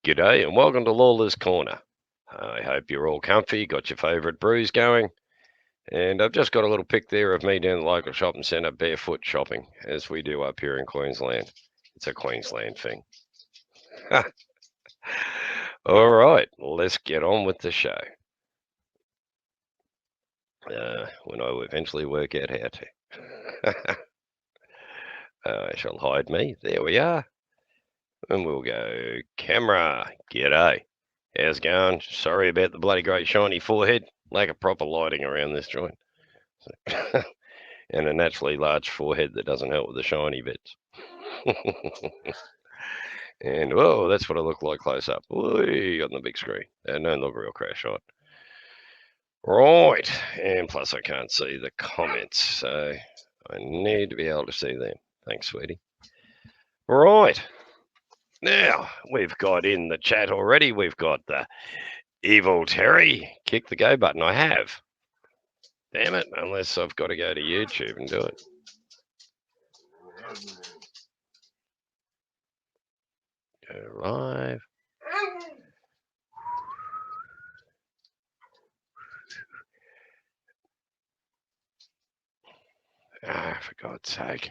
G'day and welcome to Lawler's Corner. I hope you're all comfy, got your favourite brews going, and I've just got a little pic there of me down the local shopping centre barefoot shopping, as we do up here in Queensland. It's a Queensland thing. All right, let's get on with the show. When I eventually work out how to. I shall hide me. There we are. And we'll go camera. G'day. How's it going? Sorry about the bloody great shiny forehead. Lack of proper lighting around this joint. And a naturally large forehead that doesn't help with the shiny bits. And whoa, that's what I look like close up. Whee, on the big screen. And don't look real crash on. Right, and plus I can't see the comments, so I need to be able to see them. Thanks, sweetie. Right, now we've got in the chat already. We've got the Evil Terry. Kick the go button. I have. Damn it, unless I've got to go to YouTube and do it. Go live. Ah, for God's sake.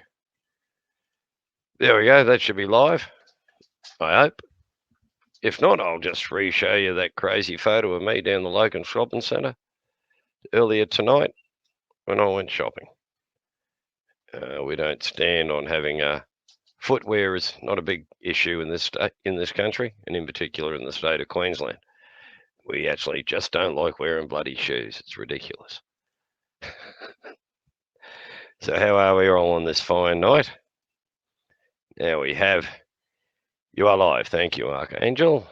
There we go. That should be live, I hope. If not, I'll just re-show you that crazy photo of me down the local shopping centre earlier tonight when I went shopping. We don't stand on having footwear is not a big issue in this country, and in particular in the state of Queensland. We actually just don't like wearing bloody shoes. It's ridiculous. So how are we all on this fine night? Now we have, you are live. Thank you, Archangel.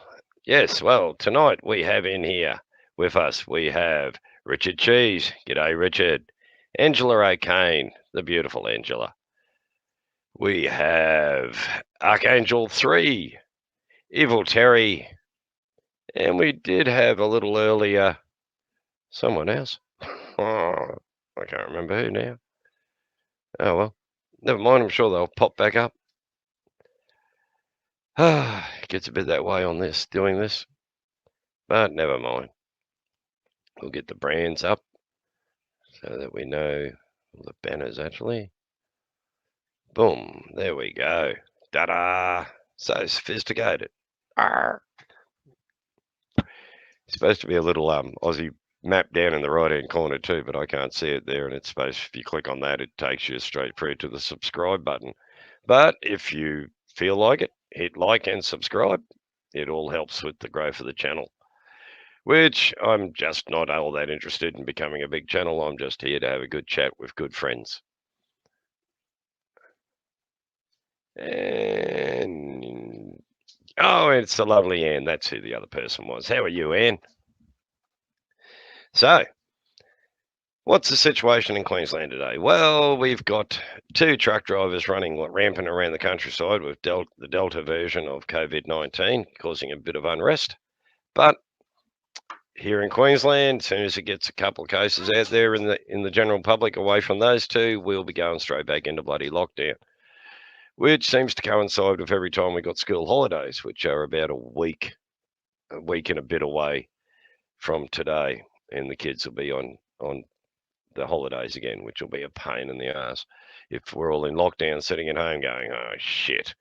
Yes, well, tonight we have in here with us, we have Richard Cheese. G'day, Richard. Angela O'Kane, the beautiful Angela. We have Archangel 3, Evil Terry, and we did have a little earlier someone else. Oh, I can't remember who now. Oh, well, never mind. I'm sure they'll pop back up. It gets a bit that way on this, doing this, but never mind. We'll get the brands up so that we know the banners actually. Boom, there we go. Ta-da! So sophisticated. Arr. It's supposed to be a little Aussie map down in the right-hand corner too, but I can't see it there, and it's supposed, if you click on that, it takes you straight through to the subscribe button. But if you feel like it, hit like and subscribe. It all helps with the growth of the channel, which I'm just not all that interested in becoming a big channel. I'm just here to have a good chat with good friends. And oh, it's the lovely Anne. That's who the other person was. How are you, Anne? So, what's the situation in Queensland today? Well, we've got 2 truck drivers running rampant around the countryside with the Delta version of COVID-19, causing a bit of unrest. But here in Queensland, as soon as it gets a couple of cases out there in the general public away from those 2, we'll be going straight back into bloody lockdown, which seems to coincide with every time we got school holidays, which are about a week and a bit away from today, and the kids will be on the holidays again, which will be a pain in the ass if we're all in lockdown sitting at home going, oh shit.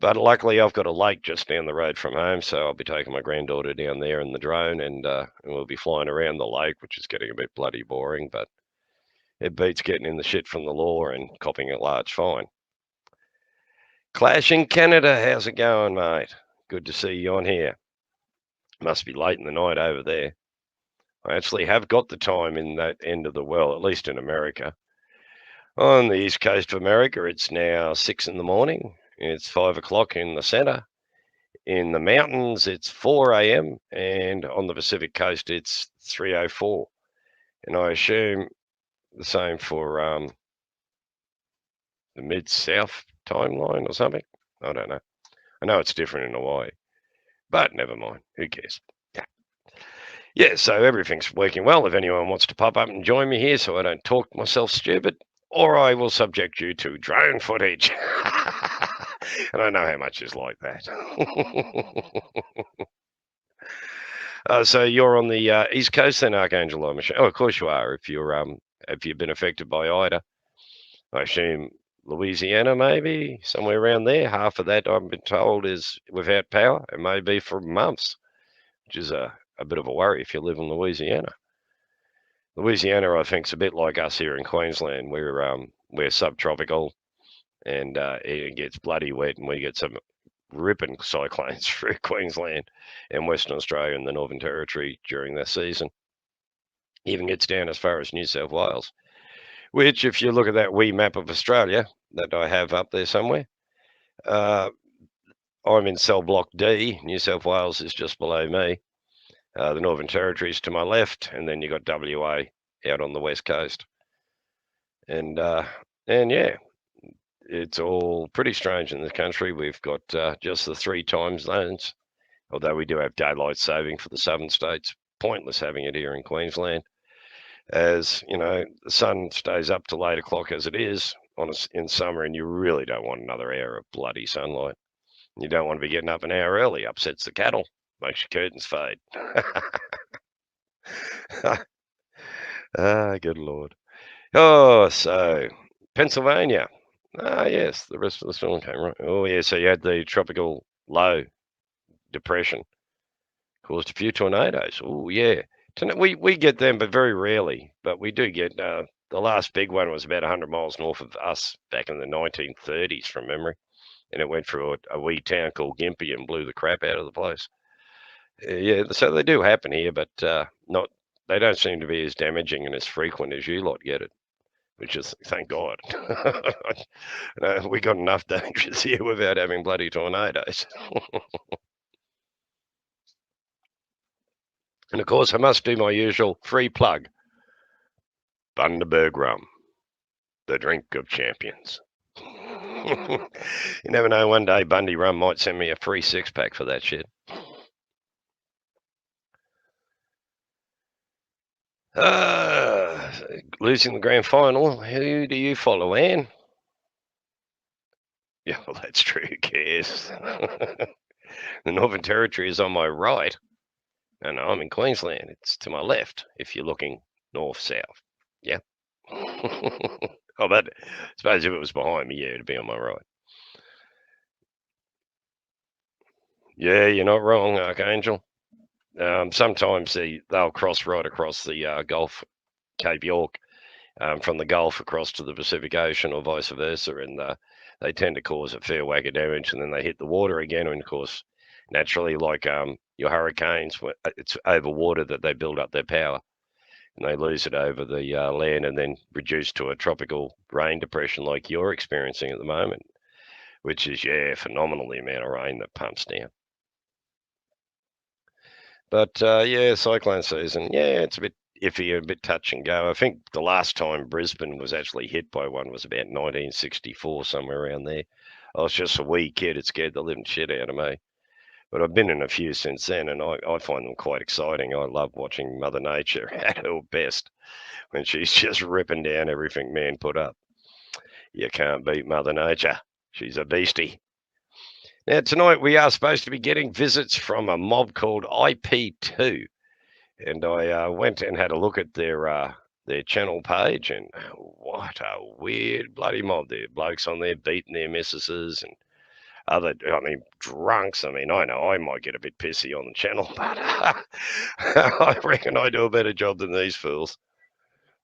But luckily I've got a lake just down the road from home, so I'll be taking my granddaughter down there in the drone, and we'll be flying around the lake, which is getting a bit bloody boring, but it beats getting in the shit from the law and copping a large fine. Clash in Canada, how's it going, mate? Good to see you on here. Must be late in the night over there. I actually have got the time in that end of the world, at least in America. On the east coast of America, it's now 6 in the morning. It's 5 o'clock in the center. In the mountains, it's 4 a.m. And on the Pacific coast, it's 3:04. And I assume the same for the mid-south timeline or something. I don't know. I know it's different in Hawaii, but never mind. Who cares? Yeah, so everything's working well. If anyone wants to pop up and join me here so I don't talk myself stupid, or I will subject you to drone footage. And I know how much it's like that. So you're on the East Coast then, Archangel, I'm assuming. Oh, of course you are. If you've been affected by Ida, I assume Louisiana, maybe somewhere around there. Half of that, I've been told, is without power. It may be for months, which is a bit of a worry if you live in Louisiana. Louisiana, I think, is a bit like us here in Queensland. We're subtropical, and it gets bloody wet, and we get some ripping cyclones through Queensland and Western Australia and the Northern Territory during this season. Even gets down as far as New South Wales, which, if you look at that wee map of Australia that I have up there somewhere, uh, I'm in cell block D. New South Wales is just below me. The Northern Territory is to my left, and then you got WA out on the west coast. And yeah, it's all pretty strange in this country. We've got just the 3 time zones, although we do have daylight saving for the southern states. Pointless having it here in Queensland, as you know, the sun stays up till 8 o'clock as it is in summer, and you really don't want another hour of bloody sunlight. You don't want to be getting up an hour early. Upsets the cattle, makes your curtains fade. Good Lord. Oh, so Pennsylvania. Ah, yes, the rest of the storm came right. Oh, yeah, so you had the tropical low depression, caused a few tornadoes. Oh, yeah. We get them, but very rarely. But we do get the last big one was about 100 miles north of us back in the 1930s, from memory, and it went through a wee town called Gympie and blew the crap out of the place. Yeah, so they do happen here, but not. They don't seem to be as damaging and as frequent as you lot get it, which is thank God. We got enough dangers here without having bloody tornadoes. And of course, I must do my usual free plug. Bundaberg rum, the drink of champions. You never know, one day Bundy rum might send me a free 6-pack for that shit. Losing the grand final. Who do you follow, Anne? Yeah, well, that's true. Who cares? The Northern Territory is on my right, and I'm in Queensland. It's to my left if you're looking north-south. Yeah. Oh, but I suppose if it was behind me, yeah, it'd be on my right. Yeah, you're not wrong, Archangel. Sometimes they'll cross right across the Gulf, Cape York, from the Gulf across to the Pacific Ocean or vice versa, and they tend to cause a fair whack of damage, and then they hit the water again, and of course, naturally, like your hurricanes, it's over water that they build up their power, and they lose it over the land and then reduce to a tropical rain depression like you're experiencing at the moment, which is, yeah, phenomenal, the amount of rain that pumps down. But yeah, cyclone season, yeah, it's a bit iffy, a bit touch and go. I think the last time Brisbane was actually hit by one was about 1964, somewhere around there. I was just a wee kid. It scared the living shit out of me. But I've been in a few since then, and I find them quite exciting. I love watching Mother Nature at her best when she's just ripping down everything man put up. You can't beat Mother Nature. She's a beastie. Now, tonight we are supposed to be getting visits from a mob called IP2. And I went and had a look at their channel page, and what a weird bloody mob there. Blokes on there beating their missuses and drunks. I mean, I know I might get a bit pissy on the channel, but I reckon I do a better job than these fools.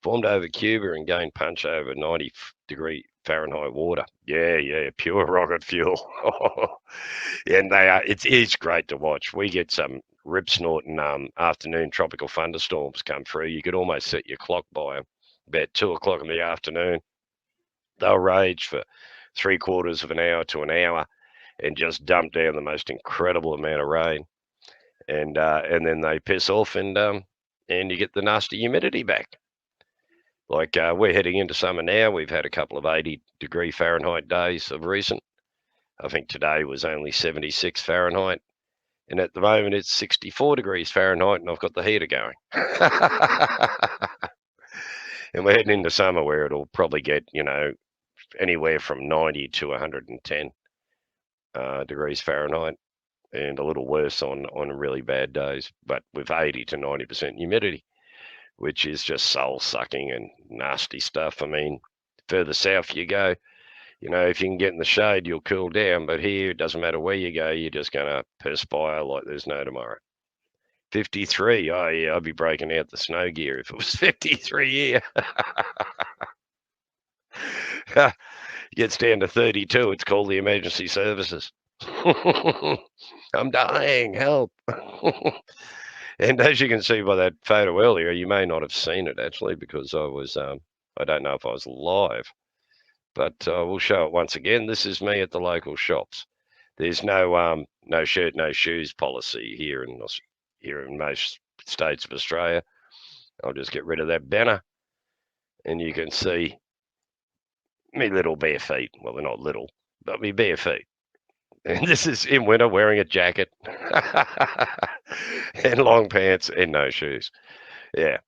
Formed over Cuba and gained punch over 90-degree Fahrenheit water. Yeah, pure rocket fuel. And it's great to watch. We get some rip snorting afternoon tropical thunderstorms come through. You could almost set your clock by about 2 o'clock in the afternoon. They'll rage for 3/4 of an hour to an hour and just dump down the most incredible amount of rain. And then they piss off, and you get the nasty humidity back. Like we're heading into summer now. We've had a couple of 80-degree Fahrenheit days of recent. I think today was only 76 Fahrenheit. And at the moment, it's 64 degrees Fahrenheit, and I've got the heater going. And we're heading into summer where it'll probably get, anywhere from 90 to 110. degrees Fahrenheit, and a little worse on really bad days, but with 80 to 90% humidity, which is just soul sucking and nasty stuff. I mean, further south you go, if you can get in the shade, you'll cool down. But here, it doesn't matter where you go, you're just going to perspire like there's no tomorrow. 53. Oh, yeah, I'd be breaking out the snow gear if it was 53 here. Gets down to 32. It's called the emergency services. I'm dying. Help. And as you can see by that photo earlier, you may not have seen it actually because I don't know if I was live, but we'll show it once again. This is me at the local shops. There's no shirt, no shoes policy here in most states of Australia. I'll just get rid of that banner, and you can see me little bare feet. Well, they're not little, but me bare feet. And this is in winter wearing a jacket and long pants and no shoes. Yeah,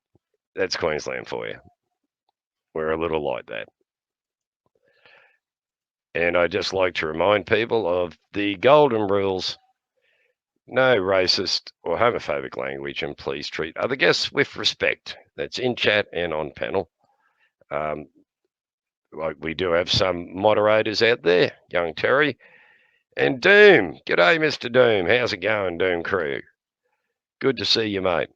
that's Queensland for you. We're a little like that. And I just like to remind people of the golden rules. No racist or homophobic language, and please treat other guests with respect. That's in chat and on panel. Like we do have some moderators out there, young Terry and Doom. G'day, Mr. Doom. How's it going, Doom crew? Good to see you, mate.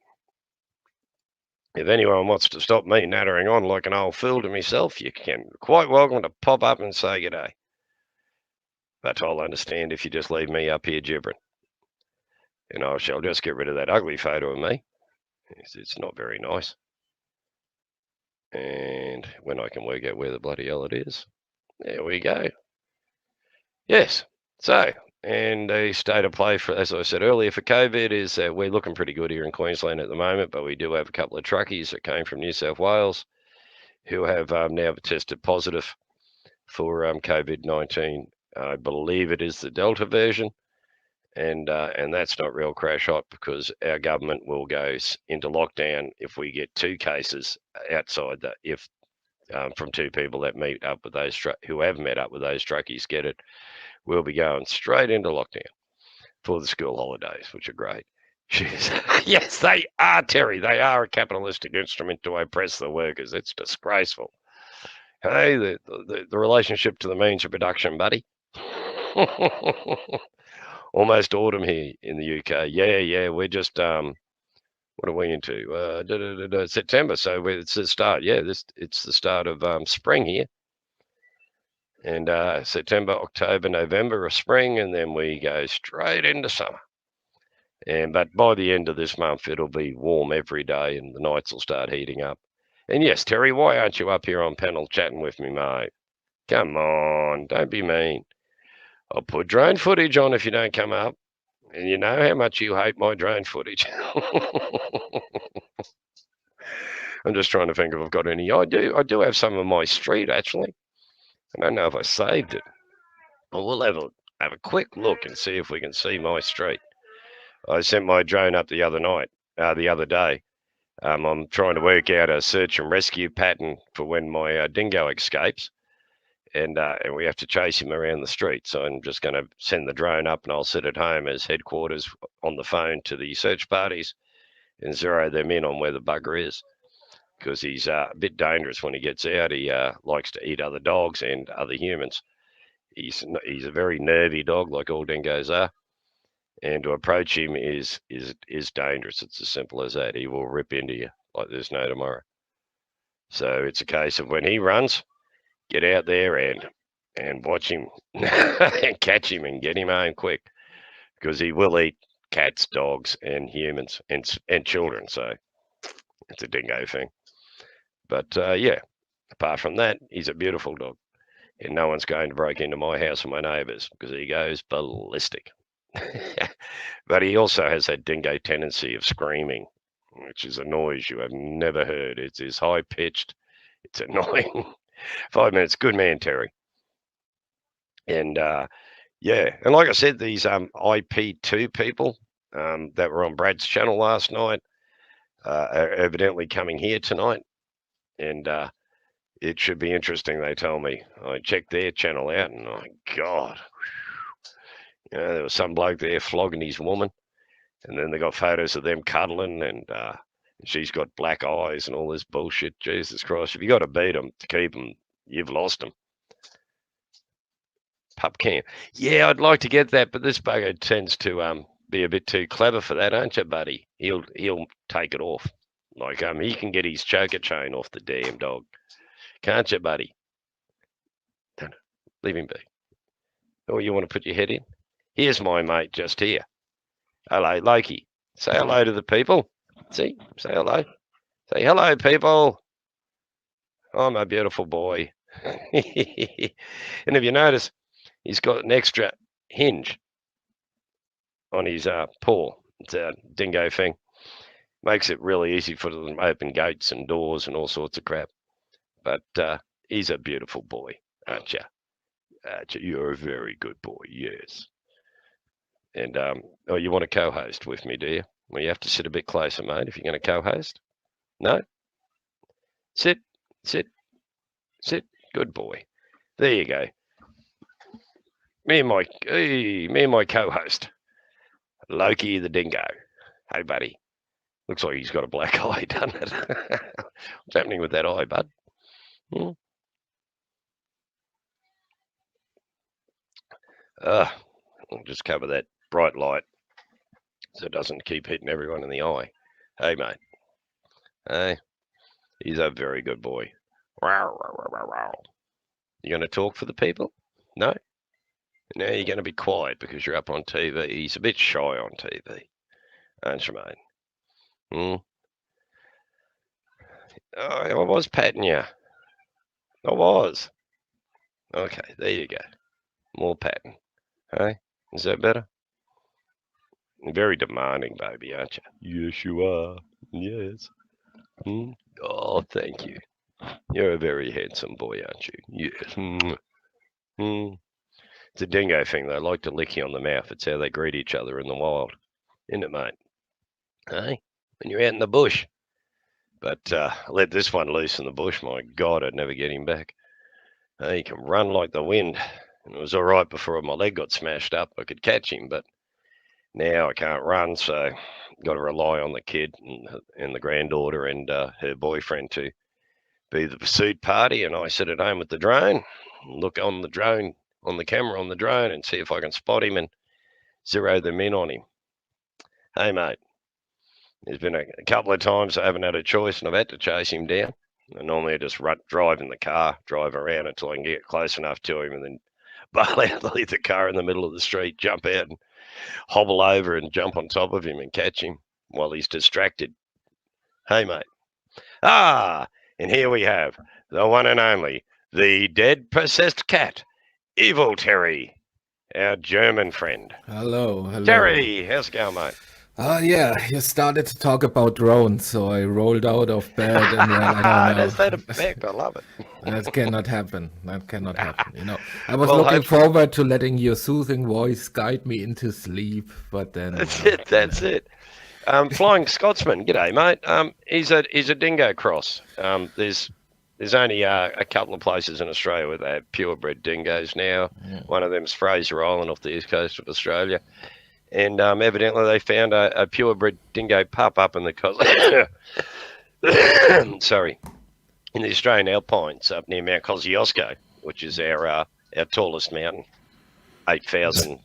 If anyone wants to stop me nattering on like an old fool to myself, you can. Quite welcome to pop up and say g'day. But I'll understand if you just leave me up here gibbering. And I shall just get rid of that ugly photo of me. It's not very nice. And when I can work out where the bloody hell it is. There we go. Yes. So, and the state of play, for, as I said earlier, for COVID is that we're looking pretty good here in Queensland at the moment, but we do have a couple of truckies that came from New South Wales who have now tested positive for COVID-19. I believe it is the Delta version, and that's not real crash hot because our government will go into lockdown if we get 2 cases outside that. If from 2 people that meet up with those who have met up with those truckies get it, we'll be going straight into lockdown for the school holidays, which are great. Yes, they are, Terry. They are a capitalistic instrument to oppress the workers. It's disgraceful. Hey, the relationship to the means of production, buddy. Almost autumn here in the UK. Yeah. We're just what are we into? September. So it's the start. Yeah, it's the start of spring here. And September, October, November are spring, and then we go straight into summer. But by the end of this month, it'll be warm every day, and the nights will start heating up. And yes, Terry, why aren't you up here on panel chatting with me, mate? Come on, don't be mean. I'll put drone footage on if you don't come up. And you know how much you hate my drone footage. I'm just trying to think if I've got any. I do have some of my street, actually. I don't know if I saved it. Well, we'll have a quick look and see if we can see my street. I sent my drone up the other day. I'm trying to work out a search and rescue pattern for when my dingo escapes. And we have to chase him around the street. So I'm just going to send the drone up, and I'll sit at home as headquarters on the phone to the search parties and zero them in on where the bugger is, because he's a bit dangerous when he gets out. He likes to eat other dogs and other humans. He's a very nervy dog, like all dingoes are, and to approach him is dangerous. It's as simple as that. He will rip into you like there's no tomorrow. So it's a case of when he runs, get out there and watch him and catch him and get him home quick, because he will eat cats, dogs, and humans and children. So it's a dingo thing. But yeah, apart from that, he's a beautiful dog, and no one's going to break into my house or my neighbours because he goes ballistic. But he also has that dingo tendency of screaming, which is a noise you have never heard. It's high pitched. It's annoying. 5 minutes. Good man, Terry. And yeah, and like I said, these IP2 people that were on Brad's channel last night are evidently coming here tonight. And it should be interesting, they tell me. I checked their channel out, and oh, God. There was some bloke there flogging his woman, and then they got photos of them cuddling, and she's got black eyes and all this bullshit. Jesus Christ! If you got to beat them to keep them, you've lost them. Pup cam. Yeah, I'd like to get that, but this bugger tends to be a bit too clever for that, aren't you, buddy? He'll take it off. Like he can get his choker chain off the damn dog, can't you, buddy? Don't leave him be. Oh, you want to put your head in? Here's my mate just here. Hello, Loki. Say hello to the people. See? Say hello. Say hello, people. I'm a beautiful boy. And if you notice, he's got an extra hinge on his paw. It's a dingo thing. Makes it really easy for them to open gates and doors and all sorts of crap. But he's a beautiful boy, aren't you? You're a very good boy, yes. And oh, you want to co-host with me, do you? Well, you have to sit a bit closer, mate, if you're going to co-host. No? Sit. Good boy. There you go. Me and my co-host, Loki the dingo. Hey, buddy. Looks like he's got a black eye, doesn't it? What's happening with that eye, bud? I'll just cover that bright light so it doesn't keep hitting everyone in the eye. Hey, mate. Hey, he's a very good boy. You going to talk for the people? No? Now you're going to be quiet because you're up on TV. He's a bit shy on TV, aren't you, mate? Oh, I was patting you. I was. Okay, there you go. More patting. Hey, is that better? Very demanding, baby, aren't you? Yes, you are. Yes. Oh, thank you. You're a very handsome boy, aren't you? Yes. It's a dingo thing. They like to lick you on the mouth. It's how they greet each other in the wild. Isn't it, mate? Hey, when you're out in the bush. But let this one loose in the bush. My God, I'd never get him back. He can run like the wind. And it was all right before my leg got smashed up. I could catch him, but now I can't run, so got to rely on the kid and the granddaughter and her boyfriend to be the pursuit party, and I sit at home with the drone, look on the drone, on the camera on the drone, and see if I can spot him and zero them in on him. Hey, mate, there's been a couple of times I haven't had a choice and I've had to chase him down. And normally I just drive in the car, drive around until I can get close enough to him and then bail out, leave the car in the middle of the street, jump out and hobble over and jump on top of him and catch him while he's distracted. Hey, mate. And here we have the one and only, the dead possessed cat, Evil Terry, our German friend. Hello. Terry, how's it going, mate? Yeah, you started to talk about drones, so I rolled out of bed and then I don't know. Does that effect? I love it. That cannot happen. I was looking forward to letting your soothing voice guide me into sleep, but then That's it. Flying Scotsman, g'day, mate. He's a dingo cross. There's only a couple of places in Australia where they have purebred dingoes now. Yeah. One of them's Fraser Island off the east coast of Australia. And evidently they found a purebred dingo pup up in the sorry, in the Australian Alpines up near Mount Kosciuszko, which is our tallest mountain, 8,000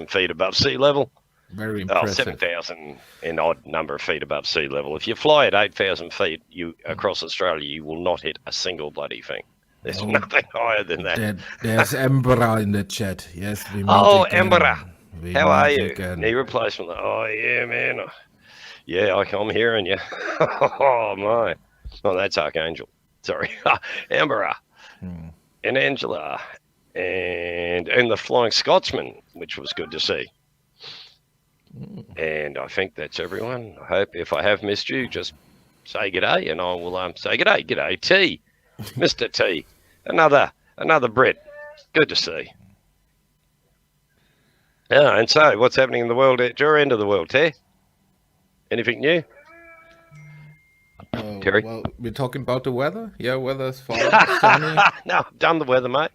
feet above sea level. Very impressive. 7,000 and odd number of feet above sea level. If you fly at 8,000 feet across Australia, you will not hit a single bloody thing. There's nothing higher than that. There's Embera in the chat. Yes, we meet again. Embera. How are you? Knee replacement. Oh, yeah, man. Yeah, I'm hearing you. Oh, my. Oh, that's Archangel. Sorry. Embera. And Angela. And the Flying Scotsman, which was good to see. And I think that's everyone. I hope if I have missed you, just say g'day and I will say g'day. G'day, T. Mr. T. Another Brit. Good to see. And so, what's happening in the world at your end of the world, T? Anything new? Terry? Well, we're talking about the weather. Yeah, weather's fine. Sunny. No, I've done the weather, mate.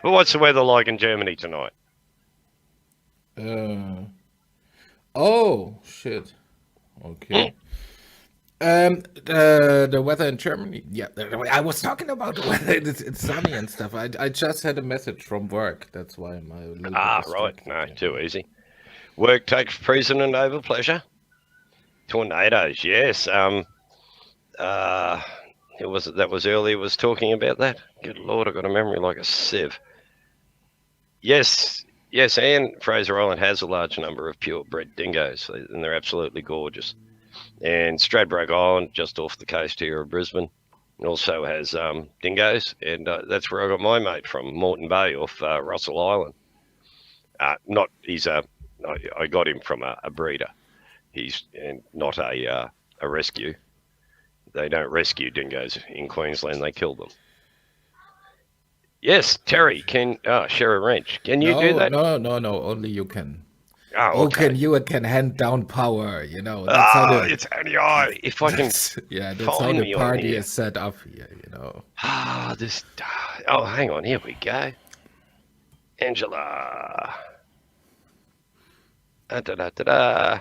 Well, what's the weather like in Germany tonight? Uh, oh shit. Okay. The weather in Germany. Yeah, I was talking about the weather. It's sunny and stuff. I just had a message from work. That's why I'm a little bit Right. distracted. No, Yeah. too easy. Work takes precedent over pleasure. Tornadoes, yes. Uh, that was earlier was talking about that. Good Lord, I've got a memory like a sieve. Yes, yes, and Fraser Island has a large number of purebred dingoes, and they're absolutely gorgeous. And Stradbroke Island, just off the coast here of Brisbane, also has dingoes, and that's where I got my mate from, Moreton Bay off Russell Island. Not he's a I got him from a breeder. He's not a rescue. They don't rescue dingoes in Queensland; they kill them. Yes, Terry can share a wrench. Can you do No, that? no, no, no. Only you can. Oh, Oh, okay. can you can hand down power? You know that's how the It's only I. If I can that's how find the me on party here. is set up here. You know. This. Oh, hang on. Here we go. Angela. Da.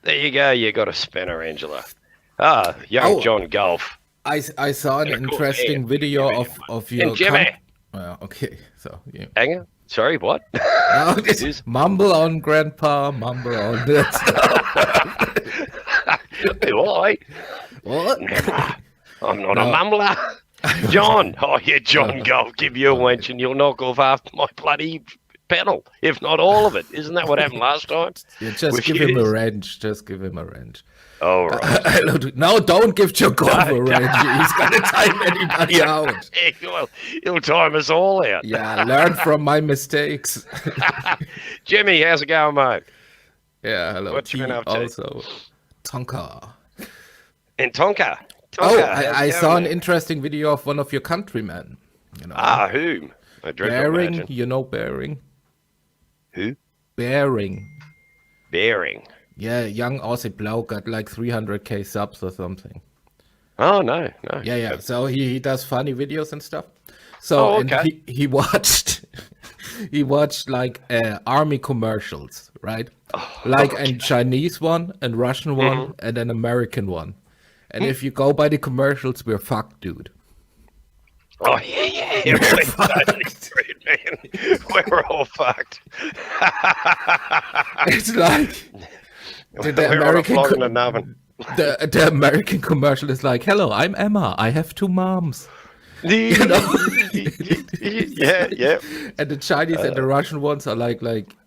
There you go. You got a spinner, Angela. Young Oh, John Golf. I saw an And of course, interesting and video Jimmy. of And your Jimmy. okay, so yeah. Hang on. Sorry, what? No, It is. mumble on, Grandpa. Mumble on. That's Why? what? Never. I'm not a No. mumbler. John. Oh, yeah, John Golf. Give you a wench and you'll knock off half my bloody pedal, if not all of it. Isn't that what happened last time? Yeah, just With give him a yous? wrench. Just give him a wrench. Oh, right. No, don't give Joe Golf a wrench. He's gonna time anybody out. Well, he'll time us all out. Yeah, learn from my mistakes. Jimmy, how's it going, mate? Yeah, hello. What you T been up to? also. Tonka. And Tonka. Oh, how's it I going, saw an man? interesting video of one of your countrymen. You know, Whom? I dread to Bearing. imagine. You know Bearing. Who? Bearing. Bearing. Yeah, young Aussie bloke got like 300k subs or something. Oh, no. Yeah. So he does funny videos and stuff. So Oh, and okay. he watched he watched like army commercials, right? Like a Chinese one, and Russian one, and an American one. And if you go by the commercials, we're fucked, dude. Oh, yeah. We're totally screwed, man. We're all fucked. It's like the We're American on a flog in an oven. the American commercial is like, "Hello, I'm Emma. I have two moms." You know? Yeah. And the Chinese and the Russian ones are like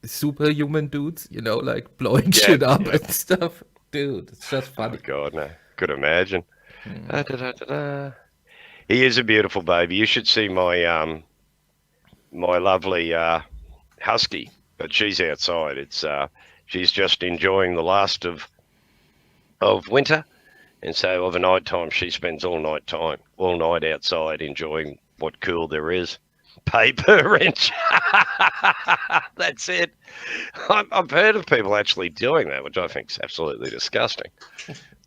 superhuman dudes, you know, like blowing shit up and stuff. Dude, it's just Oh, funny. God, no. Could imagine. Da. He is a beautiful baby. You should see my my lovely husky, but she's outside. It's she's just enjoying the last of winter, and so of a night time she spends all night outside enjoying what cool there is. Pay per wrench. That's it. I've heard of people actually doing that, which I think is absolutely disgusting.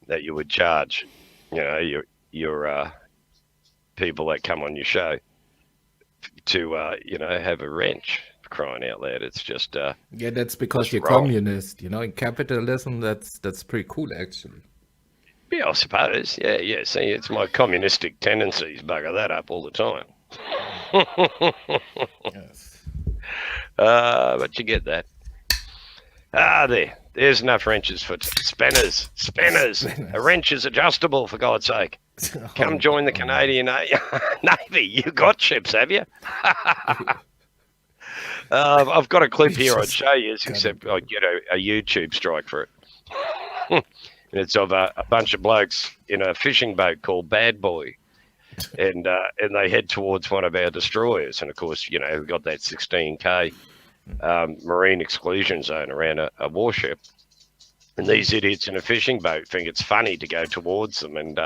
That you would charge, your people that come on your show to have a wrench. Crying out loud, it's just Yeah, that's because just you're wrong. communist, you know. In capitalism, that's pretty cool, actually. Yeah, I suppose. Yeah. See, it's my communistic tendencies bugger that up all the time. Yes. But you get that. There's enough wrenches for spinners. A wrench is adjustable, for God's sake. Come join the Canadian Navy. You got ships, have you? I've got a clip here I'd show you, except I'd get a YouTube strike for it. And it's of a bunch of blokes in a fishing boat called Bad Boy. And they head towards one of our destroyers. And, of course, we've got that 16K marine exclusion zone around a warship. And these idiots in a fishing boat think it's funny to go towards them and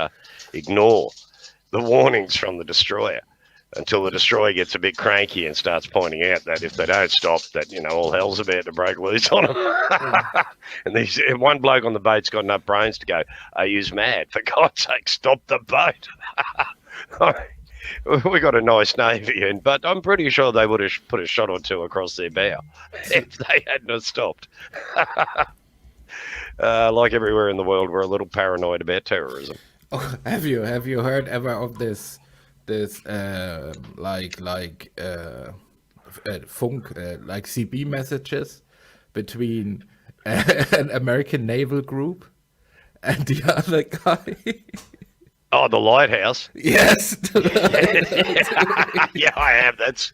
ignore the warnings from the destroyer until the destroyer gets a bit cranky and starts pointing out that if they don't stop, that, all hell's about to break loose on them. And one bloke on the boat's got enough brains to go, "Are you mad? For God's sake, stop the boat." We got a nice navy in, but I'm pretty sure they would have put a shot or two across their bow if they hadn't have stopped. Like everywhere in the world, we're a little paranoid about terrorism. Oh, have you heard ever of this funk like CB messages between an American naval group and the other guy? Oh, the lighthouse. Yes. Yeah, I have. That's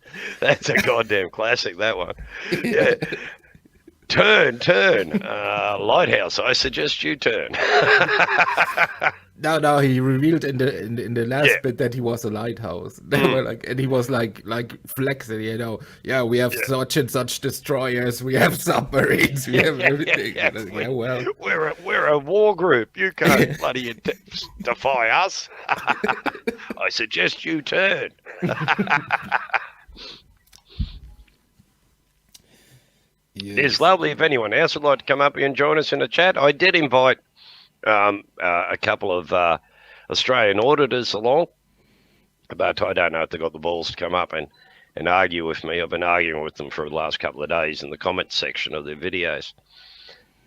a goddamn classic. That one. Yeah. Turn. Lighthouse. I suggest you turn. No, he revealed in the last Yeah. bit that he was a lighthouse. They were like, and he was like flexing, Yeah, we have such and such destroyers, we have submarines, we have everything. Yeah, Yeah, well, we're a war group. You can't bloody defy us. I suggest you turn. It's lovely if anyone else would like to come up here and join us in the chat. I did invite a couple of Australian auditors along, but I don't know if they got the balls to come up and argue with me. I've been arguing with them for the last couple of days in the comments section of their videos,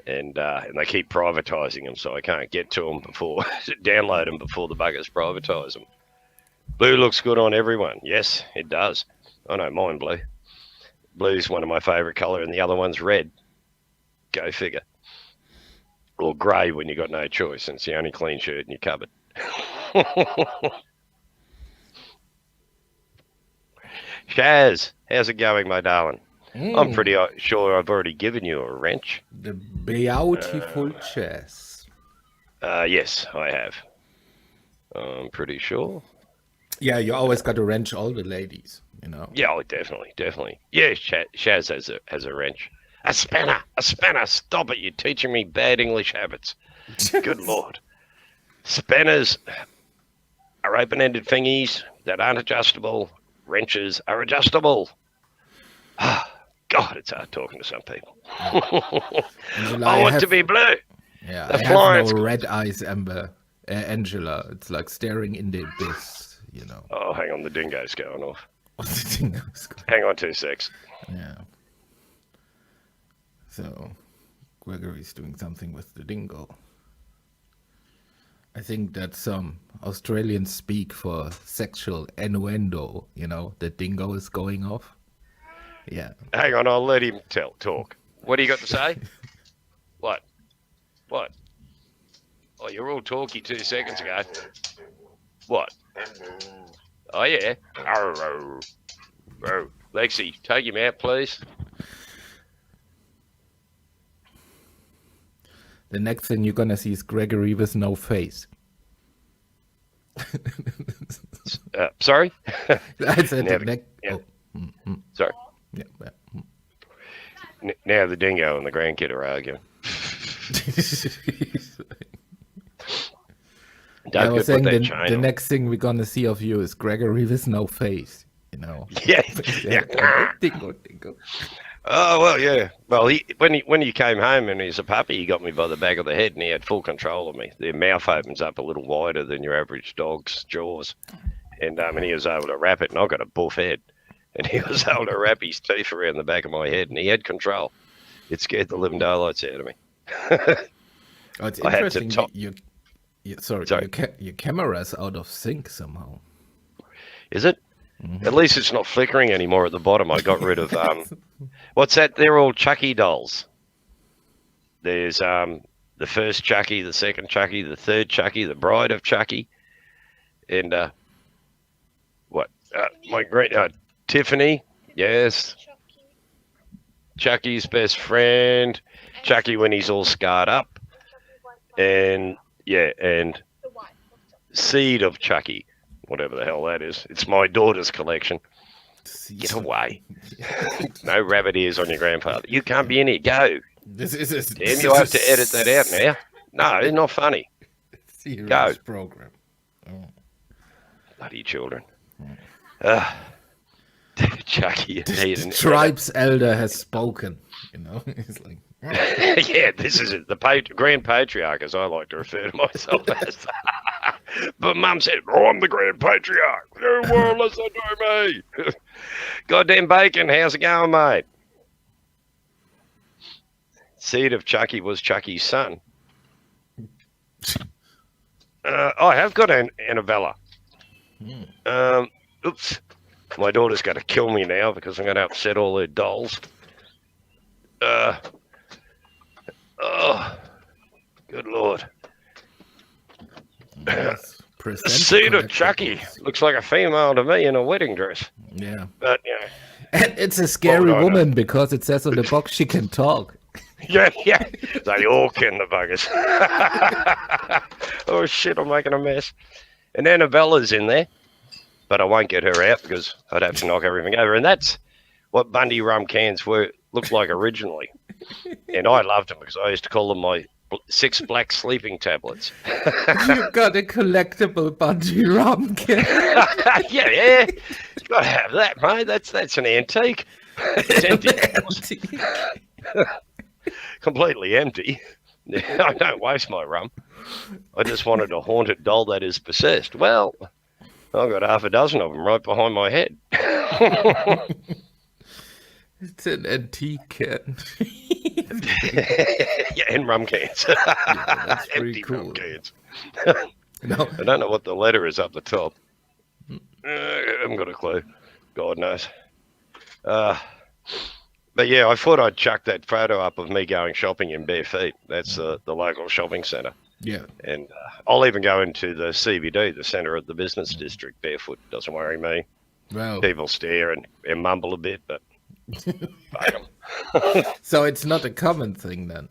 and they keep privatising them, so I can't get to them before download them before the buggers privatise them. Blue looks good on everyone. Yes, it does. I don't mind blue. Blue's one of my favourite colour, and the other one's red. Go figure. Or grey when you got no choice, and it's the only clean shirt in your cupboard. Shaz, how's it going, my darling? I'm pretty sure I've already given you a wrench. The beautiful chess. Yes, I have. I'm pretty sure. Yeah, you always got to wrench all the ladies, Yeah, oh, definitely. Yeah, Shaz has a wrench. A spanner. Stop it, you're teaching me bad English habits. Good Lord. Spanners are open-ended thingies that aren't adjustable. Wrenches are adjustable. God, it's hard talking to some people. Angela, I want to be blue. Yeah, The I Florence- have no red eyes, Angela. It's like staring in the abyss, Oh, hang on, the dingo's going off. What's the thing that was going? Hang on 2 secs. Yeah. So, Gregory's doing something with the dingo. I think that some Australians speak for sexual innuendo, the dingo is going off. Yeah. Hang on, I'll let him talk. What do you got to say? What? Oh, you're all talky 2 seconds ago. What? Oh, yeah. Arr. Lexi, take him out, please. The next thing you're gonna see is Gregory with no face. Sorry? I said Now the next. yeah. Oh, Sorry. yeah. Now the dingo and the grandkid are arguing. I was saying the chain on. next thing we're gonna see of you is Gregory with no face. Yeah. Dingo. Oh well, yeah. Well, when he came home and he's a puppy, he got me by the back of the head and he had full control of me. Their mouth opens up a little wider than your average dog's jaws, and he was able to wrap it. And I got a buff head, and he was able to wrap his teeth around the back of my head, and he had control. It scared the living daylights out of me. Oh, it's I had to interesting. Sorry. Your camera's out of sync somehow. Is it? Mm-hmm. At least it's not flickering anymore at the bottom. I got rid of what's that? They're all Chucky dolls. There's the first Chucky, the second Chucky, the third Chucky, the bride of Chucky, and my great Tiffany. Yes, Chucky's best friend. Chucky when he's all scarred up, and seed of Chucky. Whatever the hell that is. It's my daughter's collection. Get away. No rabbit ears on your grandfather. You can't be in here. Go. Damn, you'll have to edit that out now. No, it's not funny. Go. Program. Oh. Bloody children. Chucky. Tribe's elder has spoken. He's like... Yeah, this is it. The Grand Patriarch, as I like to refer to myself as. But Mum said, oh, I'm the grand patriarch. No more listen to me. Goddamn Bacon, how's it going, mate? Seed of Chucky was Chucky's son. I have got an Annabella. Oops. My daughter's going to kill me now because I'm going to upset all her dolls. Oh, good Lord. Yes, Seed of Chucky. Looks like a female to me in a wedding dress. Yeah. But, you know. And it's a scary woman because it says on the box she can talk. Yeah. They all can, the buggers. Oh, shit, I'm making a mess. And Annabella's in there, but I won't get her out because I'd have to knock everything over. And that's what Bundy rum cans looked like originally. And I loved them because I used to call them my 6 black sleeping tablets. You got a collectible Bundy rum can. Yeah. Got to have that, mate. That's an antique. It's empty. Completely empty. I don't waste my rum. I just wanted a haunted doll that is possessed. Well, I've got half a dozen of them right behind my head. It's an antique can. Yeah, and rum cans. Yeah, that's pretty Empty cool. rum cans. No. I don't know what the letter is up the top. I haven't got a clue. God knows. But yeah, I thought I'd chuck that photo up of me going shopping in bare feet. That's the local shopping centre. Yeah. And I'll even go into the CBD, the centre of the business district, barefoot. Doesn't worry me. Wow. People stare and mumble a bit, but fuck 'em. So it's not a common thing then.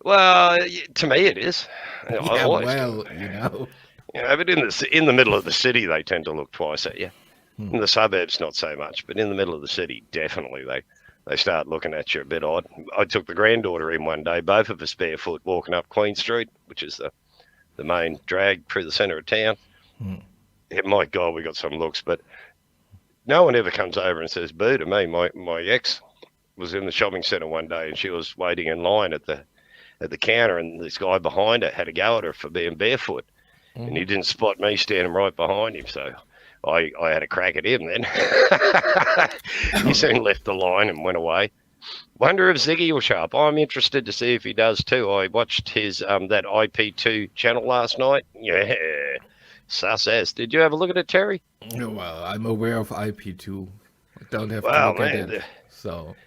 Well, to me it is. You know, I Yeah, always well, do. you know. You know, but in the middle of the city, they tend to look twice at you. In the suburbs, not so much, but in the middle of the city, definitely they start looking at you a bit odd. I took the granddaughter in one day, both of us barefoot, walking up Queen Street, which is the main drag through the centre of town. Yeah, my God, we got some looks, but no one ever comes over and says boo to me. My ex was in the shopping centre one day, and she was waiting in line at the counter, and this guy behind her had a go at her for being barefoot, and he didn't spot me standing right behind him, so I had a crack at him then. He soon left the line and went away. Wonder if Ziggy will show up. I'm interested to see if he does too. I watched his that IP2 channel last night. Yeah, sus ass. Did you have a look at it, Terry? Well, I'm aware of IP2. I don't have to Well, look at man, it. So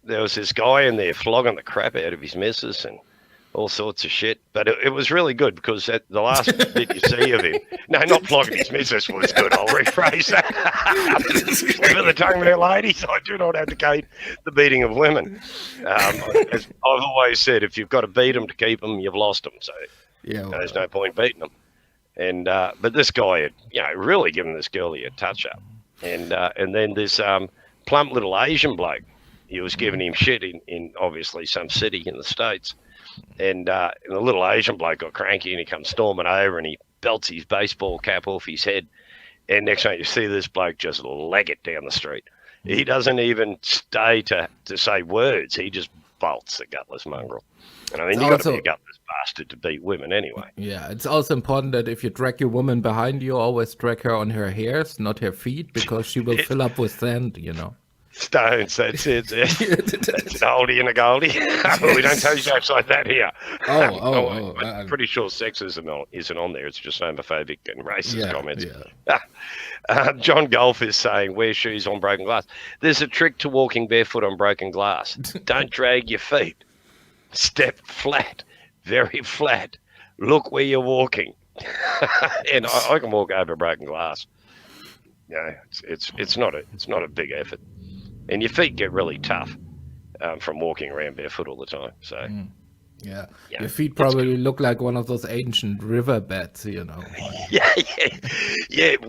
there was this guy in there flogging the crap out of his missus and all sorts of shit. But it was really good because at the last bit you see of him, no, not flogging his missus was good. I'll rephrase that. Slip of the tongue there, ladies. I do not advocate the beating of women. As I've always said, if you've got to beat them to keep them, you've lost them. So yeah, there's no point beating them. And but this guy had, really given this girlie a touch up. And then this plump little Asian bloke, he was giving him shit in obviously some city in the States. And the little Asian bloke got cranky and he comes storming over and he belts his baseball cap off his head. And next thing you see this bloke just leg it down the street. He doesn't even stay to say words. He just bolts the gutless mongrel. And I mean, you've got to be a gutless bastard to beat women anyway. Yeah, it's also important that if you drag your woman behind you, always drag her on her hairs, not her feet, because she will fill up with sand, Stones, that's it. That's an oldie and a goldie. We don't tell jokes like that here. I'm pretty sure sexism isn't on there. It's just homophobic and racist comments. Yeah. John Golf is saying, wear shoes on broken glass. There's a trick to walking barefoot on broken glass. Don't drag your feet. Step flat, very flat. Look where you're walking. And I can walk over broken glass. It's not a big effort. And your feet get really tough from walking around barefoot all the time. So, yeah, your feet probably look like one of those ancient riverbeds, Yeah.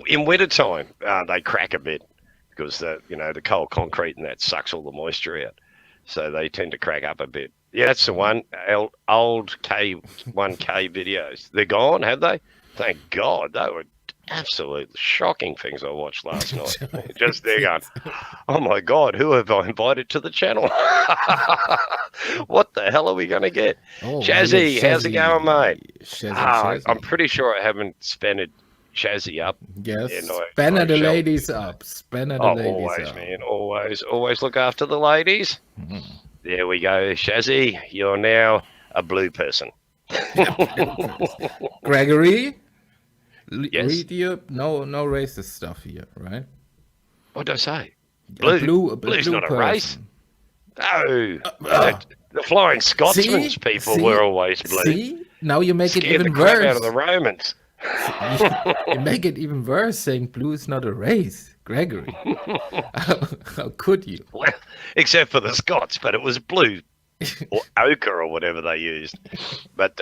In wintertime, they crack a bit because the cold concrete and that sucks all the moisture out. So they tend to crack up a bit. Yeah, that's the one. Old K1K videos. They're gone, have they? Thank God. They were absolute shocking things I watched last night. Just there going, oh my God, who have I invited to the channel? What the hell are we going to get? Oh, Shazzy, how's it going, mate? Shazzy. I'm pretty sure I haven't spanned Shazzy up. Yes, spanner the ladies up. Spanner the ladies always, up. man. Always look after the ladies. There we go. Shazzy, you're now a blue person. Gregory? Yes? Read you. No racist stuff here, right? What did I say? Blue. Blue's not person. a race. No. The Flying Scotsman's people were always blue. See? Now you make Scared it even the crap worse. out of the Romans. You make it even worse saying blue is not a race. Gregory. How could you? Well, except for the Scots, but it was blue or ochre or whatever they used. But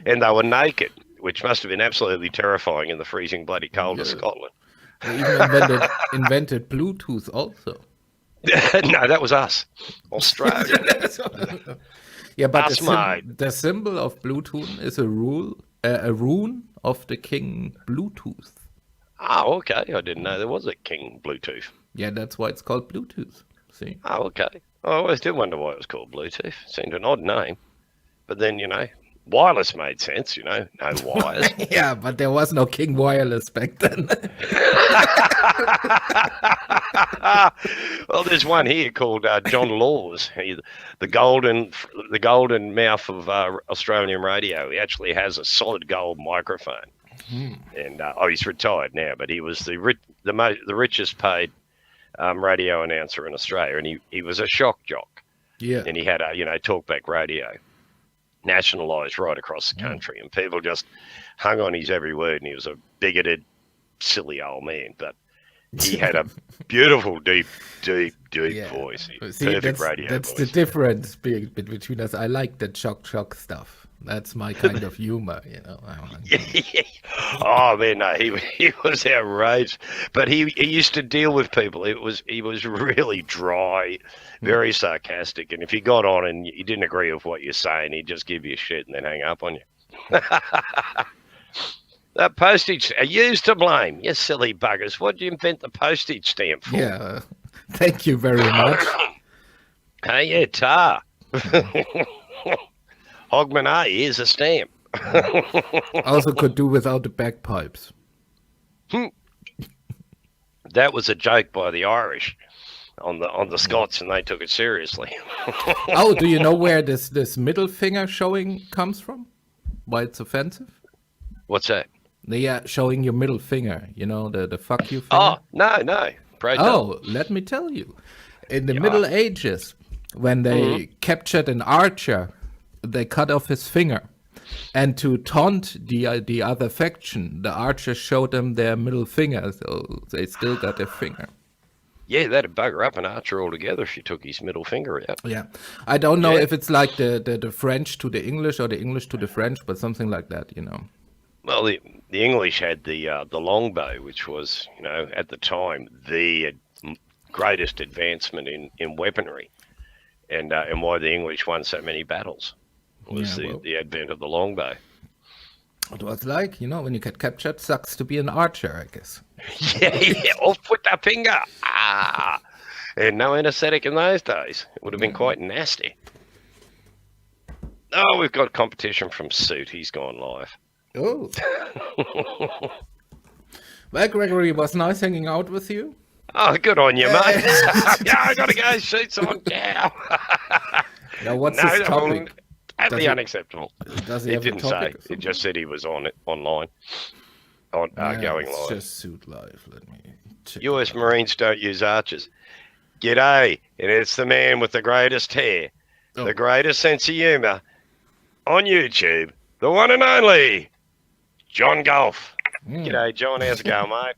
and they were naked, which must have been absolutely terrifying in the freezing bloody cold of Scotland. They even invented Bluetooth also. No, that was us, Australia. Yeah, but Us, the symbol of Bluetooth is a rune of the king Bluetooth. Oh, okay. I didn't know there was a King Bluetooth. Yeah, that's why it's called Bluetooth. See? Oh, okay. I always did wonder why it was called Bluetooth. Seemed an odd name. But then, wireless made sense, no wires. Yeah, but there was no King Wireless back then. Well, there's one here called John Laws, the golden mouth of Australian radio. He actually has a solid gold microphone, and he's retired now, but he was the richest paid radio announcer in Australia, and he was a shock jock. Yeah, and he had a talkback radio, nationalised right across the country, and people just hung on his every word, and he was a bigoted, silly old man, but he had a beautiful, deep voice. See, perfect radio that's voice. the difference between us. I like the shock stuff. That's my kind of humor, Oh man, no, he was outraged, but he used to deal with people. He was really dry, very sarcastic, and if you got on and you didn't agree with what you're saying, he'd just give you shit and then hang up on you. That postage, used to blame, you silly buggers. What did you invent the postage stamp for? Yeah, thank you very much. Hey, yeah, tar. Hogman A, here's a stamp. Also could do without the bagpipes. That was a joke by the Irish on the Scots, and they took it seriously. Oh, do you know where this middle finger showing comes from? Why it's offensive? What's that? They are showing your middle finger, the fuck you finger. Oh, no. Let me tell you. In the Middle Ages, when they captured an archer, they cut off his finger. And to taunt the other faction, the archers showed them their middle finger, so they still got their finger. Yeah, that'd bugger up an archer altogether if you took his middle finger out. Yeah. I don't know if it's like the French to the English or the English to the French, but something like that, Well, the English had the longbow, which was, at the time, the greatest advancement in weaponry, and why the English won so many battles was the advent of the longbow. It was like, when you get captured, sucks to be an archer, I guess. Yeah, off with the finger. And no anesthetic in those days. It would have been quite nasty. Oh, we've got competition from Suit. He's gone live. Oh. Well, Gregory, it was nice hanging out with you. Oh, good on you, mate. Yeah, I got to go shoot someone cow. Now, what's his topic? Totally unacceptable. Does he It have didn't a say. topic? It just said he was online. Going live. Just Suit Live. Let me check. US Marines don't use archers. G'day, and it's the man with the greatest hair, the greatest sense of humour on YouTube, the one and only John Golf. G'day, John. How's it going, mate?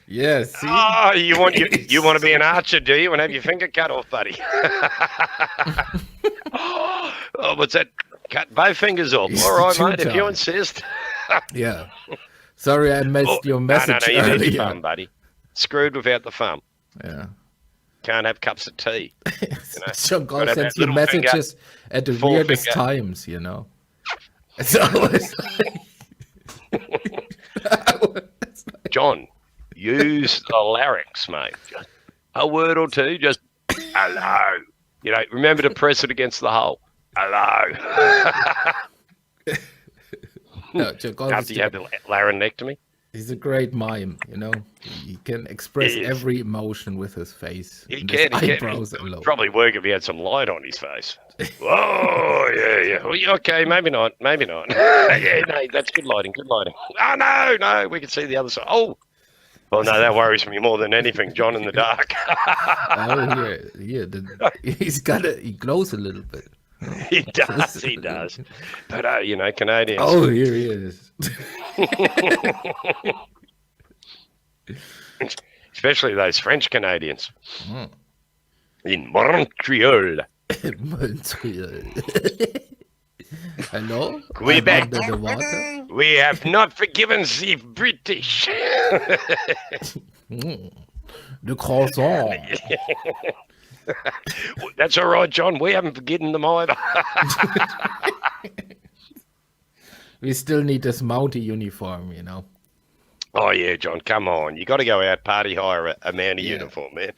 Yeah, see? Oh, you want to be an archer, do you? And have your finger cut off, buddy? Oh, what's that? Cut both fingers off. All right, mate, if you insist. Yeah. Sorry, I missed your message No, you earlier. need your fun, buddy. Screwed without the fun. Yeah. Can't have cups of tea. John Golf Gotta sends have you little finger, messages at the full weirdest finger. times, It's always like... John, use the larynx, mate. Just a word or two, just hello. Remember to press it against the hole. Hello. No, Jacob After you have the laryngectomy. he's a great mime, He can express He is. every emotion with his face. He and his can. He eyebrows can. alone. Probably work if he had some light on his face. Oh, yeah. Well, okay, maybe not. Yeah, no, that's good lighting. Oh, no, we can see the other side. Oh, well, no, that worries me more than anything, John, in the dark. Oh, yeah. He glows a little bit. He does. But, Canadians. Oh, here he is. Especially those French Canadians. In Montreal. Montreal. Hello? Quebec. I'm under the water. We have not forgiven the British. The croissant. That's all right, John. We haven't forgiven them either. We still need this Mountie uniform, Oh yeah, John. Come on, you got to go out party hire a Mountie uniform, man.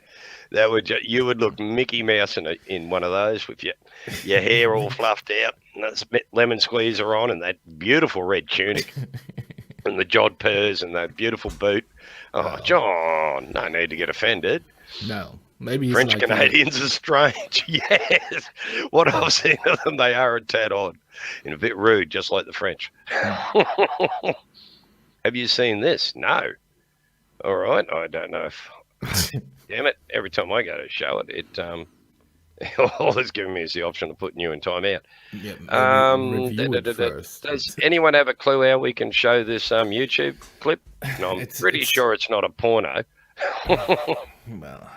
You would look Mickey Mouse in one of those with your hair all fluffed out, and that's lemon squeezer on, and that beautiful red tunic, and the jodhpurs, and that beautiful boot. Oh, John, no need to get offended. No. Maybe he's French like Canadians are strange. Yes. What I've seen of them, they are a tad odd and a bit rude, just like the French. Have you seen this? No. All right. I don't know if... Damn it. Every time I go to show it, all it's giving me is the option of putting you in timeout. Yeah, review it first. Does anyone have a clue how we can show this YouTube clip? No, I'm pretty sure it's not a porno. Well,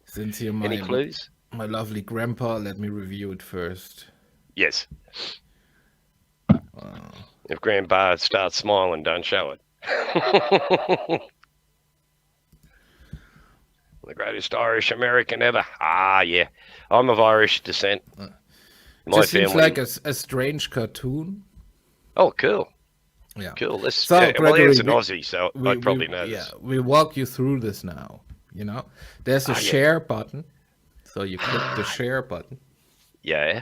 since you're Any clues? my lovely grandpa, let me review it first. Yes. If Grandpa starts smiling, don't show it. The greatest Irish American ever. Ah, yeah. I'm of Irish descent. My Seems family. like a strange cartoon. Oh, cool. Yeah. Cool. Well, Gregory, he's an Aussie, so I'd probably know this. Yeah, we walk you through this now. There's a share button, so you click the share button. Yeah.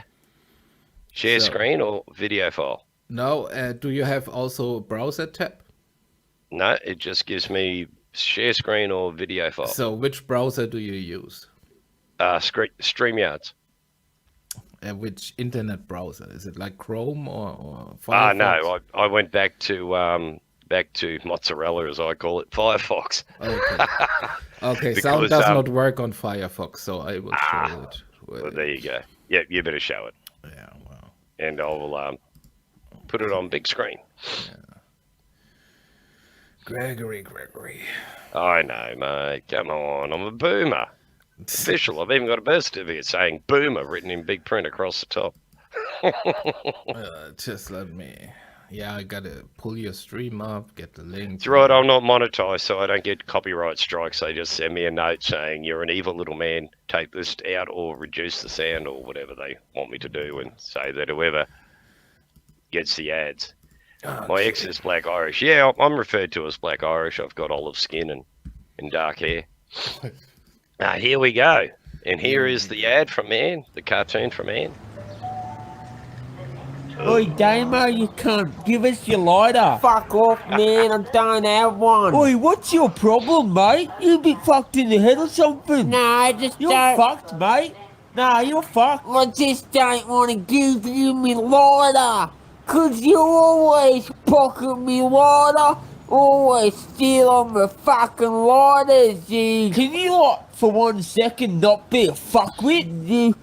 Share screen or video file? No. Do you have also a browser tab? No, it just gives me share screen or video file. So which browser do you use? StreamYards. Which internet browser? Is it like Chrome or Firefox? No, I went back to mozzarella, as I call it, Firefox. Okay. Okay, sound does not work on Firefox, so I will show it. Well, there you go. Yeah, you better show it. Yeah, well. And I'll put it on big screen. Yeah. Gregory. I know, mate. Come on, I'm a boomer. Official. I've even got a birth certificate saying boomer written in big print across the top. Just let me... Yeah, I gotta pull your stream up, get the link. It's right, I'm not monetized, so I don't get copyright strikes. They just send me a note saying, you're an evil little man, take this out or reduce the sound or whatever they want me to do, and say that whoever gets the ads. My ex is Black Irish. Yeah, I'm referred to as Black Irish. I've got olive skin and dark hair. Here we go. And here is the ad from Anne, the cartoon from Anne. Oi, Damo, you cunt. Give us your lighter. Fuck off, man. I don't have one. Oi, what's your problem, mate? You a bit fucked in the head or something? No, I just You're don't... fucked, mate. Nah, you're fucked. I just don't want to give you me lighter. 'Cause you always pocket me lighter. Always steal on my fucking lighters, you... Can you, like, for 1 second not be a fuckwit? You...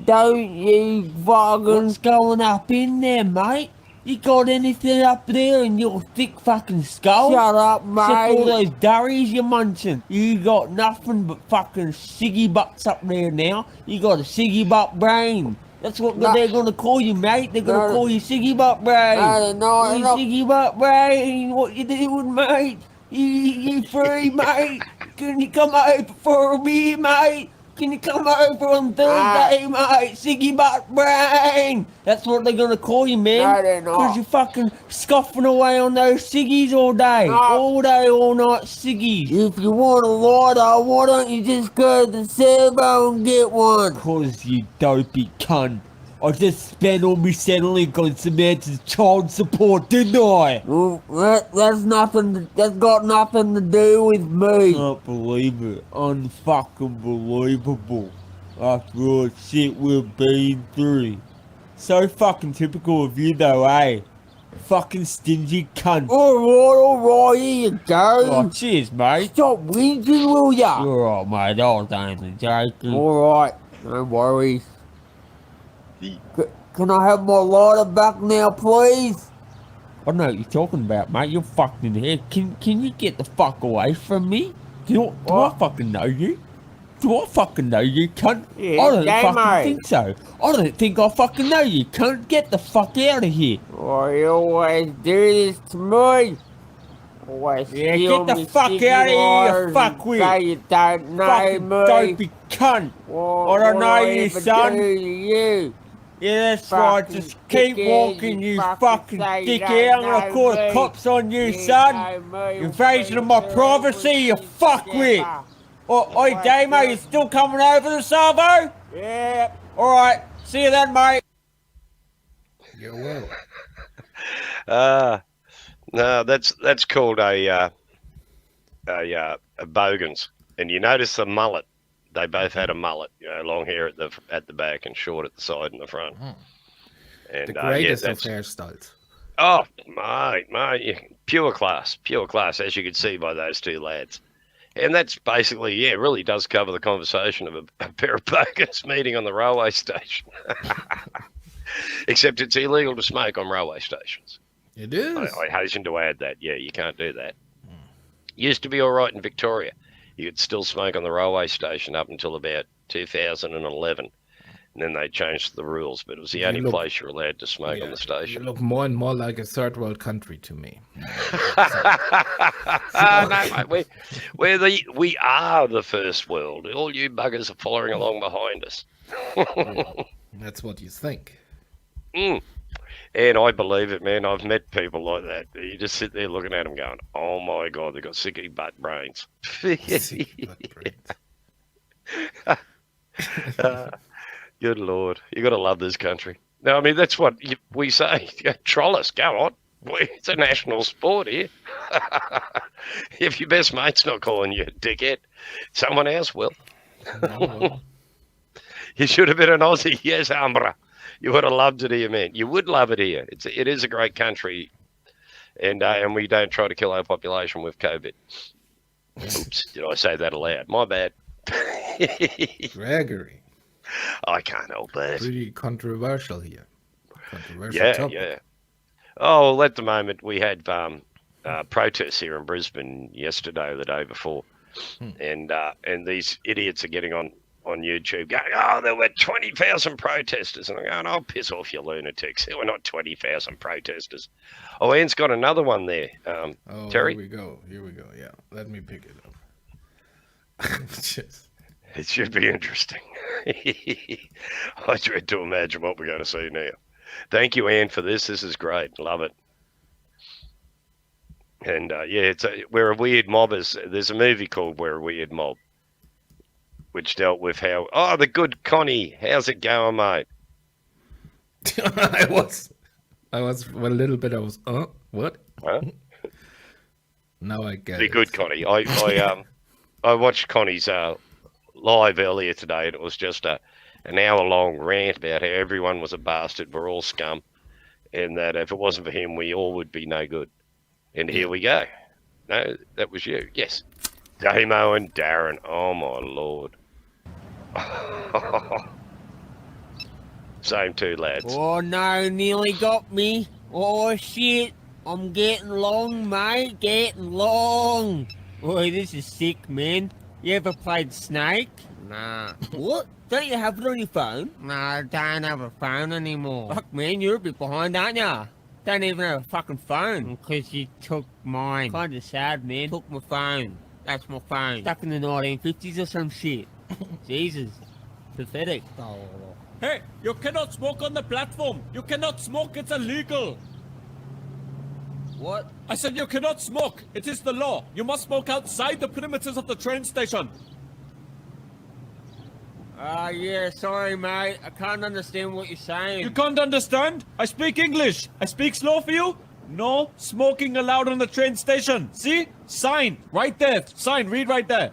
Don't you fucking... What's going up in there, mate? You got anything up there in your thick fucking skull? Shut up, Except all mate. those durries you're munching. You got nothing but fucking ciggy butts up there now. You got a ciggy butt brain. That's what they're gonna call you, mate. They're gonna call you ciggy butt brain. No, You ciggy butt brain. What you doing, mate? You free, mate? Can you come over for a beer, mate? Can you come over on Thursday, mate? Siggy butt brain. That's what they're gonna call you, man. No, they're not. Because you're fucking scoffing away on those ciggies all day. No. All day, all night ciggies. If you want a lighter, why don't you just go to the servo and get one? Cause you dopey cunt. I just spent all my Centrelink on Samantha's child support, didn't I? Well, that's got nothing to do with me. Can't believe it. Unfucking believable. After all the shit we've been through. So fucking typical of you though, eh? Fucking stingy cunt. Alright, here you go. Oh, cheers, mate. Stop whinging, will ya? You're alright, mate. I was only joking. Alright, no worries. Can I have my lighter back now, please? I don't know what you're talking about, mate. You're fucked in the head. Can you get the fuck away from me? Do I fucking know you? Do I fucking know you, cunt? Yeah, I don't game, fucking mate. think so. I don't think I fucking know you, cunt. Get the fuck out of here. Oh, you always do this to me. Always Yeah, steal get the me fuck sticky out of here, you lighters and fuckwit. Say you don't know Fucking me. dopey cunt. What I don't would know you, ever son. do to you? Yeah, that's right. Fucking Just keep dickhead, walking, you you fucking fucking say you dickhead. don't I'm gonna know call the me. cops on you, You son. know me, Invasion of we my do privacy, you everything fuckwit. together. Oi, Damo, you still coming over the Salvo? Yeah. Alright, see you then, mate. You will. No, that's called a bogans. And you notice the mullet. They both had a mullet, long hair at the back and short at the side and the front. And The greatest yeah, of hairstyles. oh, mate, pure class, as you could see by those two lads. And that's basically, yeah, it really does cover the conversation of a pair of bogans meeting on the railway station. Except it's illegal to smoke on railway stations. It is. I hasten to add that. Yeah, you can't do that. Used to be all right in Victoria. You could still smoke on the railway station up until about 2011. And then they changed the rules, but it was the only place you're allowed to smoke on the You station. look more and more like a third world country to me. No, mate, we are the first world. All you buggers are following along behind us. That's what you think. And I believe it, man. I've met people like that. You just sit there looking at them going, oh my God, they've got sicky butt brains. Good Lord. You got to love this country. No, I mean, that's what we say. Troll us, go on. It's a national sport here. If your best mate's not calling you a dickhead, someone else will. You should have been an Aussie. Yes, Ambra. You would have loved it here, man. You would love it here. It is a great country, and we don't try to kill our population with COVID. Oops, did I say that aloud? My bad. Gregory. I can't help that. Pretty controversial here. Controversial Yeah, topic. yeah. Oh, well, at the moment we had protests here in Brisbane yesterday or the day before, and these idiots are getting on YouTube going, oh, there were 20,000 protesters. And I'm going, oh, piss off, you lunatics. There were not 20,000 protesters. Oh, Ian's got another one there. Terry? Here we go. Yeah, let me pick it up. Just... It should be interesting. I dread to imagine what we're going to see now. Thank you, Anne, for this. This is great. Love it. And, yeah, we're a weird mobbers. There's a movie called We're a Weird Mob, which dealt with how, oh, the good Connie, how's it going, mate? I was a little bit, what? Huh? Now I get The it. good Connie. I watched Connie's live earlier today, and it was just an hour-long rant about how everyone was a bastard, we're all scum, and that if it wasn't for him, we all would be no good. And here we go. No, that was you. Yes. Damo and Darren. Oh, my Lord. Same two lads. Oh no, nearly got me. Oh shit, I'm getting long, mate, getting long. Boy, this is sick, man. You ever played Snake? Nah. What? Don't you have it on your phone? Nah, I don't have a phone anymore. Fuck, man, you're a bit behind, aren't ya? Don't even have a fucking phone. Because you took mine. Kinda sad, man. Took my phone. That's my phone. Stuck in the 1950s or some shit. Jesus. Pathetic. Hey, you cannot smoke on the platform. You cannot smoke. It's illegal. What? I said you cannot smoke. It is the law. You must smoke outside the perimeters of the train station. Yeah, sorry, mate. I can't understand what you're saying. You can't understand? I speak English. I speak slow for you. No smoking allowed on the train station. See? Sign. Right there. Sign. Read right there.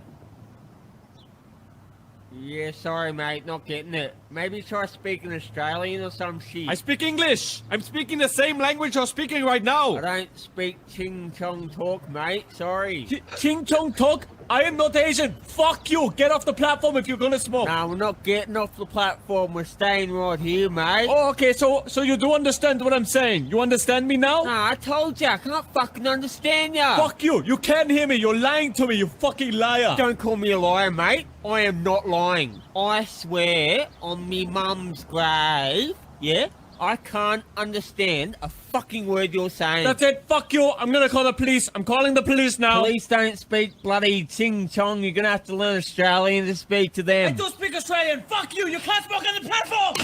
Yeah, sorry, mate. Not getting it. Maybe try speaking Australian or some shit. I speak English. I'm speaking the same language you're speaking right now. I don't speak Ching Chong talk, mate. Sorry. Ching Chong talk? I am not Asian. Fuck you. Get off the platform if you're gonna smoke. No, we're not getting off the platform. We're staying right here, mate. Oh, okay. So you do understand what I'm saying? You understand me now? No, I told you. I can't fucking understand ya. Fuck you. You can't hear me. You're lying to me, you fucking liar. Don't call me a liar, mate. I am not lying. I swear on me mum's grave, yeah, I can't understand a fucking word you're saying. That's it. Fuck you. I'm gonna call the police. I'm calling the police now. Police don't speak bloody Ching Chong. You're gonna have to learn Australian to speak to I them. do speak Australian. Fuck you. You can't smoke on the platform.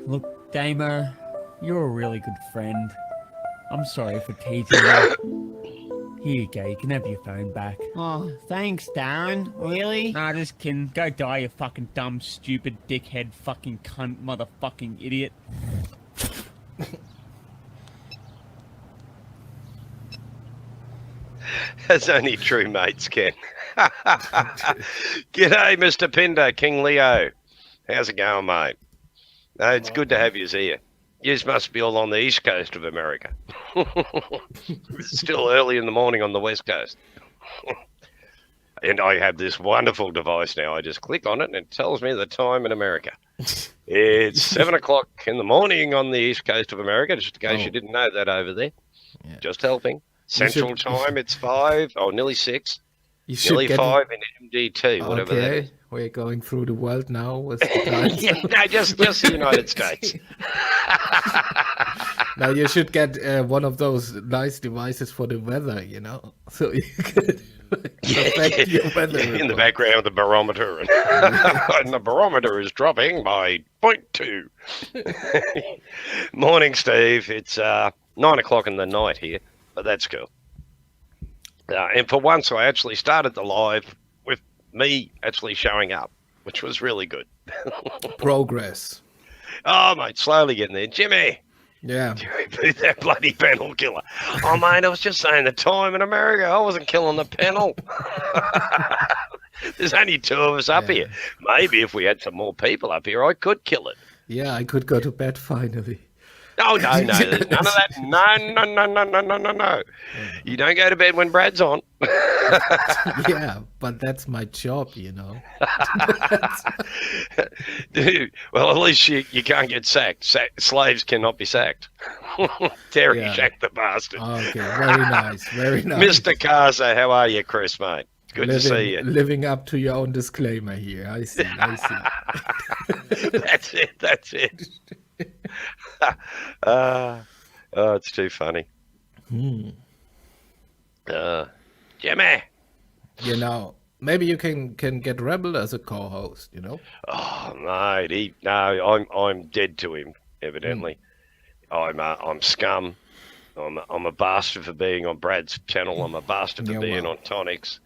Look, Damo, you're a really good friend. I'm sorry for teasing you. Here you go, you can have your phone back. Oh, thanks, Darren. Really? Nah, just kidding. Go die, you fucking dumb, stupid, dickhead, fucking cunt, motherfucking idiot. As only true mates can. G'day, Mr. Pinder, King Leo. How's it going, mate? No, it's good to have you here. You must be all on the east coast of America. It's still early in the morning on the west coast. And I have this wonderful device now. I just click on it and it tells me the time in America. It's 7 o'clock in the morning on the east coast of America, just in case you didn't know that over there. Yeah. Just helping. Central time, it's 5, nearly 6. You should Nearly get 5 in MD2, whatever that is. Okay, we're going through the world now with the times. Yeah, no, just the United States. Now you should get one of those nice devices for the weather, you know, so you can affect your weather. In the report. background, the barometer, and the barometer is dropping by 0.2. Morning, Steve. It's 9 o'clock in the night here, but that's cool. And for once, I actually started the live with me actually showing up, which was really good. Progress. Oh, mate, slowly getting there. Jimmy! Yeah. Jimmy, beat that bloody panel killer. Oh, mate, I was just saying the time in America. I wasn't killing the panel. There's only 2 of us up here. Maybe if we had some more people up here, I could kill it. Yeah, I could go to bed finally. Oh, no, there's none of that. No. You don't go to bed when Brad's on. Yeah, but that's my job, you know. Dude, well, at least you can't get sacked. Slaves cannot be sacked. Terry Shack the bastard. Okay, very nice, very nice. Mr. Casa, how are you, Chris, mate? Good to see you. Living up to your own disclaimer here. I see. That's it. Oh, it's too funny. Jimmy. You know, maybe you can get Rebel as a co-host, you know? Oh, mate, I'm dead to him, evidently. I'm scum. I'm a bastard for being on Brad's channel. I'm a bastard for being on Tonics.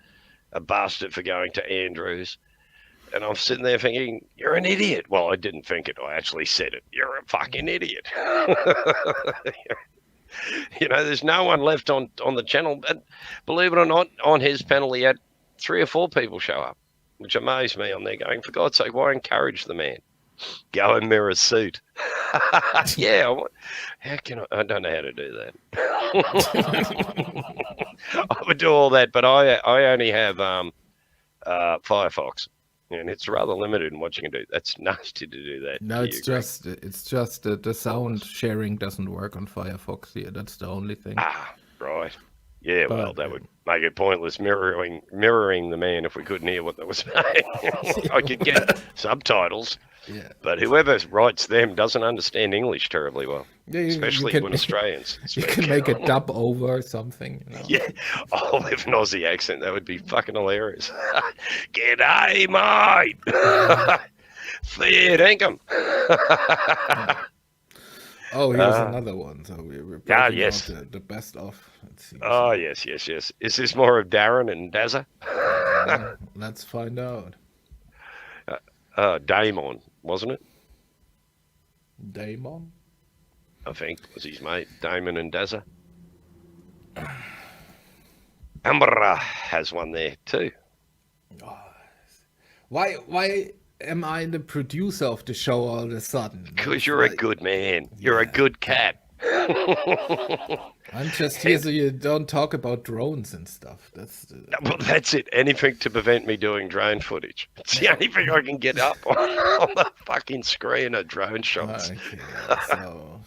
A bastard for going to Andrews. And I'm sitting there thinking, you're an idiot. Well, I didn't think it. I actually said it. You're a fucking idiot. You know, there's no one left on the channel. But believe it or not, on his panel, he had 3 or 4 people show up, which amazed me. I'm there going, for God's sake, why encourage the man? Go and mirror suit. Yeah. How can I don't know how to do that. I would do all that, but I only have Firefox. And it's rather limited in what you can do. That's nasty to do that. No, it's just the sound sharing doesn't work on Firefox here. That's the only thing. Ah, right. Yeah, well, that would make it pointless mirroring the man if we couldn't hear what they were saying. I could get subtitles. Yeah. But whoever writes them doesn't understand English terribly well, Yeah, especially can, when Australians you speak. can make a dub over or something. Yeah, oh, with an Aussie accent, that would be fucking hilarious. G'day, mate. Fair dinkum. Oh, here's another one. So we're breaking yes. out the best of. Let's see. Oh, yes. Is this more of Darren and Dazza? Let's find out. Damon, wasn't it? Damon? I think was his mate, Damon and Dazza. Amber has one there too. Why am I the producer of the show all of a sudden? Because you're a good man. You're a good cat. I'm just here so you don't talk about drones and stuff. Well, that's it. Anything to prevent me doing drone footage. It's the only thing I can get up on the fucking screen are drone shots. Okay, so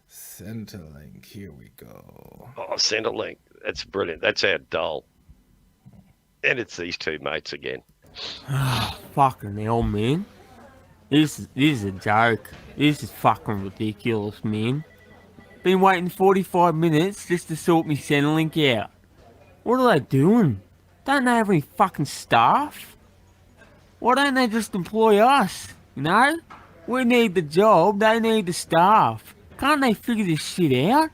Centerlink, here we go. Oh, Centerlink. That's brilliant. That's our doll. And it's these two mates again. Fucking hell, man. This is a joke. This is fucking ridiculous, man. Been waiting 45 minutes just to sort me Centrelink out. What are they doing? Don't they have any fucking staff? Why don't they just employ us? You know? We need the job, they need the staff. Can't they figure this shit out?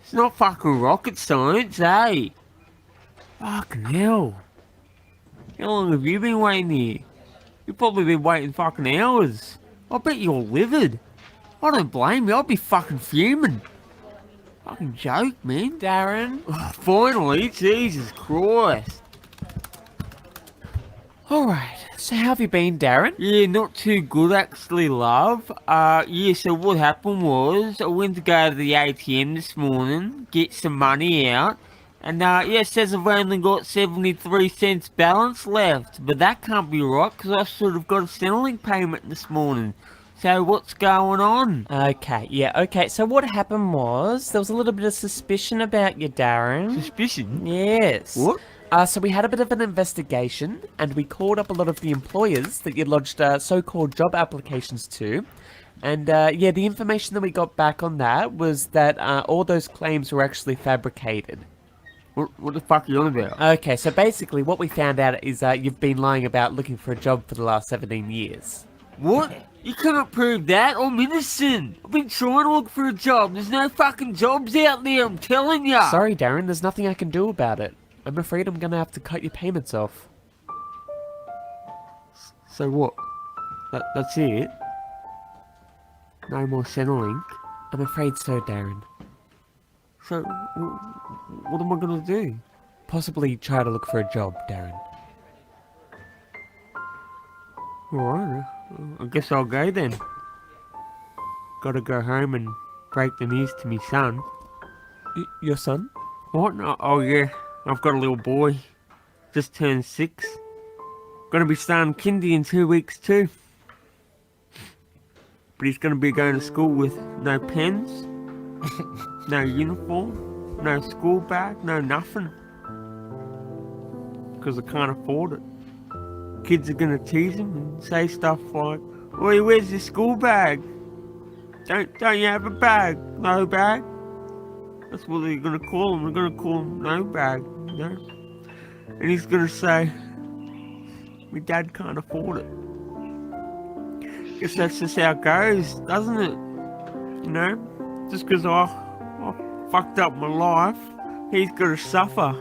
It's not fucking rocket science, eh? Fucking hell. How long have you been waiting here? You've probably been waiting fucking hours. I bet you're livid. I don't blame you, I'd be fucking fuming. Fucking joke, man. Darren? Finally, Jesus Christ. Alright, so how have you been, Darren? Yeah, not too good actually, love. Yeah, so what happened was, I went to go to the ATM this morning, get some money out, and yeah, it says I've only got 73 cents balance left, but that can't be right, because I sort of got a Centrelink payment this morning. So what's going on? Okay, so what happened was, there was a little bit of suspicion about you, Darren. Suspicion? Yes. What? So we had a bit of an investigation, and we called up a lot of the employers that you lodged so-called job applications to. And yeah, the information that we got back on that was that all those claims were actually fabricated. What the fuck are you on about? Okay, so basically what we found out is you've been lying about looking for a job for the last 17 years. What? You cannot prove that. I'm innocent. I've been trying to look for a job. There's no fucking jobs out there, I'm telling ya. Sorry, Darren, there's nothing I can do about it. I'm afraid I'm gonna have to cut your payments off. So what? That's it? No more Centrelink? I'm afraid so, Darren. So, what am I gonna do? Possibly try to look for a job, Darren. Alright, I guess I'll go then. Gotta go home and break the news to me son. Your son? What? Oh yeah, I've got a little boy. Just turned 6. Gonna be starting kindy in 2 weeks too. But he's gonna be going to school with no pens, no uniform, no school bag, no nothing. Because I can't afford it. Kids are gonna tease him and say stuff like, "Oi, where's your school bag? Don't you have a bag? No bag?" That's what they're gonna call him. They're gonna call him no bag, you know? And he's gonna say, "My dad can't afford it." Guess that's just how it goes, doesn't it? You know? Just because I fucked up my life, he's gonna suffer.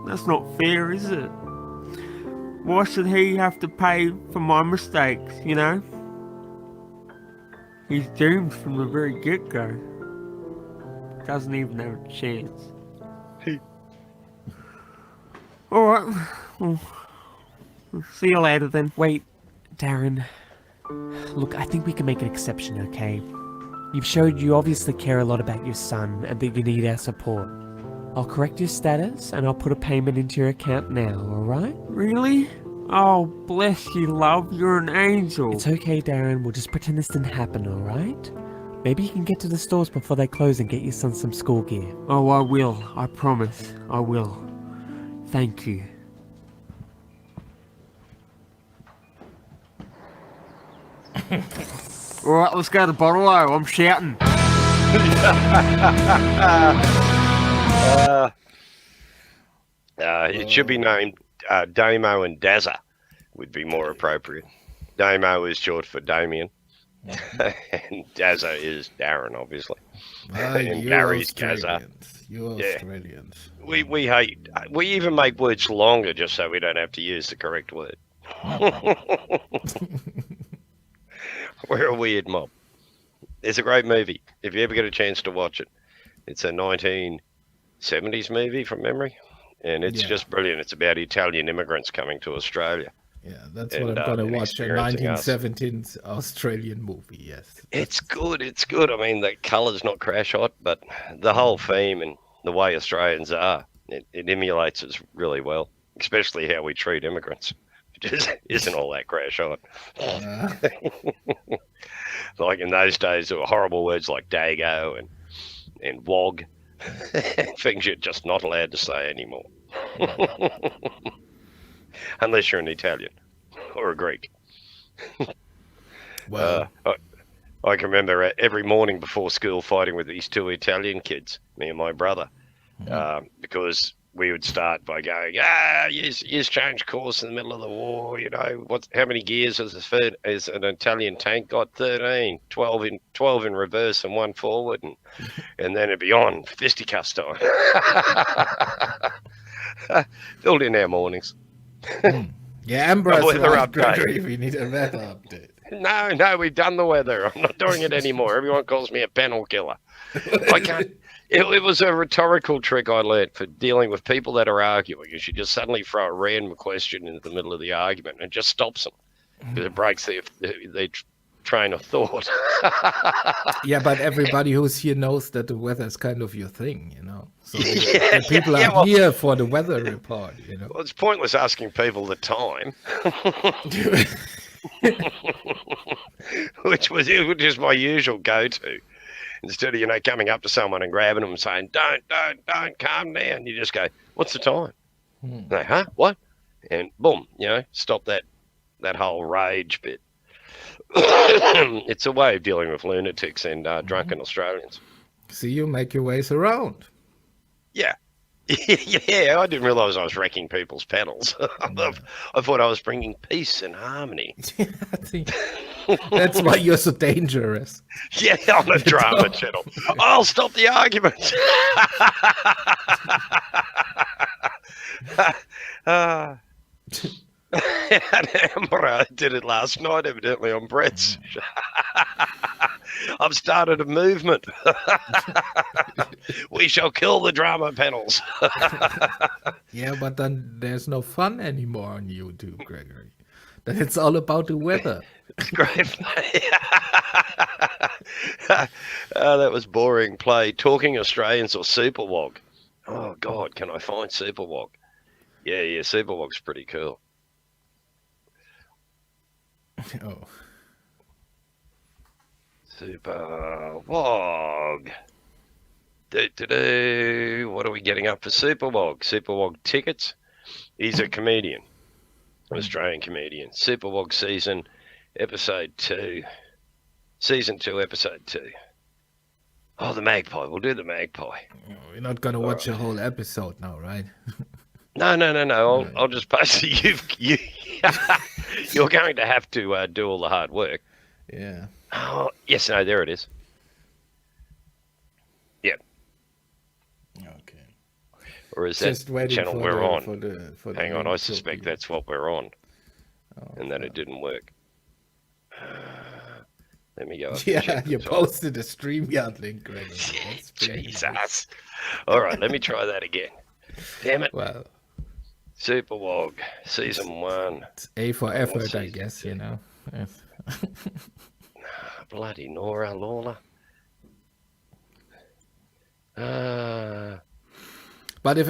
That's not fair, is it? Why should he have to pay for my mistakes, you know? He's doomed from the very get-go. Doesn't even have a chance. Alright, well, see you later then. Wait, Darren. Look, I think we can make an exception, okay? You've showed you obviously care a lot about your son and that you need our support. I'll correct your status and I'll put a payment into your account now, alright? Really? Oh, bless you, love. You're an angel. It's okay, Darren. We'll just pretend this didn't happen, alright? Maybe you can get to the stores before they close and get your son some school gear. Oh, I will. I promise. I will. Thank you. Alright, let's go to Bottle-O. I'm shouting. It should be named Damo and Dazza would be more appropriate. Damo is short for Damien. And Dazza is Darren, obviously. And You Gary's Dazza. Australians. You Yeah. Australians. We hate. We even make words longer just so we don't have to use the correct word. We're a weird mob. It's a great movie. If you ever get a chance to watch it, it's a 1970s movie from memory, and it's Yeah. just brilliant. It's about Italian immigrants coming to Australia. Yeah, that's And, what I'm gonna and watch. A experiencing us. 1917 Australian movie. Yes. It's good. It's good. I mean, the colour's not crash hot, but the whole theme and the way Australians are, it emulates us really well, especially how we treat immigrants. It just isn't all that crash hot. Uh, Like in those days, there were horrible words like dago and wog, things you're just not allowed to say anymore. Unless you're an Italian or a Greek. well, I can remember every morning before school fighting with these two Italian kids, me and my brother, because we would start by going, you changed course in the middle of the war, you know, how many gears has an Italian tank got? 13, 12 in reverse and 1 forward, and then it'd be on, fisticuffs time. Filled in our mornings. yeah, Ambrose, weather right, update. Gregory, we need a weather update. No, we've done the weather. I'm not doing it anymore. Everyone calls me a panel killer. I can't. It was a rhetorical trick I learnt for dealing with people that are arguing. You should just suddenly throw a random question into the middle of the argument and it just stops them because it breaks their train of thought. Yeah, but everybody who's here knows that the weather is kind of your thing, you know. So Yeah, the people yeah, are well- here for the weather report, you know. Well, it's pointless asking people the time, which is my usual go-to. Instead of, coming up to someone and grabbing them and saying, don't, calm down. You just go, what's the time? They, huh? What? And boom, stop that whole rage bit. It's a way of dealing with lunatics and drunken Australians. See, you make your ways around. Yeah. Yeah, I didn't realise I was wrecking people's pedals. I thought I was bringing peace and harmony. I think that's why you're so dangerous. Yeah, on a drama channel. I'll stop the argument. I did it last night, evidently, on Brett's. I've started a movement. We shall kill the drama panels. Yeah, but then there's no fun anymore on YouTube, Gregory. Then it's all about the weather. Great. That was boring play. Talking Australians or Superwog. Oh, God, can I find Superwog? Yeah, Superwog's pretty cool. Oh. Superwog. What are we getting up for Superwog? Superwog tickets? He's a comedian. An Australian comedian. Superwog season 2, episode 2. Oh, the Magpie. We'll do the Magpie. We're not gonna watch a whole episode now, right? No. I'll just post it. You're going to have to do all the hard work. Yeah. Oh, yes, no, there it is. Yep. Okay. Or is Just that waiting channel for we're the, on? For the Hang on, I link to suspect be- that's what we're on, Oh, and that it didn't work. Let me go. Up and Yeah, check you this out. posted a StreamYard link, Gregory. That's pretty nice. Jesus. All right, let me try that again. Damn it. Well, Superwog, season 1. it's A for effort, I season guess, two? you know. Yes. Bloody Nora Lawler. But if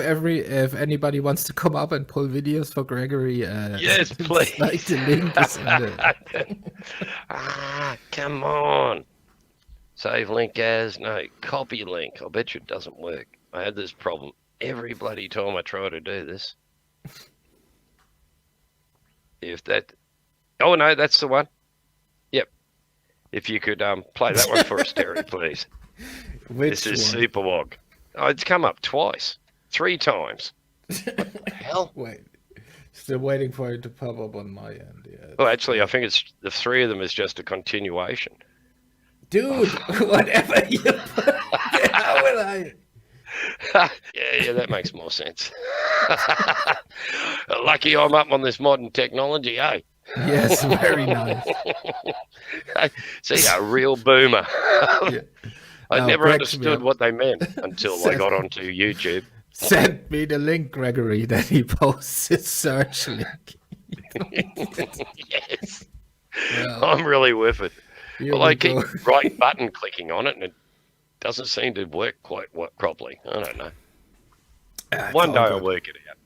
anybody wants to come up and pull videos for Gregory, Yes, please. like the link is in the... Come on. Save link as, no, copy link. I bet you it doesn't work. I had this problem every bloody time I try to do this. Oh no, that's the one. Yep. If you could play that one for us, Terry, please. Which This is one? Superwog. Oh, it's come up twice. 3 times. What the hell? Wait. Still waiting for it to pop up on my end. Yeah. Well, actually, I think it's the 3 of them is just a continuation. Dude, whatever you put, how will I? Yeah, that makes more sense. Lucky I'm up on this modern technology, eh? Yes, very nice. See, a real boomer. Yeah. I Now, never Greg, understood what they meant until I got onto YouTube. Send me the link, Gregory, that he posts his search link. Yes, Well, I'm really with it. here Well, we I keep go. right button clicking on it, and it doesn't seem to work quite properly. I don't know. Ah, it's One all day I'll good. work it out.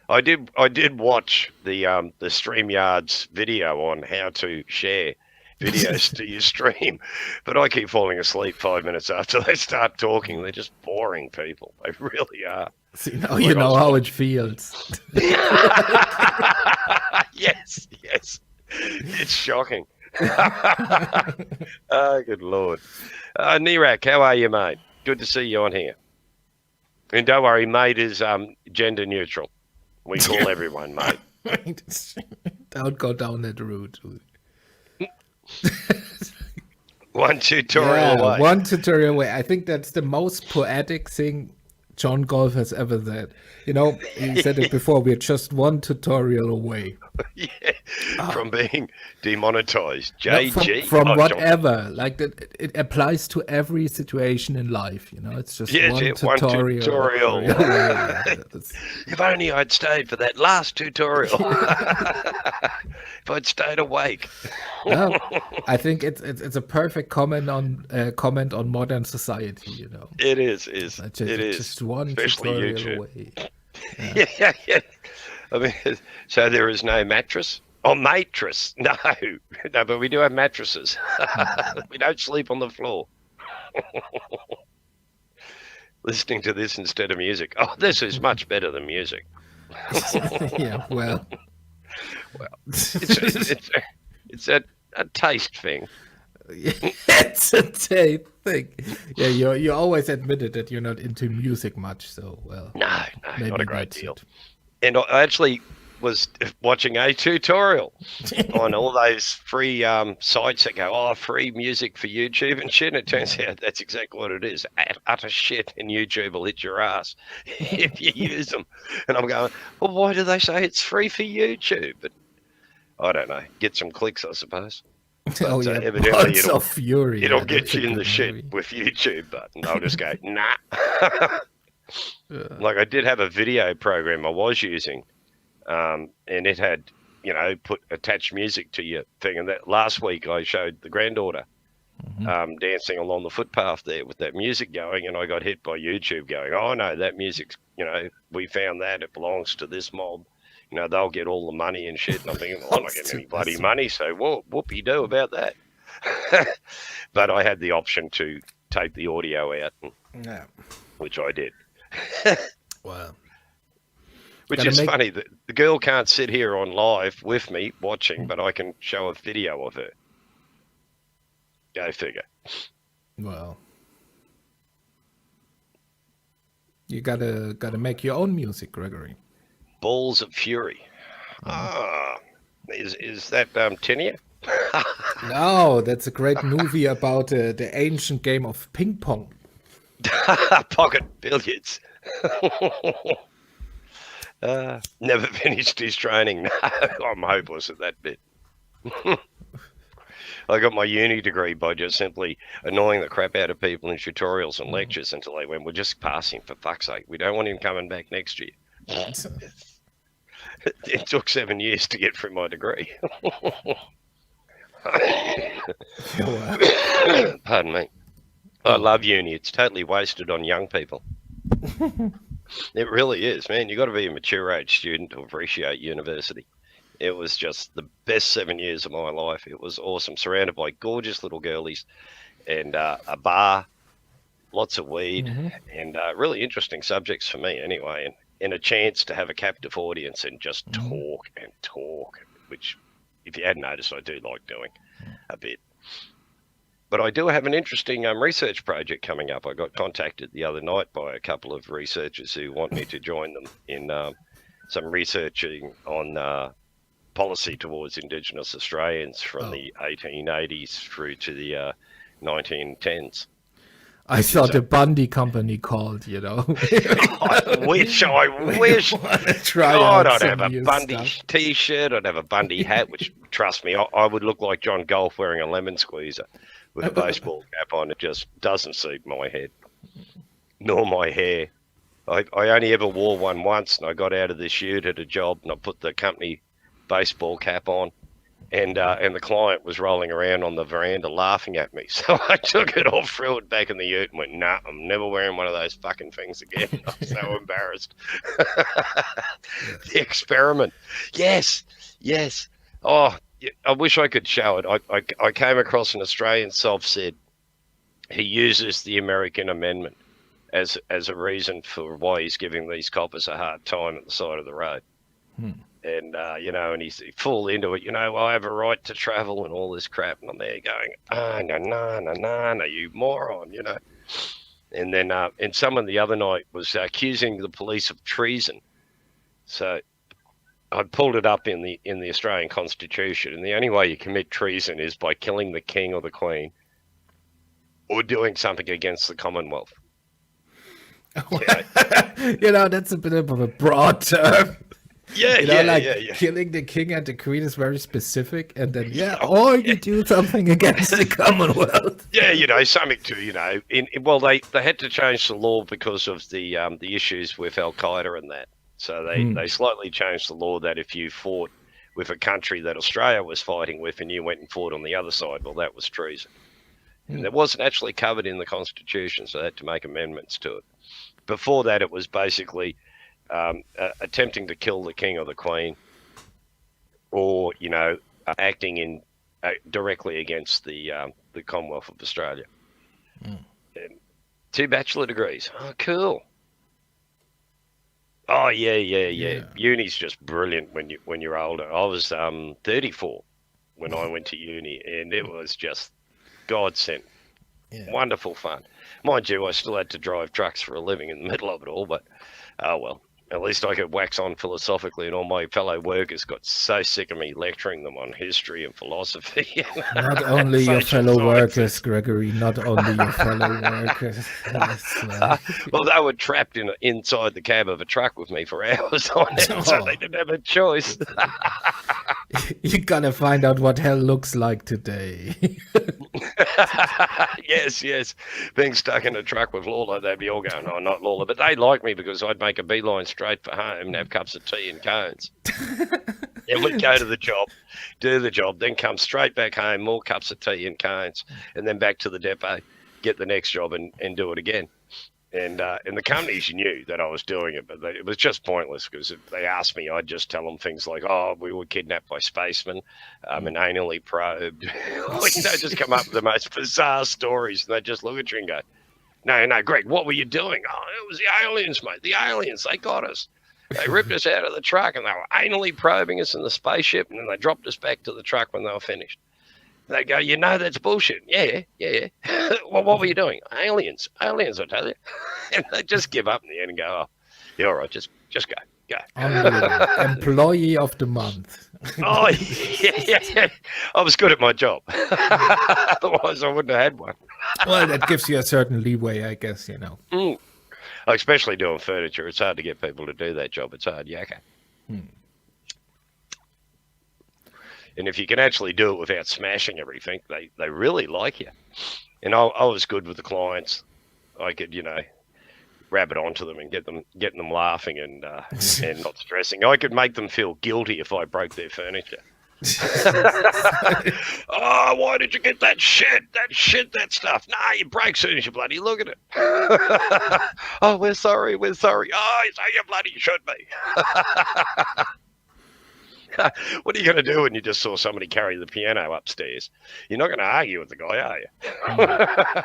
I did watch the StreamYard's video on how to share videos to your stream, but I keep falling asleep 5 minutes after they start talking. They're just boring people. They really are. See, now you know how it feels. Yes, it's shocking. Oh, good lord. Nirak, how are you, mate? Good to see you on here. And don't worry, mate is gender neutral. We call everyone mate. Don't go down that route. One tutorial away. One tutorial away. I think that's the most poetic thing John Golf has ever said. You know, he said it before. We're just one tutorial away. Yeah, from being demonetized. No, JG. from Oh, John. whatever. Like that, it applies to every situation in life. You know, it's just Yes, one yeah, one tutorial. tutorial. away. Yeah, that's- If only I'd stayed for that last tutorial. If I'd stayed awake. no, I think it's a perfect comment on modern society. You know, It is. Just, It is. just one Especially tutorial YouTube. away. Yeah. I mean, so there is no mattress? Oh, mattress. No, but we do have mattresses. We don't sleep on the floor. Listening to this instead of music. Oh, this is much better than music. Yeah, well, It's a taste thing. it's a tape thing. Yeah, you always admitted that you're not into music much, so well. No, maybe not a great that's deal. it. And I actually was watching a tutorial on all those free sites that go, free music for YouTube and shit. And it turns out that's exactly what it is. Utter shit, and YouTube will hit your ass if you use them. And I'm going, well, why do they say it's free for YouTube? But I don't know. Get some clicks, I suppose. Oh yeah, evidently Buds of Fury. It'll yeah, get that's a you in the good shit movie. with YouTube, but I'll just go, nah. Like I did have a video program I was using, and it had, put attached music to your thing. And that last week I showed the granddaughter dancing along the footpath there with that music going, and I got hit by YouTube going, oh no, that music's, we found that, it belongs to this mob. They'll get all the money and shit. And I'm thinking, well, I'm not getting any bloody money, so whoop-de-doo about that. But I had the option to tape the audio out, Yeah. which I did. Well, Which Gotta is make- funny. The girl can't sit here on live with me watching, but I can show a video of her. Go figure. well, you gotta make your own music, Gregory. Balls of Fury. Is that Tinia? No, that's a great movie about the ancient game of ping pong. Pocket billiards. Never finished his training. No, I'm hopeless at that bit. I got my uni degree by just simply annoying the crap out of people in tutorials and lectures until they went, we'll just pass him, for fuck's sake. We don't want him coming back next year. It took 7 years to get through my degree. Pardon me. I love uni. It's totally wasted on young people. It really is, man. You got to be a mature age student to appreciate university. It was just the best 7 years of my life. It was awesome, surrounded by gorgeous little girlies and a bar, lots of weed, and really interesting subjects for me anyway, and a chance to have a captive audience and just talk and talk, which, if you hadn't noticed, I do like doing a bit. But I do have an interesting research project coming up. I got contacted the other night by a couple of researchers who want me to join them in some researching on policy towards Indigenous Australians from the 1880s through to the 1910s. I saw the Bundy Company called, you know. I wish. Try God, out I'd some have a new Bundy stuff. t-shirt. I'd have a Bundy hat, which, trust me, I would look like John Golf wearing a lemon squeezer with a baseball cap on. It just doesn't suit my head, nor my hair. I only ever wore one once, and I got out of the shoot at a job, and I put the company baseball cap on, and the client was rolling around on the veranda laughing at me. So I took it off, threw it back in the ute, and went, nah, I'm never wearing one of those fucking things again. I was so embarrassed. The experiment. Yes. Oh, I wish I could show it. I came across an Australian self-said he uses the American Amendment as a reason for why he's giving these coppers a hard time at the side of the road. And, and he's full into it, I have a right to travel and all this crap. And I'm there going, no, you moron, And then, and someone the other night was accusing the police of treason. So I pulled it up in the Australian Constitution. And the only way you commit treason is by killing the king or the queen or doing something against the Commonwealth. That's a bit of a broad term. Yeah. Killing the king and the queen is very specific, and then or you do something against the Commonwealth. Something to they had to change the law because of the issues with Al Qaeda and that. So they slightly changed the law that if you fought with a country that Australia was fighting with and you went and fought on the other side, well, that was treason. And that wasn't actually covered in the Constitution, so they had to make amendments to it. Before that, it was basically attempting to kill the king or the queen, or acting in directly against the Commonwealth of Australia. And 2 bachelor degrees. Oh, cool. Oh yeah. Uni's just brilliant when you're older. I was 34 when I went to uni, and it was just godsend. Wonderful fun. Mind you, I still had to drive trucks for a living in the middle of it all, but oh well. At least I could wax on philosophically, and all my fellow workers got so sick of me lecturing them on history and philosophy. Not only your fellow workers, Gregory, not only your fellow workers. Well, they were trapped inside the cab of a truck with me for hours on end, so they didn't have a choice. You're gonna find out what hell looks like today. Yes. Being stuck in a truck with Lawler, they'd be all going, oh, not Lawler. But they like me because I'd make a beeline straight for home and have cups of tea and cones. And we'd go to the job, do the job, then come straight back home, more cups of tea and cones, and then back to the depot, get the next job and do it again. And the companies knew that I was doing it, but it was just pointless because if they asked me, I'd just tell them things like, oh, we were kidnapped by spacemen and anally probed. Just come up with the most bizarre stories. And they'd just look at you and go, no, Greg, what were you doing? Oh, it was the aliens, mate. The aliens, they got us. They ripped us out of the truck and they were anally probing us in the spaceship, and then they dropped us back to the truck when they were finished. They go, that's bullshit. Yeah. Well, what were you doing? Aliens, I tell you. And they just give up in the end and go, oh, yeah, all right, just go. Employee of the month. Oh, yeah. I was good at my job. Otherwise, I wouldn't have had one. Well, that gives you a certain leeway, I guess, Especially doing furniture. It's hard to get people to do that job. It's hard, okay. And if you can actually do it without smashing everything, they really like you. And I was good with the clients. I could, rabbit onto them and getting them laughing and not stressing. I could make them feel guilty if I broke their furniture. Oh, why did you get that shit, that stuff? Nah, you break soon as you bloody look at it. Oh, we're sorry. Oh, so you bloody should be. What are you going to do when you just saw somebody carry the piano upstairs? You're not going to argue with the guy, are you?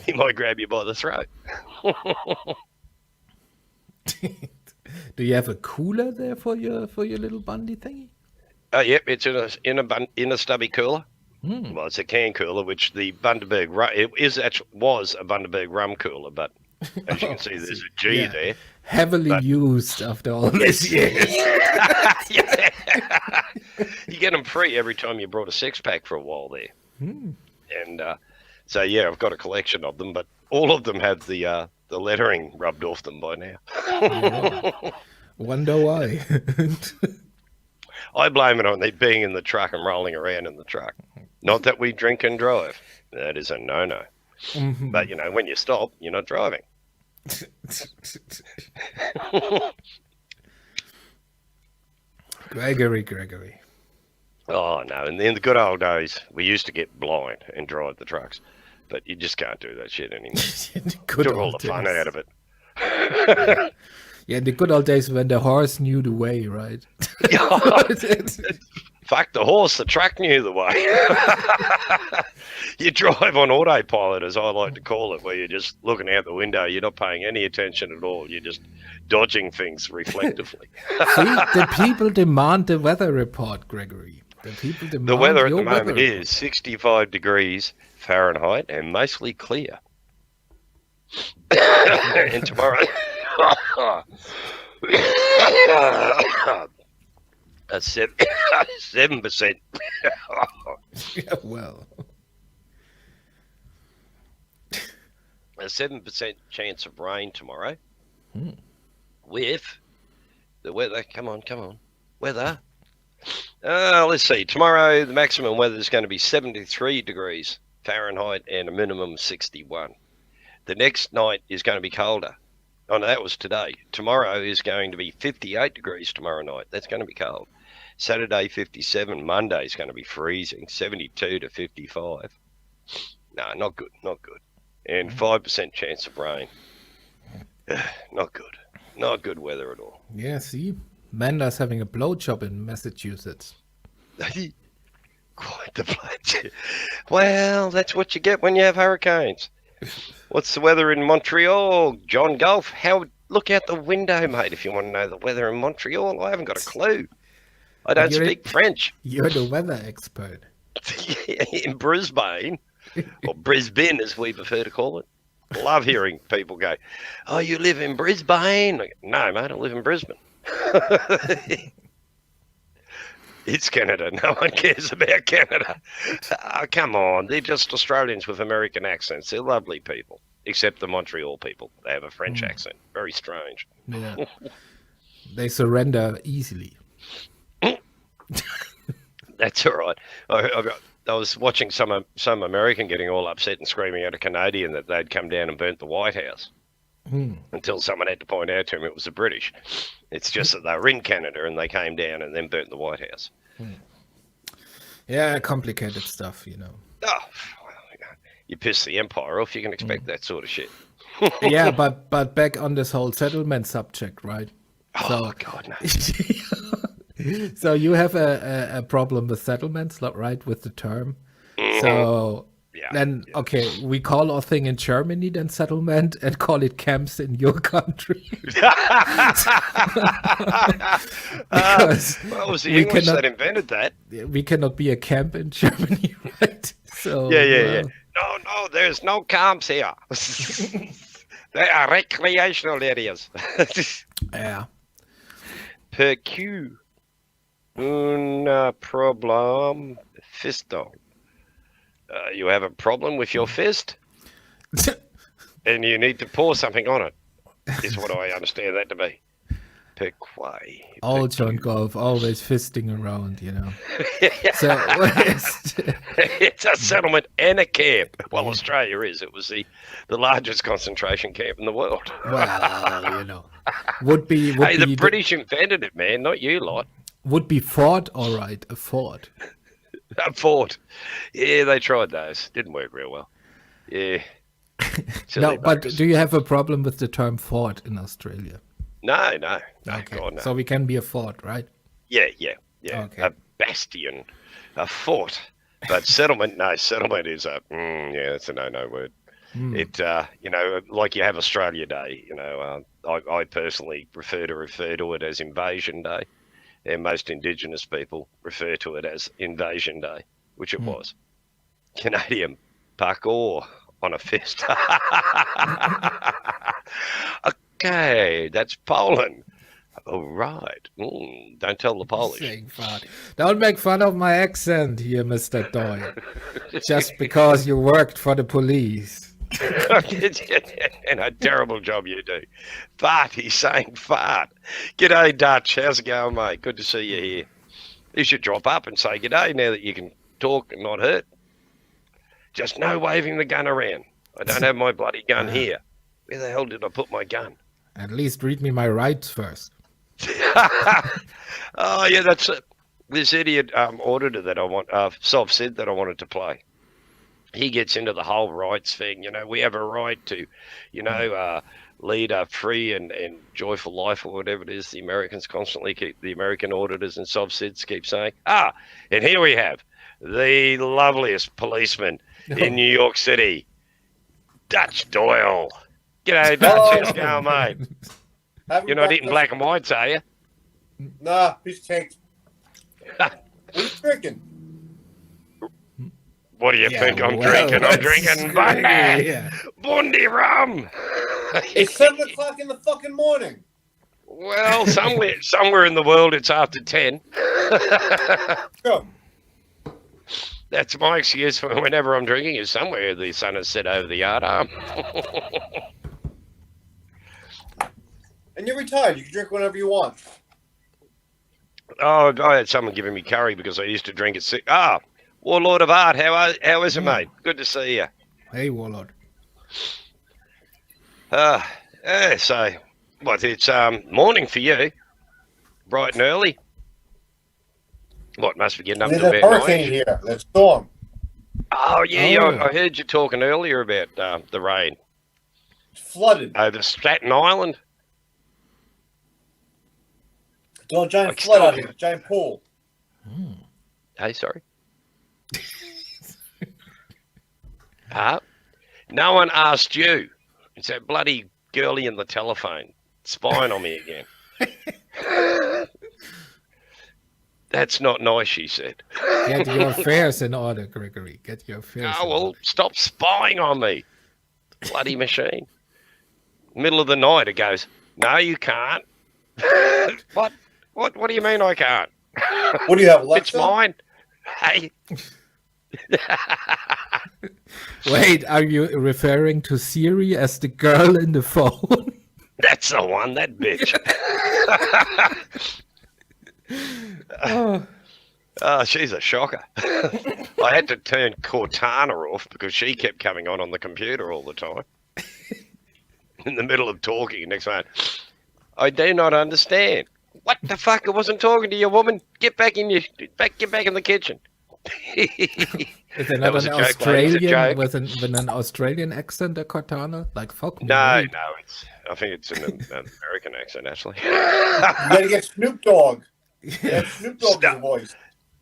He might grab you by the throat. Do you have a cooler there for your little Bundy thingy? Oh, yep, it's in a stubby cooler. Well, it's a can cooler, which the Bundaberg was a Bundaberg rum cooler, but as you can see, there's a G Yeah. there. Heavily But- used after all these years. Yeah. You get them free every time you brought a six-pack for a while there. And so, yeah, I've got a collection of them, but all of them have the lettering rubbed off them by now. Wonder why. I blame it on it being in the truck and rolling around in the truck. Not that we drink and drive. That is a no-no. But, when you stop, you're not driving. Gregory. Oh, no. In the good old days, we used to get blind and drive the trucks. But you just can't do that shit anymore. Good Took all old the fun days. out of it. Yeah, the good old days when the horse knew the way, right? Fuck the horse, the truck knew the way. You drive on autopilot, as I like to call it, where you're just looking out the window. You're not paying any attention at all. You're just dodging things reflectively. See, the people demand the weather report, Gregory. The people demand The weather at your the moment weather is 65 degrees Fahrenheit and mostly clear. And tomorrow... a 7%. Yeah, well, A 7% chance of rain tomorrow. With the weather. Come on. Weather. Let's see. Tomorrow, the maximum weather is going to be 73 degrees Fahrenheit and a minimum of 61. The next night is going to be colder. Oh, no, that was today. Tomorrow is going to be 58 degrees tomorrow night. That's going to be cold. Saturday, 57. Monday is going to be freezing, 72 to 55. No, not good. And 5% chance of rain. Not good. Not good weather at all. yeah, see? Manda's having a blowjob in Massachusetts. Quite the place. Well, that's what you get when you have hurricanes. What's the weather in Montreal, John Gulf? Look out the window, mate, if you want to know the weather in Montreal. I haven't got a clue. I don't speak French. You're the weather expert. In Brisbane, or Brisbane as we prefer to call it. Love hearing people go, "Oh, you live in Brisbane?" No, mate, I live in Brisbane. It's Canada. No one cares about Canada. Oh, come on. They're just Australians with American accents. They're lovely people, except the Montreal people. They have a French accent. Very strange. Yeah. They surrender easily. That's all right. I was watching some American getting all upset and screaming at a Canadian that they'd come down and burnt the White House. Until someone had to point out to him it was the British. It's just that they were in Canada and they came down and then burnt the White House. Yeah, complicated stuff, Oh, well, you piss the empire off, you can expect that sort of shit. Yeah, but back on this whole settlement subject, right? Oh, God, no. So you have a problem with settlements, right? With the term. So Yeah. then, okay, we call our thing in Germany then settlement and call it camps in your country. Because Well, it was the we English cannot- that invented that. we cannot be a camp in Germany, right? So Yeah. well, No, there's no camps here. They are recreational areas. yeah. Percu un problem fisto. You have a problem with your fist, and you need to pour something on it, is what I understand that to be. Perquay. All John Golf, always fisting around, you know. So It's a settlement and a camp. Well, Australia is. It was the largest concentration camp in the world. well, you know, would be Hey, the British invented it, man, not you lot. would be fort, all right, a fort. A fort. Yeah, they tried those. Didn't work real well. Yeah. Silly No, but buggers. do you have a problem with the term fort in Australia? No. Okay, God, no. so we can be a fort, right? Yeah. Okay. A bastion, a fort. But settlement, no, settlement is it's a no word. It, like you have Australia Day, I personally refer to it as Invasion Day. And most Indigenous people refer to it as Invasion Day, which it was. Canadian parkour on a fist. Okay, that's Poland. All right. Don't tell the Polish. Saying fart. Don't make fun of my accent here, Mr. Doyle. Just because you worked for the police. And a terrible job you do. Fart, he's saying fart. G'day, Dutch. How's it going, mate? Good to see you here. You should drop up and say g'day now that you can talk and not hurt. Just no waving the gun around. I don't have my bloody gun here. Where the hell did I put my gun? At least read me my rights first. Oh, yeah, that's it. This idiot auditor that I want, Sid that I wanted to play. He gets into the whole rights thing. You know, we have a right to, lead a free and joyful life, or whatever it is. The Americans constantly keep, the American auditors and Sids keep saying. And here we have the loveliest policeman in New York City, Dutch Doyle. G'day, Dutch. How's it going, mate? You're not eating black and whites, are you? Nah, piece of cake. What are you drinking? What do you think I'm drinking? I'm drinking Bundy rum. It's 7 o'clock in the fucking morning. Well, somewhere in the world it's after 10. Go. That's my excuse for whenever I'm drinking is somewhere the sun has set over the yard arm. And you're retired. You can drink whenever you want. Oh, I had someone giving me curry because I used to drink at 6. Warlord of Art, how is it, mate? Good to see you. Hey, Warlord. So, it's morning for you, bright and early. What, must be getting up There's to a about 9? hurricane here. There's a storm. Oh, yeah, I heard you talking earlier about the rain. It's flooded. Over Staten Island. There's a giant flood out here. A giant pool. Hey, sorry. No one asked you. It's that bloody girlie in the telephone spying on me again. That's not nice, she said. Get your affairs in order, Gregory. Get your affairs in order. Stop spying on me. Bloody machine. Middle of the night, it goes, no, you can't. What? What do you mean I can't? What do you have, Alexa? It's mine. Hey. Wait, are you referring to Siri as the girl in the phone? That's the one, that bitch. She's a shocker. I had to turn Cortana off because she kept coming on the computer all the time. In the middle of talking, next one, I do not understand. What the fuck? I wasn't talking to you, woman. Get back in the kitchen. Is it not an Australian with an Australian accent, a Cortana? Like fuck me. No, I think it's an American accent actually. You gotta get Snoop Dogg. Yeah, Snoop Dogg is the voice.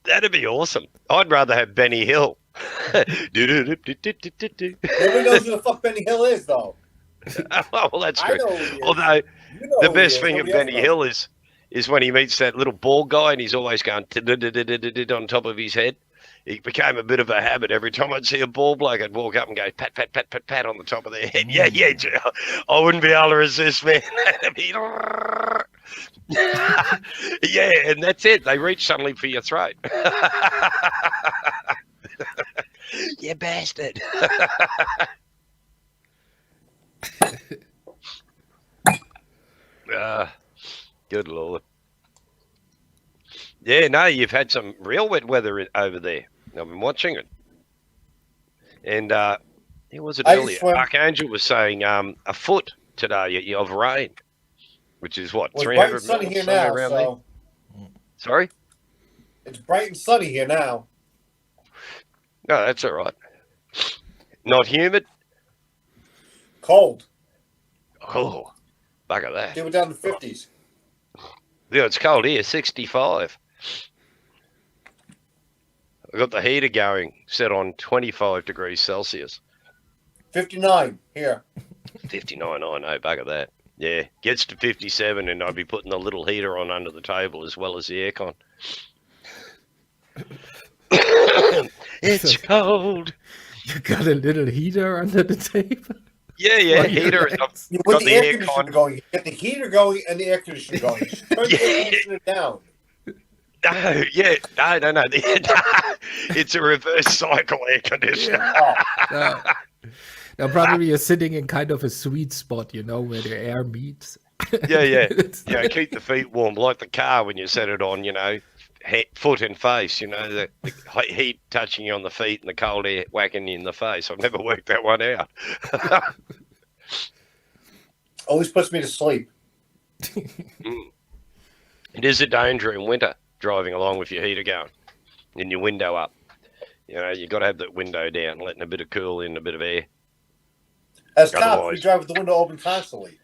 That'd be awesome. I'd rather have Benny Hill. Nobody knows who the fuck Benny Hill is, though. Well, that's true. I know who he is. Although You know the who he best is. thing of Nobody else Benny knows. Hill is when he meets that little bald guy and he's always going on top of his head. It became a bit of a habit. Every time I'd see a bald bloke, I'd walk up and go pat, pat, pat, pat, pat on the top of their head. Yeah, I wouldn't be able to resist, man. Yeah, and that's it. They reach suddenly for your throat. You bastard. Good Lord. Yeah, no, you've had some real wet weather over there. I've been watching it. And who was it earlier? Archangel was saying a foot today of rain, which is what, Well, it's 300 bright and sunny mils, here now, around so there? Sorry? it's bright and sunny here now. No, that's all right. Not humid? Cold. Oh, bugger that. They were down to 50s. Yeah, it's cold here, 65. I've got the heater going, set on 25 degrees Celsius. 59 here. 59, I know, bugger that. Yeah, gets to 57 and I'd be putting the little heater on under the table as well as the aircon. It's cold. You got a little heater under the table. Yeah, While you heater. relax. I've With got the air aircon. conditioner going, you get the heater going and the air conditioner going. You should turn the air conditioner down. No, yeah, no. It's a reverse cycle air conditioner. Oh, No. Now, probably you're sitting in kind of a sweet spot, you know, where the air meets. Yeah. It's- Yeah, keep the feet warm, like the car when you set it on, you know, foot and face, you know, the heat touching you on the feet and the cold air whacking you in the face. I've never worked that one out. always puts me to sleep. It is a danger in winter, driving along with your heater going and your window up. You know, you got to have that window down, letting a bit of cool in, a bit of air. As cops, we Otherwise- drive with the window open constantly.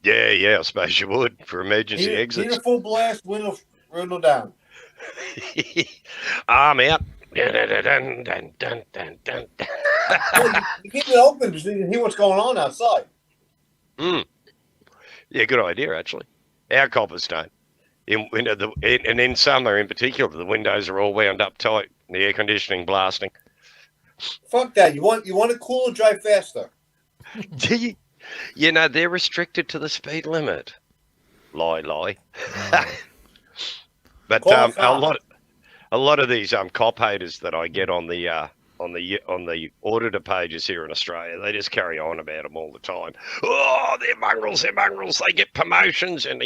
Yeah, I suppose you would for emergency exits. Heater full blast, window down. Arm out. Dun, dun, dun, dun, dun. Well, you keep it open because you can hear what's going on outside. Yeah, good idea, actually. Our coppers don't. And in summer in particular, the windows are all wound up tight, the air conditioning blasting. Fuck that. You want to cool or drive faster? You know, they're restricted to the speed limit. Lie. But Call a lot of these cop haters that I get on the auditor pages here in Australia, they just carry on about them all the time. Oh, they're mongrels. They get promotions and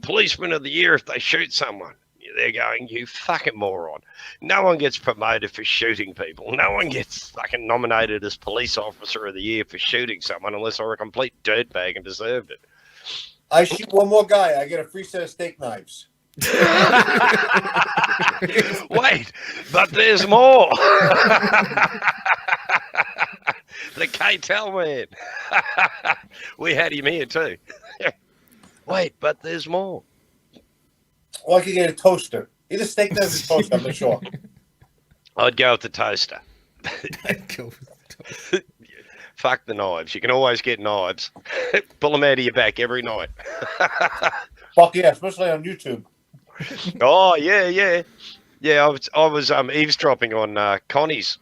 policeman of the year if they shoot someone. They're going, you fucking moron. No one gets promoted for shooting people. No one gets fucking nominated as police officer of the year for shooting someone unless they're a complete dirtbag and deserved it. I shoot one more guy. I get a free set of steak knives. Wait, but there's more. The K-Tel man. We had him here too. Wait, but there's more. Or I could get a toaster. Either steak knives or toaster, I'm not sure. I'd go with the toaster. Fuck the knives. You can always get knives. Pull them out of your back every night. Fuck yeah, especially on YouTube. Oh, yeah. Yeah, I was eavesdropping on Connie's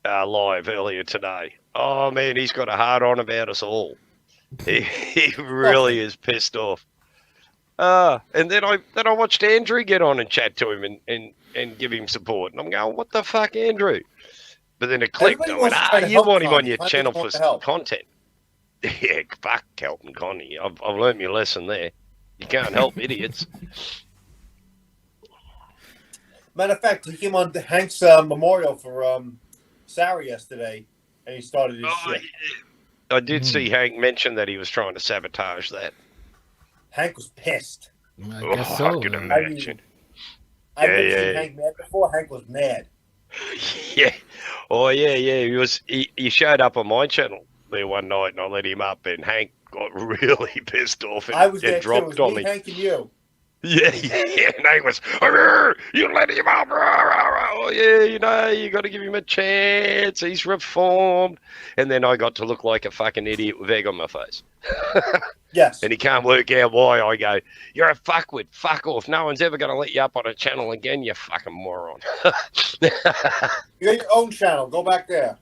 live earlier today. Oh, man, he's got a hard on about us all. He really is pissed off. And then I watched Andrew get on and chat to him and give him support. And I'm going, what the fuck, Andrew? But then it clicked. Everybody I went, wants to try to you help want him on Connie. your Connie channel doesn't for want to help. content. Yeah, fuck helping Connie. I've learned my lesson there. You can't help idiots. Matter of fact, he came on Hank's memorial for Sarah yesterday, and he started his shit. I did see Hank mention that he was trying to sabotage that. Hank was pissed. I guess I so. can uh, imagine. I've Yeah, never yeah. seen Hank mad before. Hank was mad. Yeah. Oh, yeah. He showed up on my channel there one night, and I let him up, and Hank got really pissed off and, I was there and too. It dropped was on me, me. Hank, and you. Yeah. And Hank was, "Arr, you let him up. Oh, yeah, you know, you got to give him a chance. He's reformed." And then I got to look like a fucking idiot with egg on my face. Yes. And he can't work out why. I go, "You're a fuckwit. Fuck off. No one's ever going to let you up on a channel again, you fucking moron." You got your own channel. Go back there.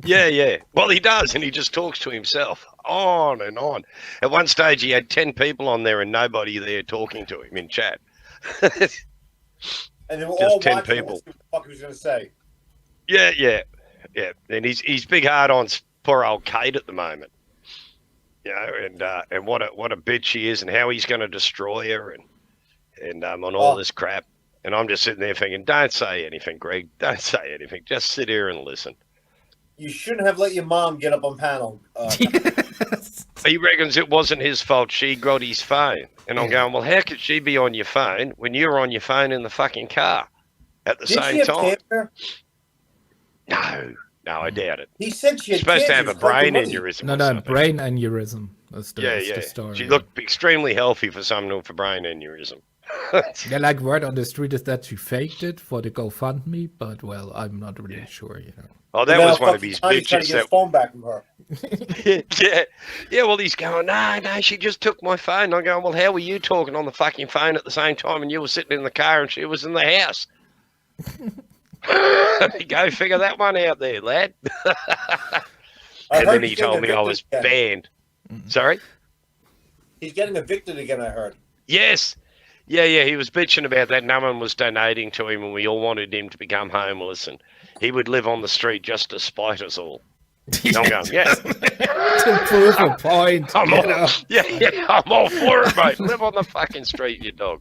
Yeah. Well, he does, and he just talks to himself on and on. At one stage, he had 10 people on there and nobody there talking to him in chat. And they were Just all 10 watching people. what the fuck he was going to say. Yeah. And he's big hard on poor old Kate at the moment. You know, and what a bitch she is, and how he's going to destroy her, and on all this crap. And I'm just sitting there thinking, don't say anything, Greg. Don't say anything. Just sit here and listen. You shouldn't have let your mom get up on panel. He reckons it wasn't his fault. She got his phone. And I'm going, well, how could she be on your phone when you're on your phone in the fucking car at the Did she same have time? cancer? No, I doubt it. He said she She's had supposed to cancer. have a It's like brain the money. aneurysm. No, or no, something. brain aneurysm. That's the, Yeah. the story. She looked extremely healthy for someone with a brain aneurysm. Yeah, like word on the street is that she faked it for the GoFundMe, but well, I'm not really sure, you know. Oh, that Now was one of fucking his Connie's trying to bitches. get his phone back from her. Yeah. Well, he's going, no, she just took my phone. I'm going, well, how were you talking on the fucking phone at the same time and you were sitting in the car and she was in the house? Go figure that one out there, lad. I And heard then he he's getting told me I evicted was again. banned. Sorry? He's getting evicted again, I heard. Yes. Yeah, he was bitching about that. No one was donating to him, and we all wanted him to become homeless, and he would live on the street just to spite us all. And I'm going, yeah. To prove a point. I'm you all, know? yeah, I'm all for it, mate. Live on the fucking street, you dog.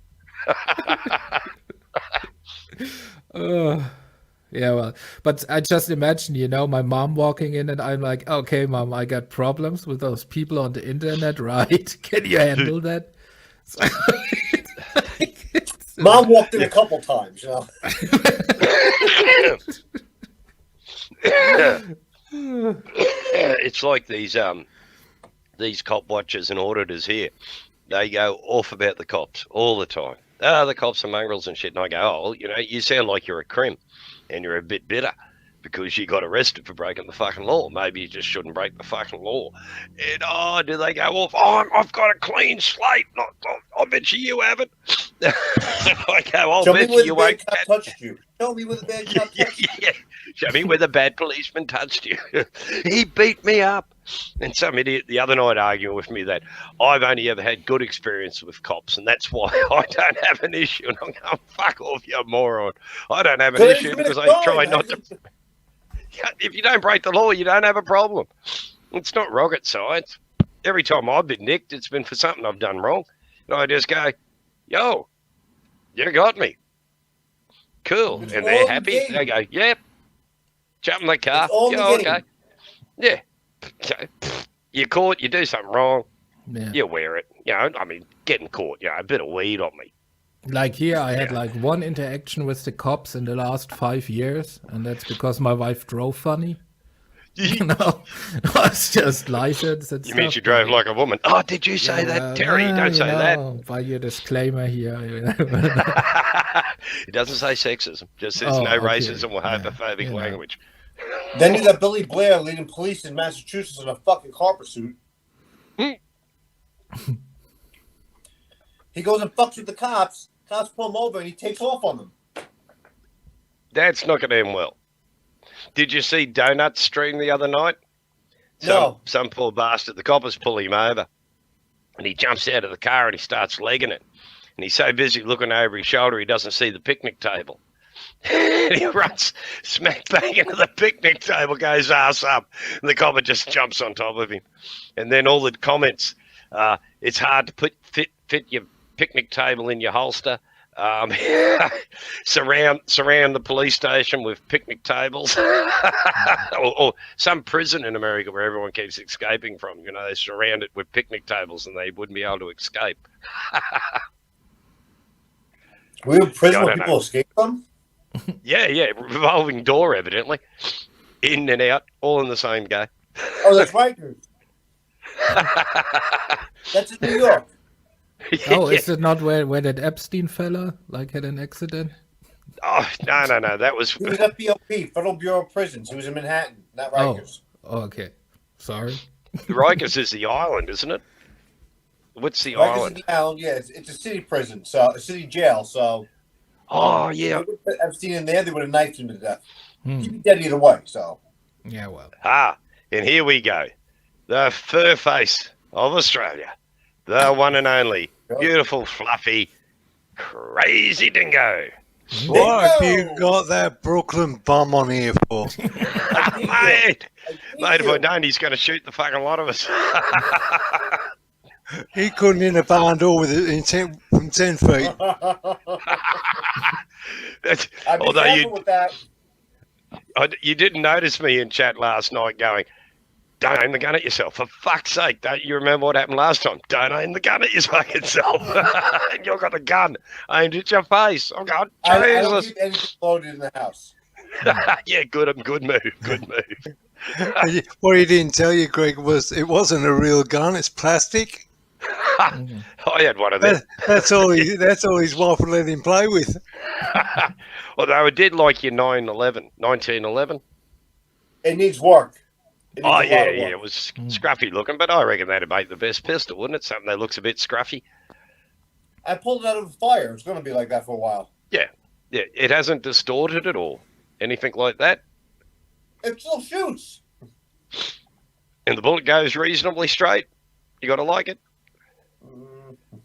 Yeah, well, but I just imagine, my mom walking in and I'm like, okay, mom, I got problems with those people on the internet, right? Can you handle that? So, Mom walked in a couple times, It's like these cop watchers and auditors here. They go off about the cops all the time. Oh, the cops are mongrels and shit. And I go, oh, you sound like you're a crim and you're a bit bitter because you got arrested for breaking the fucking law. Maybe you just shouldn't break the fucking law. And, do they go off? Oh, I've got a clean slate. I bet you haven't. I go, I'll Show me bet where you the bad won't. cop touched you. Show me where the bad cop touched you. Yeah. Show me where the bad policeman touched you. He beat me up. And some idiot the other night arguing with me that I've only ever had good experience with cops, and that's why I don't have an issue. And I'm going, fuck off, you moron. I don't have an But issue it's been because a I try crime, not to. If you don't break the law, you don't have a problem. It's not rocket science. Every time I've been nicked, it's been for something I've done wrong. And I just go, yo, you got me. Cool. It's And all they're the happy. game. They go, yep. Jump in the car. It's all the Yeah, game. okay. Yeah. Okay. You're caught, you do something wrong, yeah. you wear it. Getting caught, a bit of weed on me. Like here, I had like one interaction with the cops in the last 5 years, and that's because my wife drove funny. It's just license and You stuff. mean you drove like a woman? Oh, did you say that, well, Terry? yeah, Don't say that. By your disclaimer here. It doesn't say sexism. Just says Oh, no okay. racism or homophobic language. Then you got Billy Blair leading police in Massachusetts in a fucking car pursuit. He goes and fucks with the cops. Cops pull him over and he takes off on them. That's not going to end well. Did you see Donut Stream the other night? No. Some poor bastard, the coppers pull him over and he jumps out of the car and he starts legging it. And he's so busy looking over his shoulder he doesn't see the picnic table. And he runs smack bang into the picnic table, goes ass up, and the copper just jumps on top of him. And then all the comments, it's hard to fit your picnic table in your holster. Surround the police station with picnic tables, or some prison in America where everyone keeps escaping from. They surround it with picnic tables and they wouldn't be able to escape. We were in prison I where don't people know. escape from? Yeah, revolving door, evidently, in and out, all in the same go. Oh, that's right. That's in New York. Oh, is it not where that Epstein fella had an accident? Oh, no. That was He was at BOP, Federal Bureau of Prisons. He was in Manhattan, not Rikers. Oh, okay. Sorry. Rikers is the island, isn't it? What's the Rikers island? is the island, yeah. It's a city prison, so a city jail. So, Oh, yeah. if they would put Epstein in there, they would have knifed him to death. He'd be dead either way. So, Yeah, well. And here we go. The fur face of Australia. The one and only beautiful, fluffy, crazy dingo. What have you got that Brooklyn bum on here for? Mate, if I don't, he's going to shoot the fucking lot of us. He couldn't in a barn door with it from 10 feet. I'd be Although careful with that. you didn't notice me in chat last night going, don't aim the gun at yourself. For fuck's sake, don't you remember what happened last time? Don't aim the gun at your fucking self. You've got the gun aimed at your face. Oh, God, I don't Jesus. keep anything loaded in the house. Yeah, good move, good move. What he didn't tell you, Greg, was it wasn't a real gun. It's plastic. I had one of them. That's all his wife would let him play with. Although it did like your 1911. It needs work. It needs Oh, a lot yeah, of work. it was scruffy looking, but I reckon that'd make the best pistol, wouldn't it? Something that looks a bit scruffy. I pulled it out of the fire. It's going to be like that for a while. Yeah. Yeah, it hasn't distorted at all. Anything like that. It still shoots. And the bullet goes reasonably straight. You got to like it.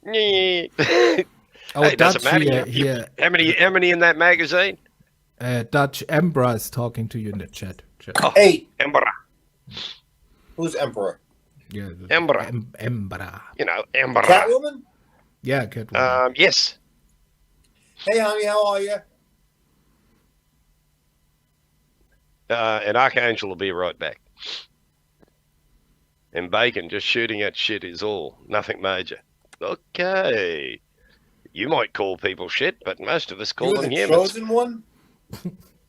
Yeah. Oh, Hey, it doesn't Dutch matter. here. How many in that magazine? Dutch Embra is talking to you in the chat. Oh, Hey, Emperor. who's Emperor? Yeah, Embra. Embra. You know, Emperor. Catwoman? Yeah, good one. Yes. Hey, honey, how are you? And Archangel will be right back. And Bacon just shooting at shit is all. Nothing major. Okay. You might call people shit, but most of us call You're them the humans. chosen one?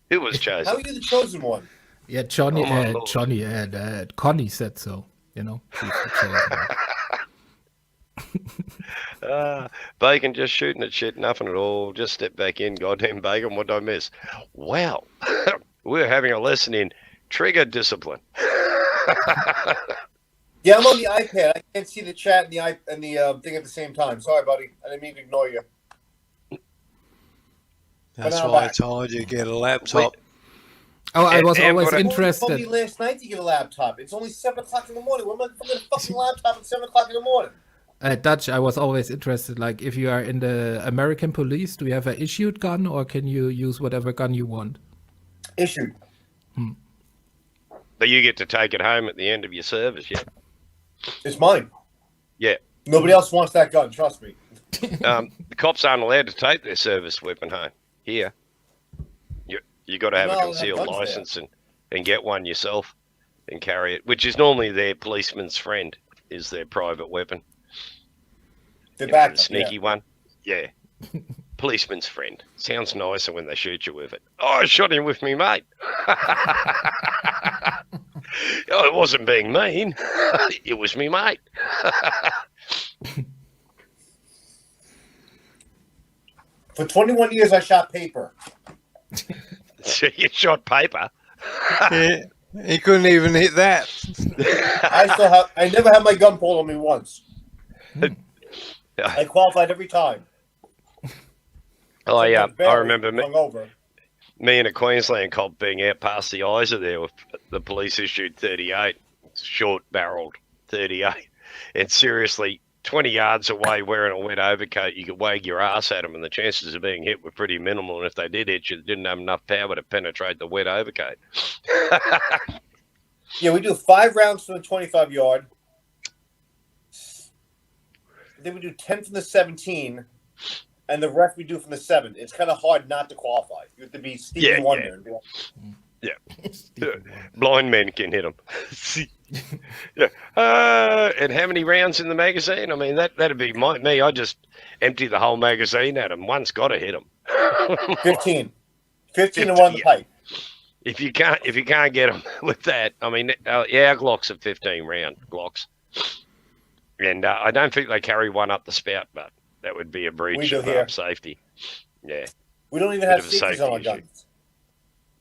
Who was How chosen? are you the chosen one? Yeah, Johnny, Oh, my Lord. Connie said so. You know, she's the chosen one. Bacon just shooting at shit, nothing at all. Just step back in. Goddamn Bacon, what did I miss? Wow. We're having a lesson in trigger discipline. Yeah, I'm on the iPad. I can't see the chat and the thing at the same time. Sorry, buddy. I didn't mean to ignore you. That's now I'm why I back. told you to get a laptop. Oh, I was And always what I- You told me interested. last night to get a laptop. It's only 7 o'clock in the morning. Where am I going to get a fucking laptop at 7 o'clock in the morning? Dutch, I was always interested. Like, if you are in the American police, do you have an issued gun, or can you use whatever gun you want? Issued. But you get to take it home at the end of your service, yeah? It's mine. Yeah. Nobody else wants that gun. Trust me. The cops aren't allowed to take their service weapon home here. You got to have No, a they have concealed guns there. license and get one yourself and carry it, which is normally their policeman's friend, is their private weapon. They're You know, back. the sneaky one. Yeah. Policeman's friend. Sounds nicer when they shoot you with it. Oh, I shot him with me, mate. Oh, it wasn't being mean. It was me, mate. For 21 years, I shot paper. So you shot paper. Yeah, he couldn't even hit that. I never had my gun pulled on me once. I qualified every time. I Sometimes remember hungover. me and a Queensland cop being out past the eyes of there with the police issued 38, short barreled 38. And seriously, 20 yards away wearing a wet overcoat, you could wag your ass at them and the chances of being hit were pretty minimal. And if they did hit you, they didn't have enough power to penetrate the wet overcoat. Yeah, we do 5 rounds from the 25 yard. Then we do 10 from the 17. And the rest we do from the 7. It's kind of hard not to qualify. You have to be Stevie Yeah, Wonder. yeah. And be like, Blind men can hit them. Yeah. And how many rounds in the magazine? I mean, that'd be me. I just empty the whole magazine at them. One's got to hit them. 15. 15 and 1 in the Yeah. pipe. If you can't get them with that, I mean, our Glocks are 15 round Glocks, and I don't think they carry one up the spout, but that would be a breach We do of here. safety. Yeah, We don't even Bit have of a safeties on our safety issue. guns.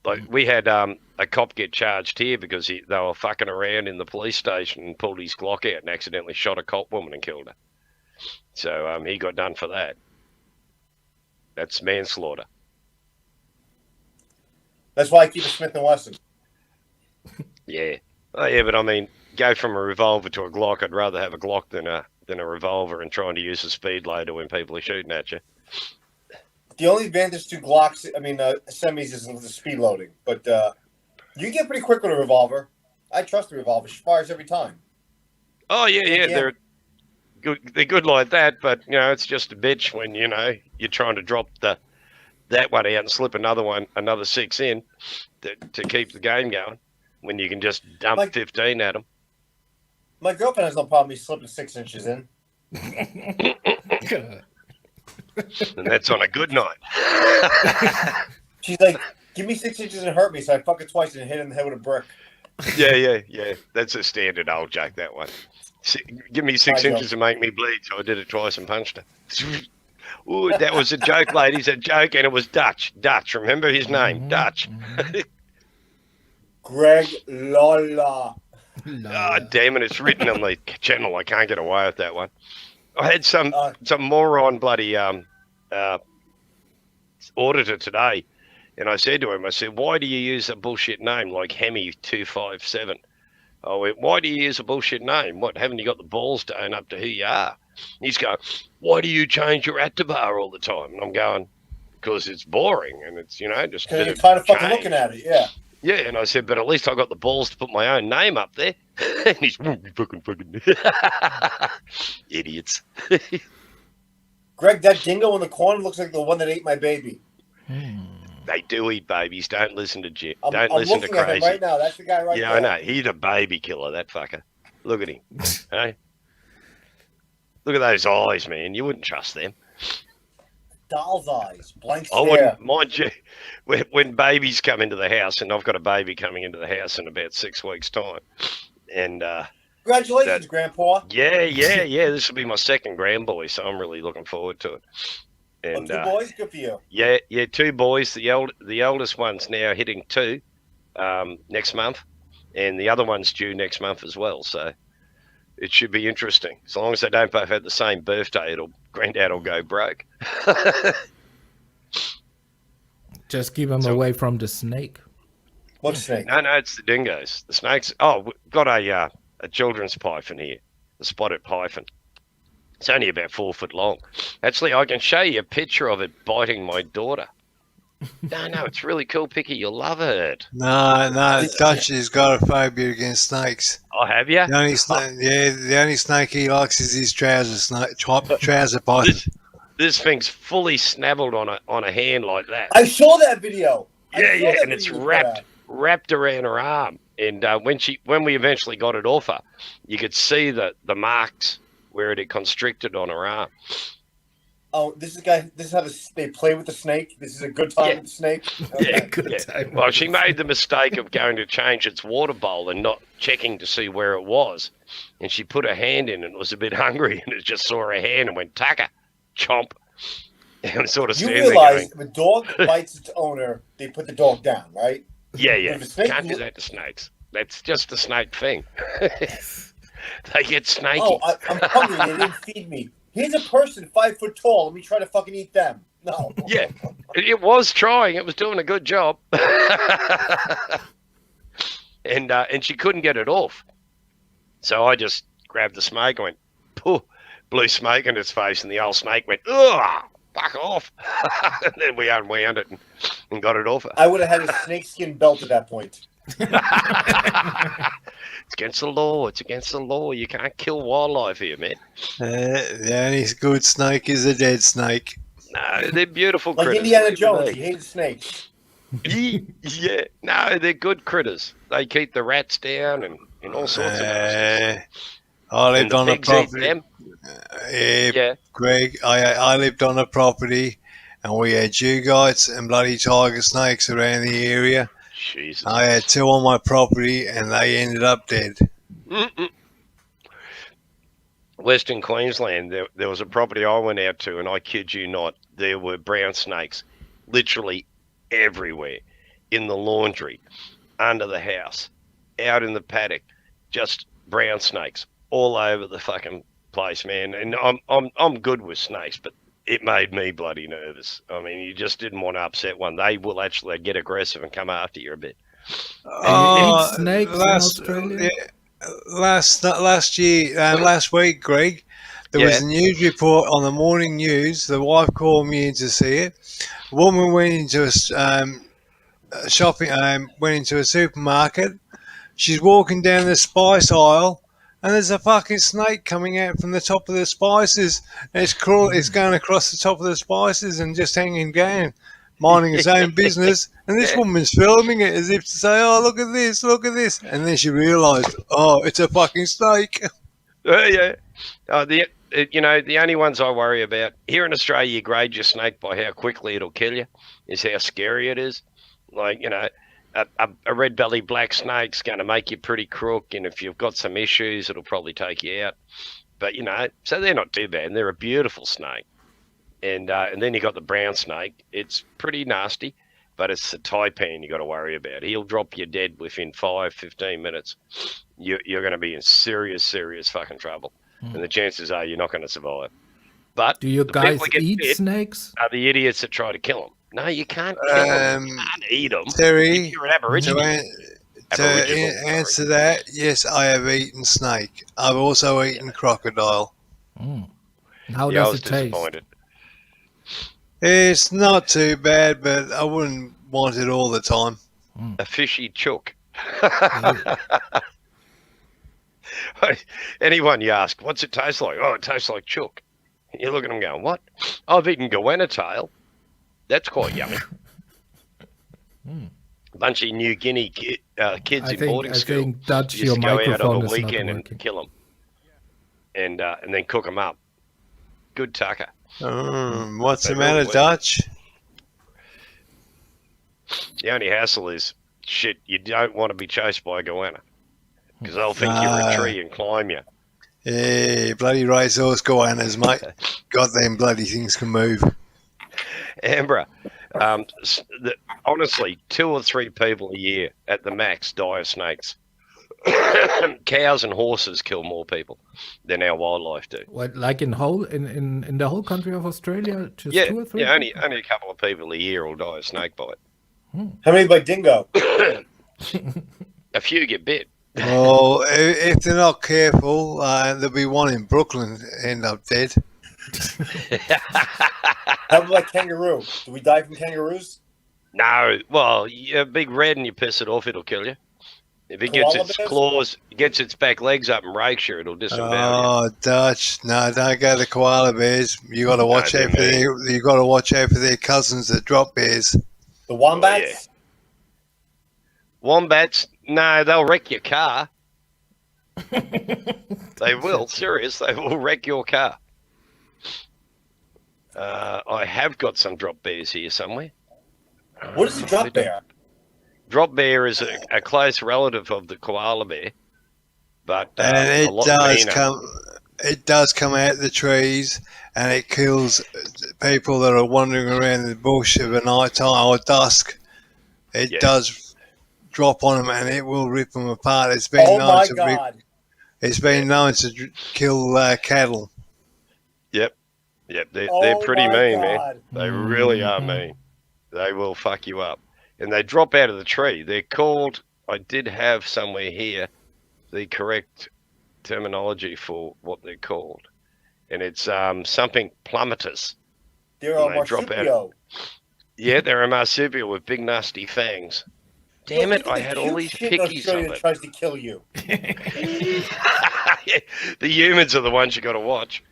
like we had a cop get charged here because they were fucking around in the police station and pulled his Glock out and accidentally shot a cop woman and killed her. So he got done for that. That's manslaughter. That's why I keep a Smith & Wesson. Yeah. Oh, yeah, but I mean, go from a revolver to a Glock. I'd rather have a Glock than a revolver and trying to use a speed loader when people are shooting at you. The only advantage to Glocks, semis, is the speed loading. But you get pretty quick with a revolver. I trust the revolver. She fires every time. Oh, yeah, Yeah. they're good. They're good like that, but, it's just a bitch when, you're trying to drop that one out and slip another 6 in to keep the game going when you can just dump 15 at them. My girlfriend has no problem me slipping 6 inches in. And that's on a good night. She's like, give me 6 inches and hurt me, so I fuck it twice and hit her in the head with a brick. Yeah. That's a standard old joke, that one. Give me 6 Hi, inches and make me bleed, so I did it twice and punched her. Ooh, that was a joke, ladies, a joke, and it was Dutch. Dutch, remember his name? Dutch. Greg Lawler. Oh, damn it, it's written on the channel. I can't get away with that one. I had some moron bloody auditor today, and I said to him, I said, why do you use a bullshit name like Hemi257? I went, why do you use a bullshit name? What, haven't you got the balls to own up to who you are? He's going, why do you change your Activar all the time? And I'm going, because it's boring and it's, just a Because bit you're of tired of fucking change. looking at it, yeah. Yeah, and I said, but at least I got the balls to put my own name up there. And he's fucking idiots. Greg, that dingo in the corner looks like the one that ate my baby. They do eat babies. Don't listen to Jim. I'm Don't listen to looking at him crazy. right now. That's the guy right Yeah, there. I know. He's a baby killer, that fucker. Look at him. Hey? Look at those eyes, man. You wouldn't trust them. Doll's eyes, blank I stare. wouldn't, mind you, when babies come into the house, and I've got a baby coming into the house in about 6 weeks' time. And, Congratulations, Grandpa. yeah. This will be my second grandboy, so I'm really looking forward to it. And, Two boys, good for you. Yeah, 2 boys. The eldest one's now hitting 2 next month, and the other one's due next month as well. So it should be interesting. As long as they don't both have the same birthday, Granddad will go broke. Just keep them away from the snake. What snake? No, it's the dingoes. The snakes. Oh, we've got a children's python here, the spotted python. It's only about 4 foot long. Actually, I can show you a picture of it biting my daughter. No, it's really cool, Picky. You'll love it. No, Dutchy's got a phobia against snakes. Oh, have you? The only snake he likes is his trouser python. This thing's fully snaveled on a hand like that. I saw that video. Yeah, and it's wrapped around her arm. And when we eventually got it off her, you could see the marks where it had constricted on her arm. Oh, this is how they play with the snake. This is a good time with the snake. Yeah, Okay. yeah. Well, she made the mistake of going to change its water bowl and not checking to see where it was. And she put her hand in and was a bit hungry, and it just saw her hand and went, "Tucker, chomp." And sort of You standing there realize going, if a dog bites its owner, they put the dog down, right? yeah. If a snake Can't do that to snakes. That's just a snake thing. They get snaky. Oh, I'm hungry. They didn't feed me. Here's a person 5 foot tall. Let me try to fucking eat them. No. Yeah, it was trying. It was doing a good job. And she couldn't get it off. So I just grabbed the snake and went, pooh, blew smoke in its face, and the old snake went, ugh, fuck off. And then we unwound it and got it off her. I would have had a snakeskin belt at that point. It's against the law. It's against the law. You can't kill wildlife here, man. The only good snake is a dead snake. No, they're beautiful Like critters. Indiana Believe Jones, me. he hated snakes. Yeah, no, they're good critters. They keep the rats down and all sorts of nonsense. I lived And the on a pigs eat property. them. Yeah, Greg, I lived on a property, and we had duggites and bloody tiger snakes around the area. Jesus. I had 2 on my property, and they ended up dead. Mm-mm. Western Queensland, there was a property I went out to, and I kid you not, there were brown snakes literally everywhere, in the laundry, under the house, out in the paddock, just brown snakes all over the fucking place, man. And I'm good with snakes, but it made me bloody nervous. I mean, you just didn't want to upset one. They will actually get aggressive and come after you a bit. Eat snakes in Australia? Last week, Greg, there was a news report on the morning news. The wife called me in to see it. A woman went into a went into a supermarket. She's walking down the spice aisle, and there's a fucking snake coming out from the top of the spices. And it's going across the top of the spices and just hanging down, minding its own business. And this woman's filming it as if to say, "Oh, look at this, look at this." And then she realised, "Oh, it's a fucking snake." Yeah. The only ones I worry about here in Australia, you grade your snake by how quickly it'll kill you, is how scary it is. Like, a red-bellied black snake's going to make you pretty crook, and if you've got some issues, it'll probably take you out. But, so they're not too bad, and they're a beautiful snake. And then you got the brown snake. It's pretty nasty, but it's the taipan you got to worry about. He'll drop you dead within 5-15 minutes. You're going to be in serious fucking trouble. And the chances are you're not going to survive. But Do you the people guys that get eat bit snakes? are the idiots that try to kill them. No, you can't kill them. You Um, can't eat them. Terry, If you're an Aborigine. to Aboriginal, sorry. answer that, yes, I have eaten snake. I've also eaten crocodile. How Yeah, I does was it taste? disappointed. It's not too bad, but I wouldn't want it all the time. A fishy chook. Ew. Anyone you ask, what's it taste like? Oh, it tastes like chook. You look at them going, what? I've eaten goanna tail. That's quite yummy. A bunch of New Guinea kids in boarding school think Dutch, used your to go out microphone on the is not weekend and working. kill them, and then cook them up. Good tucker. What's They the matter, really were. Dutch? The only hassle is, shit, you don't want to be chased by a goanna because they'll think you're a tree and climb you. Yeah, bloody racehorse goannas, mate. God, them bloody things can move. Ambra, honestly, 2 or 3 people a year at the max die of snakes. Cows and horses kill more people than our wildlife do. What, like in the whole country of Australia? Just Yeah, 2 or 3? yeah, only a couple of people a year will die of snake bite. How many by dingo? A few get bit. Well, if they're not careful, there'll be one in Brooklyn end up dead. How about like kangaroo? Do we die from kangaroos? No, well, a big red and you piss it off, it'll kill you. If it gets Koala its bears? claws, gets its back legs up and rakes you, it'll disembowel Oh, Dutch, no, don't go to koala bears. You got to watch they're out for mean. you got to watch out for their cousins, the drop bears. The wombats? Wombats, no, they'll wreck your car. They will, serious. They will wreck your car. I have got some drop bears here somewhere. What is a drop bear? Drop bear is a close relative of the koala bear, but And a it lot does meaner. come out of the trees, and it kills people that are wandering around the bush of a night time or dusk. It Yeah. does drop on them, and it will rip them apart. It's been Oh known my to god. It's been known to kill cattle. Yep, they're Oh pretty my mean, man. god. They really are mean. They will fuck you up. And they drop out of the tree. They're called, I did have somewhere here the correct terminology for what they're called. And it's something plummetus. They're a And they drop out. marsupial. Yeah, they're a marsupial with big nasty fangs. Damn it, I had all these Shit in pickies Australia of that it. tries to kill you. The humans are the ones you got to watch.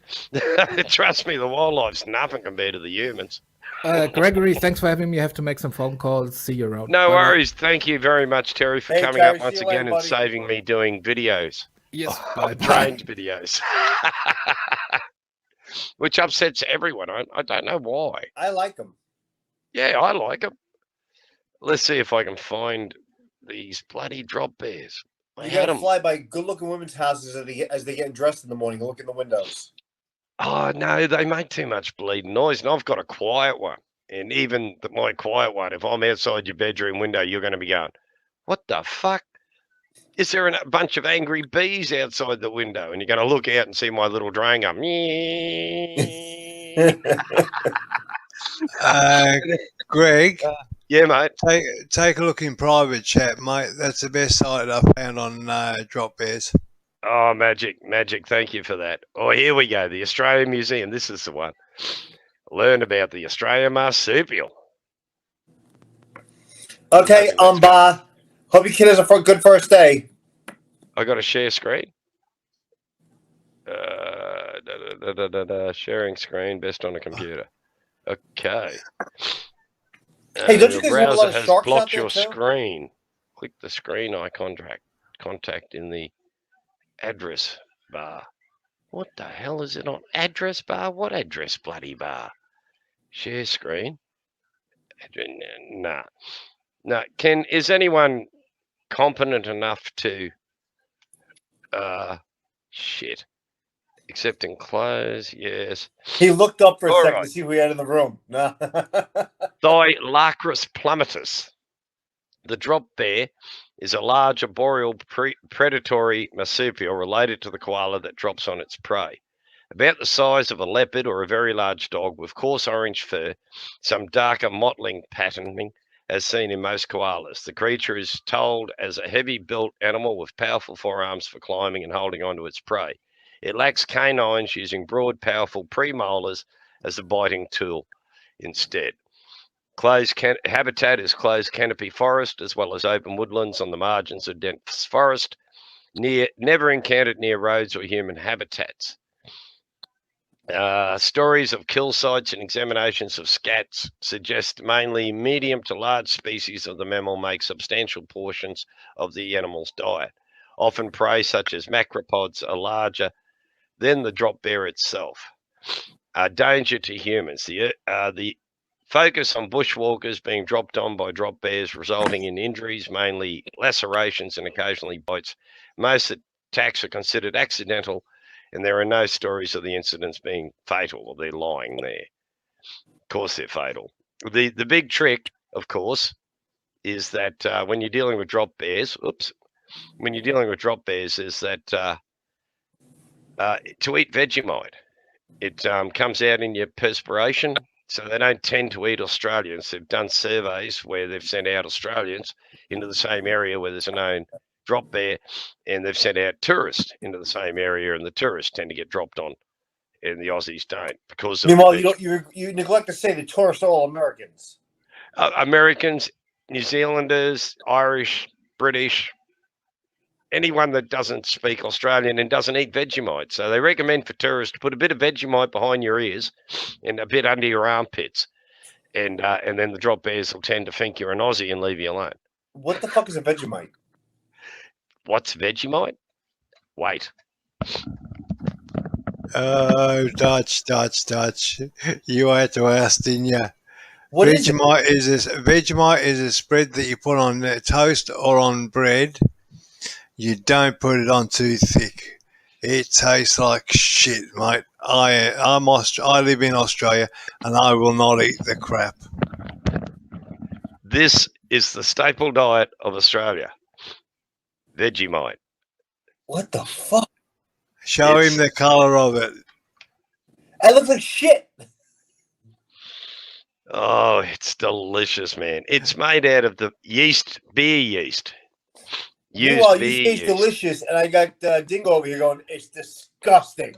Trust me, the wildlife's nothing compared to the humans. Gregory, thanks for having me. I have to make some phone calls. See you around. No Bye-bye. worries. Thank you very much, Terry, for Hey, coming Terry, up once see you later, again and buddy. saving me doing videos. Yes, bye. Strange videos. Which upsets everyone. I don't know why. I like them. Yeah, I like them. Let's see if I can find these bloody drop bears. I You had gotta them. fly by good-looking women's houses as they get dressed in the morning and look in the windows. Oh, no, they make too much bleeding noise, and I've got a quiet one. And even my quiet one, if I'm outside your bedroom window, you're going to be going, what the fuck? Is there a bunch of angry bees outside the window? And you're going to look out and see my little drone go, Greg, yeah, mate. take a look in private chat, mate. That's the best site I found on drop bears. Oh, magic. Thank you for that. Oh, here we go. The Australian Museum. This is the one. Learn about the Australian marsupial. Okay, bye. Hope your kid has a good first day. I got to share screen. Sharing screen, best on a computer. Okay. Hey, don't you Your guys have a lot browser of has sharks out blocked there, your too? screen. Click the screen icon contact in the address bar. What the hell is it on? Address bar? What address bloody bar? Share screen? Nah. No. Is anyone competent enough to shit. Accept and close, yes. He looked up for a All second right. to see who we had in the room. No. Thylacris plummetus. The drop bear is a large arboreal predatory marsupial related to the koala that drops on its prey. about the size of a leopard or a very large dog with coarse orange fur, some darker mottling patterning as seen in most koalas. The creature is told as a heavy-built animal with powerful forearms for climbing and holding onto its prey. It lacks canines, using broad, powerful premolars as a biting tool instead. Habitat is closed canopy forest as well as open woodlands on the margins of dense forest, never encountered near roads or human habitats. Stories of kill sites and examinations of scats suggest mainly medium to large species of the mammal make substantial portions of the animal's diet. Often prey such as macropods are larger than the drop bear itself. Danger to humans. The focus on bushwalkers being dropped on by drop bears, resulting in injuries, mainly lacerations and occasionally bites. Most attacks are considered accidental, and there are no stories of the incidents being fatal, or they're lying there. Of course, they're fatal. The big trick, of course, is that when you're dealing with drop bears, is that to eat Vegemite. It comes out in your perspiration, so they don't tend to eat Australians. They've done surveys where they've sent out Australians into the same area where there's a known drop bear, and they've sent out tourists into the same area, and the tourists tend to get dropped on, and the Aussies don't because of Meanwhile, you neglect to say the tourists are all Americans. Americans, New Zealanders, Irish, British, anyone that doesn't speak Australian and doesn't eat Vegemite. So they recommend for tourists to put a bit of Vegemite behind your ears and a bit under your armpits, and then the drop bears will tend to think you're an Aussie and leave you alone. What the fuck is a Vegemite? What's Vegemite? Wait. Oh, Dutch. You had to ask, didn't you? What is it? Vegemite is a spread that you put on toast or on bread. You don't put it on too thick. It tastes like shit, mate. I live in Australia, and I will not eat the crap. This is the staple diet of Australia. Vegemite. What the fuck? Show him the colour of it. It looks like shit. Oh, it's delicious, man. It's made out of the beer yeast. Meanwhile, you taste delicious, and I got Dingo over here going, it's disgusting.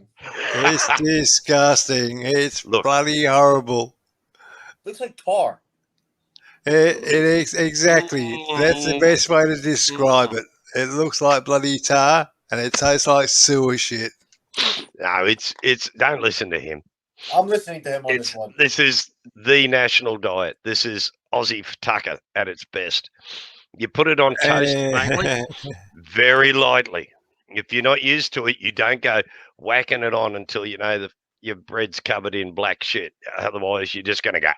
It's disgusting. It's bloody horrible. Looks like tar. It is exactly. That's the best way to describe it. It looks like bloody tar, and it tastes like sewer shit. No, it's. Don't listen to him. I'm listening to him on this one. This is the national diet. This is Aussie tucker at its best. You put it on toast mainly, very lightly. If you're not used to it, you don't go whacking it on until you know your bread's covered in black shit. Otherwise, you're just going to go,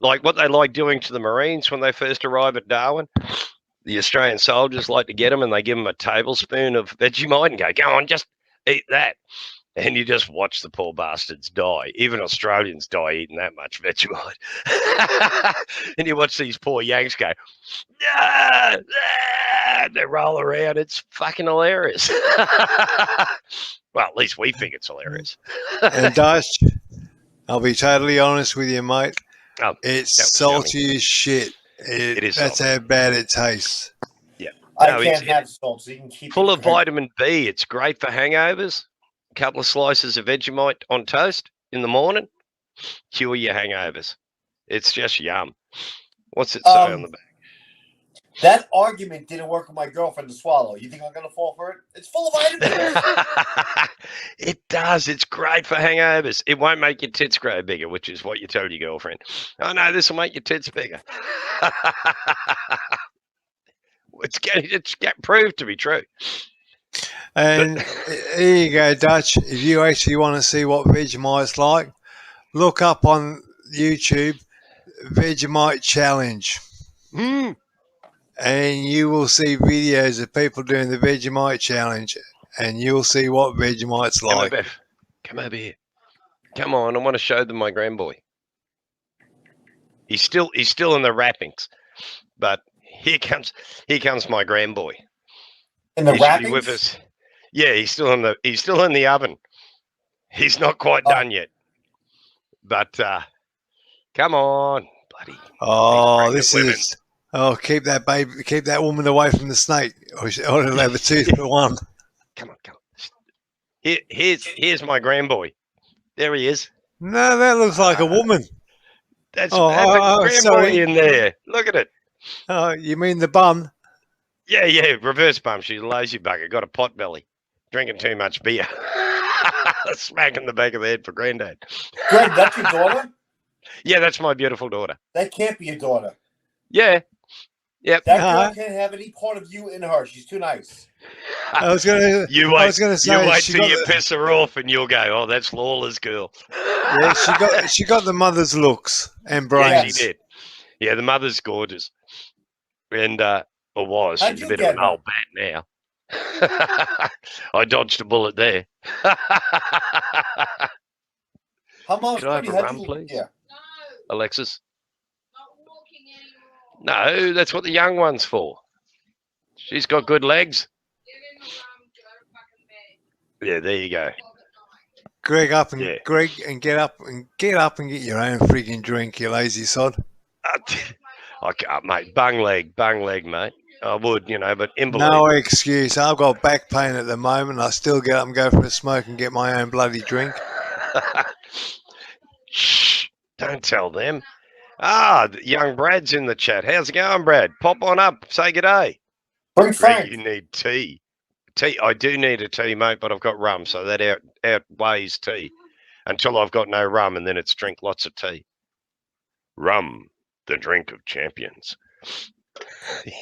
like what they like doing to the Marines when they first arrive at Darwin. The Australian soldiers like to get them, and they give them a tablespoon of Vegemite and go on, just eat that. And you just watch the poor bastards die. Even Australians die eating that much Vegemite. And you watch these poor Yanks go, they roll around. It's fucking hilarious. Well, at least we think it's hilarious. And Dutch, I'll be totally honest with you, mate. Oh, it's salty as shit. It is. That's salty. how bad it tastes. Yeah. I can't have salt, so you can keep full of vitamin B. It's great for hangovers. A couple of slices of Vegemite on toast in the morning, cure your hangovers. It's just yum. What's it say on the back? That argument didn't work with my girlfriend to swallow. You think I'm going to fall for it? It's full of vitamins. It does. It's great for hangovers. It won't make your tits grow bigger, which is what you tell your girlfriend. Oh, no, this will make your tits bigger. It's proved to be true. And here you go, Dutch. If you actually want to see what Vegemite's like, look up on YouTube Vegemite Challenge. And you will see videos of people doing the Vegemite Challenge, and you'll see what Vegemite's like. Come over here. Come on, I want to show them my grandboy. He's still in the wrappings, but here comes my grandboy. In the wrappings? With us. Yeah, he's still in the oven. He's not quite done yet. But come on, bloody. Oh, pregnant this women. is. Oh, keep that woman away from the snake, or it'll have a tooth for one. Come on. Here's my grandboy. There he is. No, that looks like a woman. That's Oh, a grandboy sorry. in there. Look at it. Oh, you mean the bun? Yeah, reverse bump. She's a lazy bugger. Got a pot belly. Drinking too much beer. Smacking the back of the head for granddad. Greg, that's your daughter? Yeah, that's my beautiful daughter. That can't be your daughter. Yeah. Yep. That girl can't have any part of you in her. She's too nice. I was gonna say, you wait till you piss her off, and you'll go, "Oh, that's Lawler's girl." Yeah, she got the mother's looks and brains. Yeah, she did. Yeah, the mother's gorgeous, and or was. How'd She's a you bit get of an her? old bat now. I dodged a bullet there. Her mom's Could I have pretty. a How'd rum, you- please? Yeah. Alexis? No, that's what the young one's for. She's got good legs. Yeah, there you go. Greg, Yeah. Greg, and get up and get your own freaking drink, you lazy sod. I can't, mate. Bung leg, mate. I would, but invalid. No excuse. I've got back pain at the moment. I still get up and go for a smoke and get my own bloody drink. Shh, don't tell them. Young Brad's in the chat. How's it going, Brad? Pop on up. Say good day. Bring Frank. You need tea. I do need a tea, mate, but I've got rum, so that outweighs tea until I've got no rum, and then it's drink lots of tea. Rum, the drink of champions.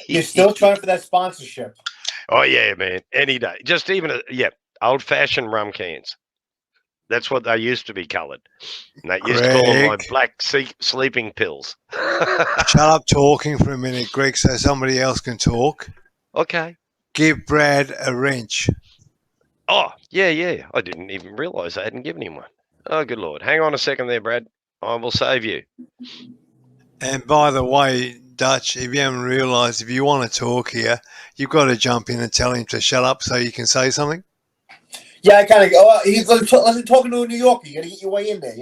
You're still trying for that sponsorship. Oh, yeah, man. Any day. Just even, old-fashioned rum cans. That's what they used to be coloured. And they used to call them my Greg. black sleeping pills. Shut up talking for a minute, Greg, so somebody else can talk. Okay. Give Brad a wrench. Oh, yeah. I didn't even realise I hadn't given him one. Oh, good Lord. Hang on a second there, Brad. I will save you. And by the way, Dutch, if you haven't realised, if you want to talk here, you've got to jump in and tell him to shut up so you can say something. Yeah, I kind of go. He's talking to a New Yorker. You got to get your way in there,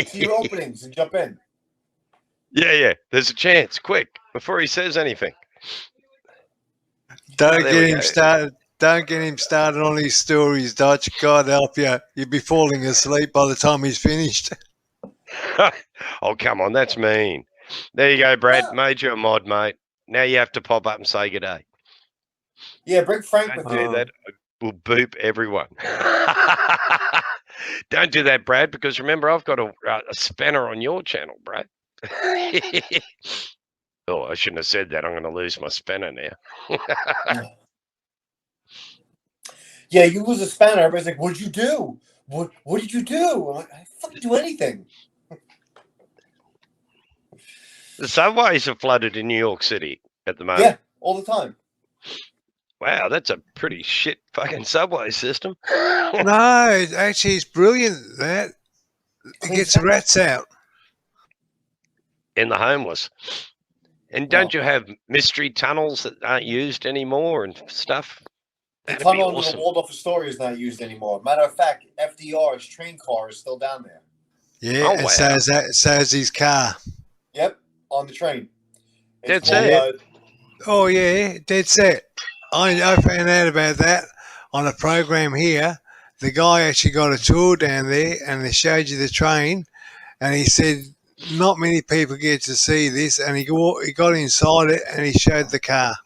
See your openings and jump in. Yeah. There's a chance. Quick, before he says anything. Don't there get we him go. started. Don't get him started on his stories, Dutch. God help you. You'll be falling asleep by the time he's finished. Oh, come on. That's mean. There you go, Brad. Made you a mod, mate. Now you have to pop up and say good day. Yeah, bring Frank Don't with you. do that. We'll boop everyone. Don't do that, Brad, because remember, I've got a spanner on your channel, Brad. Oh, I shouldn't have said that. I'm going to lose my spanner now. Yeah, you lose a spanner. Everybody's like, "What'd you do? What did you do?" I'm like, "I didn't fucking do anything." The subways are flooded in New York City at the moment. Yeah, all the time. Wow, that's a pretty shit fucking subway system. No, actually, it's brilliant. That it gets the rats out. And the homeless. And don't you have mystery tunnels that aren't used anymore and stuff? The That'd be tunnel under awesome. the Waldorf Astoria is not used anymore. Matter of fact, FDR's train car is still down there. Yeah, Oh, and wow. so is his car. Yep, on the train. That's called, it. Oh yeah, dead set. I found out about that on a program here. The guy actually got a tour down there, and they showed you the train, and he said not many people get to see this, and he got inside it, and he showed the car.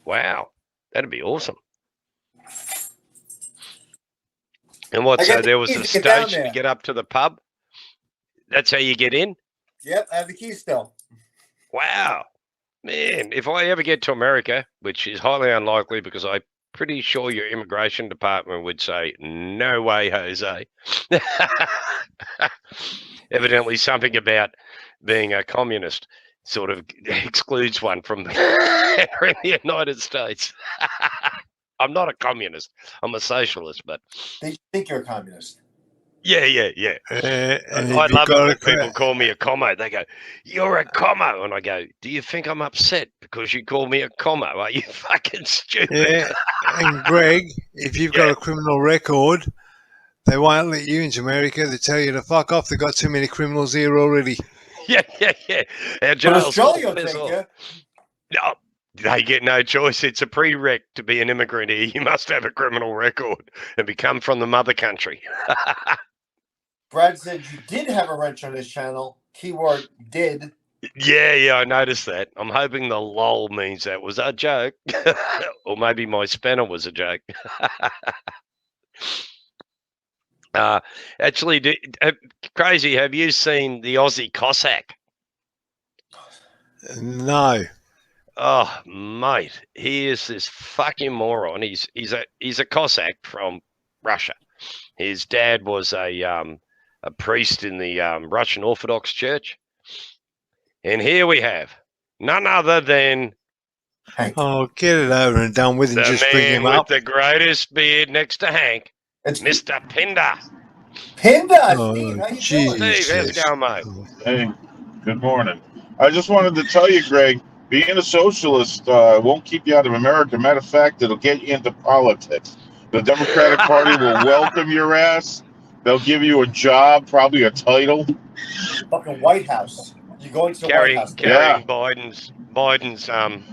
Wow, that'd be awesome. And what? I So got the there was keys a to get down station to there. get up to the pub. That's how you get in. Yep, I have the keys still. Wow, man! If I ever get to America, which is highly unlikely, because I'm pretty sure your immigration department would say, "No way, Jose." Evidently, something about being a communist sort of excludes one from entering the United States. I'm not a communist. I'm a socialist, but They think you're a communist. yeah. And I love it when people call me a commo. They go, "You're a commo," and I go, "Do you think I'm upset because you call me a commo? Are you fucking stupid?" Yeah, and Greg, if you've got a criminal record, They won't let you into America. They tell you to fuck off. They've got too many criminals here already. Yeah. Our But jails Australia will piss take off. you. No, they get no choice. It's a prereq to be an immigrant here. You must have a criminal record and become from the mother country. Brad said you did have a wrench on his channel. Keyword did. Yeah, I noticed that. I'm hoping the lol means that was a joke. Or maybe my spanner was a joke. Actually, Crazy, have you seen the Aussie Cossack? No. Oh, mate, he is this fucking moron. He's a Cossack from Russia. His dad was a priest in the Russian Orthodox Church, and here we have none other than Oh, get it over and done with and the just bring man him with up. the greatest beard next to Hank, It's Mr. Pinder. Pinda. Oh, Steve, how you Jesus. doing? Steve, how's it going, mate? Hey, good morning. I just wanted to tell you, Greg, being a socialist won't keep you out of America. Matter of fact, it'll get you into politics. The Democratic Party will welcome your ass. They'll give you a job, probably a title. Fucking White House. You're going to the White House. Carrying Biden's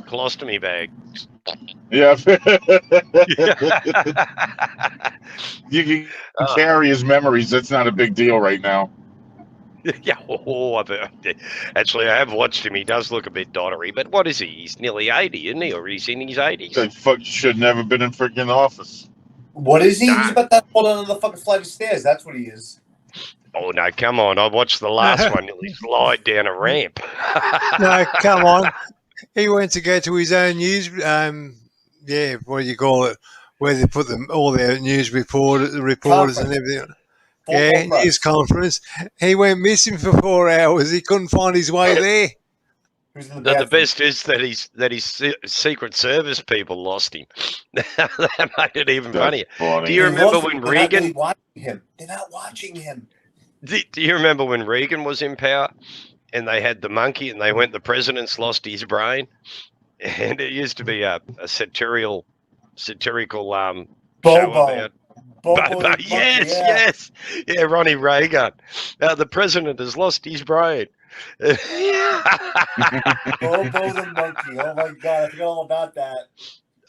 colostomy bag. Yeah. You can carry his memories. That's not a big deal right now. Yeah, actually, I have watched him. He does look a bit doddery, but what is he? He's nearly 80, isn't he? Or he's in his 80s. That fuck should never been in freaking office. What is he? Nah. He's about to hold on the fucking flight of stairs. That's what he is. Oh, no, come on. I watched the last one. Nearly slide down a ramp. No, come on. He went to go to his own news, what do you call it, where they put all their news reporters and everything. Full His conference. He went missing for 4 hours. He couldn't find his way there. Who's in the The bathroom? best is that his Secret Service people lost him. That made it even funnier. Funny. Do you They remember lost when him. They're not really Reagan? watching him. They're not watching him. Do you remember when Reagan was in power, and they had the monkey, and they went, the president's lost his brain, and it used to be a satirical show Bobo. about. Bobo But the monkey, yes, Ronnie Reagan. The president has lost his brain. Bobo the monkey. Oh my god, I forgot all about that.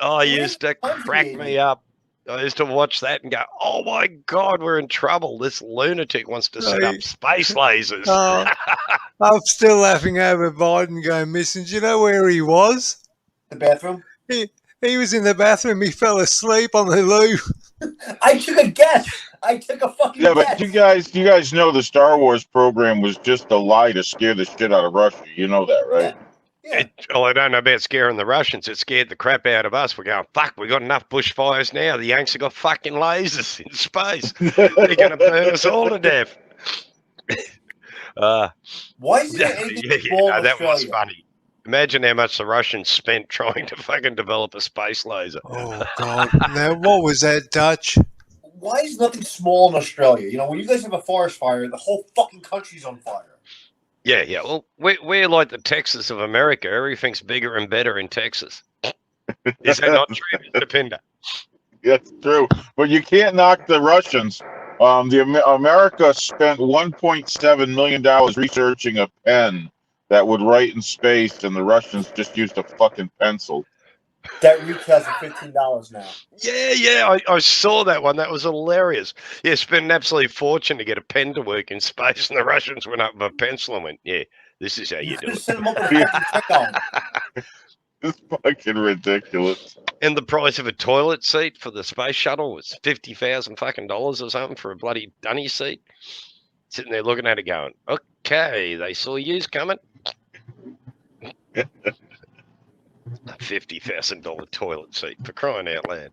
Oh, it used to crack me up. I used to watch that and go, "Oh my God, we're in trouble! This lunatic wants to set up space lasers." Oh, I'm still laughing over Biden going missing. Do you know where he was? The bathroom? He was in the bathroom. He fell asleep on the loo. I took a guess. I took a fucking Yeah, guess. but you guys know the Star Wars program was just a lie to scare the shit out of Russia. You know that, right? Yeah. I don't know about scaring the Russians. It scared the crap out of us. We're going, fuck, we got enough bushfires now. The Yanks have got fucking lasers in space. They're going to burn us all to death. Why is there anything small in that was Australia? funny. Imagine how much the Russians spent trying to fucking develop a space laser. Oh, God. Now, what was that, Dutch? Why is nothing small in Australia? You know, when you guys have a forest fire, the whole fucking country's on fire. Yeah. Well, we're like the Texas of America. Everything's bigger and better in Texas. Is that not true, Mr. Pinder? Yeah, it's true. But you can't knock the Russians. America spent $1.7 million researching a pen that would write in space, and the Russians just used a fucking pencil. That retails at $15 now. Yeah. I saw that one. That was hilarious. Yeah, spent an absolute fortune to get a pen to work in space, and the Russians went up with a pencil and went, "Yeah, this is how you do could it." send them up with a fucking check on. It's fucking ridiculous. And the price of a toilet seat for the space shuttle was $50,000 fucking dollars or something for a bloody dunny seat. Sitting there looking at it, going, "Okay, they saw yous coming." A $50,000 toilet seat, for crying out loud.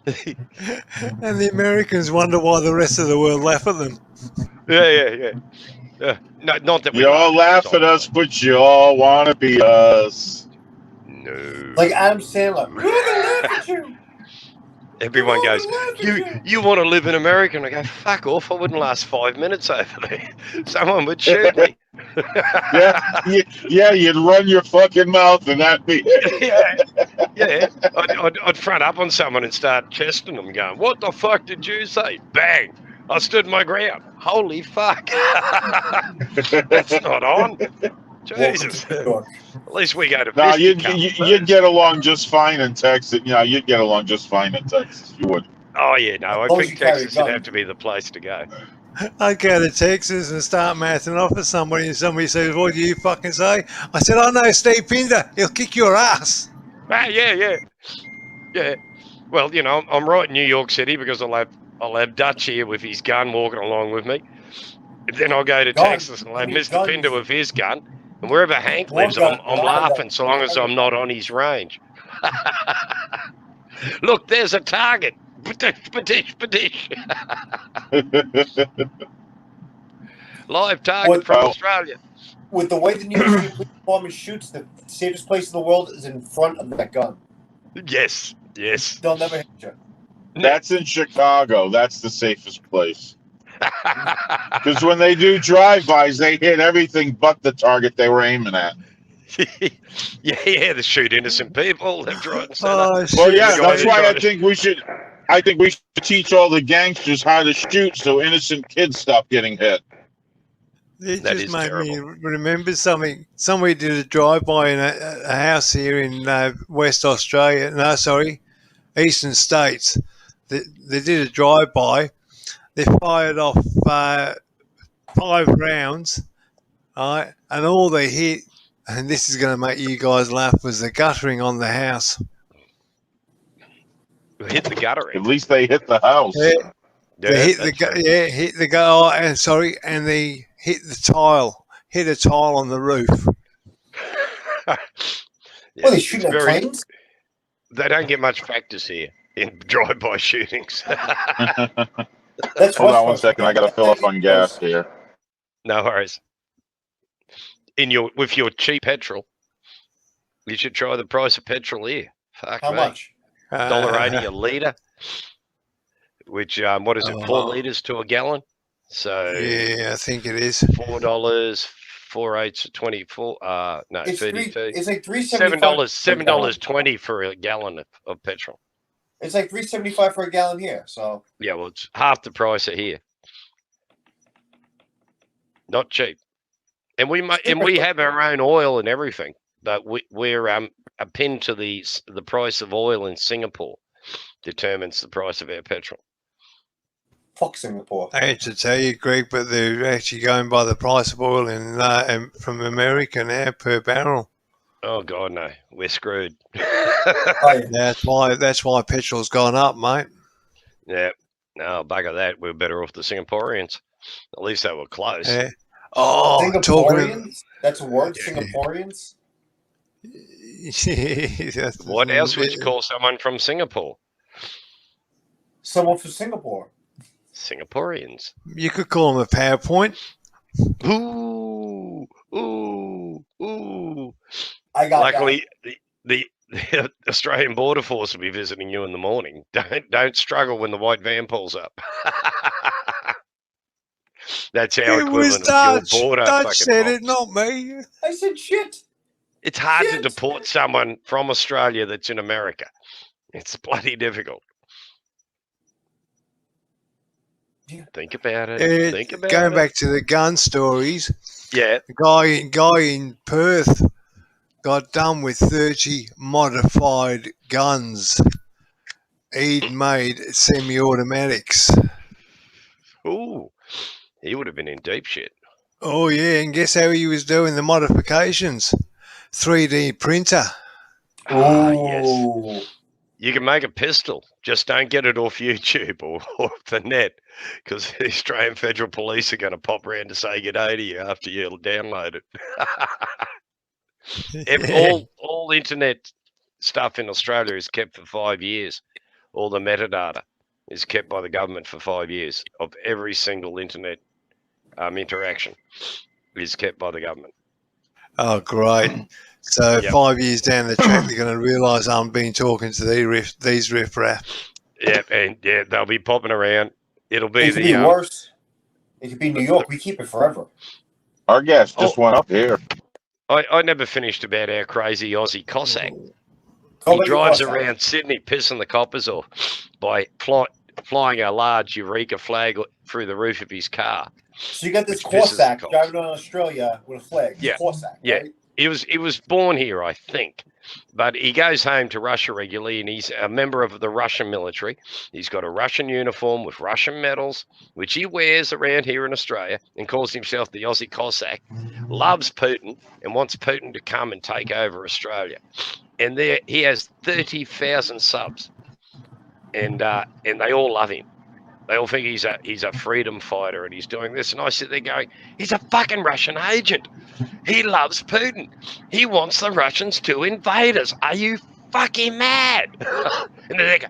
And the Americans wonder why the rest of the world laugh at them. Yeah. No, not that we You all laugh at us, but you all want to be us. No. Like Adam Sandler. We're gonna laugh at you. Everyone goes, you want to live in America? And I go, fuck off, I wouldn't last 5 minutes over there. Someone would shoot me. Yeah, you'd run your fucking mouth and that'd be it. Yeah. I'd front up on someone and start chesting them, going, "What the fuck did you say?" Bang. I stood my ground. Holy fuck. That's not on. Jesus. Welcome to New York. At least we go to No, fisticuffs you'd first. get along just fine in Texas. You know, you'd get along just fine in Texas. You would. Oh, yeah, no. I As long as think you carry a Texas would gun. have to be the place to go. I go to Texas and start mouthing off at somebody, and somebody says, "What do you fucking say?" I said, "I know Steve Pinder. He'll kick your ass." Ah, yeah. Well, you know, I'm right in New York City because I'll have Dutch here with his gun walking along with me. Then I'll go to Gun. Texas and I'll have I mean, Mr. guns. Pinder with his gun. And wherever Hank More lives, gun, I'm more gun. laughing so long as I'm not on his range. Look, there's a target. Patish. Live target What- from Well- Australia. With the way the New York City Police Department shoots, the safest place in the world is in front of that gun. Yes. They'll never hit you. That's in Chicago. That's the safest place. Because when they do drive-bys, they hit everything but the target they were aiming at. yeah, they shoot innocent people left, right, and center. Oh, Well, shit. yeah, The guy that's that why tried I think we should teach all the gangsters how to shoot so innocent kids stop getting hit. It That just is made me terrible. remember something. Somebody did a drive-by in a house here in West Australia. No, sorry, Eastern States. They did a drive-by. They fired off 5 rounds, right? And all they hit, and this is going to make you guys laugh, was the guttering on the house. Hit the gutter. At least they hit the house. Yeah. They hit the that's true. hit the go. And sorry, and they hit the tile. Hit a tile on the roof. Yeah, What are they it's shooting at very- planes? They don't get much practice here in drive-by shootings. That's Hold on West one Coast. second. I got to fill up on gas here. No worries. With your cheap petrol, you should try the price of petrol here. Fuck How me. much? $1.80 a litre, which what is it? 4 Oh. litres to a gallon. So Yeah, I think it is. $4, 4/8 24. No, It's 32. It's like $7.20 for a gallon of petrol. It's like $3.75 for a gallon here. So Yeah, well, it's half the price of here. Not cheap, and we have our own oil and everything, but we're pinned to the price of oil in Singapore determines the price of our petrol. fuck Singapore. I hate to tell you, Greg, but they're actually going by the price of oil in from America now per barrel. Oh God, no, we're screwed. Oh, yeah. That's why petrol's gone up, mate. Yeah, no, bugger that. We're better off the Singaporeans. At least they were close. Yeah. Oh, talking. Singaporeans? That's a word? Singaporeans? What else would you call someone from Singapore? Someone from Singapore. Singaporeans. You could call them a PowerPoint. Ooh. I got Luckily, the Australian Border Force will be visiting you in the morning. Don't struggle when the white van pulls up. That's our It was equivalent Dutch. of your border. Dutch fucking said box. it, not me. that. I said shit. It's hard to Shit. deport someone from Australia that's in America. It's bloody difficult. Yeah. Think about it. Think about Going it. back to the gun stories, Yeah. the guy in Perth got done with 30 modified guns. He'd made semi-automatics. Ooh. He would have been in deep shit. Oh yeah, and guess how he was doing the modifications? 3D printer. Ah, yes. Ooh. You can make a pistol. Just don't get it off YouTube or off the net, because the Australian Federal Police are going to pop around to say good day to you after you download it. All internet stuff in Australia is kept for 5 years. All the metadata is kept by the government for 5 years of every single internet interaction is kept by the government. Oh, great. So Yep. 5 years down the track, they're going to realise I'm been talking to these riffraff. Yeah, and yeah, they'll be popping around. It'll be It could be the worse. It could be New York. We keep it forever. Our gas just went up here. I never finished about our crazy Aussie Cossack. Go He back to drives Cossack. around Sydney pissing the coppers off by flying a large Eureka flag through the roof of his car. So you got this Which pisses the Corsac cops. driving around Australia with a flag. Yeah. Corsac, Yeah. right? He was born here, I think, but he goes home to Russia regularly, and he's a member of the Russian military. He's got a Russian uniform with Russian medals, which he wears around here in Australia, and calls himself the Aussie Cossack. Loves Putin and wants Putin to come and take over Australia. And there he has 30,000 subs, and they all love him. They all think he's a freedom fighter and he's doing this. And I sit there going, he's a fucking Russian agent. He loves Putin. He wants the Russians to invade us. Are you fucking mad? And then they go,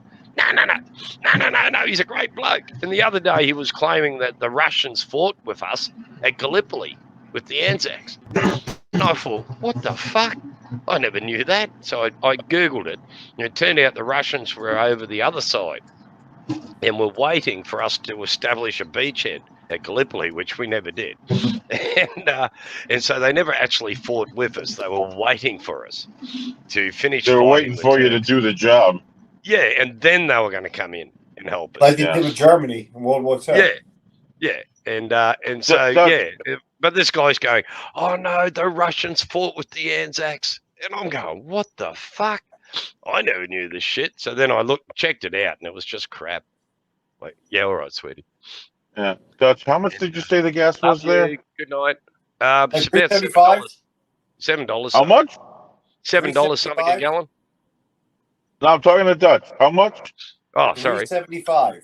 no. He's a great bloke. And the other day he was claiming that the Russians fought with us at Gallipoli with the Anzacs. And I thought, what the fuck? I never knew that. So I Googled it. And it turned out the Russians were over the other side. And were waiting for us to establish a beachhead at Gallipoli, which we never did. And so they never actually fought with us. They were waiting for us to finish. They were waiting for you to do the job. Yeah, and then they were going to come in and help us. Like they did with Germany in World War II. Yeah. And so, But this guy's going, oh, no, the Russians fought with the Anzacs. And I'm going, what the fuck? I never knew this shit. So then I checked it out, and it was just crap. Like, yeah, all right, sweetie. Yeah. Dutch, how much did you say the gas was there? Good night. Like It's about $7. $7. How much? $7 something a gallon. No, I'm talking to Dutch. How much? Oh, sorry. $3.75.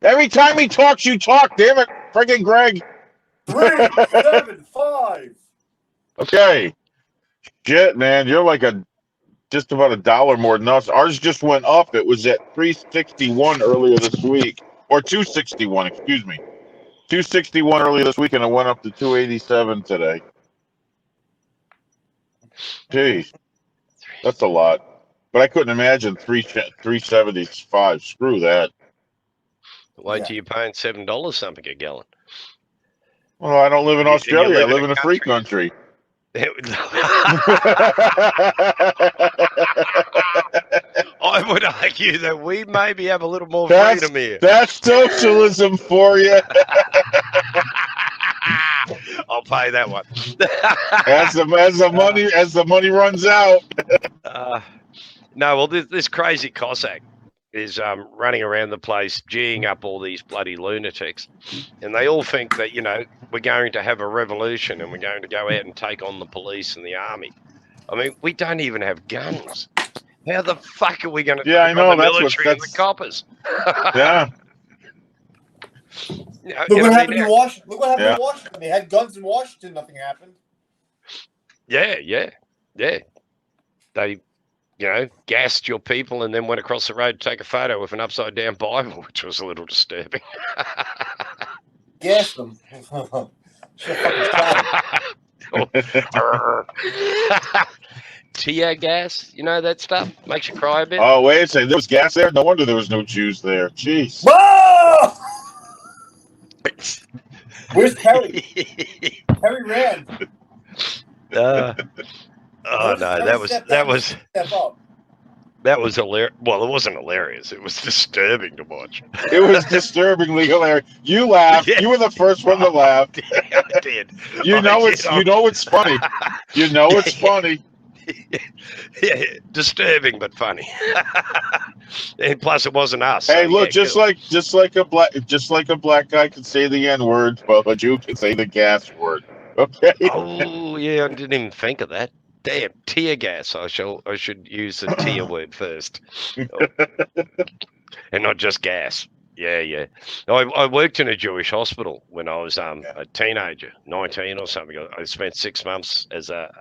Every time he talks, you talk. Damn it, friggin' Greg. $3.75. Okay. Shit, man, you're like just about $1 more than us. Ours just went up. It was at $3.61 earlier this week, or $2.61. Excuse me, $2.61 earlier this week, and it went up to $2.87 today. Jeez, that's a lot. But I couldn't imagine $3.75. Screw that. Wait till you're paying $7 something a gallon. Well, I don't live in You Australia. I live in live in a free country. I would argue that we maybe have a little more That's, freedom here. that's socialism for you. I'll pay that one. as the money runs out. No, well, this crazy Cossack is running around the place, geeing up all these bloody lunatics, and they all think that, you know, we're going to have a revolution and we're going to go out and take on the police and the army. I mean, we don't even have guns. How the fuck are we going to take on the military and the coppers? Yeah. Look what happened in Washington. Look what happened in Washington. They had guns in Washington. Nothing happened. Yeah. They, you know, gassed your people and then went across the road to take a photo with an upside down Bible, which was a little disturbing. Gassed them. Tear gas, you know that stuff? Makes you cry a bit. Oh, wait a second. There was gas there? No wonder there was no Jews there. Jeez. Whoa! Where's Perry? Perry ran. Oh no, that was hilarious. Well, it wasn't hilarious. It was disturbing to watch. It was disturbingly hilarious. You laughed. Yeah. You were the first one to laugh. I did. You know it's funny. You know it's funny. Yeah, disturbing but funny. And plus, it wasn't us. Hey, so, look, yeah, just like a black guy can say the N-word, but a Jew can say the gas word. Okay. Oh yeah, I didn't even think of that. Damn, tear gas. I should use the tear word first, and not just gas. Yeah. I worked in a Jewish hospital when I was a teenager, 19 or something. I spent 6 months as a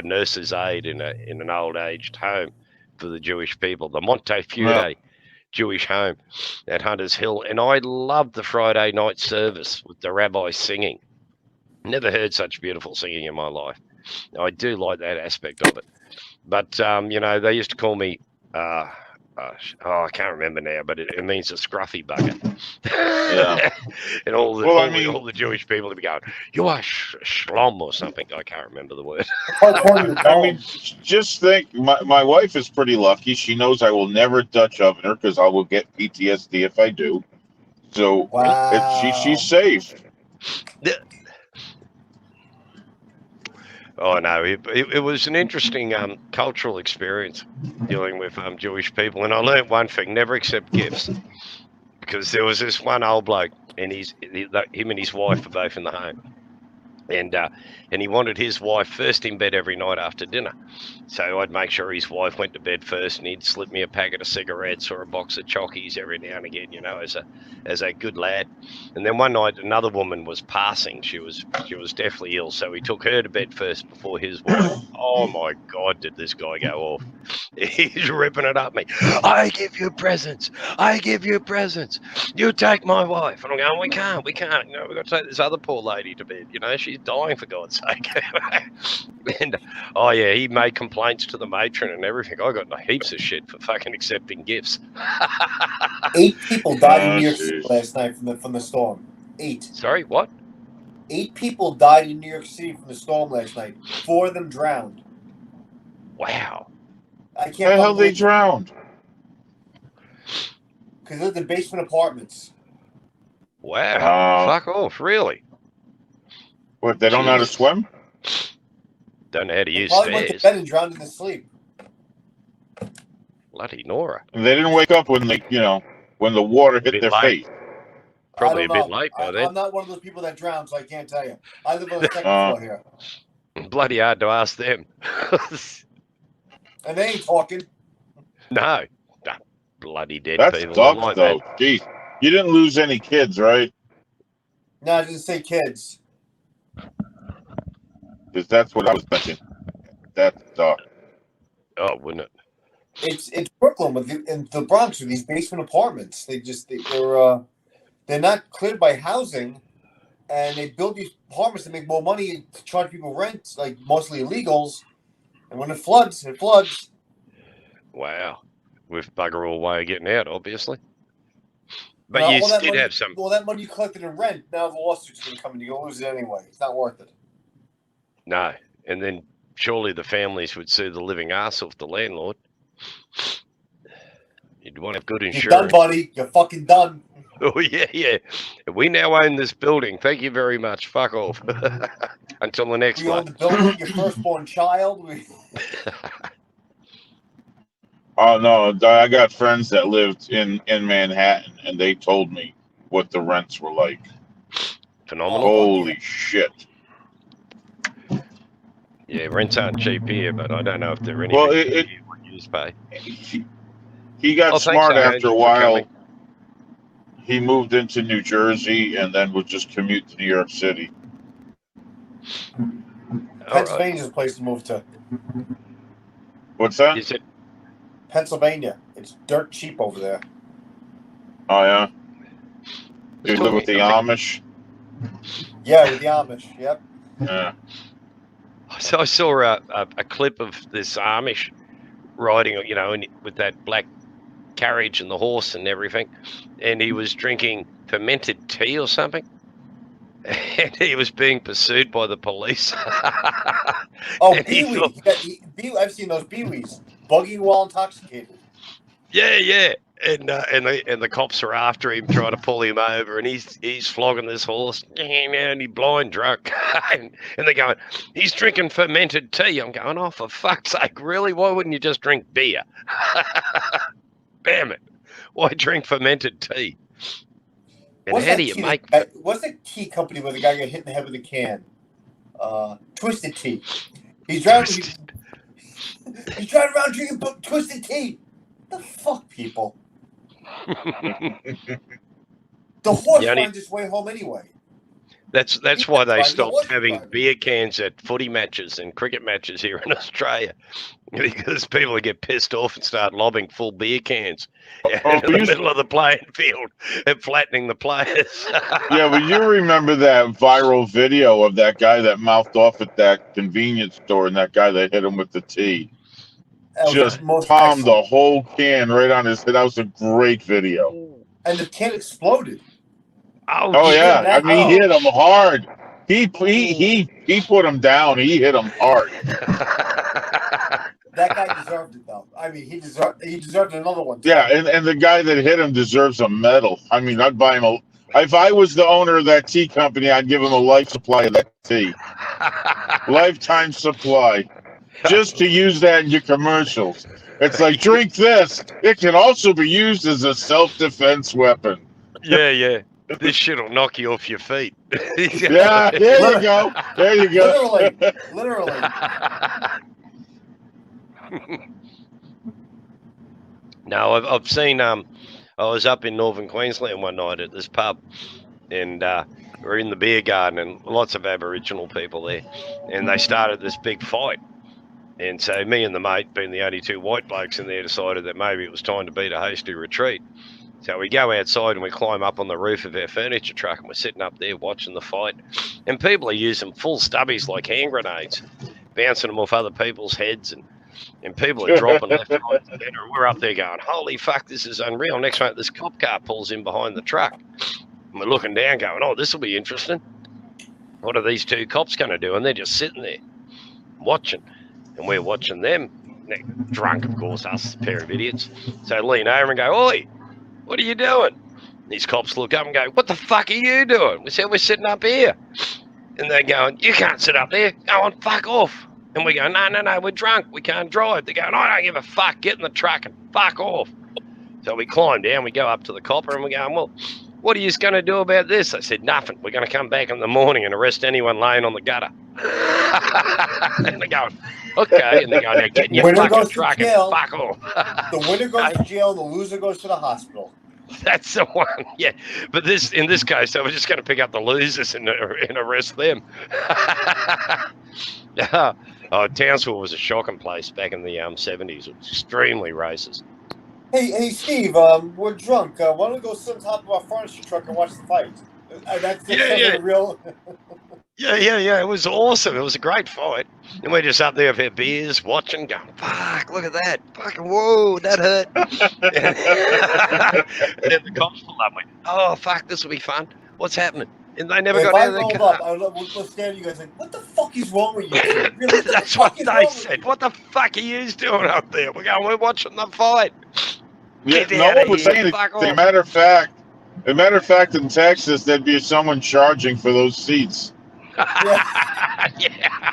nurse's aide in an old aged home for the Jewish people, the Montefiore Jewish home at Hunters Hill, and I loved the Friday night service with the rabbi singing. Never heard such beautiful singing in my life. I do like that aspect of it. But, you know, they used to call me I can't remember now, but it means a scruffy bugger. Yeah. And all Well, I mean- all the Jewish people would be going, "You are shlom" or something. I can't remember the word. Probably calling you a I mean, dog. just think, my wife is pretty lucky. She knows I will never Dutch oven her because I will get PTSD if I do. So Wow. she's safe. Oh no, it was an interesting cultural experience dealing with Jewish people, and I learned one thing: never accept gifts. Because there was this one old bloke, and him and his wife were both in the home, and he wanted his wife first in bed every night after dinner. So I'd make sure his wife went to bed first, and he'd slip me a packet of cigarettes or a box of chockies every now and again, as a good lad. And then one night another woman was passing. She was definitely ill, so he took her to bed first before his wife. Oh my God, did this guy go off? He's ripping it up me. I give you presents. I give you presents. You take my wife. And I'm going, we can't. We've got to take this other poor lady to bed. She's dying for God's sake. And oh yeah, he made complaints to the matron and everything. I got heaps of shit for fucking accepting gifts. 8 people died in Oh, New York City jeez. last night from the storm. 8. Sorry, what? 8 people died in New York City from the storm last night. 4 of them drowned. Wow. I can't. How the hell they drowned? Because they're the basement apartments. Wow. Fuck off, really? What, they don't know how to Jesus. swim? Don't know how to They use probably went to stairs. bed and drowned in their sleep. Bloody Nora. They didn't wake up when when the water hit Bit their late. face. Probably I a don't bit know. late by then. I'm not one of those people that drown, so I can't tell you. I live on the second floor here, Bloody hard to ask them. and they ain't talking. No. Bloody dead That people. sucks, like though. that. Geez. You didn't lose any kids, right? No, I didn't say kids. Because that's what I was thinking. That sucks. Oh, wouldn't it? It's Brooklyn in the Bronx with these basement apartments. They're not cleared by housing, and they build these apartments to make more money to charge people rent, like mostly illegals. And when it floods, it floods. Wow. With bugger all way of getting out, obviously. But Well, you all that did money- have some. Well, that money you collected in rent, now the lawsuit's going to come and you're going to lose it anyway. It's not worth it. No. And then surely the families would sue the living arse off the landlord. You'd want to have good You're insurance. done, buddy. You're fucking done. Oh, yeah. We now own this building. Thank you very much. Fuck off. Until the next We own one. the building, your firstborn child. Oh, no. I got friends that lived in Manhattan, and they told me what the rents were like. Phenomenal. Holy shit. Yeah, rents aren't cheap here, but I don't know if they're anything Well, what you pay. He got Oh, thanks, smart Arnold, after a for while. coming. He moved into New Jersey and then would just commute to New York City. All right. Pennsylvania's a place to move to. What's that? Is it? Pennsylvania. It's dirt cheap over there. Oh, yeah? You Just live with the talking- Amish? Yeah, with the Amish. Yep. Yeah. So I saw a clip of this Amish riding, with that black carriage and the horse and everything, and he was drinking fermented tea or something, and he was being pursued by the police. Oh, And he Beewee. I've seen those Beewees. Buggy while intoxicated. Yeah. And the cops are after him, trying to pull him over, and he's flogging this horse, and he's blind drunk, and they're going, he's drinking fermented tea. I'm going, oh, for fuck's sake, really? Why wouldn't you just drink beer? Damn it! Why drink fermented tea? And What's how that do you tea make? what's the tea company where the guy got hit in the head with a can? Twisted Tea. He's driving. He's driving around drinking Twisted Tea. The fuck, people. The horse Yeah, finds its way home anyway. That's why they Right, stopped what's having driving? beer cans at footy matches and cricket matches here in Australia, because people would get pissed off and start lobbing full beer cans into the middle of the playing field and flattening the players. Yeah, but you remember that viral video of that guy that mouthed off at that convenience store and that guy that hit him with the tea. was just the most palmed excellent. the whole can right on his head. That was a great video. And the can exploded. Oh shit. yeah, I mean he hit him hard. He put him down. He hit him hard. That guy deserved it, though. I mean, he deserved another one. Too. Yeah, and the guy that hit him deserves a medal. I mean, I'd buy him if I was the owner of that tea company, I'd give him a life supply of that tea. Lifetime supply. Just to use that in your commercials. It's like, drink this. It can also be used as a self-defense weapon. Yeah. This shit'll knock you off your feet. Yeah, there you go. There you go. Literally. No, I've seen. I was up in northern Queensland one night at this pub, and we're in the beer garden, and lots of Aboriginal people there, and they started this big fight. And so me and the mate, being the only two white blokes in there, decided that maybe it was time to beat a hasty retreat. So we go outside and we climb up on the roof of our furniture truck, and we're sitting up there watching the fight. And people are using full stubbies like hand grenades, bouncing them off other people's heads, and people are dropping left, right, and center. And we're up there going, holy fuck, this is unreal. Next moment, this cop car pulls in behind the truck. And we're looking down going, oh, this will be interesting. What are these two cops going to do? And they're just sitting there watching. And we're watching them. They're drunk, of course, us, a pair of idiots. So I lean over and go, oi, what are you doing? These cops look up and go, what the fuck are you doing? We said, we're sitting up here. And they're going, you can't sit up there. Go on, fuck off. And we go, no, we're drunk. We can't drive. They're going, I don't give a fuck. Get in the truck and fuck off. So we climb down. We go up to the copper and we go, well, what are you going to do about this? I said, nothing. We're going to come back in the morning and arrest anyone laying on the gutter. And they're going, okay. And they're going, now get in your fucking truck and fuck off. The winner goes to jail, the loser goes to the hospital. That's the one, yeah. But in this case, so we're just going to pick up the losers and arrest them. Townsville was a shocking place back in the 70s. It was extremely racist. Hey, Steve, we're drunk. Why don't we go sit on top of our furniture truck and watch the fight? That's real. Yeah. It was awesome. It was a great fight. And we're just up there with our beers, watching, going, fuck, look at that. Fucking, whoa, that hurt. And then the cops pulled up and went, oh, fuck, this will be fun. What's happening? And they never got out of the car. I would stand you guys like, what the fuck is wrong with you? Really, that's what they said. What the fuck are you doing up there? We're watching the fight. Yeah, no one was saying anything. As a matter of fact, in Texas, there'd be someone charging for those seats. Yeah.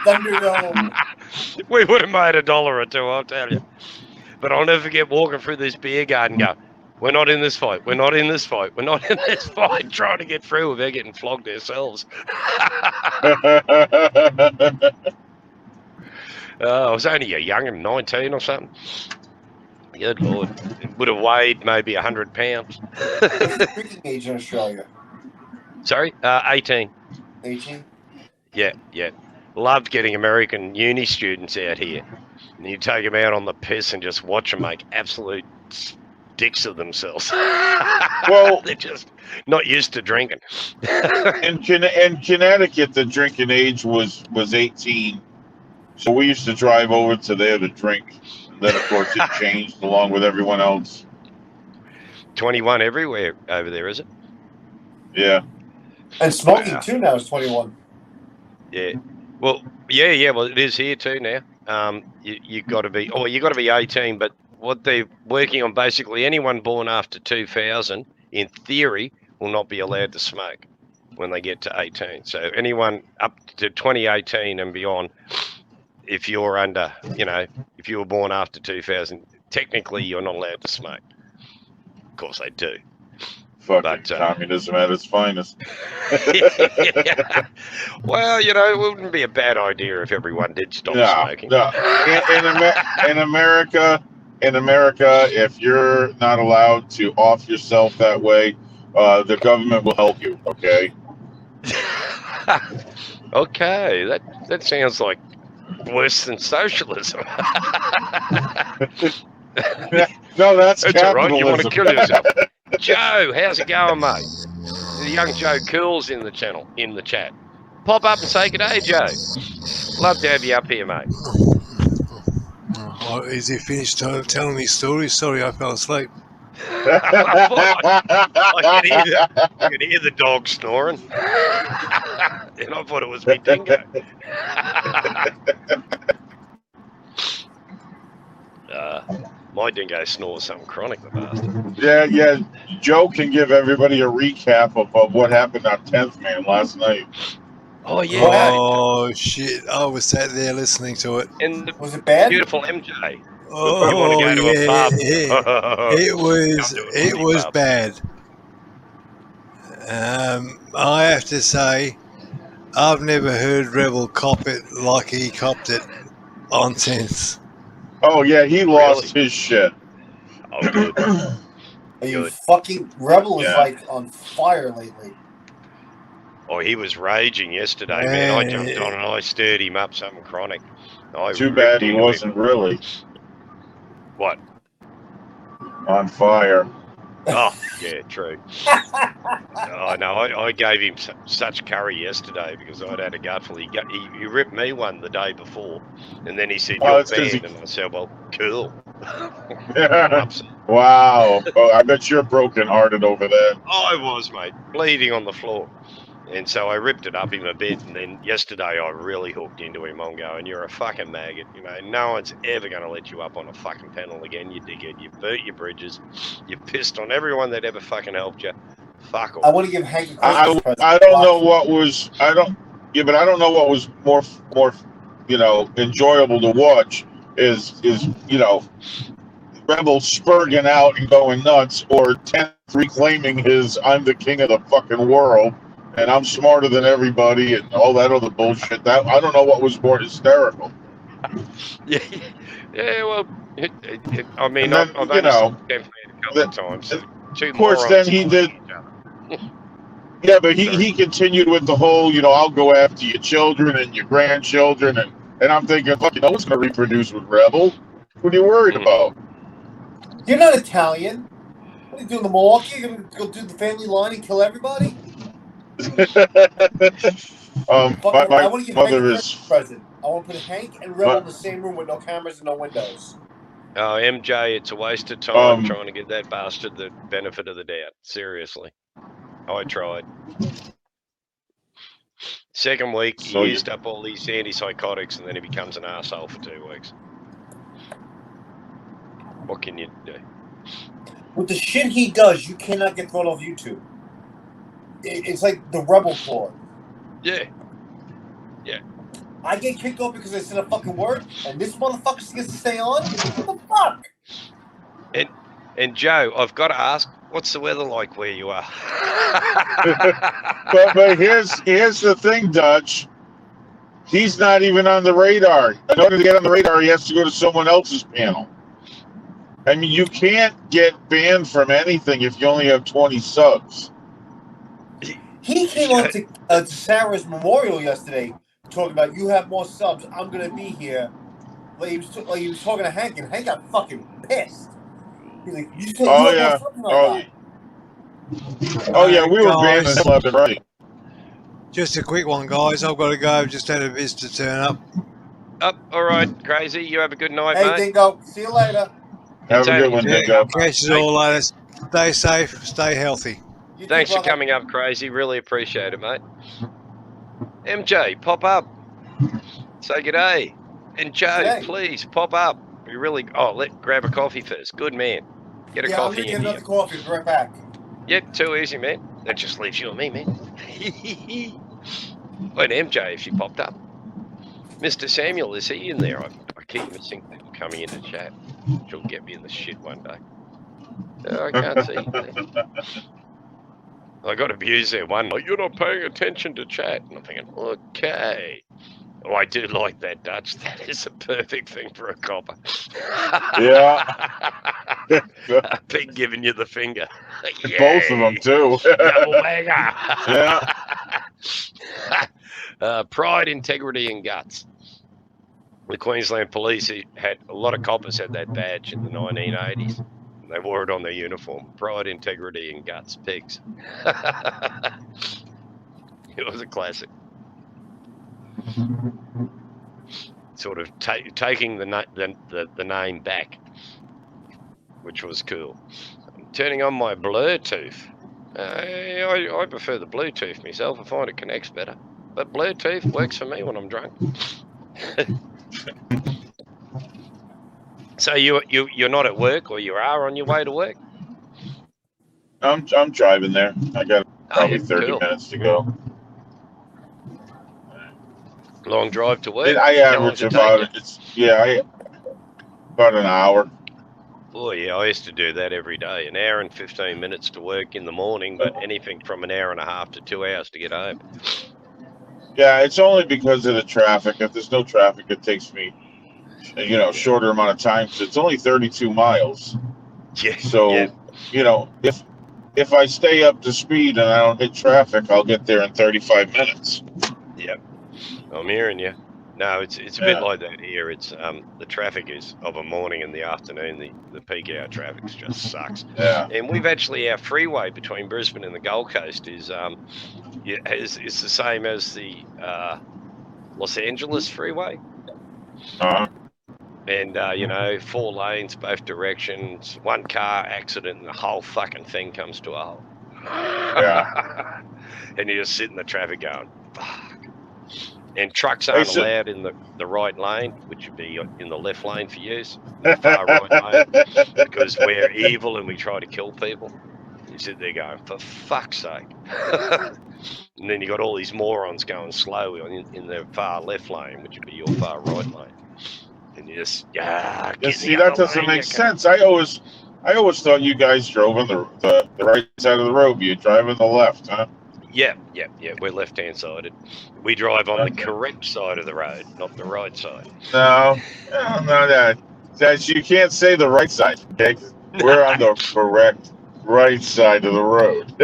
Thunderdome. We would have made $1 or $2, I'll tell you. But I'll never forget walking through this beer garden and go, we're not in this fight. We're not in this fight. We're not in this fight. Trying to get through without getting flogged ourselves. I was only a young 19 or something. Good Lord. It would have weighed maybe 100 pounds. What's the drinking age in Australia? Sorry? 18. 18? Yeah. Loved getting American uni students out here. And you take them out on the piss and just watch them make absolute dicks of themselves. Well, they're just not used to drinking. in Connecticut, the drinking age was 18. So we used to drive over to there to drink. And then, of course, it changed along with everyone else. 21 everywhere over there, is it? Yeah. And smoking, too, now is 21. Yeah. Well, yeah. Well, it is here, too, now. You got to be 18, but what they're working on, basically anyone born after 2000, in theory, will not be allowed to smoke when they get to 18. So anyone up to 2018 and beyond, if you're under, if you were born after 2000, technically you're not allowed to smoke. Of course they do. Fucking communism at its finest. Yeah. Well, it wouldn't be a bad idea if everyone did stop smoking. No. In America, if you're not allowed to off yourself that way, the government will help you. Okay. Okay, that sounds like worse than socialism. No, that's all right. capitalism. You want to kill yourself, Joe? How's it going, mate? The young Joe Cool's in the chat. Pop up and say good day, Joe. Love to have you up here, mate. Oh, is he finished telling his story? Sorry, I fell asleep. I could hear the dog snoring. And I thought it was me dingo. My dingo snores something chronic, the bastard. Yeah. Joe can give everybody a recap of what happened on 10th Man last night. Oh, yeah. Oh, shit. I was sat there listening to it. And the Was it bad? beautiful MJ. Oh, You want to go to a pub? It was pub. bad. I have to say, I've never heard Rebel cop it like he copped it on 10th. Oh, yeah, he lost his shit. Oh, good. Are you Good. fucking Rebel is Yeah. like on fire lately. Oh, he was raging yesterday, man. I jumped on and I stirred him up something chronic. Too bad he wasn't really What? on fire. Oh, yeah, true. Oh, no, I gave him such curry yesterday because I'd had a gutful. He ripped me one the day before, and then he said, Oh, "You're it's 'cause banned," and I said, "Well, cool." Wow. Oh, I bet you're broken-hearted over that. I was, mate, bleeding on the floor. And so I ripped it up in my bed, and then yesterday I really hooked into him. I'm going, "You're a fucking maggot. You know, no one's ever going to let you up on a fucking panel again, you dickhead. You've burnt your bridges. You've pissed on everyone that ever fucking helped you. Fuck off." I want to give Hank a Christmas present. I don't know what was but I don't know what was more enjoyable to watch is Rebel spurging out and going nuts, or 10th reclaiming his "I'm the king of the fucking world and I'm smarter than everybody" and all that other bullshit. That I don't know what was more hysterical. Yeah, well, I mean, And then, I've only seen Death Man a couple of times. So two of course, morons then he fighting did. each other. Yeah, but he continued with the whole, I'll go after your children and your grandchildren, and I'm thinking, fuck, no one's gonna reproduce with Rebel. What are you worried about? You're not Italian. What are you doing, the Milwaukee? You're gonna go do the family line and kill everybody? My I want to give Hank a mother Christmas is. present. I want to put Hank and Rebel in the same room with no cameras and no windows. Oh, MJ, it's a waste of time Um, trying to give that bastard the benefit of the doubt. Seriously. I tried. Second week, he So used up all these antipsychotics, and then he becomes an arsehole for 2 weeks. What can you do? With the shit he does, you cannot get thrown off YouTube. It's like the Rebel Claw. Yeah. I get kicked off because I said a fucking word, and this motherfucker gets to stay on? What the fuck? And Joe, I've got to ask, what's the weather like where you are? but here's the thing, Dutch. He's not even on the radar. In order to get on the radar, he has to go to someone else's panel. I mean, you can't get banned from anything if you only have 20 subs. He came on to Sarah's memorial yesterday, talking about, you have more subs, I'm gonna be here. Like he was talking to Hank, and Hank got fucking pissed. He's like, you said you have more subs than I got. We were banned left and right. Just a quick one, guys. I've got to go. Just had a visitor turn up. All right, Crazy. You have a good night, Hey, mate. Dingo. See you later. Have a good one, Dingo. Catch you all later. Stay safe. Stay healthy. Thanks for coming up, Crazy. Really appreciate it, mate. MJ, pop up. Say good day. And Joe, please pop up. We really. Grab a coffee first. Good man. Get a coffee I'm gonna get in another here. coffee. Be right back. Yep, too easy, man. That just leaves you and me, man. Wait, MJ, if she popped up. Mr. Samuel, is he in there? I keep missing people coming into chat. She'll get me in the shit one day. I can't see. I got abused there one night. You're not paying attention to chat. And I'm thinking, okay. Oh, I do like that, Dutch. That is a perfect thing for a copper. Yeah. Pig giving you the finger. Both of them, too. Double bagger. Yeah. Pride, integrity, and guts. The Queensland Police had a lot of coppers had that badge in the 1980s. And they wore it on their uniform. Pride, integrity, and guts. Pigs. It was a classic. sort of taking the name back, which was cool. I'm turning on my Bluetooth. I prefer the Bluetooth myself. I find it connects better. But Bluetooth works for me when I'm drunk. So you're not at work, or you are on your way to work? I'm driving there. I got probably 30 cool. minutes to go. Long drive to work? I How long average does it about take about an hour. Oh yeah, I used to do that every day. An hour and 15 minutes to work in the morning, but anything from an hour and a half to 2 hours to get home. Yeah, it's only because of the traffic. If there's no traffic, it takes me, shorter amount of time. Because it's only 32 miles. Yeah. So, yeah. If I stay up to speed and I don't hit traffic, I'll get there in 35 minutes. Yep. I'm hearing you. No, it's a bit like that here. It's the traffic is of a morning and the afternoon. The peak hour traffic just sucks. Yeah. And we've actually, our freeway between Brisbane and the Gold Coast is the same as the Los Angeles freeway. Uh-huh. And 4 lanes, both directions, one car accident, and the whole fucking thing comes to a halt. Yeah. And you just sit in the traffic going, fuck. And trucks aren't allowed in the right lane, which would be in the left lane for use, the far right lane, because we're evil and we try to kill people. You sit there going, for fuck's sake. And then you got all these morons going slow in the far left lane, which would be your far right lane. And you just, see, that doesn't make sense. I always thought you guys drove on the right side of the road. You drive on the left, huh? Yeah. We're left-hand sided. We drive on the correct side of the road, not the right side. No, that you can't say the right side. Okay, we're on the correct right side of the road.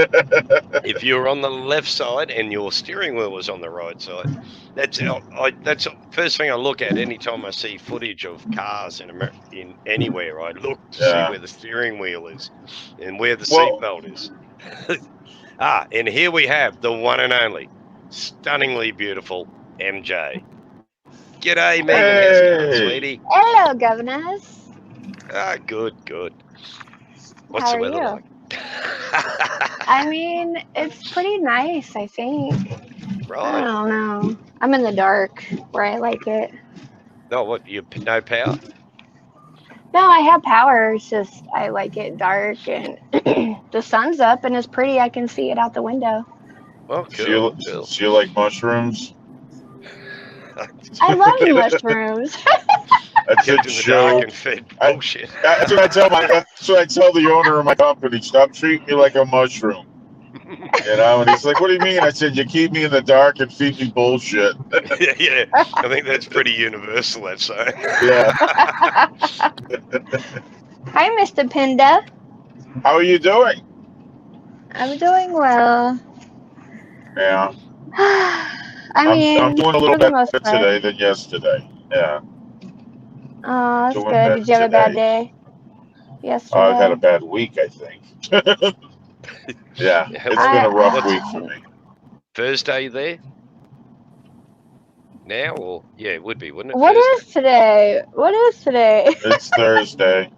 If you're on the left side and your steering wheel was on the right side, that's the first thing I look at anytime I see footage of cars in anywhere. I look to see where the steering wheel is and where the seatbelt is. And here we have the one and only, stunningly beautiful MJ. G'day, Megan. How's it going, sweetie? Hello, governors. Good. What's How the are weather you? like? I mean, it's pretty nice, I think. I Right. don't know. I'm in the dark where I like it. No, what? You no power? No, I have power. It's just I like it dark and the sun's up and it's pretty. I can see it out the window. Well, cool. Do you like mushrooms? I love mushrooms. That's a Kept in the dark joke. and fed bullshit. That's what I tell the owner of my company. Stop treating me like a mushroom. And he's like, "What do you mean?" I said, "You keep me in the dark and feed me bullshit." Yeah. I think that's pretty universal. That saying. Yeah. Hi, Mr. Pinda. How are you doing? I'm doing well. Yeah. I'm doing a little for the better most part. today than yesterday. Yeah. Oh, that's Doing good. better Did you have a bad today. day yesterday? I've had a bad week, I think. Yeah, it's been a rough week for me. Thursday there? Now or it would be, wouldn't it? What Thursday? is today? What is today? It's Thursday.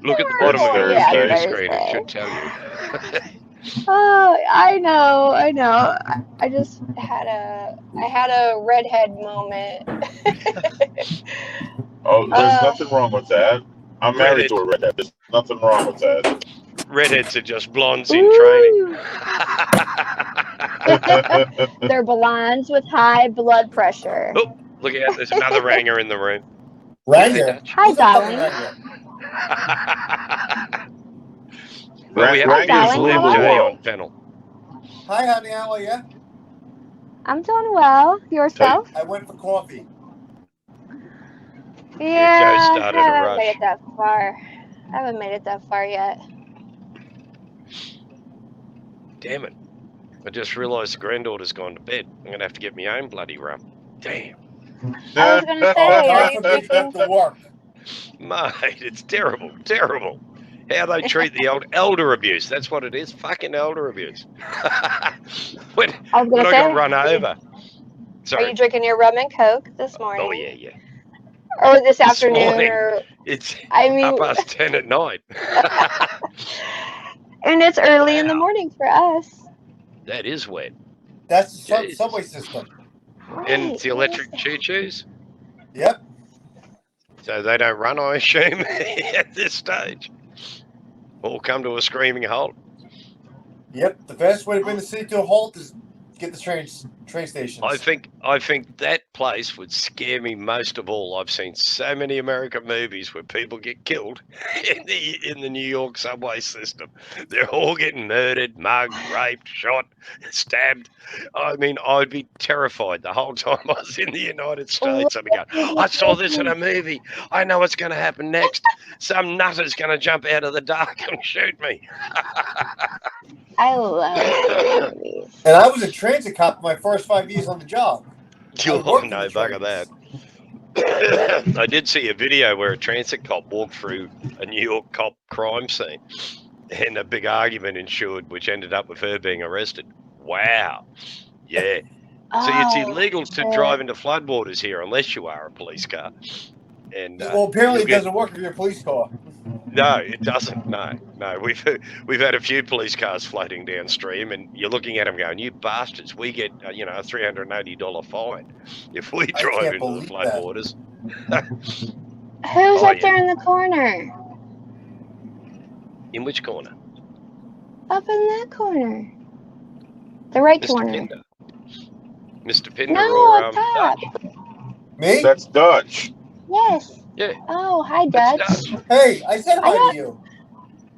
Look at the bottom of your Thursday. computer Yeah, screen. It Thursday. should tell you. Oh, I know. I just had a redhead moment. Oh, there's nothing wrong with that. I'm married Redhead. to a redhead. There's nothing wrong with that. Redheads are just blondes in training. They're blondes with high blood pressure. Oh, look out, there's another ranger in the room. Ranger. Hi, darling. Well, we have Ranger's darling, how are MJ you? on panel. Hi, honey. How are you? I'm doing well. Yourself? I went for coffee. Yeah, Joe started I a haven't rush. made it that far. I haven't made it that far yet. Damn it. I just realised the granddaughter's gone to bed. I'm going to have to get my own bloody rum. Damn. I was gonna say, God are you forbid you have to work. Mate, it's terrible. How they treat the elder abuse. That's what it is. Fucking elder abuse. when I was when gonna I say, got run over. are Sorry. you drinking your rum and coke this morning? Oh, yeah. or this This afternoon, morning. or It's I mean, 10:30 at night. and it's early in the Wow. morning for us. That is wet. That's the Jesus. subway system. And Right, it's the what is electric that? choo-choos. Yep. So they don't run, I assume, at this stage. All come to a screaming halt. Yep. The best way to bring the city to a halt is get the train stations. I think that place would scare me most of all. I've seen so many American movies where people get killed in the New York subway system. They're all getting murdered, mugged, raped, shot, stabbed. I mean, I'd be terrified the whole time I was in the United States. I'd be going, I saw this in a movie. I know what's going to happen next. Some nutter's going to jump out of the dark and shoot me. I love movies. And I was a transit cop my first 5 years on the job. You worked in no the bug of that. trains. I did see a video where a transit cop walked through a New York cop crime scene and a big argument ensued, which ended up with her being arrested. Wow. Yeah. See, it's Oh, illegal to shit. drive into floodwaters here unless you are a police car. And Well, apparently you'll it doesn't work if you're a police car. No, it doesn't. No. We've had a few police cars floating downstream, and you're looking at them going, "You bastards! We get a $380 fine if we drive can't into the believe that. floodwaters." Who's Oh, up there in the corner? In which corner? Up in that corner. The right Mr. corner. Pinder. Mr. Pinder No, or up top. Me? That's Dutch. Yes. Yeah. Oh, hi, That's Dutch. Dutch. Hey, I said I hi got- to you.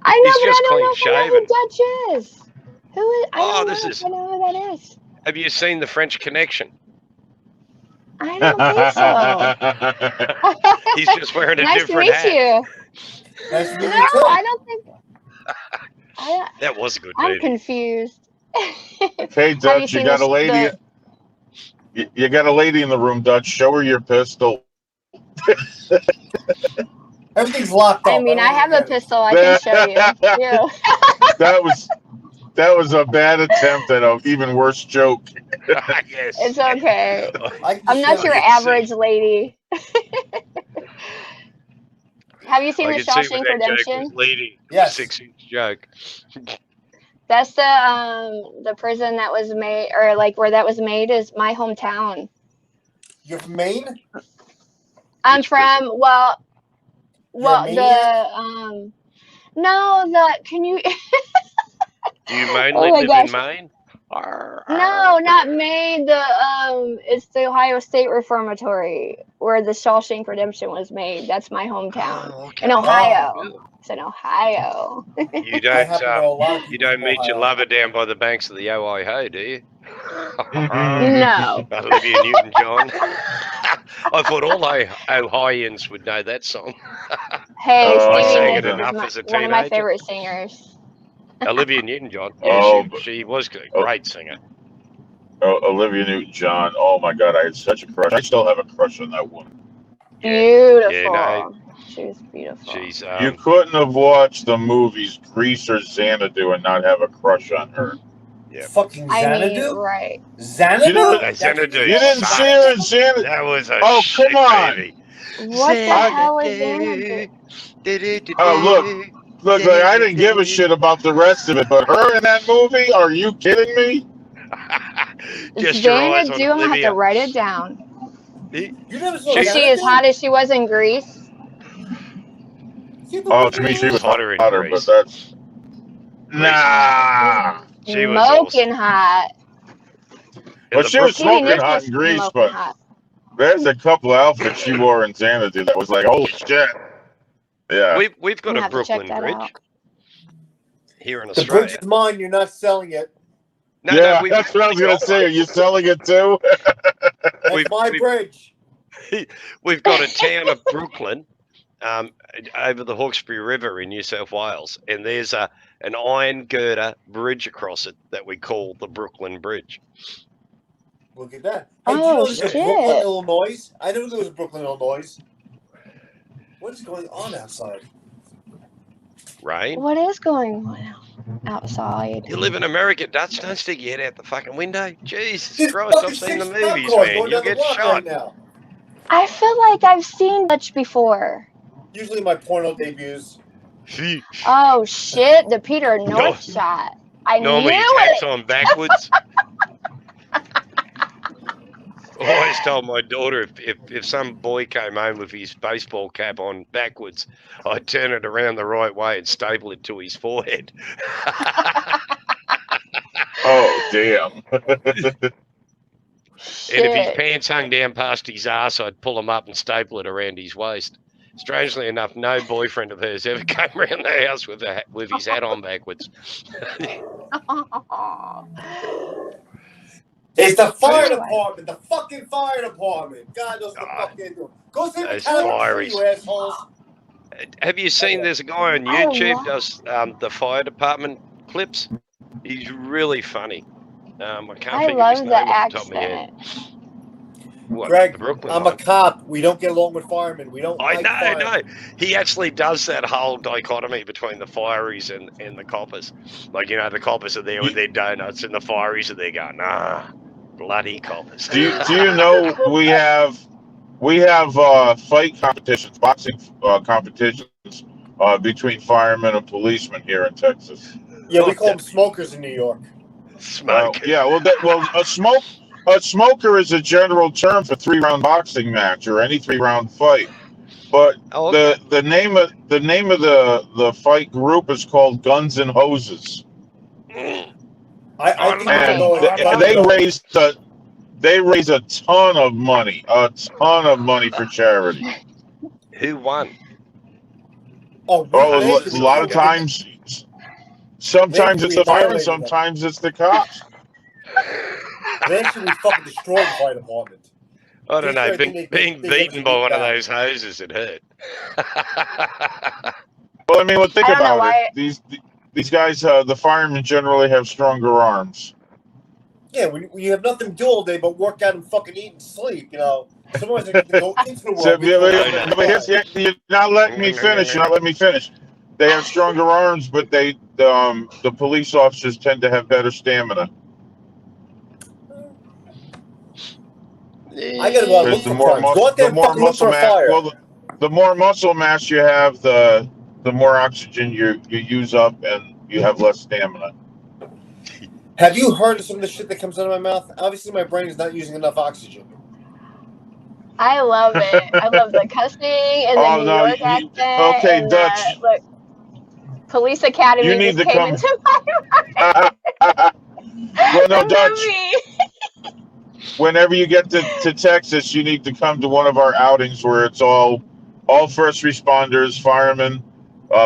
I know, He's but just I don't know if I know who Dutch is. Who is? I Oh, don't this know is- if I know who that is. Have you seen The French Connection? I don't think so. He's just wearing a Nice to different meet hat. you. Nice to meet No, you too. I don't think. That was a good I'm movie. confused. Hey, Have Dutch, you seen got a the- lady. You got a lady in the room, Dutch. Show her your pistol. Everything's locked up. I mean, I have a don't know. pistol. I can show you. Ew. That was a bad attempt at an even worse joke. Yes. It's okay. I can I'm not show your you. average lady. Have you seen I The can see where Shawshank that joke Redemption? was leading. Yes. 6-inch joke. That's the prison that was made, or like where that was made, is my hometown. You're from Maine? I'm Which from well, You're a the no, the can you Do you mainly Oh my live gosh. in Maine? Arr, no, arr. not Maine. It's the Ohio State Reformatory where the Shawshank Redemption was made. That's my hometown Oh, okay. in Ohio. Oh, It's in Ohio. You I don't happen to know a lot of people you don't from meet your Ohio. lover down by the banks of the Ohio, do you? No. Olivia Newton-John. I thought all Ohioans would know that song. Hey, Oh, I Stevie sang Nicks it is enough as a one of my teenager. favorite singers. Olivia Newton-John. Oh, Yeah, but- she was a great singer. Olivia Newton-John. Oh my God, I had such a crush. I still have a crush on that woman. Beautiful. Yeah, no. She was beautiful. She's You couldn't have watched the movies Grease or Xanadu and not have a crush on her. Yeah. Fucking I mean, Xanadu? right. Xanadu? You didn't- That's Xanadu. You didn't sucked. see her in Xanadu? That was a Oh, shit come on. movie. What the hell is Xanadu? Oh, Look, like, I didn't give a shit about the rest of it, but her in that movie? Are you kidding me? Just your eyes Xanadu, on I'm gonna have Olivia. to write it down. You never saw Is she Xanadu? as hot as she was in Greece? You the Oh, one to me, she was Hotter in hotter, Greece. but that's... Nah. She was Smoking hot. Well, the she was Stevie smoking Nicks hot was in Greece, smoking but hot. there's a couple outfits she wore in Xanadu that was like, holy shit. Yeah. We've got I'm a gonna have to check Brooklyn that Bridge out. here in The bridge Australia. is mine. You're not selling it. No, Yeah, we've that's what I was actually going to say. Are you selling it too? That's We've- my we've- bridge. We've got a town of Brooklyn over the Hawkesbury River in New South Wales, and there's an iron girder bridge across it that we call the Brooklyn Bridge. Look at that. Hey, do you Oh, know there's a shit. Brooklyn, Illinois? I never knew there was a Brooklyn, Illinois. What is going on outside? Rain? What is going on outside? You live in America, Dutch. Don't stick your head out the fucking window. Jesus There's Christ, I've fucking seen the 6 cop movies, cars man. going You'll down the get block shot. right now. I feel like I've seen Dutch before. Usually my porno debuts. Oh shit, the Peter No. North shot. I Normally knew his hat's it. on backwards. I always told my daughter if some boy came home with his baseball cap on backwards, I'd turn it around the right way and staple it to his forehead. Oh, damn. And if his Shit. pants hung down past his ass, I'd pull them up and staple it around his waist. Strangely enough, no boyfriend of hers ever came around the house with his hat on backwards. It's the fire Anyway. department. The fucking fire department. God knows what the fuck they're doing. Go see the Those calendar, fireys. you assholes. Have you seen? There's a guy on I YouTube love- does the fire department clips. He's really funny. I can't I think of his love name the off the top of my head. accent. What, Greg, the Brooklyn I'm a one? cop. We don't get along with firemen. We don't I like know, firemen. no. He actually does that whole dichotomy between the fireys and the coppers. Like, you know, the coppers are there with their donuts and the fireys are there going, nah, bloody coppers. Do you know we have fight competitions, boxing competitions between firemen and policemen here in Texas? Yeah, we call them smokers in New York. Smoke. Yeah, well, a smoker is a general term for 3-round boxing match or any 3-round fight. But Oh, okay. the name of the fight group is called Guns and Hoses, I Oh, think and we're going. they raise a ton of money for charity. Who won? Oh, Oh, they a should be lot of fucking- times, sometimes They it's the firemen, violated them. sometimes it's the cops. They should be fucking destroyed the fire department. I don't know. I think Being they beaten by beat one of back. those hoses, it hurt. Well, I mean, well, think I don't know about why- it. These guys, the firemen generally have stronger arms. Yeah, when you have nothing to do all day but work out and fucking eat and sleep, you know. Sometimes they get to go into the world. So, before they yeah, go but here's outside. you're not letting me finish. You're not letting me finish. They have stronger arms, but the police officers tend to have better stamina. I gotta go out and look The for more crimes. Go out there and fucking look for a fire. the more muscle mass you have, the more oxygen you use up, and you have less stamina. Have you heard of some of the shit that comes out of my mouth? Obviously, my brain is not using enough oxygen. I love it. I love the cussing and the Oh, New no, York you- accent. okay, and Dutch. Look, Police Academy You need just to came come- into my Well, no, the Dutch. movie. Whenever you get to Texas, you need to come to one of our outings where it's all first responders, firemen,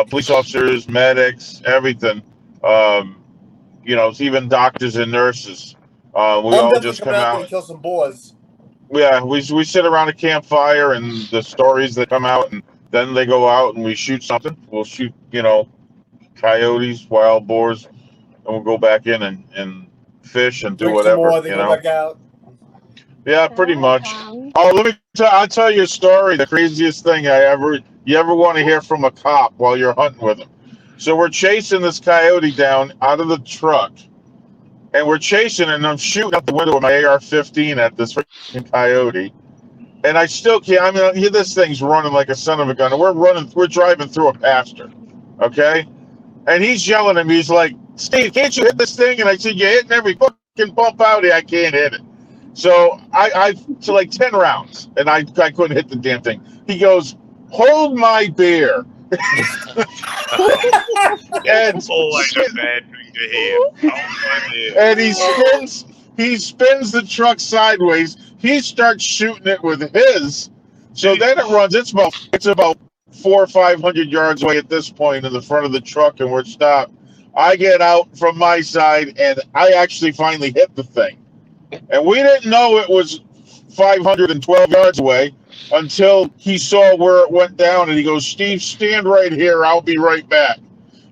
police officers, medics, everything. You know, even doctors and nurses. We I'm all definitely just coming come out there out. to kill some boys. Yeah, we sit around a campfire and the stories that come out, and then they go out and we shoot something. We'll shoot, you know, coyotes, wild boars, and we'll go back in and fish and do Drink some whatever. more, they You go know. back out. Yeah, pretty much. Welcome. Oh, let me I'll tell you a story. The craziest thing you ever want to hear from a cop while you're hunting with him. So we're chasing this coyote down out of the truck, and we're chasing it, and I'm shooting out the window with my AR-15 at this freaking coyote, and I still can't. I mean, this thing's running like a son of a gun, and we're driving through a pasture, okay? And he's yelling at me. He's like, "Steve, can't you hit this thing?" And I said, "You're hitting every fucking bump out here. I can't hit it." So I to like 10 rounds, and I couldn't hit the damn thing. He goes, "Hold my beer." And Always a bad thing to hear. Oh, my dear. and he spins the truck sideways. He starts shooting it with his. So then it runs. It's about 400 or 500 yards away at this point in the front of the truck, and we're stopped. I get out from my side, and I actually finally hit the thing. And we didn't know it was 512 yards away until he saw where it went down, and he goes, "Steve, stand right here. I'll be right back."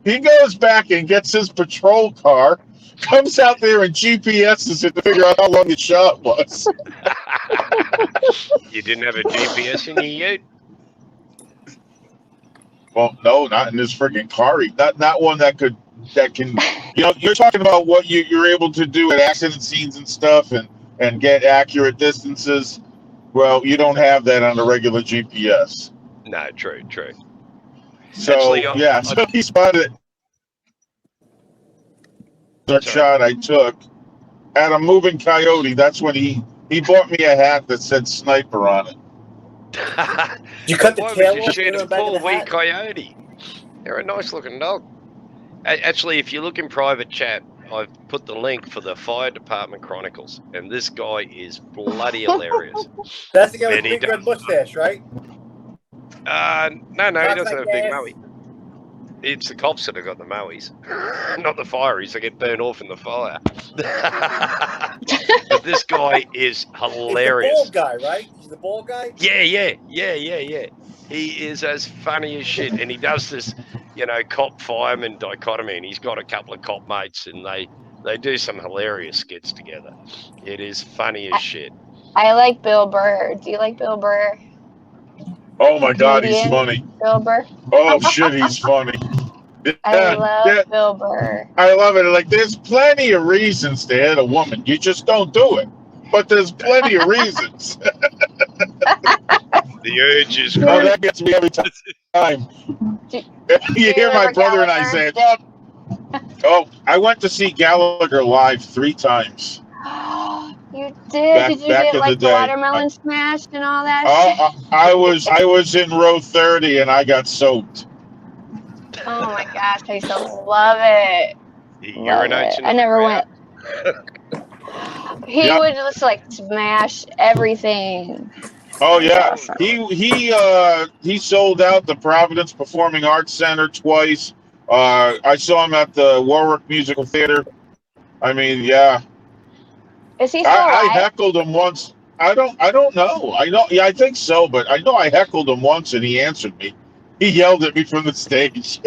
He goes back and gets his patrol car, comes out there and GPSs it to figure out how long the shot was. You didn't have a GPS in your ute? Well, no, not in this friggin' car. Not one that can. You know, you're talking about what you're able to do at accident scenes and stuff, and get accurate distances Well, you don't have that on a regular GPS. No, true. So Actually, yeah, so he spotted the shot I took at a moving coyote. That's when he bought me a hat that said sniper on it. You cut the Why tail would you off shoot the a back of the poor wee hat? coyote? They're a nice looking dog. Actually, if you look in private chat, I've put the link for the Fire Department Chronicles, and this guy is bloody hilarious. That's the guy with And the he big red mustache, right? No, he Talks doesn't like have a big this. mowie. It's the cops that have got the mowies, not the fireys. They get burned off in the fire. But this guy is hilarious. He's the bald guy, right? He's the bald guy? Yeah. He is as funny as shit, and he does this, cop fireman dichotomy, and he's got a couple of cop mates, and they do some hilarious skits together. It is funny as shit. I like Bill Burr. Do you like Bill Burr? Oh my God, he's Comedian funny. Bill Burr. Oh shit, he's funny. I love Yeah, Bill Burr. I love it. Like, there's plenty of reasons to hit a woman. You just don't do it. But there's plenty of reasons. The urge is Oh, great. that gets me every time. Do You hear my remember brother and I Gallagher? say, "Oh, I went to see Gallagher live 3 times." You did? Back- Did you back get in like the the day. watermelon smashed and all that shit? I was in row 30 and I got soaked. Oh my gosh, I used to love it. He Love urinates it. in I the never crowd. went. He Yep. would just like smash everything. Oh yeah, Awesome. he sold out the Providence Performing Arts Center twice. I saw him at the Warwick Musical Theater. I mean, yeah, Is he still I alive? heckled him once. I don't know. Yeah, I think so, but I know I heckled him once and he answered me. He yelled at me from the stage.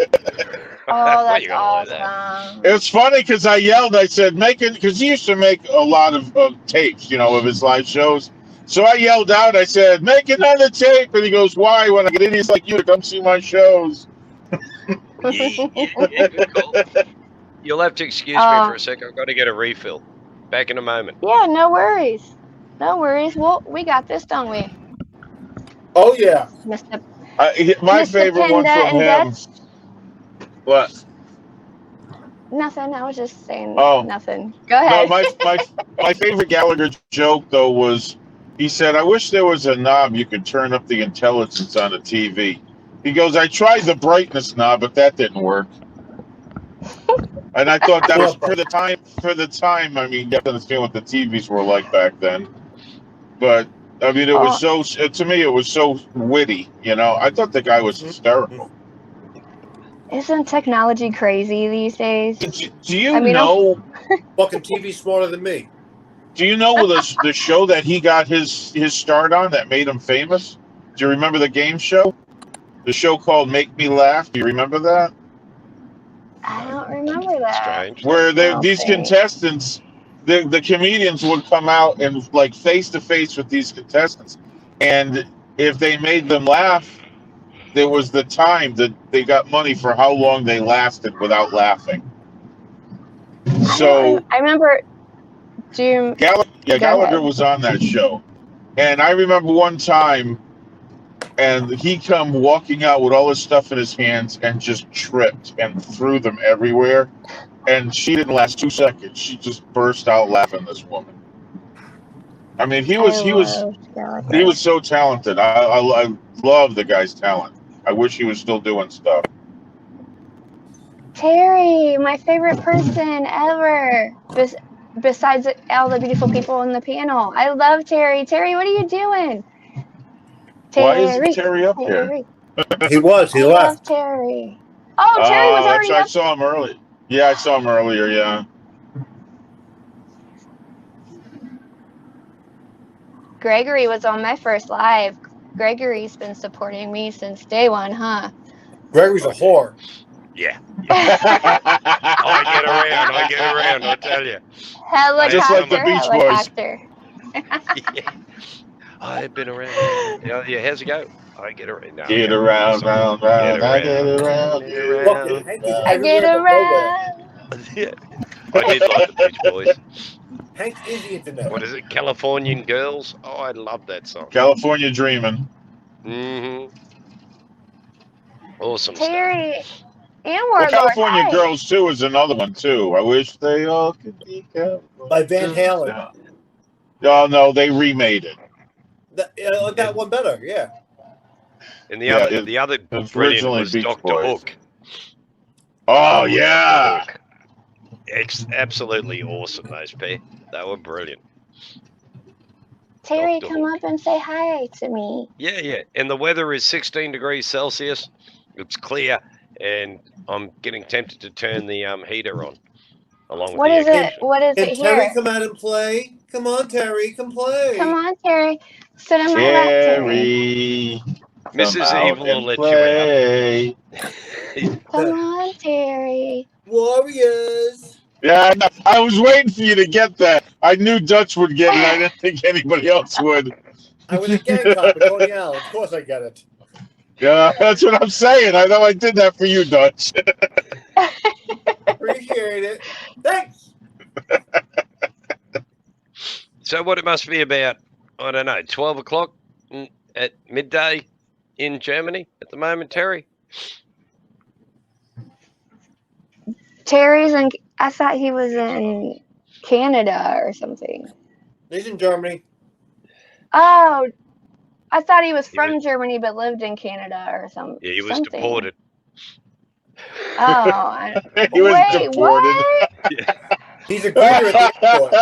Oh, Well, that's you gotta do that. awesome. It was funny because I yelled. I said, because he used to make a lot of tapes, of his live shows. So I yelled out. I said, "Make another tape." And he goes, "Why? When I get idiots like you to come see my shows." Yeah, good call. You'll have to excuse me for a sec. I've got to get a refill. Back in a moment. Yeah, no worries. No worries. Well, we got this, don't we? Oh yeah. Mr. My Mr. favorite one Panda from and him. Dutch? What? Nothing. I was just saying Oh. nothing. Go No, ahead. my favorite Gallagher joke though was he said, "I wish there was a knob you could turn up the intelligence on a TV." He goes, "I tried the brightness knob, but that didn't work." And I thought that was for the time. I mean, you have to understand what the TVs were like back then. But I mean, it was to me, it was so witty. I thought the guy was hysterical. Isn't technology crazy these days? Do you I mean, know? Fucking TV smarter than me. Do you know the show that he got his start on that made him famous? Do you remember the game show? The show called Make Me Laugh. Do you remember that? I don't remember that. Strange. Where don't these think. contestants, the comedians would come out and like face to face with these contestants, and if they made them laugh, there was the time that they got money for how long they lasted without laughing. So I remember. Gallagher was on that show, and I remember one time, and he come walking out with all his stuff in his hands and just tripped and threw them everywhere, and she didn't last 2 seconds. She just burst out laughing. This woman. I mean, he was so talented. I love the guy's talent. I wish he was still doing stuff. Terry, my favorite person ever. Besides all the beautiful people on the panel. I love Terry. Terry, what are you doing? Why isn't Terry up here? He was. He I left. love Terry. Oh, Terry was already actually, I up. saw him earlier. Yeah, I saw him earlier. Yeah. Gregory was on my first live. Gregory's been supporting me since day one, huh? Gregory's a whore. Yeah. I get around, I tell you. Helicopter, Just like the Beach Boys. helicopter. Yeah. I've been around. Yeah, how's it go? I get around. No, Get yeah. around, round, round. I get around. Get around. Fucking Hanky's I get everywhere but nowhere. around. Yeah. I did like the Beach Boys. Hank is the internet. What is it? Californian Girls? Oh, I love that song. California Dreamin'. Mm-hmm. Awesome Terry and Well, Warlord. California Hi. Girls too is another one too. I wish they all could be California. By Van Halen. Yeah. Oh no, they remade it. I like that one better. Yeah. stuff. And Yeah, the other was brilliant originally was Beach Dr. Boys. Hook. Oh yeah. Dr. Hook. Absolutely awesome, those pair. They were brilliant. Terry, Dr. come Hook. up and say hi to me. Yeah. And the weather is 16 degrees Celsius. It's clear, and I'm getting tempted to turn the heater on, along with What the is air it? conditioner. What is Can it Terry here? come out and play? Come on, Terry, come play. Come on, Terry. Sit in my lap, Terry. Terry, come Mrs. out Evil will and let play. Come on, Terry. Warriors. Yeah, I was waiting for you to get that. I knew Dutch would get it. I didn't think anybody else would. I was a gang cop with Tony Allen. Of course I get it. Yeah, that's what I'm saying. I know I did that for you, Dutch. Appreciate it. Thanks. So what it must be about, I don't know, 12 o'clock at midday in Germany at the moment, Terry? Terry's in. I thought he was in Canada or something. He's in Germany. Oh, I thought he was He from Germany but lived in Canada or something. Yeah, he was deported. Oh, He was wait, deported. what? He's a greeter at the airport.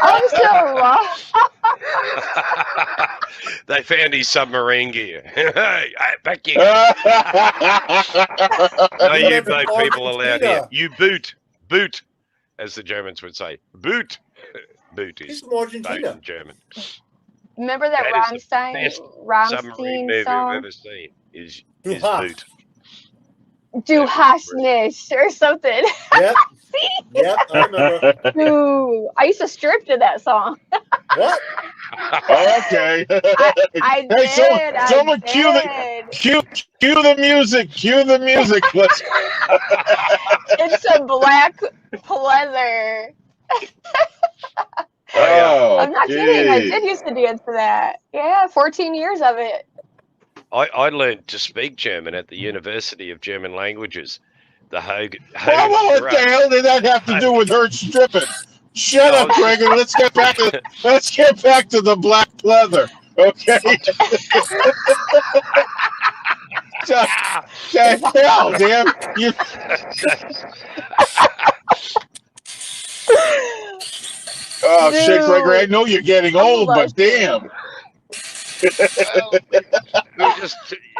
I'm so lost. They found his submarine gear. Hey, back here. No, He you lives in boat people allowed here. Argentina. You boot, as the Germans would say. Boot. Boot He's is from boat Argentina. in German. Remember that That is the best submarine movie Rammstein I've song? ever seen. Is Du Boot. hast. Du hast nicht or something. Yep. See? Yep. I remember. Ooh, I used to strip to that song. What? Okay. I Hey, did. someone I did. cue the music. Cue the music. Let's. It's a black pleather. Oh, I'm not kidding. I geez. did used to dance to that. Yeah, 14 years of it. I learned to speak German at the University of German Languages. The Hogan. Well, what the hell did that have to do with her stripping? Shut up, Greg, and let's get back to the black leather. Okay. Hell, damn. You... Oh shit, Gregory! I know you're getting old, but damn.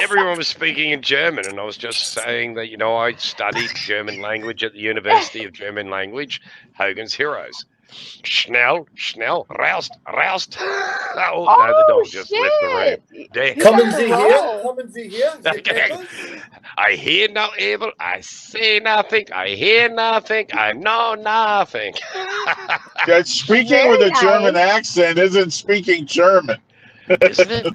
Everyone was speaking in German, and I was just saying that, I studied German language at the University of German Language, Hogan's Heroes. Schnell, roust. Oh, no, the dog just left the room. Damn. Come and see here. Come and see here. Okay. I hear no evil. I see nothing. I hear nothing. I know nothing. Speaking with a German accent isn't speaking German. Isn't it?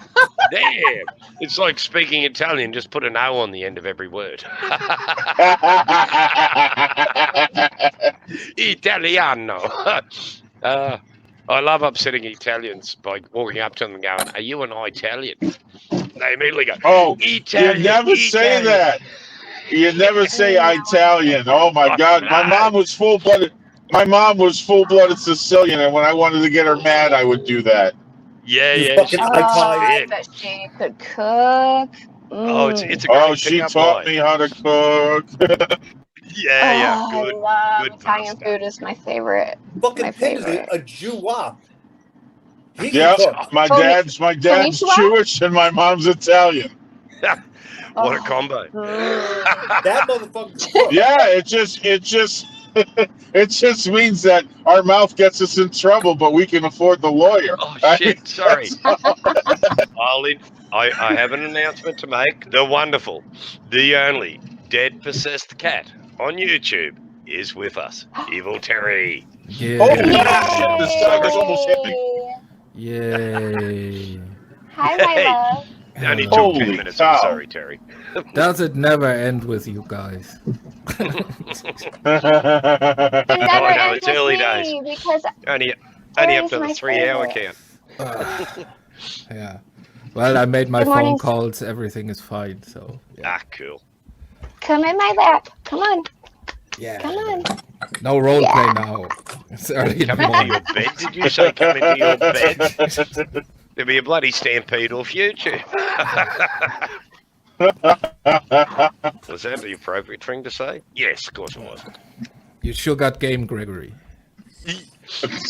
Damn. It's like speaking Italian. Just put an O on the end of every word. Italiano. I love upsetting Italians by walking up to them and going, "Are you an Italian?" They immediately go, "Oh, Italian, you never say that. You never say Italian." Oh my God, my mom was full-blooded. My mom was full-blooded Sicilian, and when I wanted to get her mad, I would do that. Yeah. I bet she could cook. Oh, it's a great she taught me how to cook. Yeah. I love Italian food. Is my favorite. Fucking pig is a Jew wop. Yeah, my dad's Jewish and my mom's Italian. What a combo! That motherfucker. Yeah, it just means that our mouth gets us in trouble, but we can afford the lawyer. Oh shit! Sorry. I have an announcement to make. The wonderful, the only dead possessed cat on YouTube is with us. Evil Terry. Yeah. Oh shit! This tiger's almost hit me. Yay. Hi, my love. Only took 10 Holy minutes. cow. I'm sorry, Terry. Does it never end with you guys? It Oh, never no, ends it's with early me days. because Only up Terry's to the my 3-hour favorite. count. Yeah. Well, I made my Good morning. phone calls. Everything is fine. So yeah. Ah, cool. Come in my lap. Come on. Yeah. Come on. No role play now. It's early in the Come into morning. your bed? Did you say come into your bed? There'll be a bloody stampede off YouTube. Was that the appropriate thing to say? Yes, of course it was. You sure got game, Gregory.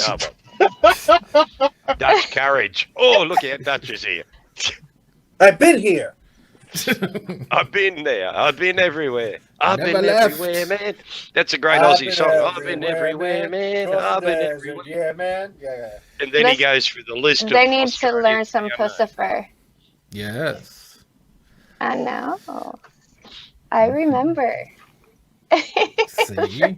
Oh, well. Dutch courage. Oh, look out, Dutch is here. I've been here. I've been there. I've been everywhere. I've Never been left. everywhere, man. That's a great Aussie song. I've been everywhere, man. I've been everywhere. Yeah, man. Yeah. And then he This- goes through the list They of need to Australian learn some piano. Pussifer. Yes. I know. I remember. See?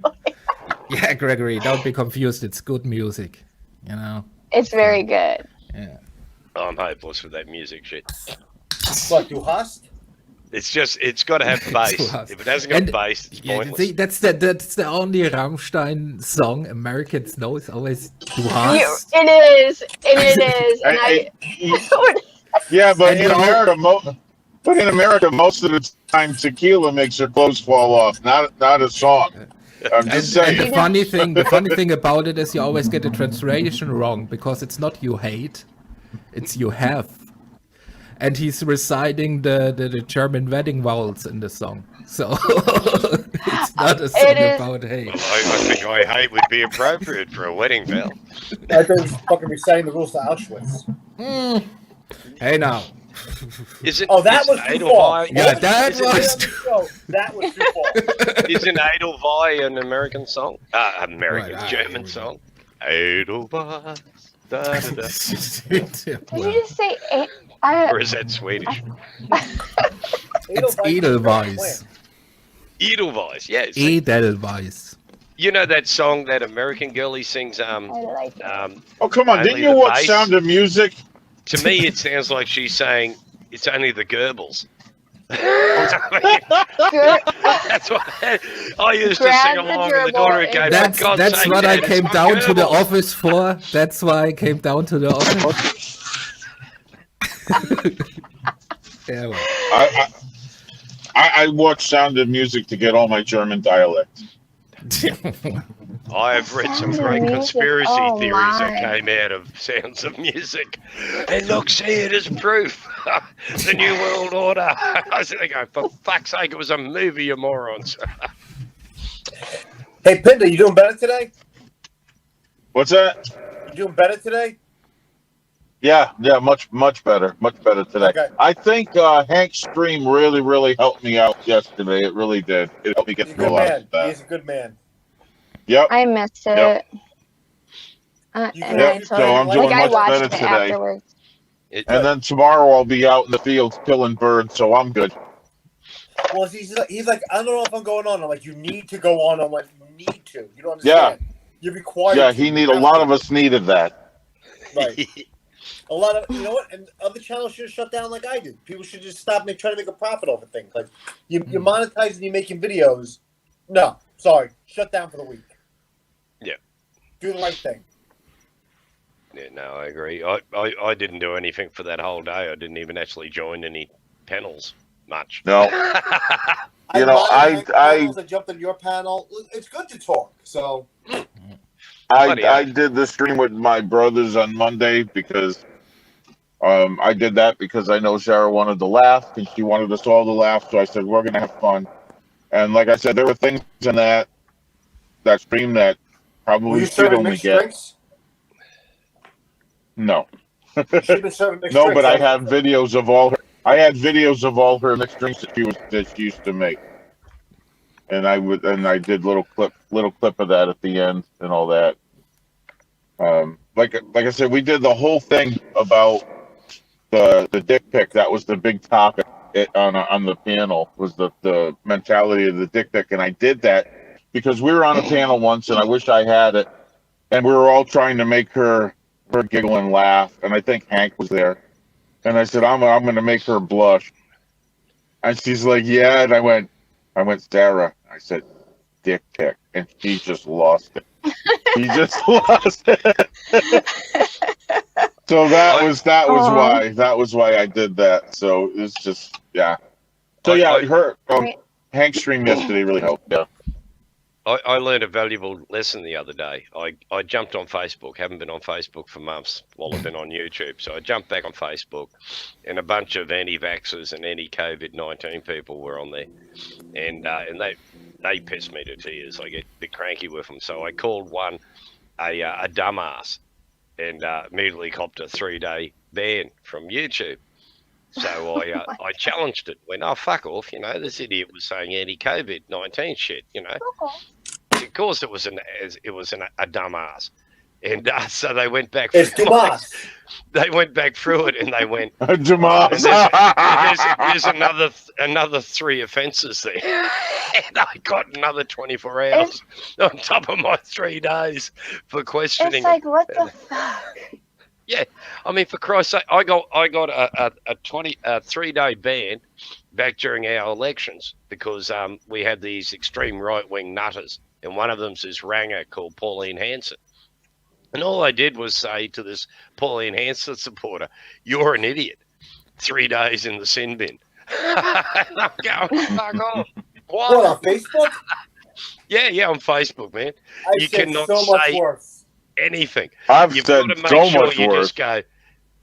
Yeah, Gregory, don't be confused. It's good music. You know? It's very good. Yeah. Oh, I'm hopeless with that music shit. What, you hast? It's got to have bass. hast. If it hasn't got And- bass, it's Yeah, pointless. see, that's the only Rammstein song Americans know. It's always Du You, hast. it is. And it is. And Yeah, but And in you know- America, most of the time, tequila makes your clothes fall off. Not a song. I'm And, just and saying. the funny thing about it is you always get the translation wrong because it's not you hate, it's you have. And he's reciting the German wedding vows in the song. So it's not a song is- about hate. I think I hate would be appropriate for a wedding bell. I thought he was fucking reciting the rules to Auschwitz. Hey now. Is it? Oh, that is was it too Edelweiss- far. Yeah, that is it- was That was too far. Isn't Edelweiss an American song? American, Right, German song. Edelweiss. Da, da, da. did you just say? Or is that Swedish? It's Edelweiss. Edelweiss, yeah. see, Edelweiss. you know that song that American girlie sings? I like it. Oh, come on. Only Didn't you the watch bass. Sound of Music? To me, it sounds like she's saying it's only the Goebbels. That's what I used to Grab sing the along in the gerbil daughter and- game. That's what I came down to the office for. That's why I came down to the office. Yeah, well. I watch Sound of Music to get all my German dialect. I have read some Sounds of great Music, conspiracy oh theories that my. came out of Sounds of Music. And look, see it as proof. The New World Order. I was thinking, for fuck's sake, it was a movie, you morons. Hey, Pinda, you doing better today? What's that? You doing better today? Yeah, much better today. Okay. I think Hank's stream really helped me out yesterday. It really did. It helped me get He's a through a good lot man. of that. He's a good man. Yep. I missed it. Yep. And Yep, I so told I'm like doing I much watched better it today. afterwards. And then tomorrow I'll be out in the field killing birds, so I'm good. Well, he's like, I don't know if I'm going on. I'm like, you need to go on. I'm like, you need to. You don't understand. You're required. Yeah, to. a lot of us needed that. Right. A lot of, you know what? And other channels should have shut down like I did. People should just stop trying to make a profit over things. Like, you're monetizing, you're making videos. No, sorry. Shut down for the week. Yeah. Do the right thing. Yeah, no, I agree. I didn't do anything for that whole day. I didn't even actually join any panels much. No. You know, I jumped on your panel. It's good to talk. So I did the stream with my brothers on Monday because I did that because I know Sarah wanted to laugh and she wanted us all to laugh. So I said, we're going to have fun. And like I said, there were things in that stream that were probably you she'd serving only mixed get. drinks? No. You should have been serving mixed No, drinks. but I have videos of all her. I had videos of all her mixed drinks that she used to make, and I did little clip of that at the end and all that. Like I said, we did the whole thing about the dick pic. That was the big topic on the panel, was the mentality of the dick pic, and I did that because we were on a panel once, and I wish I had it, and we were all trying to make her giggle and laugh, and I think Hank was there. And I said, I'm going to make her blush. And she's like, yeah. And I went, Sarah. I said, dick pic. And he just lost it. He just lost it. So that was why I did that. So it's just, yeah. So yeah, Hank's stream yesterday really helped. Yeah. I learned a valuable lesson the other day. I jumped on Facebook. Haven't been on Facebook for months while I've been on YouTube. So I jumped back on Facebook, and a bunch of anti-vaxxers and anti-COVID-19 people were on there, and they pissed me to tears. I get a bit cranky with them. So I called one a dumbass, and immediately copped a 3-day ban from YouTube. So I challenged it. Went, oh, fuck off. This idiot was saying anti-COVID-19 shit. Of course, it was a dumbass, and so they went back. It's dumbass. They went back through it, and they went dumbass. There's another 3 offences there, and I got another 24 hours on top of my 3 days for questioning. It's like, what the fuck? Yeah, I mean, for Christ's sake, I got a 3-day ban back during our elections because we had these extreme right-wing nutters, and one of them's this ranger called Pauline Hanson. And all I did was say to this Pauline Hanson supporter, "You're an idiot." 3 days in the sin bin. And I'm going, fuck off. What, on Facebook? Yeah, on Facebook, man. You cannot so much say worse. anything. You've said got to make so much you worse. Just go,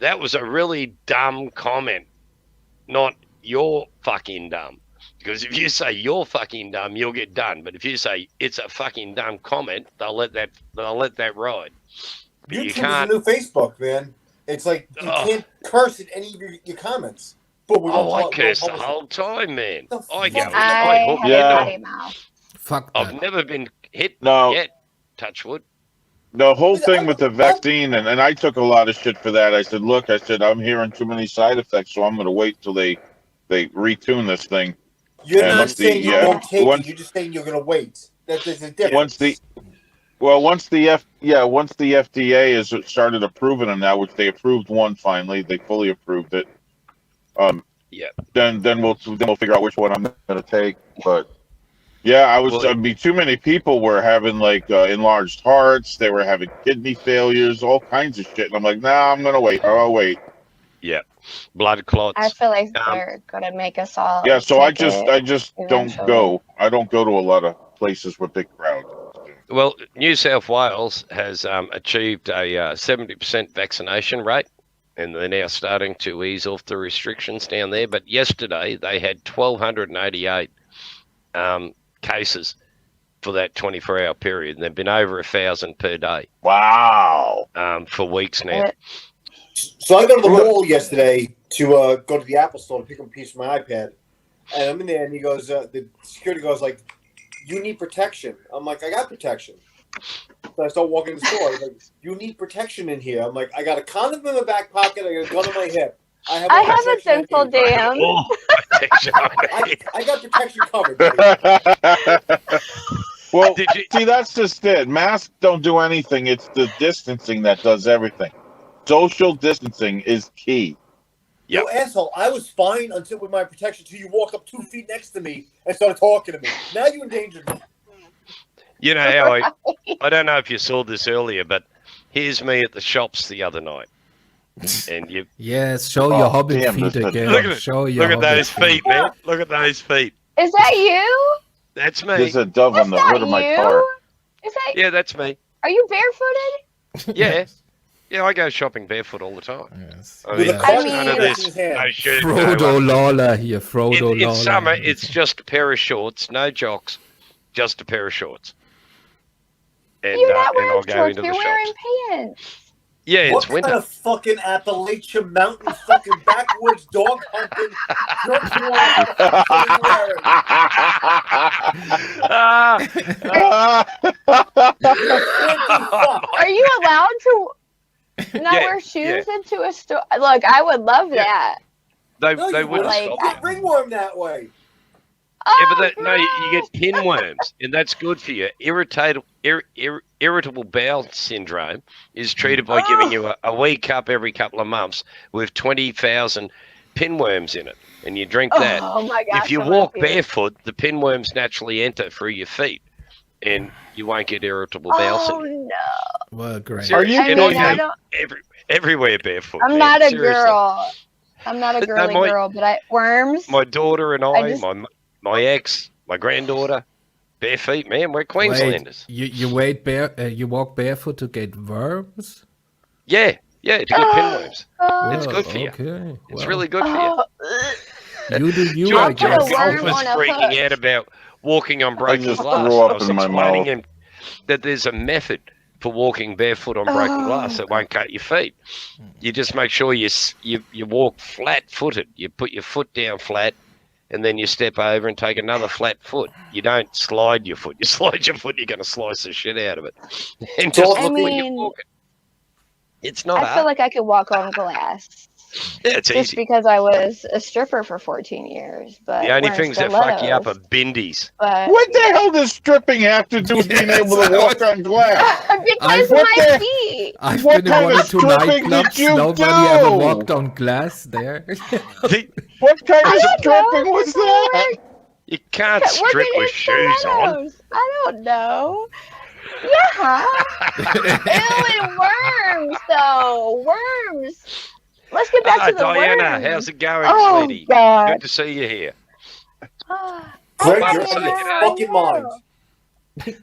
that was a really dumb comment, not you're fucking dumb. Because if you say you're fucking dumb, you'll get done. But if you say it's a fucking dumb comment, they'll let that ride. But YouTube you is can't. the new Facebook, man. It's like you can't curse at any of your comments. But we don't I curse the whole time, man. I go. I hook have you a up. potty mouth. Fuck that. I've never been hit No. yet. Touch wood. The whole thing with the vaccine, and I took a lot of shit for that. I said, look, I'm hearing too many side effects, so I'm going to wait till they retune this thing. You're And not saying you won't take once- it. You're just saying you're going to wait. There's a difference. Once the FDA has started approving them now, which they approved one finally, they fully approved it. Yeah. Then we'll figure out which one I'm going to take. But yeah, I mean, too many people were having like enlarged hearts. They were having kidney failures, all kinds of shit. And I'm like, nah, I'm going to wait. I'll wait. Yeah. Blood clots. I feel like they're gonna make us all. Yeah, so I take just it don't eventually. go. I don't go to a lot of places with big crowds. Well, New South Wales has achieved a 70% vaccination rate, and they're now starting to ease off the restrictions down there. But yesterday they had 1,288 cases for that 24-hour period, and they've been over 1,000 per day. Wow. For weeks now. So I go to the mall yesterday to go to the Apple store to pick up a piece of my iPad, and I'm in there, and he goes, the security goes like, "You need protection." I'm like, "I got protection." So I start walking in the store. He's like, "You need protection in here." I'm like, "I got a condom in my back pocket. I got a gun in my hip. I have a dental dam. I got protection covered." Well, see, that's just it. Masks don't do anything. It's the distancing that does everything. Social distancing is key. You asshole! I was fine until with my protection until you walked up 2 feet next to me and started talking to me. Now you endangered me. You know how I don't know if you saw this earlier, but here's me at the shops the other night, and you. Yes, show your hobbit feet again. Look at it. Show your Look at those hobbit feet, man. Look at those feet. Is that you? That's me. There's a dove on the hood of my you? car. Is that? Yeah, that's me. Are you barefooted? Yeah. Yeah, I go shopping barefoot all the time. Yes. I mean, With a cotton none of in this. his hand. No shirt, Frodo Lawler here, Frodo in Lawler. summer, it's just a pair of shorts, no jocks, just a pair of shorts. And, You're not and wearing I'll go shorts. into You're the wearing shops. pants. Yeah, What it's winter. kind of fucking Appalachian mountain fucking backwoods dog hunting jerk you Are you allowed to not wear shoes into a store? Look, I would love that. They No, you wouldn't wouldn't. stop Get ringworm that way. Yeah, but no, you get pinworms, and that's good for you. Irritable bowel syndrome is treated by giving you a wee cup every couple of months with 20,000 pinworms in it, and you drink that. Oh my gosh. If you I'm gonna walk puke. barefoot, the pinworms naturally enter through your feet, and you won't get irritable bowel Oh syndrome. no. Well, great. Seriously, you I and mean, I go don't. everywhere barefoot. I'm man, not a seriously. girl. I'm not a No, girly my- girl, but worms. My daughter and I just- my ex, my granddaughter, bare feet, man. We're Queenslanders. Wait, you walk barefoot to get worms? Yeah, to get pinworms. It's Oh, good for you. Okay. It's well, really good for you. You do you, John, I I'll put a guess. worm Golf was on a freaking hook. out about walking on broken just glass. threw up I was in my explaining mouth. him that there's a method for walking barefoot on broken glass that won't cut your feet. You just make sure you walk flat-footed. You put your foot down flat, and then you step over and take another flat foot. You don't slide your foot. You slide your foot, you're going to slice the shit out of it. And just I look when you're mean, walking. It's not I feel hard. like I could walk on glass Yeah, it's just easy. because I was a stripper for 14 years. But The only wearing things that fuck you up are stilettos. bindies. But What the hell does stripping have to do with being able to walk on glass? because What my the- feet. I've What been in kind one of or two stripping did nightclubs. you Nobody ever do? walked on glass there. What kind of I don't know. stripping was that? You can't Working strip in with shoes on. stilettos. I don't know. Yeah. Ew, and worms, though. Worms. Let's get back to the Diana, worms. how's it going, Oh, sweetie? God. Good to see you here. Greg, Well, you're well, out of your well. fucking mind.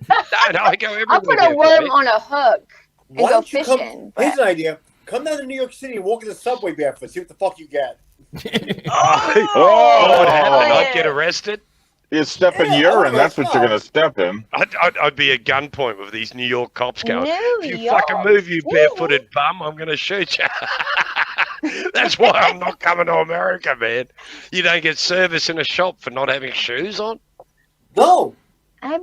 No, I go everywhere. I'll put a barefoot, worm man. on a hook and Why go don't you come? fishing. Here's But an idea. Come down to New York City and walk in the subway barefoot. See what the fuck you get. Oh, what happened? Oh, I'd yeah. get arrested. You step in Yeah, urine, oh, that's what you're no. going to step in. I'd be at gunpoint with these New York cops going, New if you York. fucking move, you barefooted bum, I'm going to shoot you. That's why I'm not coming to America, man. You don't get service in a shop for not having shoes on? No.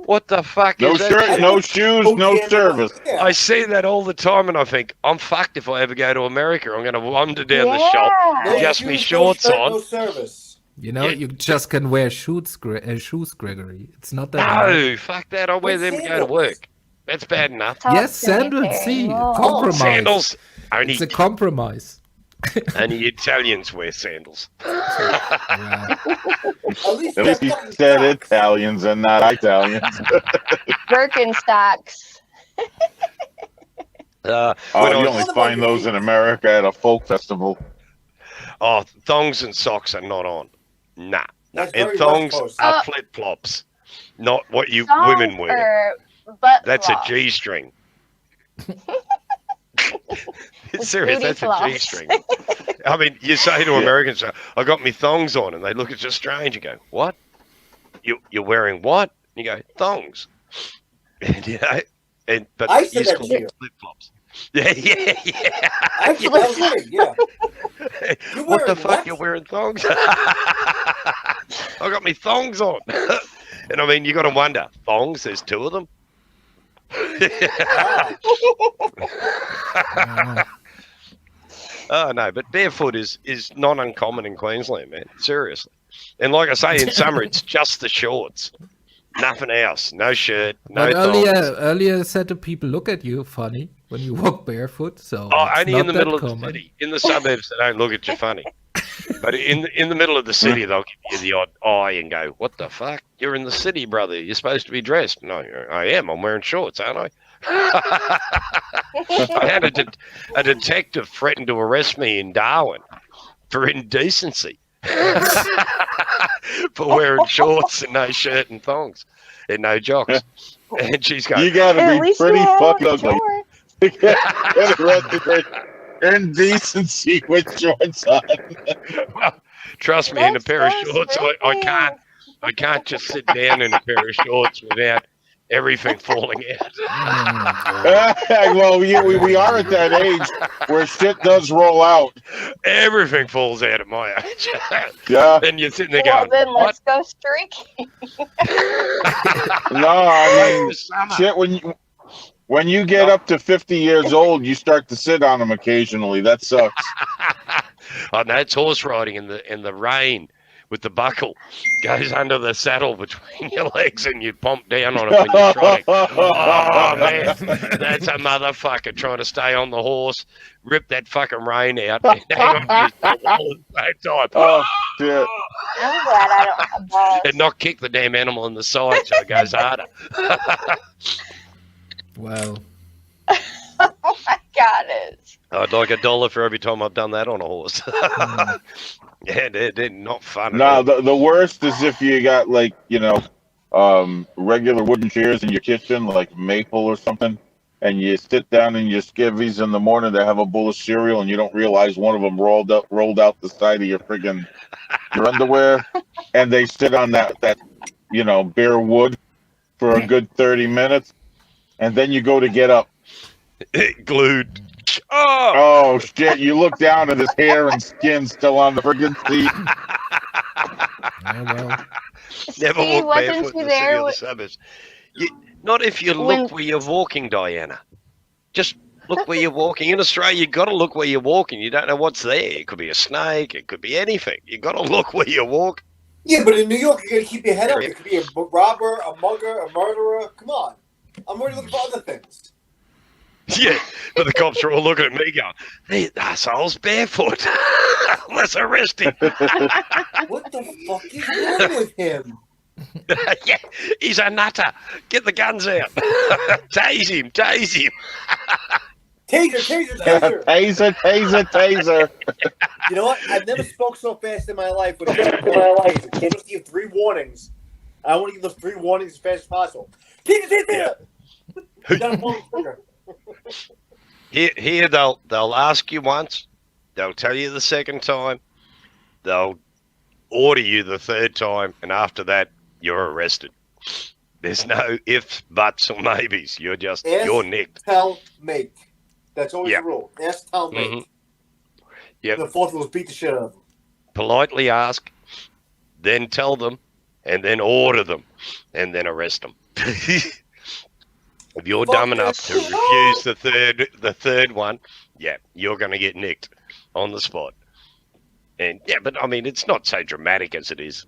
What the fuck No is that? shirt, no shoes, no damn it. service. Yeah. I see that all the time, and I think, I'm fucked if I ever go to America. I'm going to wander down the shop, No adjust me shoes, shorts no shirt, on. No service. You know, Yeah. you just can wear shoes, Gregory. It's not that hard. No, fuck that. I'll wear them to go to work. That's bad enough. Yes, sandals. See, compromise. Sandals. Only, It's a compromise. only Italians wear sandals. Yeah. At least At they're least he fucking said socks. Italians and not Italians. Birkenstocks. When Oh, I you was- only find those in America at a folk festival. Oh, thongs and socks are not on. Nah. That's And very thongs West Coast. are flip flops, not what you Songs women wear. or butt That's floss. a G string. Serious, booty that's a floss. G string. I mean, you say to Americans, I got me thongs on, and they look at you strange. You go, what? You're wearing what? You go, thongs. And, you know, but I said you that call to them you. flip flops. Yeah. Actually, that was me. Yeah. You're What the wearing fuck? what? You're wearing thongs? I got me thongs on. And I mean, you got to wonder, thongs, there's two of them? Oh, no, but barefoot is not uncommon in Queensland, man. Seriously. And like I say, in summer, it's just the shorts. Nothing else. No shirt, no But thongs. earlier said to people, look at you funny when you walk barefoot. So Oh, it's only not in the that middle of common. the city. In the suburbs, they don't look at you funny. But in the middle of the city, they'll give you the odd eye and go, "What the fuck? You're in the city, brother. You're supposed to be dressed." No, I am. I'm wearing shorts, aren't I? I had a detective threaten to arrest me in Darwin for indecency for wearing shorts and no shirt and thongs and no jocks. And she's going, You got At to be least pretty you have fucking ugly. shorts. to get arrested for indecency with shorts on. well, trust me, in a That's pair of so shorts, I can't just sit down in a pair of shorts without everything falling out. Well, we are at that age where shit does roll out. Everything falls out at my age. Yeah. And you're sitting there Well, going, then what? let's go streaking. No, I mean, Summer. shit, when you get up to 50 years old, you start to sit on them occasionally. That sucks. Oh, no, it's horse riding in the rain with the buckle goes under the saddle between your legs and you pump down on it when you're trotting. Oh, man, that's a motherfucker trying to stay on the horse, rip that fucking rein out, and hang on to his saddle all at the same time. Oh, shit. I'm glad I don't have And not kick the damn animal in the side so it goes harder. Wow. Oh my God, it's I'd like $1 for every time I've done that on a horse. Yeah, they're not fun at No, all. the worst is if you got like, regular wooden chairs in your kitchen, like maple or something, and you sit down in your skivvies in the morning to have a bowl of cereal, and you don't realize one of them rolled out the side of your your underwear, and they sit on that bare wood for a good 30 minutes, and then you go to get up. Glued. Oh! Oh shit! You look down and his hair and skin still on the friggin' seat. Oh, well. Never Steve, walk wasn't barefoot in you the city there? or the suburbs. Not if you When- look where you're walking, Diana. Just look where you're walking. In Australia, you've got to look where you're walking. You don't know what's there. It could be a snake. It could be anything. You've got to look where you're walking. Yeah, but in New York, you got to keep your head up. It could be a robber, a mugger, a murderer. Come on. I'm already looking for other things. Yeah, but the cops are all looking at me going, "Hey, asshole's barefoot. Let's arrest him." What the fuck is wrong with him? Yeah, he's a nutter. Get the guns out. Tase him. Taser, taser, taser. Taser. You know what? I've never spoke so fast in my life. When it can't just give 3 warnings. I want to give those 3 warnings as fast as possible. Taser. Down pull the trigger. Here they'll ask you once, they'll tell you the second time, they'll order you the third time, and after that you're arrested. There's no ifs, buts, or maybes. You're nicked. Tell, make. That's always Yeah. the rule. Ask, tell, make. Mhm. Yep. The fourth was beat the shit out of them. Politely ask, then tell them, and then order them, and then arrest them. If you're dumb enough to refuse the third one, yeah, you're going to get nicked on the spot. And yeah, but I mean, it's not so dramatic as it is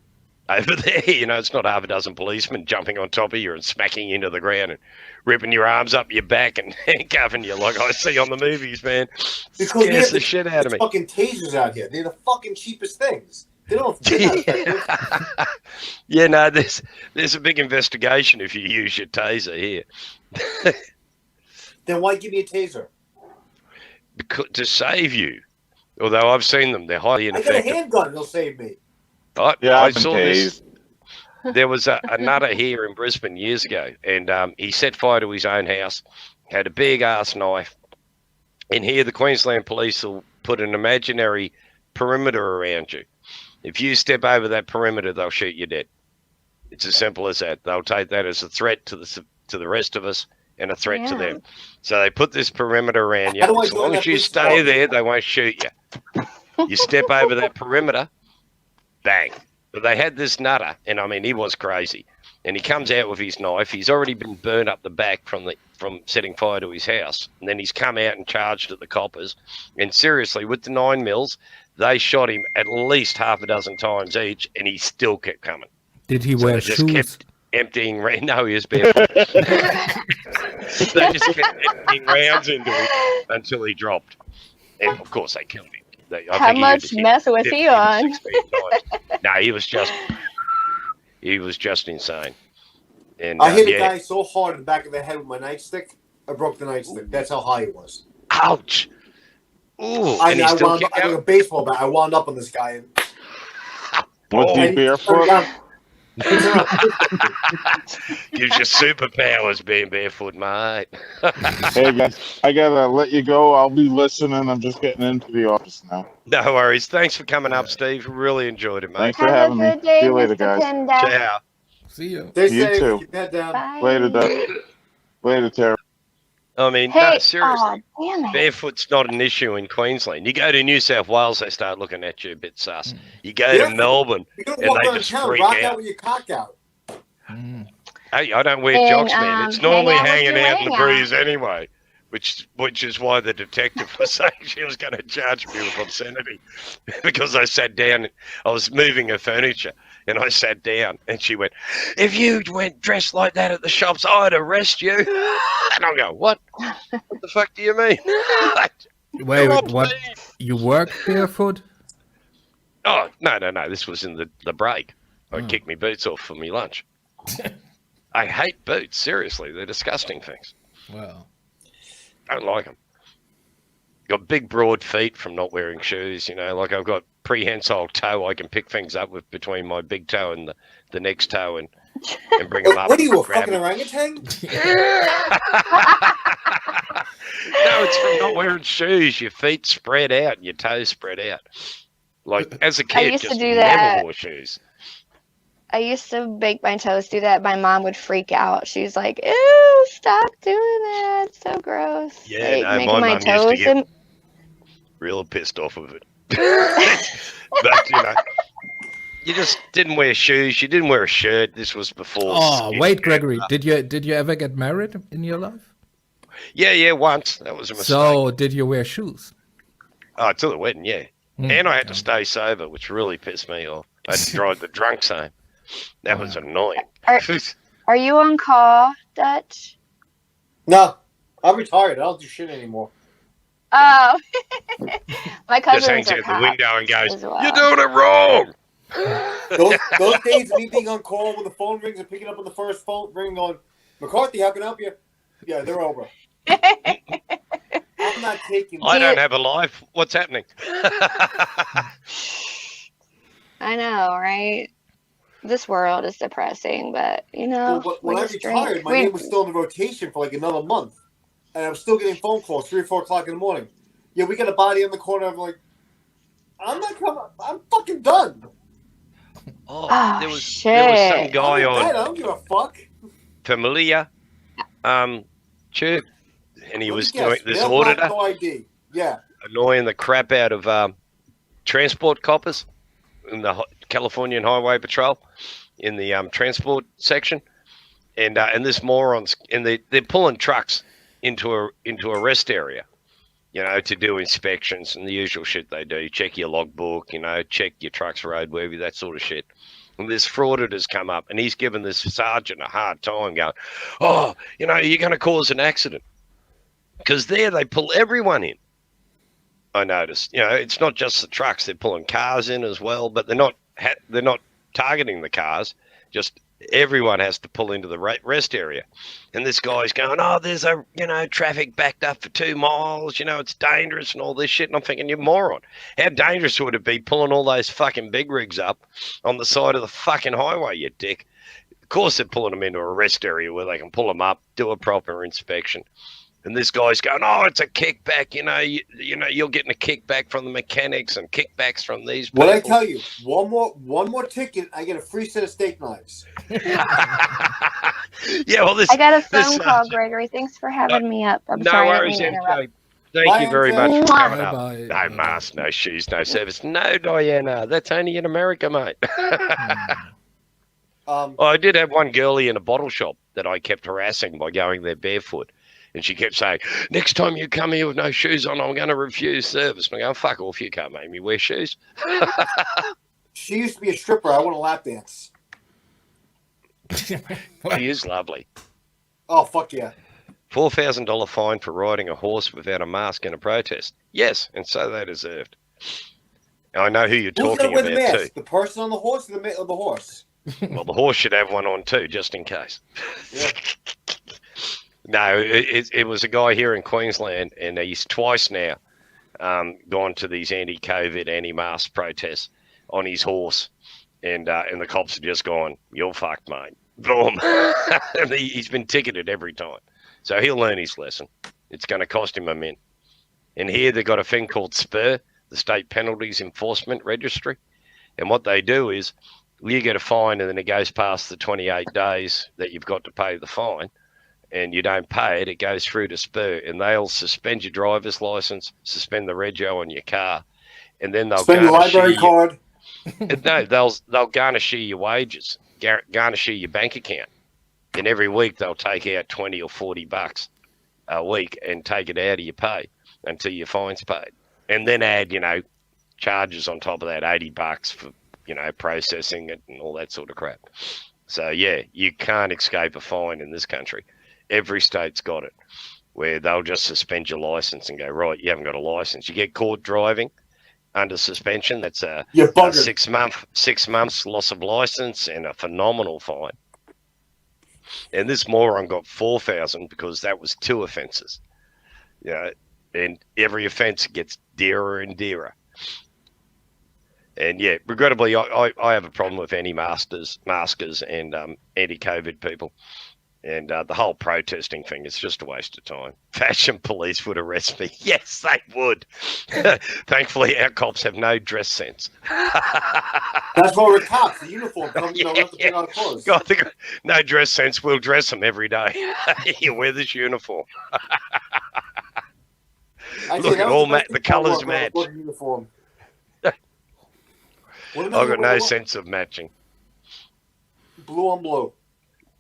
over there. It's not half a dozen policemen jumping on top of you and smacking you into the ground and ripping your arms up your back and handcuffing you like I see on the movies, man. Because Scares the shit out of me. fucking tasers out here. They're the fucking cheapest things. They don't. They're not effective. Yeah, no, there's a big investigation if you use your taser here. Then why give me a taser? Because, to save you. Although I've seen them, they're highly I got a ineffective. handgun. It'll save me. Yeah, I I've been saw this. tased. There was a nutter here in Brisbane years ago, and he set fire to his own house, had a big ass knife, and here the Queensland Police will put an imaginary perimeter around you. If you step over that perimeter, they'll shoot you dead. It's as simple as that. They'll take that as a threat to the rest of us and a threat to them. So they put this perimeter around you. How do I As join long that as you police stay department? there, they won't shoot you. You step over that perimeter, bang. But they had this nutter, and I mean, he was crazy. And he comes out with his knife. He's already been burned up the back from setting fire to his house. And then he's come out and charged at the coppers. And seriously, with the 9mm, they shot him at least half a dozen times each, and he still kept coming. Did he So wear they just shoes? kept emptying. No, he was barefoot. They just kept emptying rounds into him until he dropped. And of course, they killed him. I How think he had much to hit meth was 15 he to on? 16 times. No, he was just insane. And I hit a yeah. guy so hard in the back of the head with my nightstick, I broke the nightstick. That's how high he was. Ouch. Ooh, I and he still wound up, kicked I took a out. baseball bat. I wound up on this guy. And Was he and barefoot? Gives you superpowers being barefoot, mate. Hey guys, I gotta let you go. I'll be listening. I'm just getting into the office now. No worries. Thanks for coming up, Steve. Really enjoyed it, mate. Thanks for Have a having me. good day, See you later, Mr. guys. Pinda. Ciao. See you. Stay You safe. too. Keep your head down. Bye. Later, Doug. Later, Tara. I mean, Hey, no, seriously. oh, damn it. Barefoot's not an issue in Queensland. You go to New South Wales, they start looking at you a bit sus. You go Yeah. to Melbourne, You're gonna and walk they around just town, freak rock out. out with your cock out. Mm. Hey, I don't wear And, jocks, man. It's hang normally out with hanging your out in the wang out. breeze anyway. which is why the detective was saying she was going to charge me with obscenity because I sat down. I was moving her furniture, and I sat down, and she went, "If you went dressed like that at the shops, I'd arrest you." And I go, "What? What the fuck do you mean?" Wait, what? You work barefoot? Oh, no. This was in the break. I kicked my boots off for me lunch. I hate boots. Seriously, they're disgusting things. Wow. Don't like them. Got big, broad feet from not wearing shoes. You know, like I've got prehensile toe. I can pick things up with between my big toe and the next toe and bring them up. What are you, a grab fucking them. orangutan? No, it's from not wearing shoes. Your feet spread out and your toes spread out. Like as a kid, used to just do never that. wore shoes. I used to make my toes do that. My mom would freak out. She's like, "Ew, stop doing that. It's so gross." Yeah, like, no, making my my mum used to toes get and real pissed off of it. But you know, you just didn't wear shoes. You didn't wear a shirt. This was before. Oh, skin. wait, Gregory, did you ever get married in your life? Yeah, once. That was a mistake. So, did you wear shoes? Oh, till the wedding, yeah. And I had to stay sober, which really pissed me off. I had to drive the drunks home. That was annoying. Are you on call, Dutch? No, I'm retired. I don't do shit anymore. Oh, my Just cousins hangs are out the cops window and goes, as well. "You're doing it wrong." Those days of me being on call when the phone rings and picking up on the first phone ring going, "McCarthy, how can I help you?" Yeah, they're over. I'm not taking. I don't have a life. What's happening? I know, right? This world is depressing, but you know, Well, when we I just retired, drink. my name was still in the rotation for like another month, and I was still getting phone calls 3 or 4 o'clock in the morning. Yeah, we got a body on the corner. I'm like, I'm not coming. I'm fucking done. Oh, there was shit. some guy I on don't give a fuck. Familiar, Tube, and he was Yes, doing this male black, auditor, no ID. Yeah. annoying the crap out of transport coppers in the Californian Highway Patrol in the transport section, and this morons, and they're pulling trucks into a rest area, you know, to do inspections and the usual shit they do. Check your logbook, you know, check your truck's roadworthy, that sort of shit. And this frauditor's come up, and he's given this sergeant a hard time, going, "Oh, you know, you're going to cause an accident," because there they pull everyone in. I noticed, you know, it's not just the trucks; they're pulling cars in as well, but they're not targeting the cars. Just everyone has to pull into the rest area. And this guy's going, "Oh, there's traffic backed up for 2 miles. You know, it's dangerous and all this shit." And I'm thinking, you moron. How dangerous would it be pulling all those fucking big rigs up on the side of the fucking highway, you dick? Of course they're pulling them into a rest area where they can pull them up, do a proper inspection. And this guy's going, "Oh, it's a kickback. You know, you're getting a kickback from the mechanics and kickbacks from these people." What I tell you, one more ticket, I get a free set of steak knives. Yeah, well, I got a phone call, Gregory. Thanks for having me up. I'm no sorry, I worries, didn't mean to interrupt. Thank Bye, you very MJ. much for coming up. Bye-bye. No mask, no shoes, no service. No, Diana, that's only in America, mate. I did have one girlie in a bottle shop that I kept harassing by going there barefoot. And she kept saying, "Next time you come here with no shoes on, I'm going to refuse service." And I go, "Fuck off, you can't make me wear shoes." She used to be a stripper. I want a lap dance. She is lovely. Oh, fuck yeah. $4,000 fine for riding a horse without a mask in a protest. Yes, and so they deserved. I know who you're Who's going to talking wear the about, mask? too. The person on the horse or the horse? Well, the horse should have one on, too, just in case. Yeah. No, it was a guy here in Queensland, and he's twice now gone to these anti-COVID, anti-mask protests on his horse, and the cops have just gone, "You're fucked, mate." Boom. And he's been ticketed every time. So he'll learn his lesson. It's going to cost him a mint. And here they've got a thing called SPUR, the State Penalties Enforcement Registry. And what they do is you get a fine, and then it goes past the 28 days that you've got to pay the fine, and you don't pay it, it goes through to SPUR, and they'll suspend your driver's license, suspend the rego on your car, and then they'll Spend your library card. No, they'll garnish your wages, garnish your bank account, and every week they'll take out $20 or $40 a week and take it out of your pay until your fine's paid, and then add, charges on top of that, $80 for, processing it and all that sort of crap. So yeah, you can't escape a fine in this country. Every state's got it, where they'll just suspend your license and go, right, you haven't got a license. You get caught driving under suspension, that's a 6 months loss of license and a phenomenal fine. And this moron got 4,000 because that was 2 offences. And every offence gets dearer and dearer. And yeah, regrettably, I have a problem with anti-maskers and anti-COVID people. And the whole protesting thing is just a waste of time. Fashion police would arrest me. Yes, they would. Thankfully, our cops have no dress sense. That's why we're cops. The uniform comes, we don't have to take our clothes. God, no dress sense. We'll dress them every day. You wear this uniform. Look at all the colours match. Uniform. I've got no sense of matching. Blue on blue.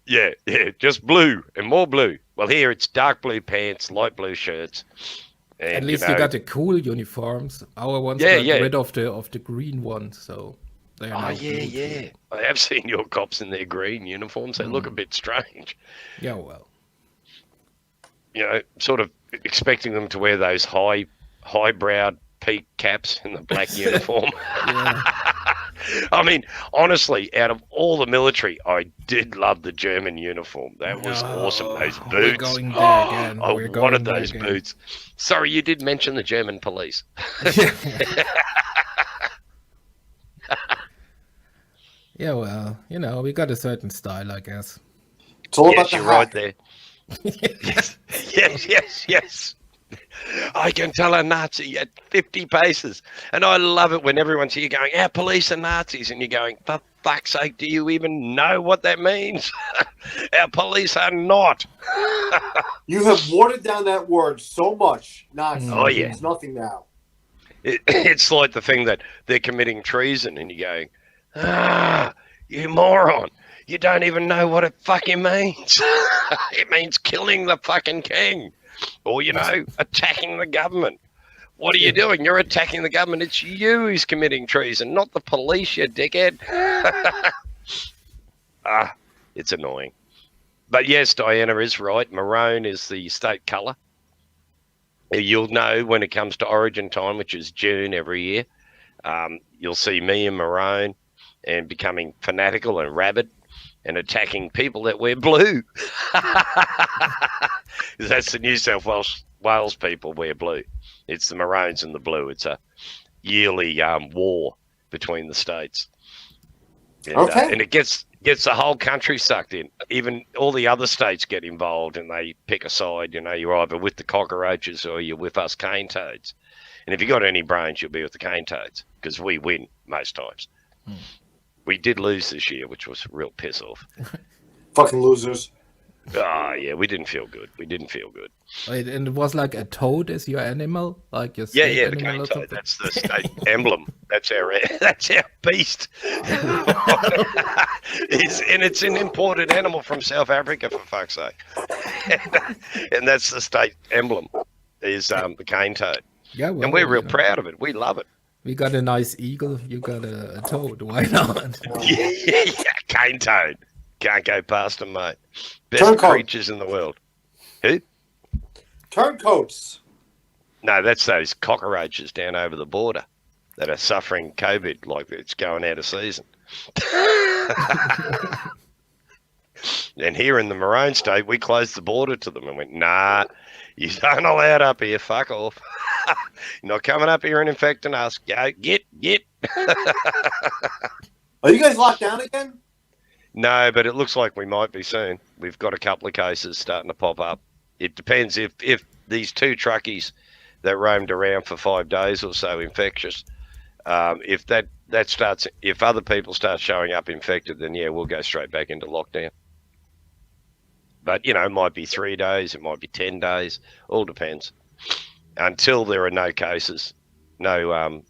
Yeah, just blue and more blue. Well, here it's dark blue pants, light blue shirts. And, at least you got the cool uniforms. Our ones got rid of the green ones, so they are. Oh yeah. I have seen your cops in their green uniforms. They look a bit strange. Yeah, well. Sort of expecting them to wear those high-browed peak caps in the black uniform. I mean, honestly, out of all the military, I did love the German uniform. That was awesome. Those boots. We're going there again. I wanted those boots. Sorry, you did mention the German police. Yeah, well, we got a certain style, I guess. It's all about you're right there. Yes. I can tell a Nazi at 50 paces. And I love it when everyone's here going, our police are Nazis. And you're going, for fuck's sake, do you even know what that means? Our police are not. You have watered down that word so much. Nazi. Oh, yeah. It's nothing now. It's like the thing that they're committing treason. And you're going, you moron. You don't even know what it fucking means. It means killing the fucking king. Or, attacking the government. What are you doing? You're attacking the government. It's you who's committing treason, not the police, you dickhead. It's annoying. But yes, Diana is right. Maroon is the state colour. You'll know when it comes to Origin time, which is June every year. You'll see me in maroon and becoming fanatical and rabid and attacking people that wear blue. That's the New South Wales people wear blue. It's the Maroons and the blue. It's a yearly war between the states. And, and it gets the whole country sucked in. Even all the other states get involved and they pick a side. You're either with the cockroaches or you're with us cane toads. And if you got any brains, you'll be with the cane toads because we win most times. We did lose this year, which was a real piss off. Fucking losers. Oh, yeah, we didn't feel good. Wait, and it was like a toad as your animal? Like your the animal cane or toad. something? That's the state emblem. That's our beast. It's an imported animal from South Africa, for fuck's sake. And that's the state emblem, is the cane toad. Yeah, well, and we're real proud of it. We love it. We got a nice eagle. You got a toad. Why not? Yeah, cane toad. Can't go past them, mate. Best creatures in the world. Who? Turncoats. No, that's those cockroaches down over the border that are suffering COVID like it's going out of season. And here in the Maroon State, we closed the border to them and went, nah, you aren't allowed up here. Fuck off. You're not coming up here and infecting us. Go, get. Are you guys locked down again? No, but it looks like we might be soon. We've got a couple of cases starting to pop up. It depends if these 2 truckies that roamed around for 5 days or so infectious, if that starts, if other people start showing up infected, then yeah, we'll go straight back into lockdown. But it might be 3 days, it might be 10 days, all depends. Until there are no cases, no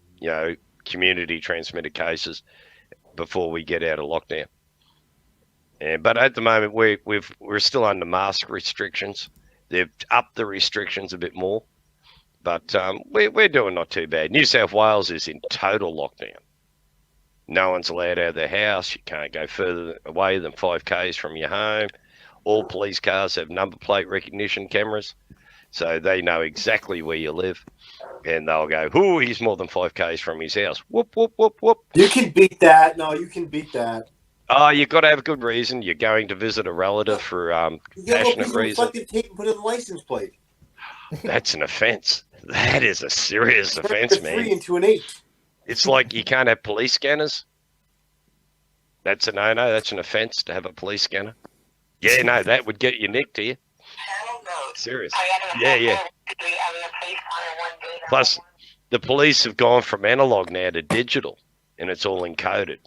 community transmitted cases before we get out of lockdown. But at the moment we're still under mask restrictions. They've upped the restrictions a bit more, but we're doing not too bad. New South Wales is in total lockdown. No one's allowed out of their house. You can't go further away than 5Ks from your home. All police cars have number plate recognition cameras, so they know exactly where you live. And they'll go, "Ooh, he's more than 5Ks from his house." Whoop, whoop, whoop, whoop. You can beat that. No, you can beat that. Oh, you've got to have a good reason. You're going to visit a relative for You get a little passionate piece of reason. reflective tape and put it in the license plate. That's an offence. That is a serious Turn offence, a 3 man. into an 8. It's like you can't have police scanners. That's a no-no. That's an offence to have a police scanner. Yeah, no, that would get you nicked here. Serious. Yeah. Plus, the police have gone from analog now to digital, and it's all encoded.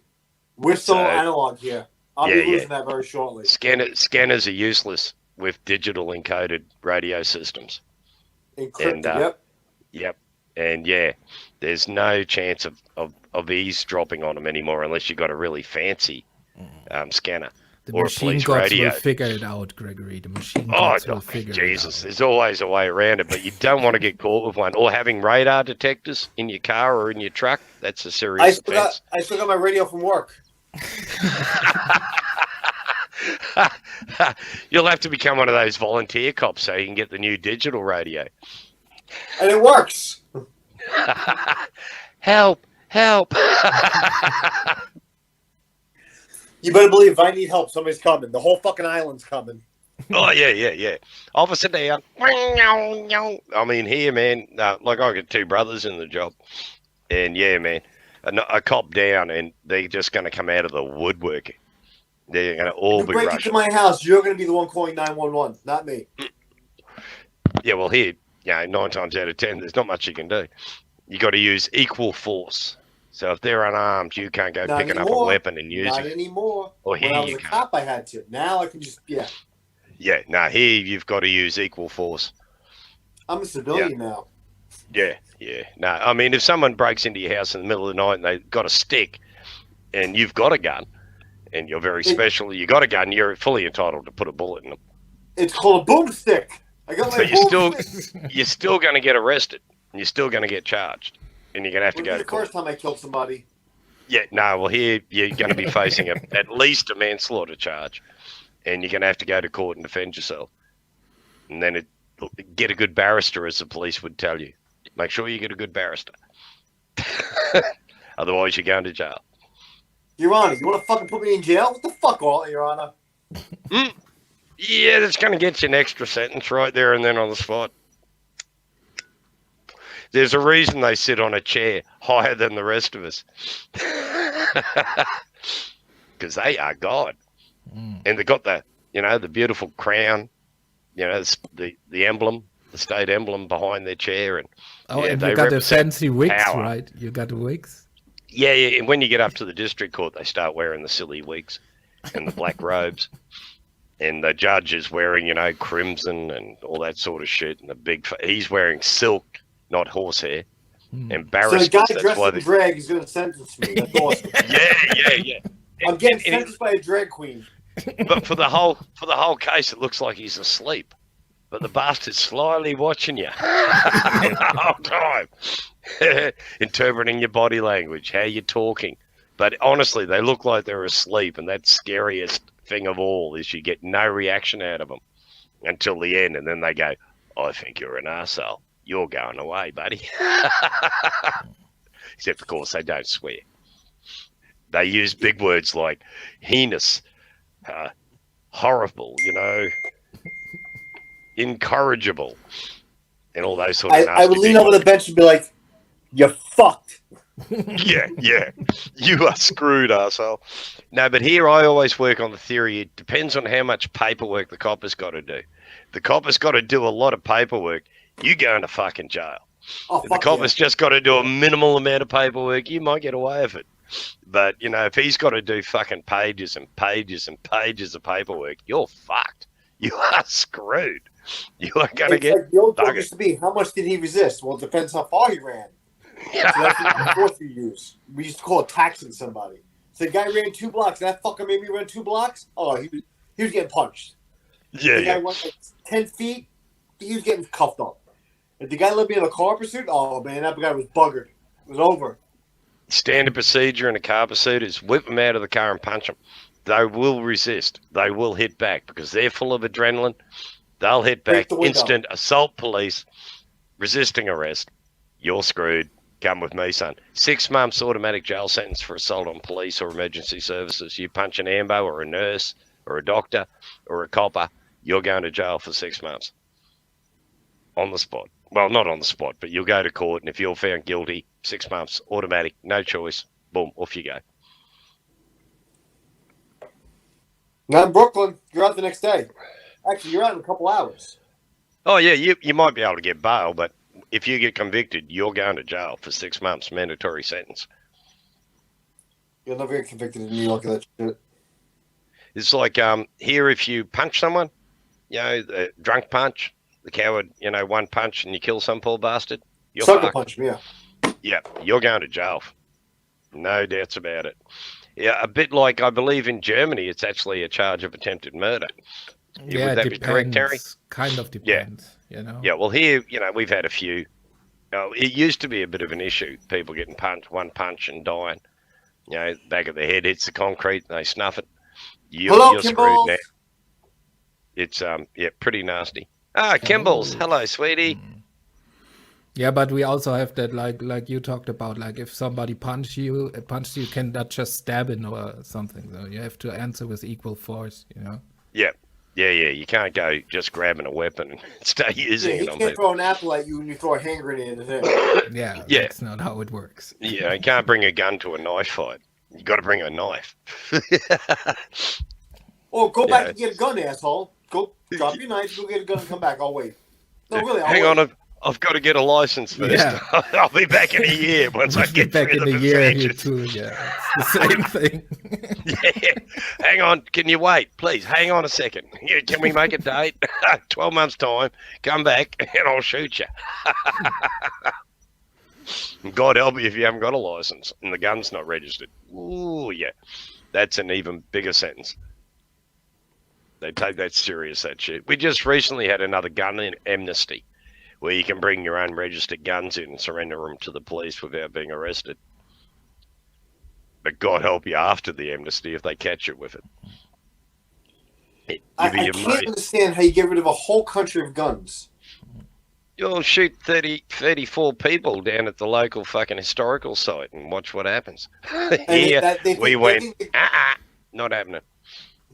We're still So- analog here. I'll Yeah, be losing that very shortly. Scanners are useless with digital encoded radio systems. Encrypted, And, yep. And yeah, there's no chance of eavesdropping on them anymore unless you've got a really fancy scanner The or a machine police gods radio. will figure it out, Gregory. The machine Oh, gods will figure Jesus, it out. there's always a way around it, but you don't want to get caught with one. Or having radar detectors in your car or in your truck, that's a I serious still, offence. got, I still got my radio from work. You'll have to become one of those volunteer cops so you can get the new digital radio. And it works. Help! Help! You better believe if I need help, somebody's coming. The whole fucking island's coming. Oh, yeah. Officer down. I mean, here, man, like I got 2 brothers in the job. And, yeah, man, a cop down, and they're just going to come out of the woodworking. They're going to all You be break rushing. into my house, you're going to be the one calling 911, not me. Yeah, well, here, 9 times out of 10, there's not much you can do. You got to use equal force. So if they're unarmed, you can't go Not picking up a anymore. weapon and using Not it. anymore. Or When here I was you a can't. cop, I had to. Now I can just, Yeah, no, here you've got to use equal force. I'm a civilian now. Yeah. No, I mean, if someone breaks into your house in the middle of the night and they've got a stick and you've got a gun and you're very special, you got a gun, you're fully entitled to put a bullet in them. It's called a boomstick. I got my But boomstick. you're still going to get arrested and you're still going to get charged and you're going to have to When go was to the court. first time I killed somebody? Yeah, no, well, here you're going to be facing at least a manslaughter charge and you're going to have to go to court and defend yourself. And then get a good barrister, as the police would tell you. Make sure you get a good barrister. Otherwise, you're going to jail. Your Honor, you want to fucking put me in jail? What the fuck, all, Your Honor? Yeah, that's going to get you an extra sentence right there and then on the spot. There's a reason they sit on a chair higher than the rest of us. Because they are God. And they've got the beautiful crown, the emblem, the state emblem behind their chair. And And they you got the represent fancy wigs, power. right? You got the wigs? Yeah, and when you get up to the district court, they start wearing the silly wigs and the black robes. And the judge is wearing, crimson and all that sort of shit. And he's wearing silk, not horsehair. So Embarrassment. the guy That's dressed why in drag is going to sentence me. That's awesome. yeah. I'm getting And sentenced by a drag queen. but for the whole case, it looks like he's asleep. But the bastard's slyly watching you the whole time, interpreting your body language, how you're talking. But honestly, they look like they're asleep, and that's scariest thing of all is you get no reaction out of them until the end, and then they go, "I think you're an arsehole. You're going away, buddy." Except, of course, they don't swear. They use big words like heinous, horrible, incorrigible, and all those sort of nasty I would lean big over the bench and be like, "You're fucked." Yeah. You are screwed, arsehole. No, but here I always work on the theory it depends on how much paperwork the cop has got to do. The cop has got to do a lot of paperwork, you go into fucking jail. Oh, If the fuck cop yeah. has just got to do a minimal amount of paperwork, you might get away with it. But, if he's got to do fucking pages and pages and pages of paperwork, you're fucked. You are screwed. You are going to It's get like the old joke buggered. used to be, how much did he resist? Well, it depends how far he ran. So that's the force we use. We used to call it taxing somebody. So the guy ran 2 blocks, and that fucker made me run 2 blocks? Oh, he was getting punched. The guy went like 10 feet, he was getting cuffed up. If the guy let me in a car pursuit, oh man, that guy was buggered. It was over. Standard procedure in a car pursuit is whip them out of the car and punch them. They will resist. They will hit back because they're full of adrenaline. They'll hit Break back. the window. Instant assault police, resisting arrest. You're screwed. Come with me, son. 6 months automatic jail sentence for assault on police or emergency services. You punch an ambo or a nurse or a doctor or a copper, you're going to jail for 6 months. On the spot. Well, not on the spot, but you'll go to court, and if you're found guilty, 6 months, automatic, no choice. Boom, off you go. Not in Brooklyn. You're out the next day. Actually, you're out in a couple hours. Oh, yeah, you might be able to get bail, but if you get convicted, you're going to jail for 6 months, mandatory sentence. You'll never get convicted in New York of that shit. It's like here, if you punch someone, the drunk punch, the coward, one punch and you kill some poor bastard, you're Sucker fucked. punch me, yeah. Yeah, you're going to jail. No doubts about it. Yeah, a bit like, I believe in Germany, it's actually a charge of attempted murder. Yeah, Would that it be correct, Terry? depends. Kind of depends, Yeah, well, here, we've had a few. It used to be a bit of an issue. People getting punched, one punch and dying. Back of the head hits the concrete, and they snuff it. You're screwed now. It's pretty nasty. Kimballs, hello, sweetie. Yeah, but we also have that, like you talked about, like if somebody punched you, cannot just stab him or something. So you have to answer with equal force, Yeah. You can't go just grabbing a weapon and stay using He it on can't people. throw an apple at you and you throw a hand grenade at him. Yeah, Yeah. that's not how it works. Yeah, you can't bring a gun to a knife fight. You got to bring a knife. Oh, go back and get a gun, asshole. Go drop your knife, go get a gun and come back. I'll wait. No, really, I'll Hang wait. on, I've got to get a license first. Yeah. I'll be back in a year once I get back through in the a year here procedures. too. Yeah, it's the same thing. Yeah. Hang on, can you wait? Please, hang on a second. Yeah, can we make a date? 12 months' time, come back and I'll shoot you. God help you if you haven't got a license and the gun's not registered. Ooh, yeah. That's an even bigger sentence. They take that serious, that shit. We just recently had another gun amnesty where you can bring your own registered guns in and surrender them to the police without being arrested. But God help you after the amnesty if they catch you with it. I can't understand how you get rid of a whole country of guns. You'll shoot 34 people down at the local fucking historical site and watch what happens. Here, we went, not happening.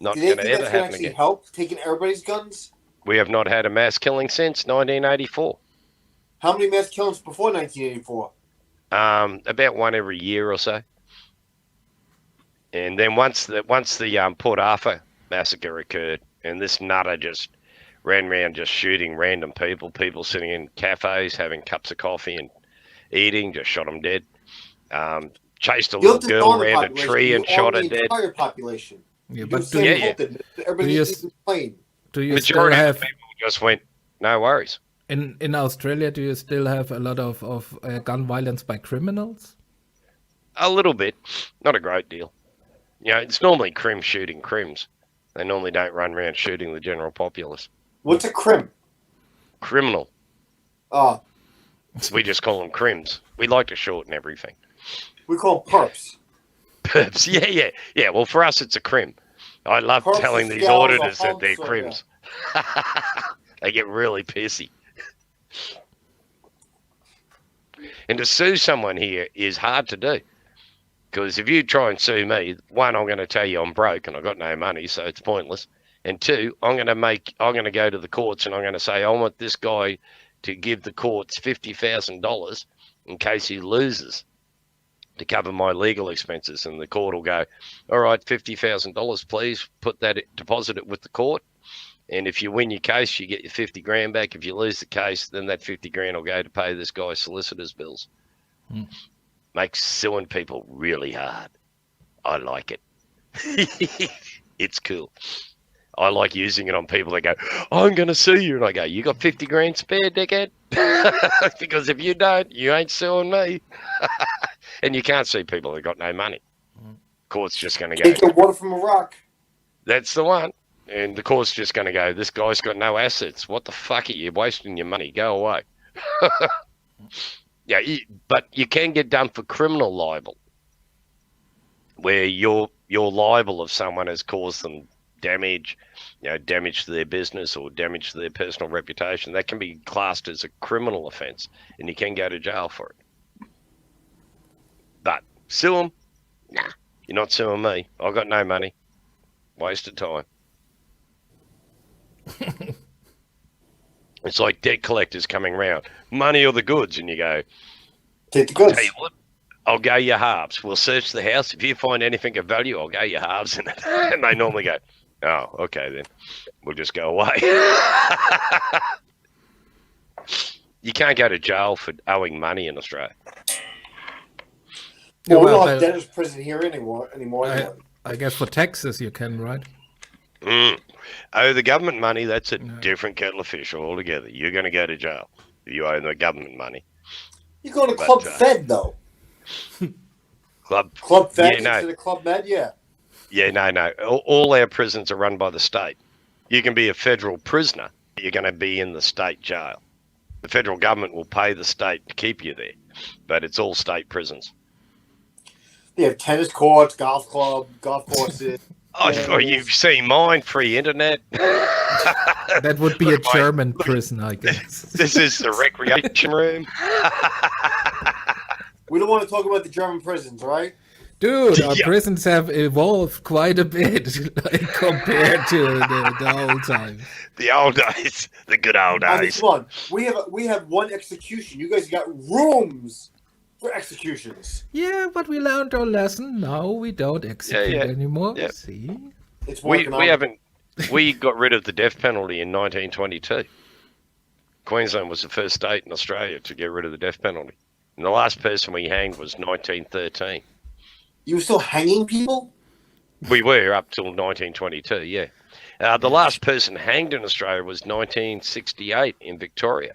Not Do they going to think ever that's going to happen actually again. help taking everybody's guns? We have not had a mass killing since 1984. How many mass killings before 1984? About one every year or so. And then once the Port Arthur massacre occurred, and this nutter just ran around just shooting random people sitting in cafes having cups of coffee and eating, just shot them dead. Chased a little girl around a tree and shot her dead. Entire population. Yeah, Do but the same thing. Everybody you- needs to plane. do you still Majority of have the people just went, no worries. in Australia? Do you still have a lot of gun violence by criminals? A little bit, not a great deal. It's normally crim shooting crims. They normally don't run around shooting the general populace. What's a crim? Criminal. Uh, We just call them crims. We like to shorten everything. we call them perps. Perps. Yeah. Well, for us, it's a crim. I love Perps telling is these scales, auditors that humps, they're or crims. They get really pissy. And to sue someone here is hard to do. Because if you try and sue me, one, I'm going to tell you I'm broke and I've got no money, so it's pointless. And two, I'm going to go to the courts and I'm going to say, I want this guy to give the courts $50,000 in case he loses to cover my legal expenses. And the court will go, all right, $50,000, please deposit it with the court. And if you win your case, you get your 50 grand back. If you lose the case, then that 50 grand will go to pay this guy's solicitor's bills. Makes suing people really hard. I like it. It's cool. I like using it on people that go, I'm going to sue you. And I go, you got 50 grand spare, dickhead? Because if you don't, you ain't suing me. And you can't sue people that got no money. Court's just going to go, Take your water from a rock. that's the one. And the court's just going to go, this guy's got no assets. What the fuck are you wasting your money? Go away. Yeah, but you can get done for criminal libel, where you're liable if someone has caused them damage, damage to their business or damage to their personal reputation. That can be classed as a criminal offence, and you can go to jail for it. But sue them? Nah, you're not suing me. I've got no money. Waste of time. It's like debt collectors coming round. Money or the goods, and you go, take the goods. Tell you what, I'll go your halves. We'll search the house. If you find anything of value, I'll go your halves in it. And they normally go, oh, okay then. We'll just go away. You can't go to jail for owing money in Australia. Well, we don't have debtor's prison here anymore. I guess for Texas you can, right? Owe the government money, that's a different kettle of fish altogether. You're going to go to jail if you owe the government money. You go to Club Fed, though. Club Fed yeah, no. instead of Club Med, yeah. Yeah, no. All our prisons are run by the state. You can be a federal prisoner, but you're going to be in the state jail. The federal government will pay the state to keep you there, but it's all state prisons. They have tennis courts, golf courses. Oh, you've seen mine, free internet. That would be a German prison, I guess. This is the recreation room. We don't want to talk about the German prisons, right? Dude, our prisons have evolved quite a bit compared to the old times. The old days, the good old days. I mean, come on, we have one execution. You guys got rooms for executions. Yeah, but we learned our lesson. Now we don't execute anymore. Yeah. See, it's we haven't. We got rid of the death penalty in 1922. Queensland was the first state in Australia to get rid of the death penalty. And the last person we hanged was 1913. You were still hanging people? We were up till 1922, yeah. The last person hanged in Australia was 1968 in Victoria.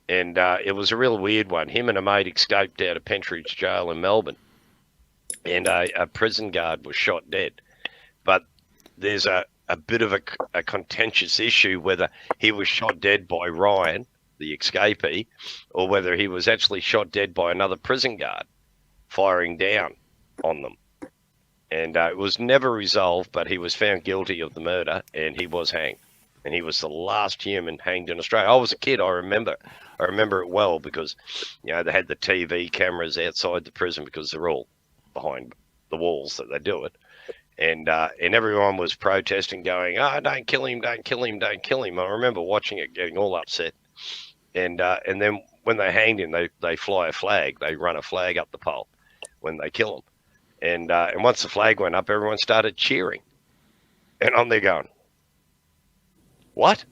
And it was a real weird one. Him and a mate escaped out of Pentridge Jail in Melbourne. And a prison guard was shot dead. But there's a bit of a contentious issue whether he was shot dead by Ryan, the escapee, or whether he was actually shot dead by another prison guard firing down on them. And it was never resolved, but he was found guilty of the murder and he was hanged. And he was the last human hanged in Australia. I was a kid, I remember it well because, they had the TV cameras outside the prison because they're all behind the walls that they do it. And everyone was protesting, going, "Oh, don't kill him, don't kill him, don't kill him." I remember watching it, getting all upset. And then when they hanged him, they fly a flag. They run a flag up the pole when they kill him. And once the flag went up, everyone started cheering. And I'm there going, what?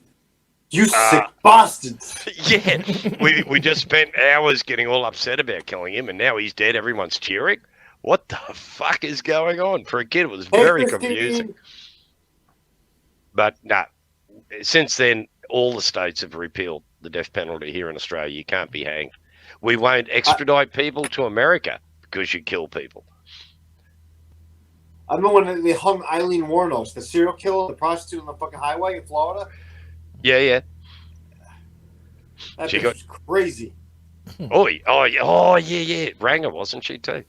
You sick bastards. Yeah, we just spent hours getting all upset about killing him, and now he's dead. Everyone's cheering. What the fuck is going on? For a kid, it was very confusing. But no, since then, all the states have repealed the death penalty here in Australia. You can't be hanged. We won't extradite people to America because you kill people. I remember when they hung Eileen Wuornos, the serial killer, the prostitute on the fucking highway in Florida. Yeah. That was crazy. Oh, yeah. Ranger, wasn't she too?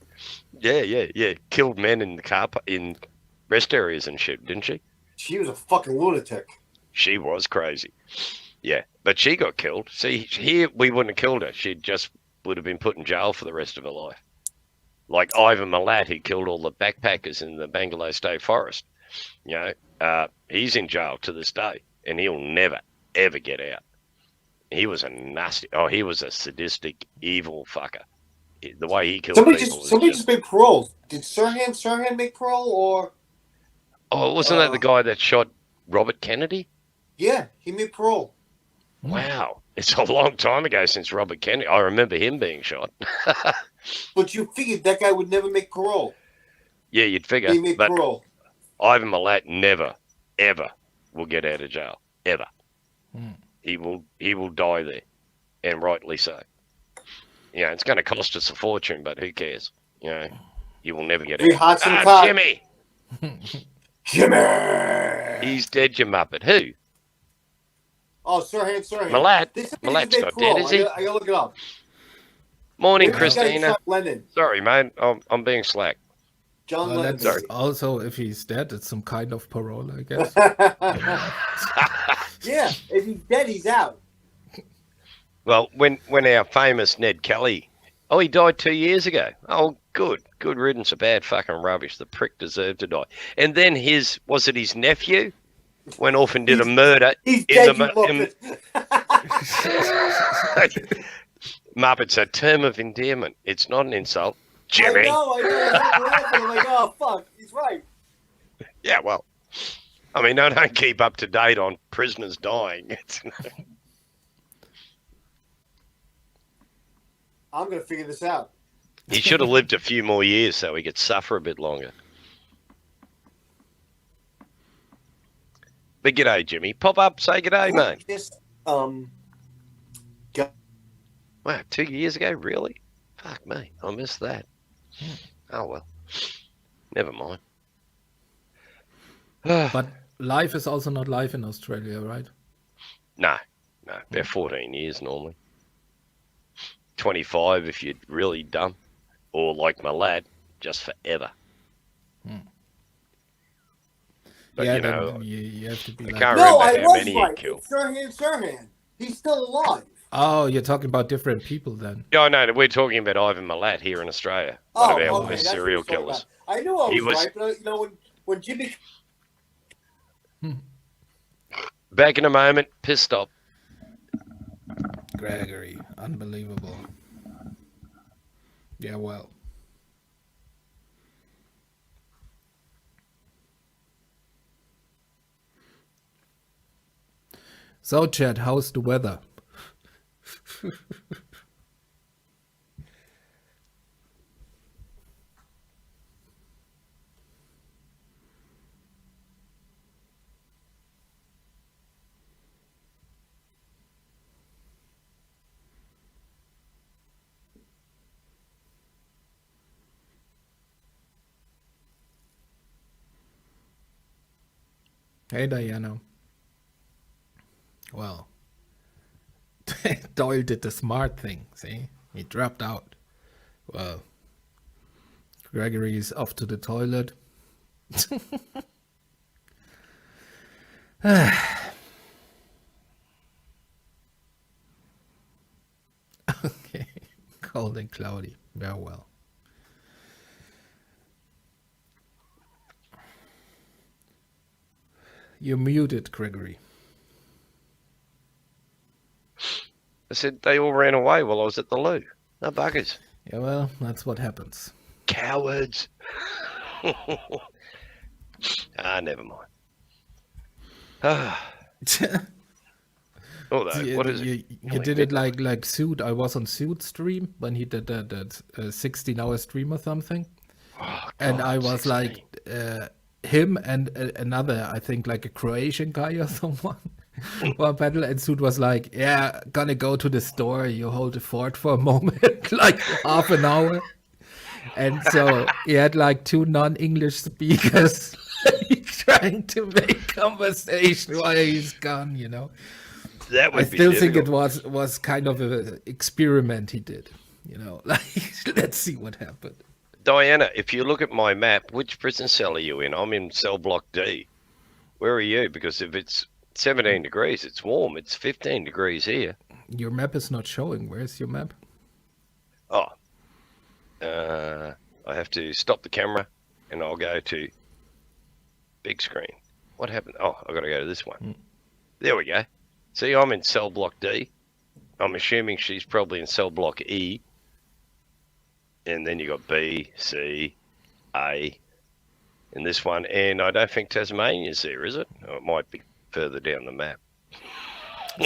Yeah. Killed men in the car in rest areas and shit, didn't she? She was a fucking lunatic. She was crazy. Yeah, but she got killed. See, here we wouldn't have killed her. She just would have been put in jail for the rest of her life. Like Ivan Milat, who killed all the backpackers in the Bangalore State Forest. He's in jail to this day, and he'll never, ever get out. He was he was a sadistic, evil fucker. The way he killed people. Somebody just made parole. Did Sirhan make parole, or? Oh, wasn't that the guy that shot Robert Kennedy? Yeah, he made parole. Wow. It's a long time ago since Robert Kennedy. I remember him being shot. But you figured that guy would never make parole. Yeah, you'd figure. He made parole. Ivan Milat never, ever will get out of jail. Ever. He will die there. And rightly so. It's going to cost us a fortune, but who cares? He will never get out. Jimmy! Jimmy. He's dead, you muppet. Who? Oh, Sirhan. Malat. They said Malat's he's not dead, is he? I gotta look it up. Morning, Maybe this guy Christina. shot Lennon. Sorry, mate. I'm being slack. John Well, Lennon. that's also, if he's dead, it's some kind of parole, I guess. Yeah, if he's dead, he's out. Well, when our famous Ned Kelly, he died 2 years ago. Oh, good riddance of bad fucking rubbish. The prick deserved to die. And then his nephew went off and did a murder He's in dead, the you look. Muppet's a term of endearment. It's not an insult. I Jimmy. know. I'm laughing. I'm like, oh fuck, he's right. Yeah, well, I mean, I don't keep up to date on prisoners dying. I'm gonna figure this out. He should have lived a few more years so he could suffer a bit longer. But g'day, Jimmy. Pop up, say g'day, mate. Just, Wow, 2 years ago? Really? Fuck me. I missed that. Oh, well. Never mind. But life is also not life in Australia, right? No. About 14 years normally. 25 if you're really dumb. Or like my lad, just forever. But, yeah, you know, then you have to be like... can't no, remember I how was many right. he killed. It's Sirhan. He's still alive. Oh, you're talking about different people then. Yeah, I know. We're talking about Ivan Milat here in Australia. One of our okay, worst that's what serial you're talking killers. about. I knew I He was was- right, but you know when Jimmy. Back in a moment. Pissed stop. Gregory, unbelievable. Yeah, well. So, Chad, how's the weather? Hey, Diana. Well, Doyle did the smart thing, see? He dropped out. Well, Gregory is off to the toilet. Okay, cold and cloudy. Very well. You're muted, Gregory. I said they all ran away while I was at the loo. No buggers. Yeah, well, that's what happens. Cowards. Never mind. Although, what is it? You did it like Suit. I was on Suit stream when he did that 16-hour stream or something. Oh, And God, I was 16. like, him and another, I think like a Croatian guy or someone, one battle, and Suit was like, yeah, gonna go to the store, you hold the fort for a moment, like half an hour. And so he had like two non-English speakers trying to make conversation while he's gone, you know. That would I be still think it difficult. was kind of an experiment he did, you know, like, let's see what happened. Diana, if you look at my map, which prison cell are you in? I'm in cell block D. Where are you? Because if it's 17 degrees, it's warm. It's 15 degrees here. Your map is not showing. Where's your map? Oh. I have to stop the camera and I'll go to big screen. What happened? Oh, I've got to go to this one. There we go. See, I'm in cell block D. I'm assuming she's probably in cell block E. And then you got B, C, A in this one. And I don't think Tasmania's there, is it? Or it might be further down the map.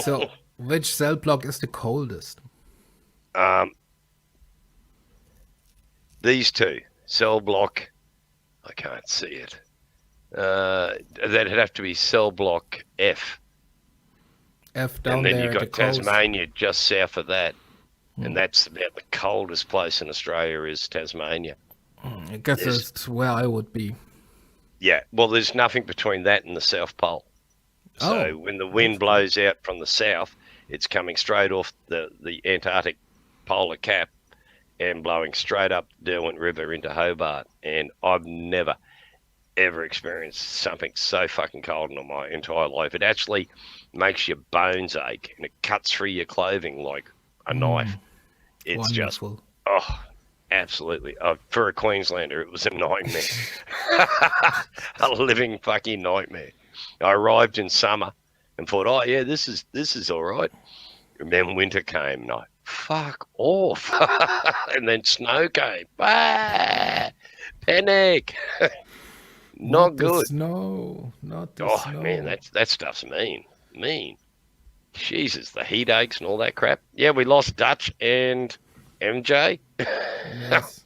So, which cell block is the coldest? These two. Cell block. I can't see it. That'd have to be cell block F. F down And then there you've at the got coast. Tasmania just south of that. And that's about the coldest place in Australia is Tasmania. I guess Yes. that's where I would be. Yeah, well, there's nothing between that and the South Pole. So Oh, when the wind blows out from the south, it's coming straight off the Antarctic polar cap and blowing straight up the Derwent River into Hobart. And I've never, ever experienced something so fucking cold in my entire life. It actually makes your bones ache and it cuts through your clothing like a knife. It's just, wonderful. oh, absolutely. For a Queenslander, it was a nightmare. A living fucking nightmare. I arrived in summer and thought, oh yeah, this is all right. And then winter came and I, fuck off. And then snow came. Ah, panic. Not the good. snow. Not the Oh snow. man, that stuff's mean. Mean. Jesus, the heat aches and all that crap. Yeah, we lost Dutch and MJ. Yes.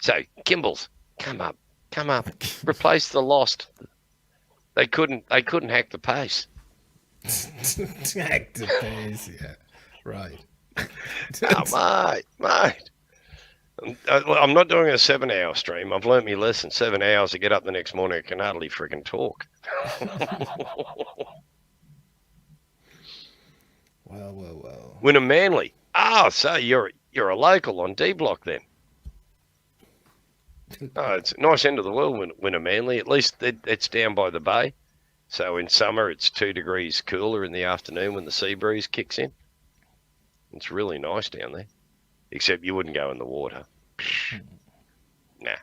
So, Kimballs, come up. Replace the lost. They couldn't hack the pace. Hack the pace, yeah. Right. Oh, mate. I'm not doing a 7-hour stream. I've learnt my lesson. 7 hours to get up the next morning. I can hardly freaking talk. Well. Winner Manly. Oh, so you're a local on D Block then. Oh, it's a nice end of the world, Winner Manly. At least it's down by the bay. So in summer, it's 2 degrees cooler in the afternoon when the sea breeze kicks in. It's really nice down there. Except you wouldn't go in the water. Nah.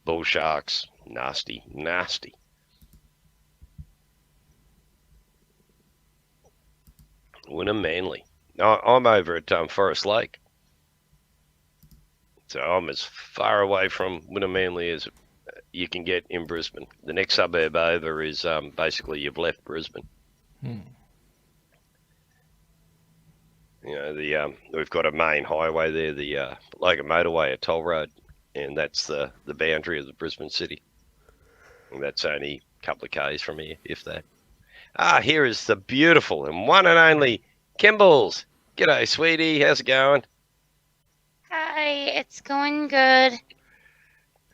Bull sharks. Nasty. Winner Manly. I'm over at Forest Lake. So I'm as far away from Winner Manly as you can get in Brisbane. The next suburb over is basically you've left Brisbane. You know, we've got a main highway there, the Logan Motorway, a toll road, and that's the boundary of the Brisbane city. And that's only a couple of k's from here, if that. Here is the beautiful and one and only Kimballs. G'day, sweetie. How's it going? Hi, it's going good.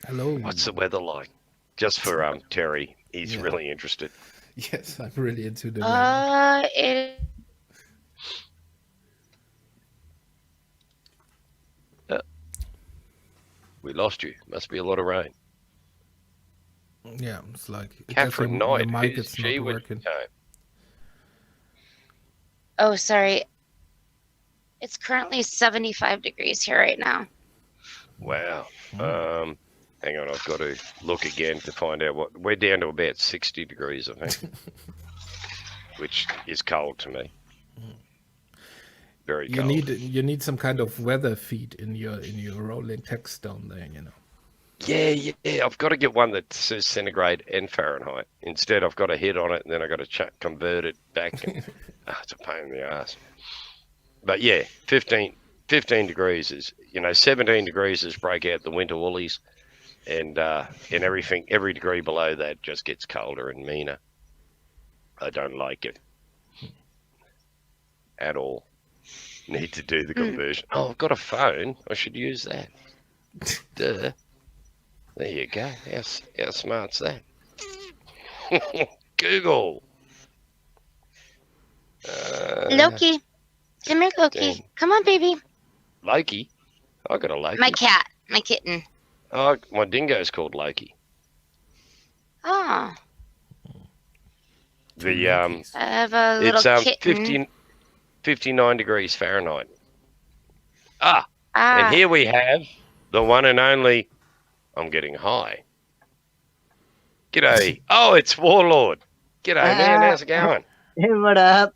Hello. What's the weather like? Just for Terry, he's really interested. Yes, I'm really into the weather. We lost you. Must be a lot of rain. Yeah, it's like Catherine your Knight. mic Who's is she? not working. Oh, sorry. It's currently 75 degrees here right now. Wow. Hang on, I've got to look again to find out what. We're down to about 60 degrees, I think, which is cold to me. Very cold. You need some kind of weather feed in your rolling text down there, you know. Yeah. I've got to get one that says centigrade and Fahrenheit. Instead, I've got to hit on it, and then I've got to convert it back. And, it's a pain in the ass. But yeah, 15 degrees is, 17 degrees is break out the winter woolies, and everything, every degree below that just gets colder and meaner. I don't like it at all. Need to do the conversion. Oh, I've got a phone. I should use that. Duh. There you go. How smart's that? Google. Loki. Come here, Loki. Damn. Come on, baby. Loki? I got a Loki. My cat. My kitten. Oh, my dingo's called Loki. Oh. The I have a little it's kitten. 59 degrees Fahrenheit. And here we have the one and only. I'm getting high. G'day. Oh, it's Warlord. G'day, man. How's it going? Hey, what up?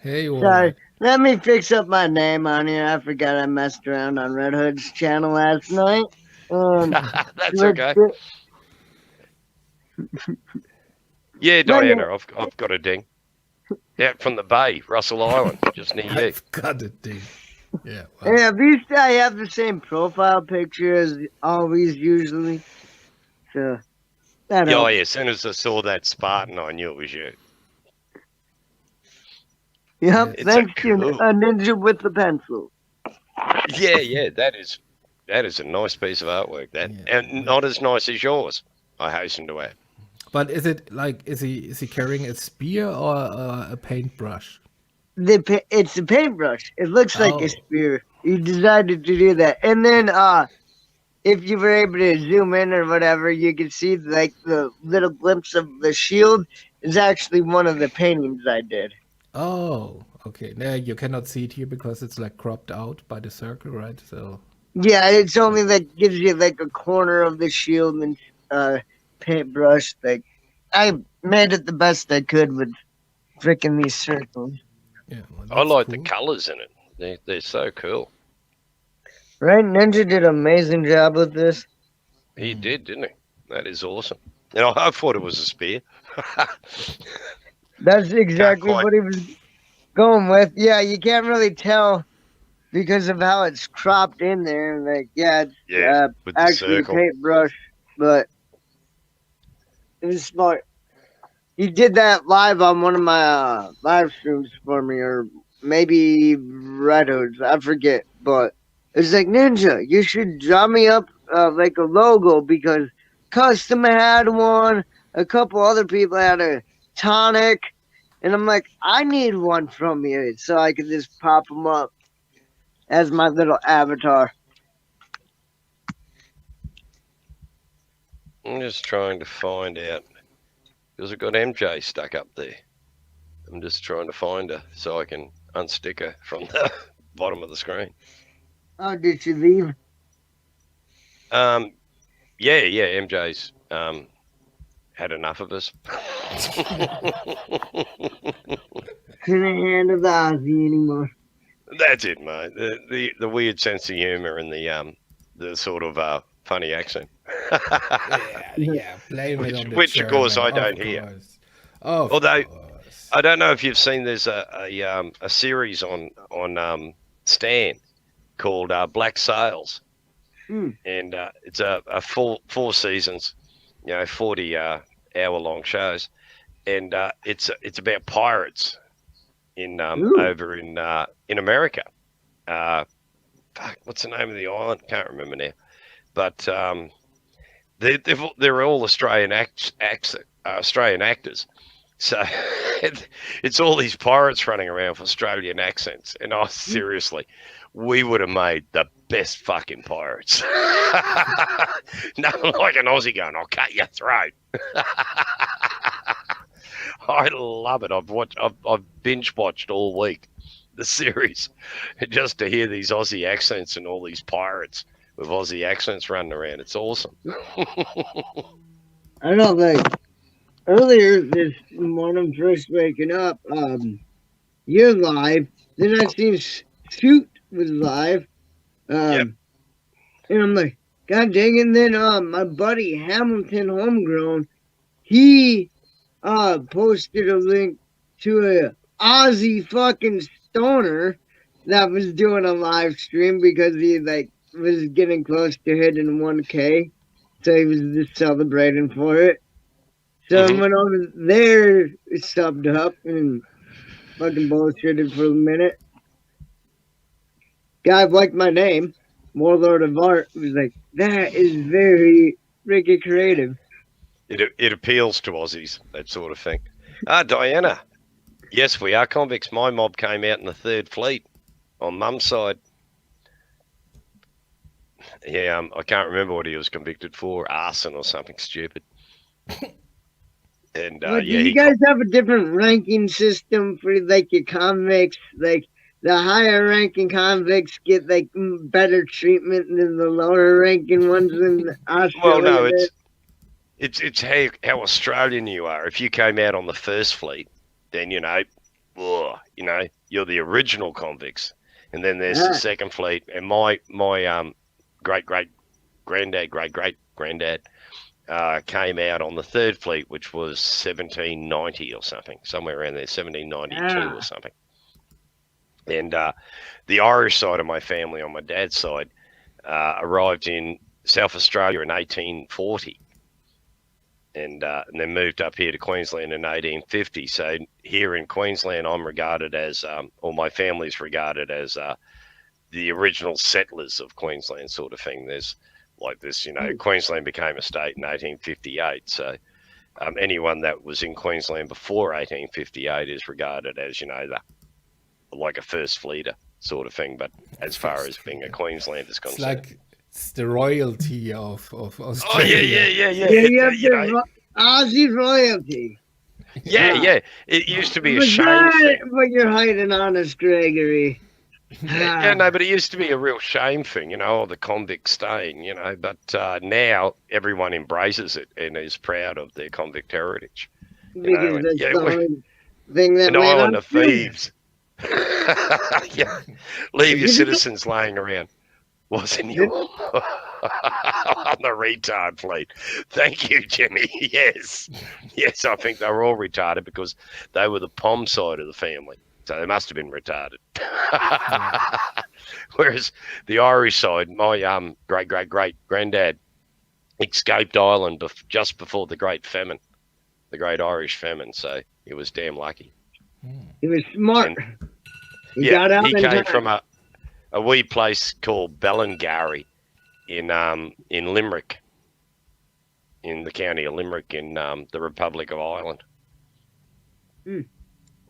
Hey, Sorry, let me fix up my name on here. I forgot I messed around on Red Hood's channel last night. That's okay. Yeah, Diana, I've got a ding. Out from the bay, Russell Island, just near you. I've got a ding. Yeah. Well. Hey, at least I have the same profile picture as always, usually. So, that Yeah, helps. as soon as I saw that Spartan, I knew it was you. Yep, It's thanks cool. to a ninja with the pencil. Yeah, that is a nice piece of artwork. And not as nice as yours. I hasten to add. But is it like is he carrying a spear or a paintbrush? It's a paintbrush. It looks like a Oh, spear. You decided to do that, and then if you were able to zoom in or whatever, you could see like the little glimpse of the shield is actually one of the paintings I did. oh, okay. Now you cannot see it here because it's like cropped out by the circle, right? So Yeah, it's only like gives you like a corner of the shield and paintbrush. Like I made it the best I could with freaking these circles. yeah, well, I that's like the cool. colours in it. They're so cool. Right, Ninja did an amazing job with this. He did, didn't he? That is awesome. And I thought it was a spear. That's Can't exactly quite. what he was going with. Yeah, you can't really tell because of how it's cropped in there. Like, yeah, it's Yeah, with the actually a circle. paintbrush, but it was smart. He did that live on one of my live streams for me, or maybe Red Hoods, I forget. But it's like, Ninja, you should draw me up like a logo because Custom had one, a couple other people had a tonic, and I'm like, I need one from you so I can just pop them up as my little avatar. I'm just trying to find out because I've got MJ stuck up there. I'm just trying to find her so I can unstick her from the bottom of the screen. Oh, did she leave? Yeah, MJ's had enough of us. Couldn't handle the Aussie anymore. That's it, mate. The weird sense of humour and the sort of funny accent. Yeah, blame it on the Which of course German, I don't of hear. course. Of Although course. I don't know if you've seen there's a series on Stan called Black Sails, Mm. and it's a four seasons, 40 hour long shows, and it's about pirates in Ooh. over in America. Fuck, what's the name of the island? Can't remember now. But they're all Australian Australian actors. So it's all these pirates running around with Australian accents. And seriously, we would have made the best fucking pirates. Nothing like an Aussie going, I'll cut your throat. I love it. I've binge watched all week the series just to hear these Aussie accents and all these pirates with Aussie accents running around. It's awesome. I know, like earlier this morning, first waking up, you're live. Then I seen Shoot was live. Yep. And I'm like, God dang it. And then my buddy Hamilton Homegrown, he posted a link to a Aussie fucking stoner that was doing a live stream because he like was getting close to hitting 1K. So he was just celebrating for it. So I went over there, subbed up, and fucking bullshitted for a minute. Guy liked my name, Warlord of Art, was like, that is very freaking creative. It appeals to Aussies, that sort of thing. Diana. Yes, we are convicts. My mob came out in the 3rd Fleet on Mum's side. Yeah, I can't remember what he was convicted for, arson or something stupid. And Do you guys have a different ranking system for like your convicts? Like the higher ranking convicts get like better treatment than the lower ranking ones in Australia. Well, no, it's how Australian you are. If you came out on the 1st Fleet, then you're the original convicts, and then there's the 2nd Fleet. And my great granddad came out on the 3rd Fleet, which was 1790 or something, somewhere around there, 1792 or something. And the Irish side of my family, on my dad's side, arrived in South Australia in 1840. And then moved up here to Queensland in 1850. So here in Queensland, I'm regarded as, or my family's regarded as the original settlers of Queensland, sort of thing. There's like this. Queensland became a state in 1858, so anyone that was in Queensland before 1858 is regarded as, like a first fleeter sort of thing. But as far as being a Queenslander is It's concerned, like it's the royalty of oh Australia. yeah. You have the Aussie royalty. Yeah. It used to be a But shame that, thing. but you're hiding on us, Gregory. Yeah, no, but it used to be a real shame thing, the convict staying, but now everyone embraces it and is proud of their convict heritage. Because And, that's yeah, the only thing that an went island on of through. thieves. Yeah. Leave your citizens laying around. Wasn't you on the retard fleet? Thank you, Jimmy. Yes, I think they were all retarded because they were the Pom side of the family, so they must have been retarded. Whereas the Irish side, my great granddad escaped Ireland just before the Great Famine, the Great Irish Famine. So he was damn lucky. He was smart. And, He got out he in came time. from a wee place called Ballingarry in Limerick, in the county of Limerick in the Republic of Ireland.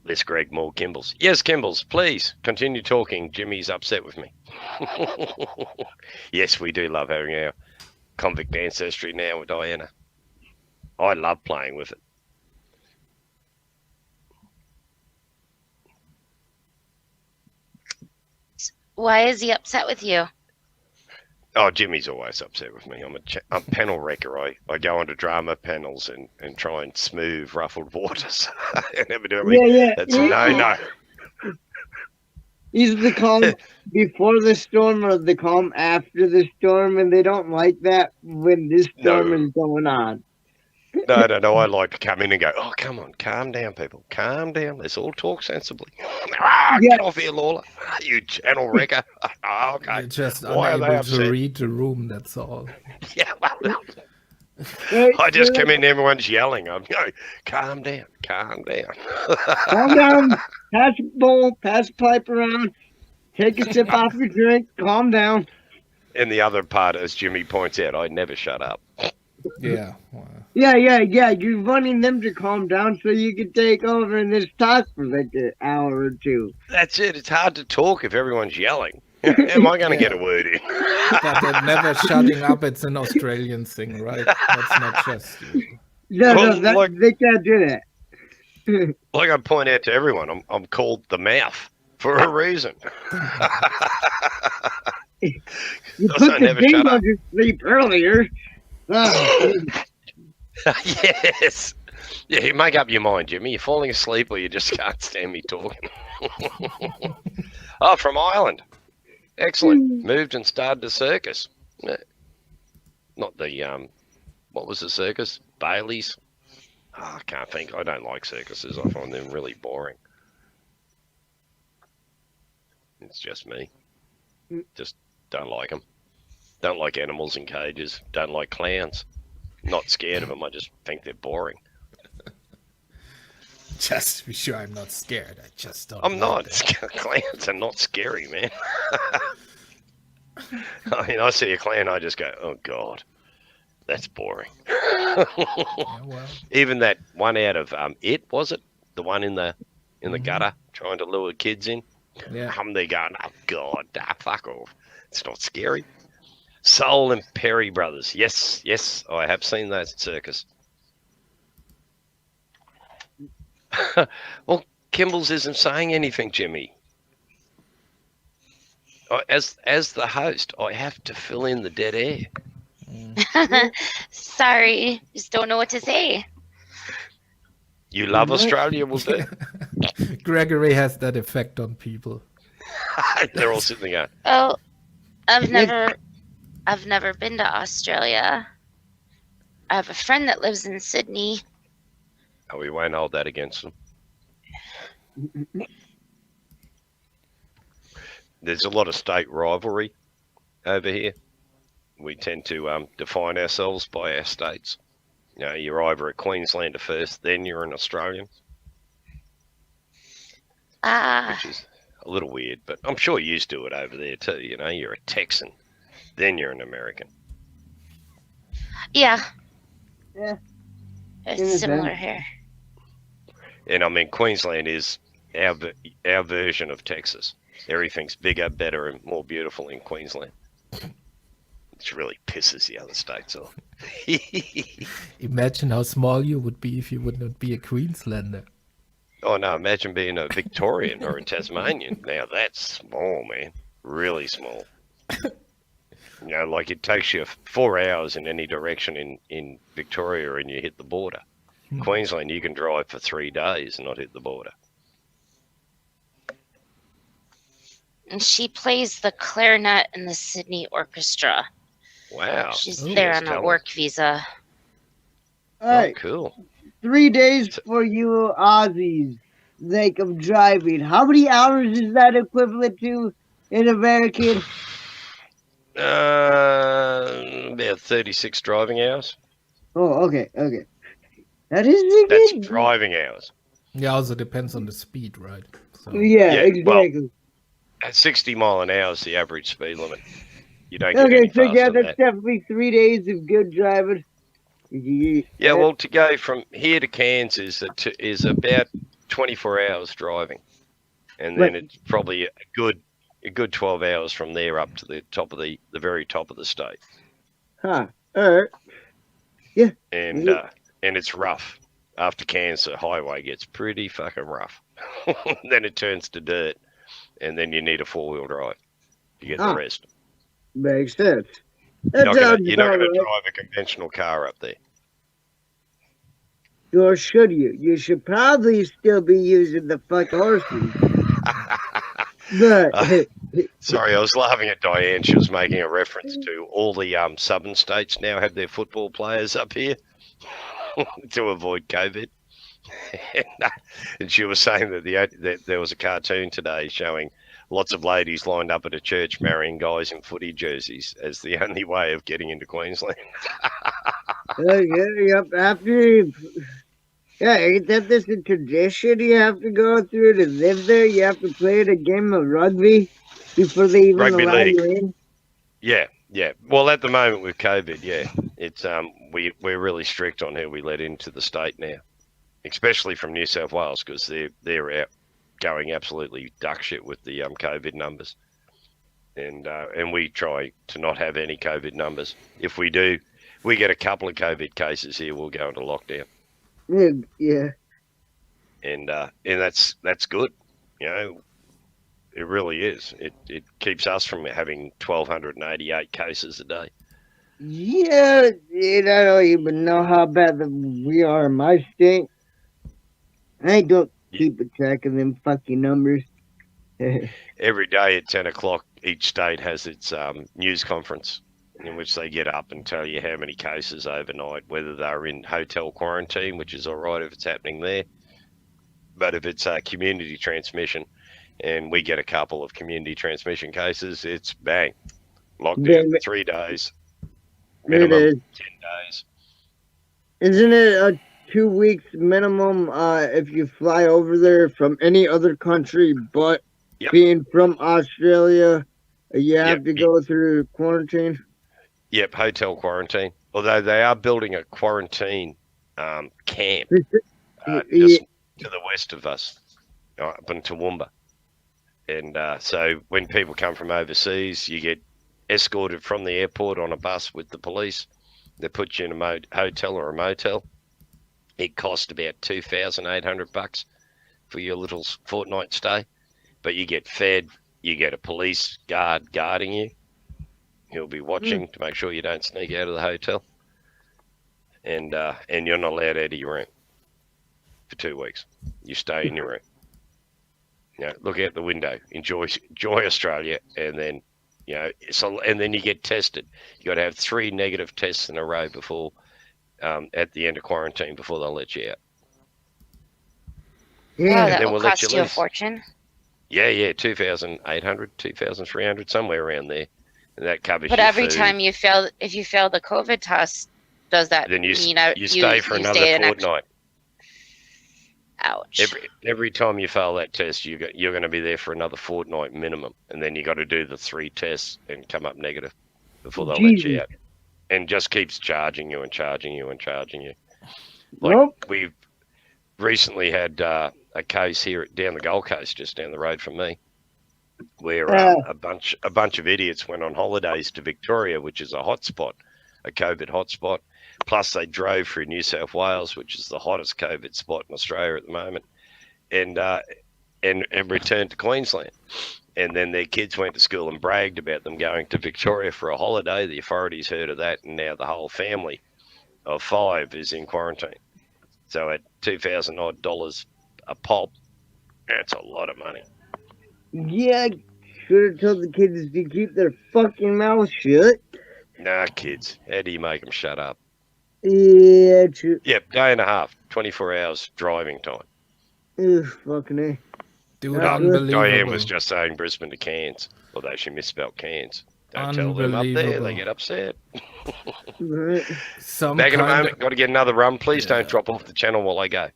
This Greg Moore Kimballs. Yes, Kimballs, please continue talking. Jimmy's upset with me. Yes, we do love having our convict ancestry now with Diana. I love playing with it. Why is he upset with you? Oh, Jimmy's always upset with me. I'm a panel wrecker. I go onto drama panels and try and smooth ruffled waters. And evidently, that's a no. He's the calm before the storm or the calm after the storm, and they don't like that when this storm is going on. No. I like to come in and go, oh, come on, calm down, people. Calm down. Let's all talk sensibly. Get off here, Lawler. You channel wrecker. Oh, okay. You're just Why are they unable upset? to read the room, that's all. Yeah, well, I just come in and everyone's yelling. I'm going, calm down. Calm down. Pass the bowl, pass the pipe around. Take a sip off your drink. Calm down. And the other part, as Jimmy points out, I never shut up. Yeah. Yeah. You're wanting them to calm down so you can take over and just talk for like an hour or two. That's it. It's hard to talk if everyone's yelling. Am I going to get a word in? But they're never shutting up. It's an Australian thing, right? That's not just you. No, they can't do that. Like I point out to everyone, I'm called the mouth for a reason. You put the thing on your sleep earlier. Yes. Yeah, you make up your mind, Jimmy. You're falling asleep or you just can't stand me talking. Oh, from Ireland. Excellent. Moved and started a circus. Not the, what was the circus? Bailey's? Oh, I can't think. I don't like circuses. I find them really boring. It's just me. Just don't like them. Don't like animals in cages. Don't like clowns. Not scared of them. I just think they're boring. Just to be sure I'm not scared. I just don't. I'm not. Clowns are not scary, man. I mean, I see a clown, I just go, oh, God. That's boring. Even that one out of It, was it? The one in the gutter trying to lure kids in? Yeah. They're going, oh, God, fuck off. It's not scary. Soul and Perry Brothers. Yes, I have seen that circus. Well, Kimballs isn't saying anything, Jimmy. As the host, I have to fill in the dead air. Sorry, just don't know what to say. You love Australia, will do. Gregory has that effect on people. They're all sitting there. Oh, I've never been to Australia. I have a friend that lives in Sydney. Oh, we won't hold that against them. There's a lot of state rivalry over here. We tend to define ourselves by our states. You know, you're either a Queenslander first, then you're an Australian. Which is a little weird, but I'm sure you do it over there too. You know, you're a Texan, then you're an American. Yeah, Yeah. it's In a similar sense. here. And I mean, Queensland is our version of Texas. Everything's bigger, better, and more beautiful in Queensland. Which really pisses the other states off. Imagine how small you would be if you would not be a Queenslander. Oh no, imagine being a Victorian or a Tasmanian. Now that's small, man. Really small. Like it takes you 4 hours in any direction in Victoria and you hit the border. Queensland, you can drive for 3 days and not hit the border. And she plays the clarinet in the Sydney Orchestra. Wow. She's She there has on a talent. work visa. All right. Cool. 3 days for you Aussies. Sake of driving. How many hours is that equivalent to in American? About 36 driving hours. Oh, okay. That is a That's good. driving hours. Yeah, also depends on the speed, right? So Yeah, Well, exactly. at 60 mile an hour is the average speed limit. You don't get Okay, any so faster yeah, than that's that. definitely 3 days of good driving. Yeah, well, to go from here to Cairns is about 24 hours driving, and then it's probably a good 12 hours from there up to the top of the very top of the state. Huh. All right. Yeah. And it's rough. After Cairns, the highway gets pretty fucking rough. Then it turns to dirt, and then you need a 4-wheel drive to get the rest. Makes sense. You're not sounds gonna about right. drive a conventional car up there. Or should you? You should probably still be using the fuck horses. But Sorry, I was laughing at Diane. She was making a reference to all the southern states now have their football players up here to avoid COVID. And she was saying that there was a cartoon today showing lots of ladies lined up at a church marrying guys in footy jerseys as the only way of getting into Queensland. yep. Ain't that this a tradition you have to go through to live there? You have to play a game of rugby before they even Rugby allow league. you in? Yeah. Well, at the moment with COVID, yeah, it's we're really strict on who we let into the state now, especially from New South Wales because they're out going absolutely duck shit with the COVID numbers, and we try to not have any COVID numbers. If we do, we get a couple of COVID cases here, we'll go into lockdown. Yeah. And that's good, It really is. It keeps us from having 1,288 cases a day. Yeah, I don't even know how bad we are in my state. I don't keep a track of them fucking numbers. Every day at 10 o'clock, each state has its news conference in which they get up and tell you how many cases overnight, whether they're in hotel quarantine, which is all right if it's happening there. But if it's community transmission, and we get a couple of community transmission cases, it's bang. Lockdown for 3 days. Minimum 10 days. Isn't it a 2 weeks minimum if you fly over there from any other country but being from Australia? You have to go through quarantine? Yep, hotel quarantine. Although they are building a quarantine camp just to the west of us, up in Toowoomba. And so when people come from overseas, you get escorted from the airport on a bus with the police. They put you in a hotel or a motel. It costs about $2,800 for your little fortnight stay. But you get fed, you get a police guard guarding you. He'll be watching to make sure you don't sneak out of the hotel. And you're not allowed out of your room for 2 weeks. You stay in your room. Look out the window, enjoy Australia, and then and then you get tested. You got to have 3 negative tests in a row before at the end of quarantine before they'll let you out. Wow, that will cost you a fortune. Yeah, 2,800, 2,300, somewhere around there, and that covers. But your every food. time if you fail the COVID test, does that then you mean you stay for another fortnight? Ouch. Every time you fail that test, you're going to be there for another fortnight minimum, and then you got to do the 3 tests and come up negative before they'll let you out. and just keeps charging you and charging you and charging you. Nope. We've recently had a case here down the Gold Coast, just down the road from me, where a bunch of idiots went on holidays to Victoria, which is a hotspot, a COVID hotspot. Plus, they drove through New South Wales, which is the hottest COVID spot in Australia at the moment, and returned to Queensland. And then their kids went to school and bragged about them going to Victoria for a holiday. The authorities heard of that, and now the whole family of 5 is in quarantine. So at $2,000 odd a pop, that's a lot of money. Yeah, should have told the kids to keep their fucking mouth shut. Nah, kids. How do you make them shut up? Yeah, true. Yep, day and a half, 24 hours driving time. Ugh, fucking A. Dude, That's unbelievable. Diane was just saying Brisbane to Cairns, although she misspelled Cairns. Don't tell them up there, Unbelievable. they get upset. Right. Some Back in a kind moment, got to get another rum. Please don't drop off the channel while I go.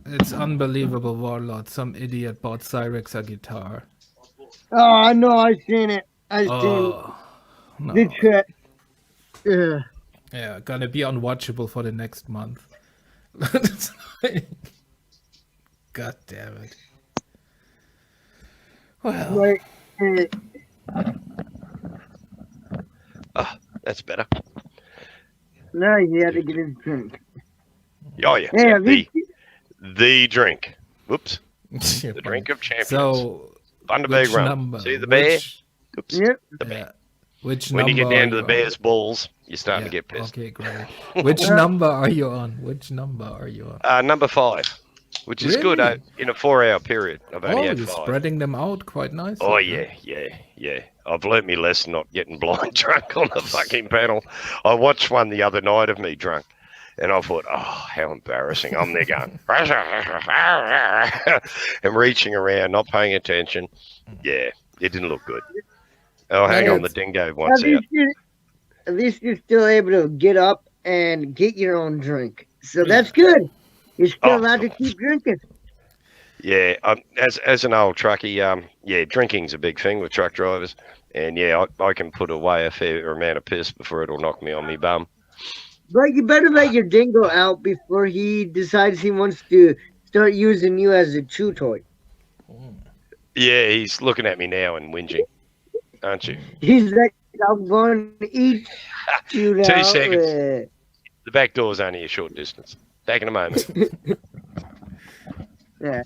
It's unbelievable, Warlord. Some idiot bought Cyrex a guitar. Oh, I know, I seen it. I seen Oh, no. the chat. Yeah. Yeah, gonna be unwatchable for the next month. God damn it. Well, Like, Oh, that's better. now he had to get his drink. Oh, yeah. Hey, at the, least, the drink. Whoops. yeah, The drink of champions. so Bundaberg which rum. number? See the bear? Oops. yep. The bear. Yeah. Which When you number get down are to the on? bear's balls, you're starting Yeah, to get pissed. okay, great. Which number are you on? Which number are you on? Number 5, which is good Really? in a 4-hour period. I've only Oh, had you're 5. spreading them out quite nicely. Oh, huh? yeah. I've learnt me lesson not getting blind drunk on the fucking panel. I watched one the other night of me drunk, and I thought, oh, how embarrassing. I'm there going, and reaching around, not paying attention. Yeah, it didn't look good. Oh, hang on, the dingo wants out. At least you're still able to get up and get your own drink. So that's good. You're still Oh. allowed to keep drinking. Yeah, as an old truckie, yeah, drinking's a big thing with truck drivers. And yeah, I can put away a fair amount of piss before it'll knock me on me bum. But you better let your dingo out before he decides he wants to start using you as a chew toy. Yeah, he's looking at me now and whinging, aren't you? He's like, I'm going to eat you now. 2 seconds. The back door's only a short distance. Back in a moment. Yeah.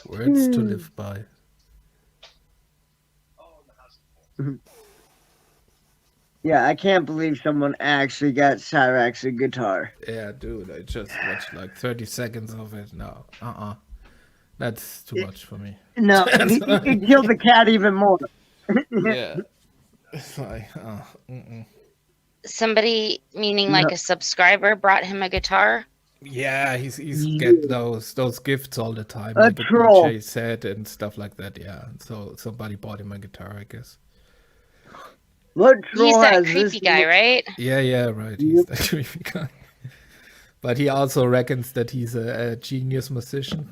Words to live by. Yeah, I can't believe someone actually got Cyrax a guitar. Yeah, dude, I just watched like 30 seconds of it. No, that's too much for me. No, he killed the cat even more. Yeah. It's like, Somebody, meaning like a subscriber, brought him a guitar. Yeah, he's get those gifts all the time. A like troll. DJ set and stuff like that. Yeah, so somebody bought him a guitar, I guess. What He's troll that has creepy this? guy, right? Yeah, right. He's the creepy guy. But he also reckons that he's a genius musician,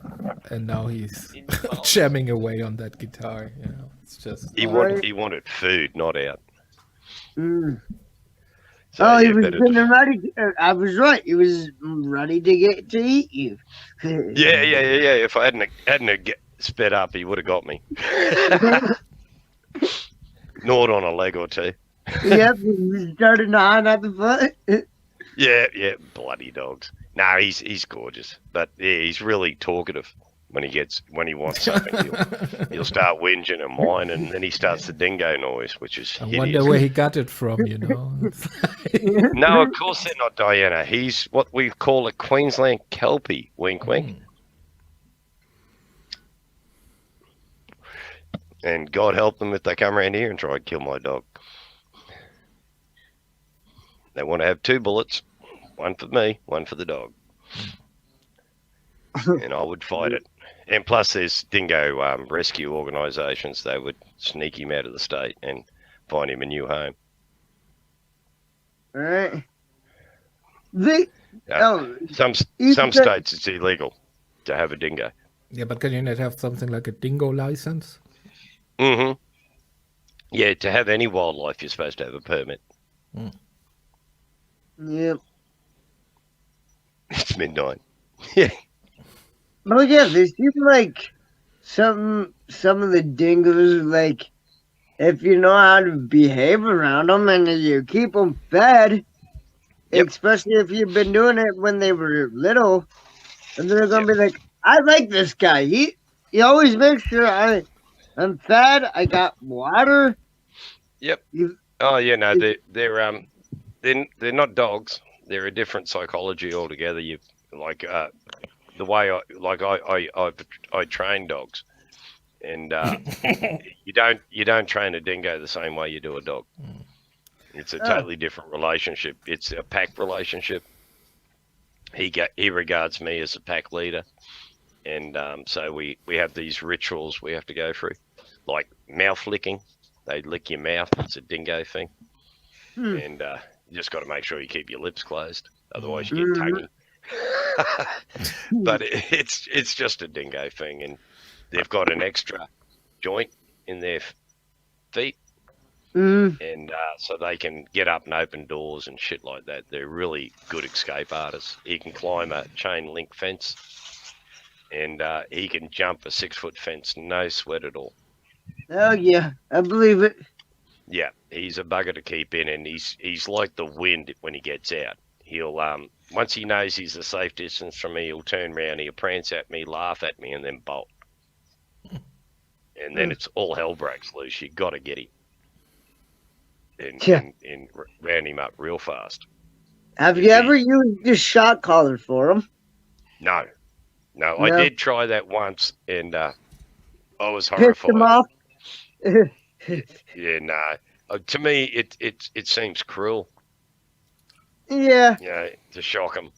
and now he's jamming away on that guitar. You know, it's just He wanted food, not out. Mm. So, Oh, he yeah, was better getting ready. I was right. He was ready to get to eat you. Yeah. If I hadn't sped up, he would have got me. Gnawed on a leg or two. Yep, he started gnawing at the foot. Yeah, bloody dogs. No, he's gorgeous, but yeah, he's really talkative when he wants something. He'll start whinging and whining, and then he starts the dingo noise, which is I hideous. wonder where he got it from. You know. No, of course they're not Diana. He's what we call a Queensland Kelpie. Wink, wink. And God help them if they come around here and try and kill my dog. They want to have 2 bullets, one for me, one for the dog. And I would fight it. And plus there's dingo rescue organisations. They would sneak him out of the state and find him a new home. All right. Some states it's illegal to have a dingo. Yeah, but can you not have something like a dingo license? Mm-hmm. Yeah, to have any wildlife, you're supposed to have a permit. Yep. It's midnight. Yeah. Oh yeah, they seem like some of the dingoes, like if you know how to behave around them and you keep them fed, Yep. especially if you've been doing it when they were little, and they're gonna Yep. be like, I like this guy. He always makes sure I'm fed. I got water. Yep. You, Oh yeah, no, they're not dogs. They're a different psychology altogether. You like the way I train dogs, and you don't train a dingo the same way you do a dog. It's a oh, totally different relationship. It's a pack relationship. He regards me as a pack leader, and so we have these rituals we have to go through, like mouth licking. They lick your mouth. It's a dingo thing, hmm, and you just got to make sure you keep your lips closed, otherwise you get mhm, tonguey. But it's just a dingo thing, and they've got an extra joint in their feet, mhm. and so they can get up and open doors and shit like that. They're really good escape artists. He can climb a chain link fence, and he can jump a 6 foot fence, no sweat at all. Oh yeah, I believe it. Yeah, he's a bugger to keep in, and he's like the wind when he gets out. He'll once he knows he's a safe distance from me, he'll turn around, he'll prance at me, laugh at me, and then bolt. And then it's all hell breaks loose. You got to get him Yeah. and round him up real fast. Have you ever used the shot collar for them? No, I No. did try that once, and I was Pissed them horrified. off? Yeah, no. To me, it seems cruel, Yeah. you know, to shock him.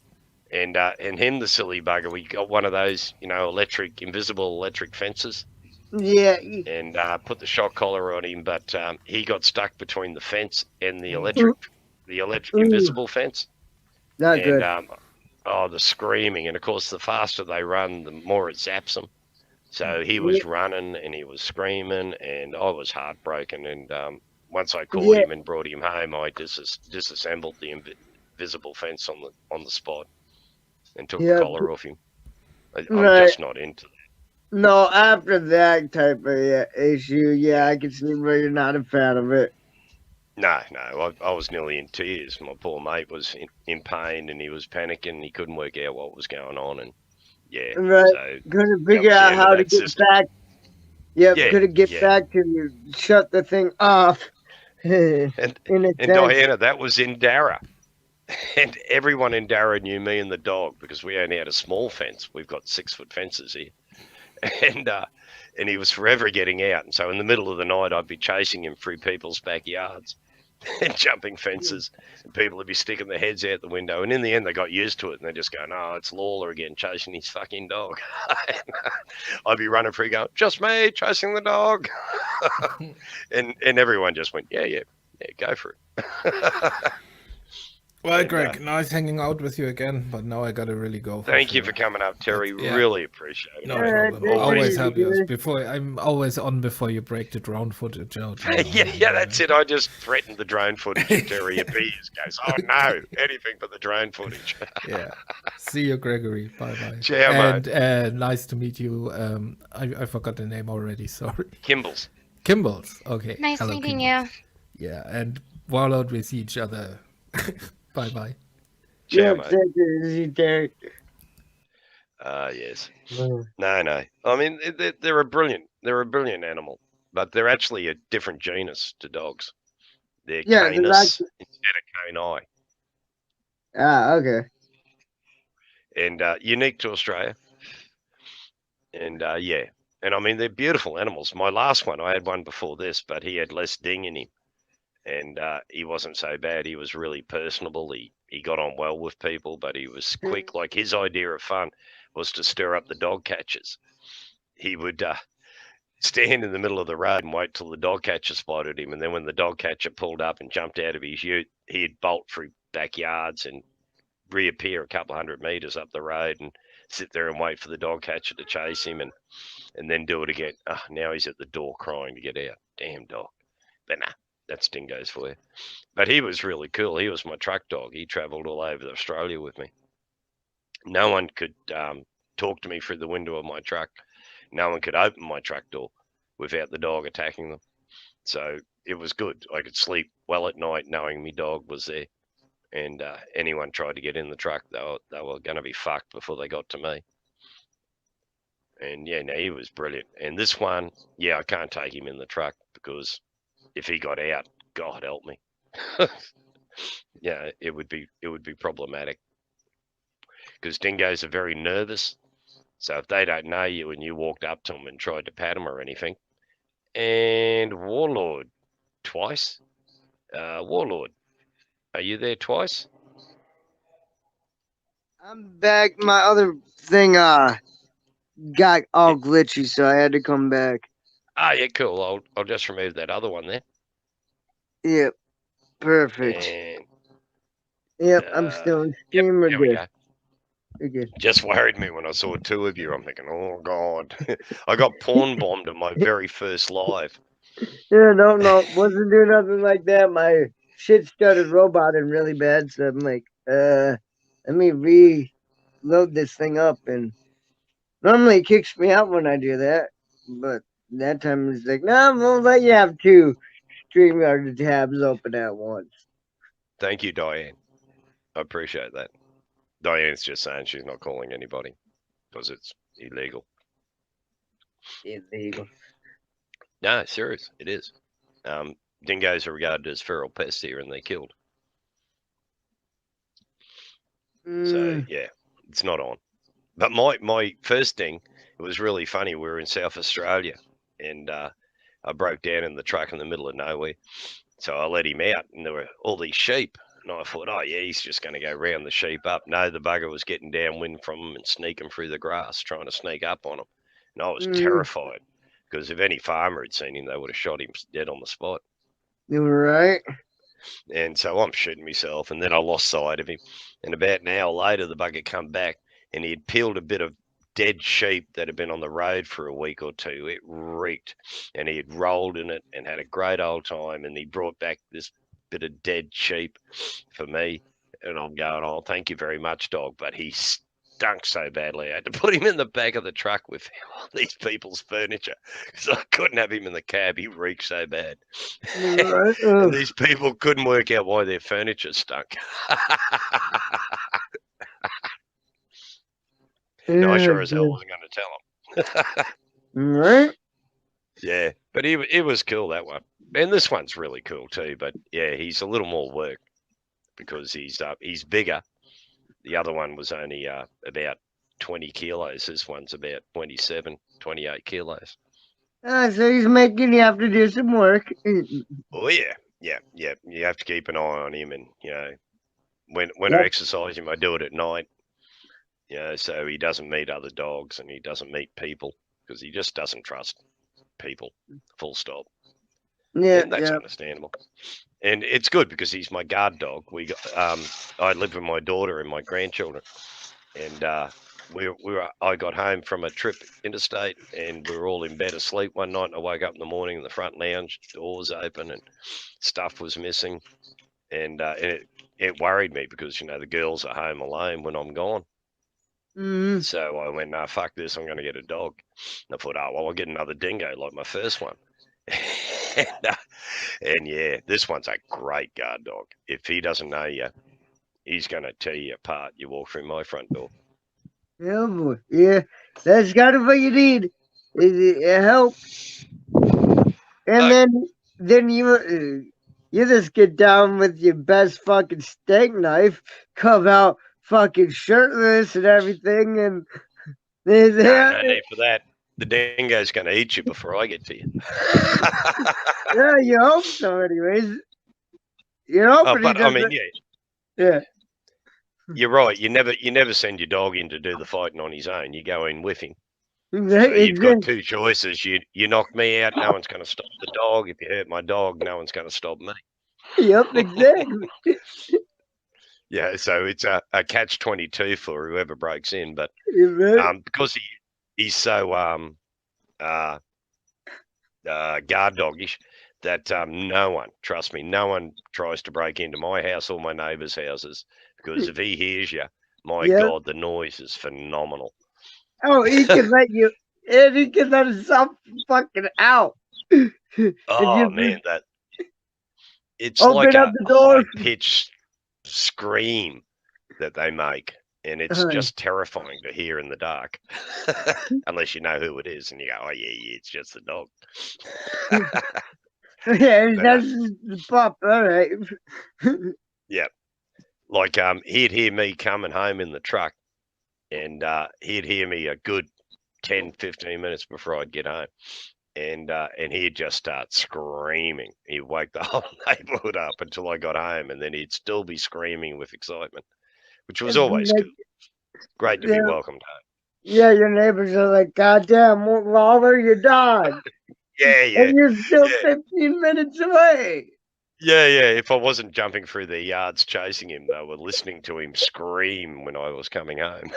And him, the silly bugger, we got one of those, invisible electric fences, Yeah. and put the shock collar on him, but he got stuck between the fence and the electric invisible fence, Not and good. the screaming, and of course, the faster they run, the more it zaps them. So he was running and he was screaming, and I was heartbroken. And once I caught Yeah. him and brought him home, I disassembled the invisible fence on the spot and took the Yeah. collar off him. I'm Right. just not into that. No, after that type of issue, yeah, I can see where you're not a fan of it. No, I was nearly in tears. My poor mate was in pain and he was panicking. He couldn't work out what was going on, and yeah, Right. so Couldn't that figure was the out end of how to that get system. back. Yep, Yeah, couldn't get yeah. back to you. Shut the thing off. In And a and sense. Diana, that was in Darra. And everyone in Darra knew me and the dog because we only had a small fence. We've got 6 foot fences here. And he was forever getting out. And so in the middle of the night, I'd be chasing him through people's backyards and jumping fences. And people would be sticking their heads out the window. And in the end, they got used to it. And they just go, no, it's Lawler again, chasing his fucking dog. I'd be running through going, just me, chasing the dog. and everyone just went, yeah, go for it. Well, And, Greg, nice hanging out with you again, but now I gotta really go. Thank you for sure. coming up, Terry. Yeah. Really appreciate it. No Yeah, problem. thank Always you. help you. I'm always on before you break the drone footage out. Yeah, that's it. I just threatened the drone footage, and Terry appears, goes, oh no, anything but the drone footage. Yeah. See you, Gregory. Bye bye. Ciao, mate. And nice to meet you. I forgot the name already. Sorry. Kimballs. Kimballs. Okay. Nice Hello, meeting Kimballs. you. Yeah, and Warlord, we see each other. Bye bye. Ciao, Yep, mate. thank you, Derek. Yes. No. I mean, they're a brilliant animal, but they're actually a different genus to dogs. They're Yeah, they're Canis instead of Cani, Ah, okay. and unique to Australia. And yeah, and I mean, they're beautiful animals. My last one, I had one before this, but he had less ding in him. And he wasn't so bad. He was really personable. He got on well with people, but he was quick. Like his idea of fun was to stir up the dog catchers. He would stand in the middle of the road and wait till the dog catcher spotted him, and then when the dog catcher pulled up and jumped out of his ute, he'd bolt through backyards and reappear a couple 100 meters up the road and sit there and wait for the dog catcher to chase him, and then do it again. Now he's at the door crying to get out. Damn dog. But nah, that's dingoes for you. But he was really cool. He was my truck dog. He travelled all over Australia with me. No one could talk to me through the window of my truck. No one could open my truck door without the dog attacking them. So it was good. I could sleep well at night knowing my dog was there. And anyone tried to get in the truck, they were going to be fucked before they got to me. And yeah, no, he was brilliant. And this one, yeah, I can't take him in the truck because if he got out, God help me. Yeah, it would be problematic because dingoes are very nervous. So if they don't know you and you walked up to them and tried to pat them or anything, and Warlord twice, Warlord, are you there twice? I'm back. My other thing got all glitchy, so I had to come back. Ah, yeah, cool. I'll just remove that other one there. Yep, perfect. And yep, I'm still in stream. there we go. Okay. Just worried me when I saw two of you. I'm thinking, oh God, I got porn bombed at my very first live. Yeah, no, wasn't doing nothing like that. My shit started roboting really bad, so I'm like, let me reload this thing up. And normally it kicks me out when I do that, but that time it's like, no, we'll let you have two StreamYard tabs open at once. Thank you, Diane. I appreciate that. Diane's just saying she's not calling anybody because it's illegal. Illegal. No, serious, it is. Dingoes are regarded as feral pests here, and they're killed. So yeah, it's not on. But my first thing, it was really funny. We were in South Australia, and I broke down in the truck in the middle of nowhere. So I let him out, and there were all these sheep. And I thought, oh yeah, he's just going to go round the sheep up. No, the bugger was getting downwind from them and sneaking through the grass, trying to sneak up on them. And I was terrified because if any farmer had seen him, they would have shot him dead on the spot. You're right. And so I'm shooting myself, and then I lost sight of him. And about an hour later, the bugger come back, and he had peeled a bit of dead sheep that had been on the road for a week or two. It reeked, and he had rolled in it and had a great old time. And he brought back this bit of dead sheep for me, and I'm going, oh, thank you very much, dog. But he stunk so badly, I had to put him in the back of the truck with all these people's furniture because I couldn't have him in the cab. He reeked so bad. Right. And these people couldn't work out why their furniture stunk. No, I sure as hell wasn't going to tell them. Right. Yeah, but it was cool, that one. And this one's really cool too, but yeah, he's a little more work because he's bigger. The other one was only about 20 kilos. This one's about 27, 28 kilos. So he's making you have to do some work. Oh yeah. You have to keep an eye on him, and when I exercise him, I do it at night. So he doesn't meet other dogs and he doesn't meet people because he just doesn't trust people. Full stop. Yeah, and that's understandable. And it's good because he's my guard dog. I live with my daughter and my grandchildren, and I got home from a trip interstate, and we were all in bed asleep one night. And I woke up in the morning in the front lounge, doors open, and stuff was missing, and it worried me because the girls are home alone when I'm gone. So I went, no, fuck this, I'm going to get a dog. And I thought, oh, well, I'll get another dingo like my first one. and yeah, this one's a great guard dog. If he doesn't know you, he's going to tear you apart. You walk through my front door. Yeah, boy. Yeah, that's kind of what you need. It helps. And then you just get down with your best fucking steak knife, come out fucking shirtless and everything, and no need for that. The dingo's going to eat you before I get to you. Yeah, you hope so. Anyways, you hope. But I mean, yeah. You're right. You never send your dog in to do the fighting on his own. You go in with him. Exactly. So you've got two choices. You knock me out, no one's going to stop the dog. If you hurt my dog, no one's going to stop me. Yep, exactly. Yeah, so it's a catch-22 for whoever breaks in. But because he's so guard doggish, that no one, trust me, no one tries to break into my house or my neighbours' houses, because if he hears you, my Yeah. God, the noise is phenomenal. Oh, he can let you in. He can let himself fucking out. If Oh you man, that it's open like up a the door. high-pitched scream that they make, and it's just terrifying to hear in the dark. Unless you know who it is, and you go, "Oh yeah, it's just the dog." Yeah, But, that's the pup. All right. yeah, like he'd hear me coming home in the truck, and he'd hear me a good 10, 15 minutes before I'd get home. And he'd just start screaming. He'd wake the whole neighborhood up until I got home, and then he'd still be screaming with excitement, which was always Like, good. Great to be welcomed home. yeah, your neighbors are like, "God damn, Lawler, your dog," Yeah, yeah, and you're still yeah, 15 minutes away. yeah, yeah. If I wasn't jumping through their yards chasing him, they were listening to him scream when I was coming home.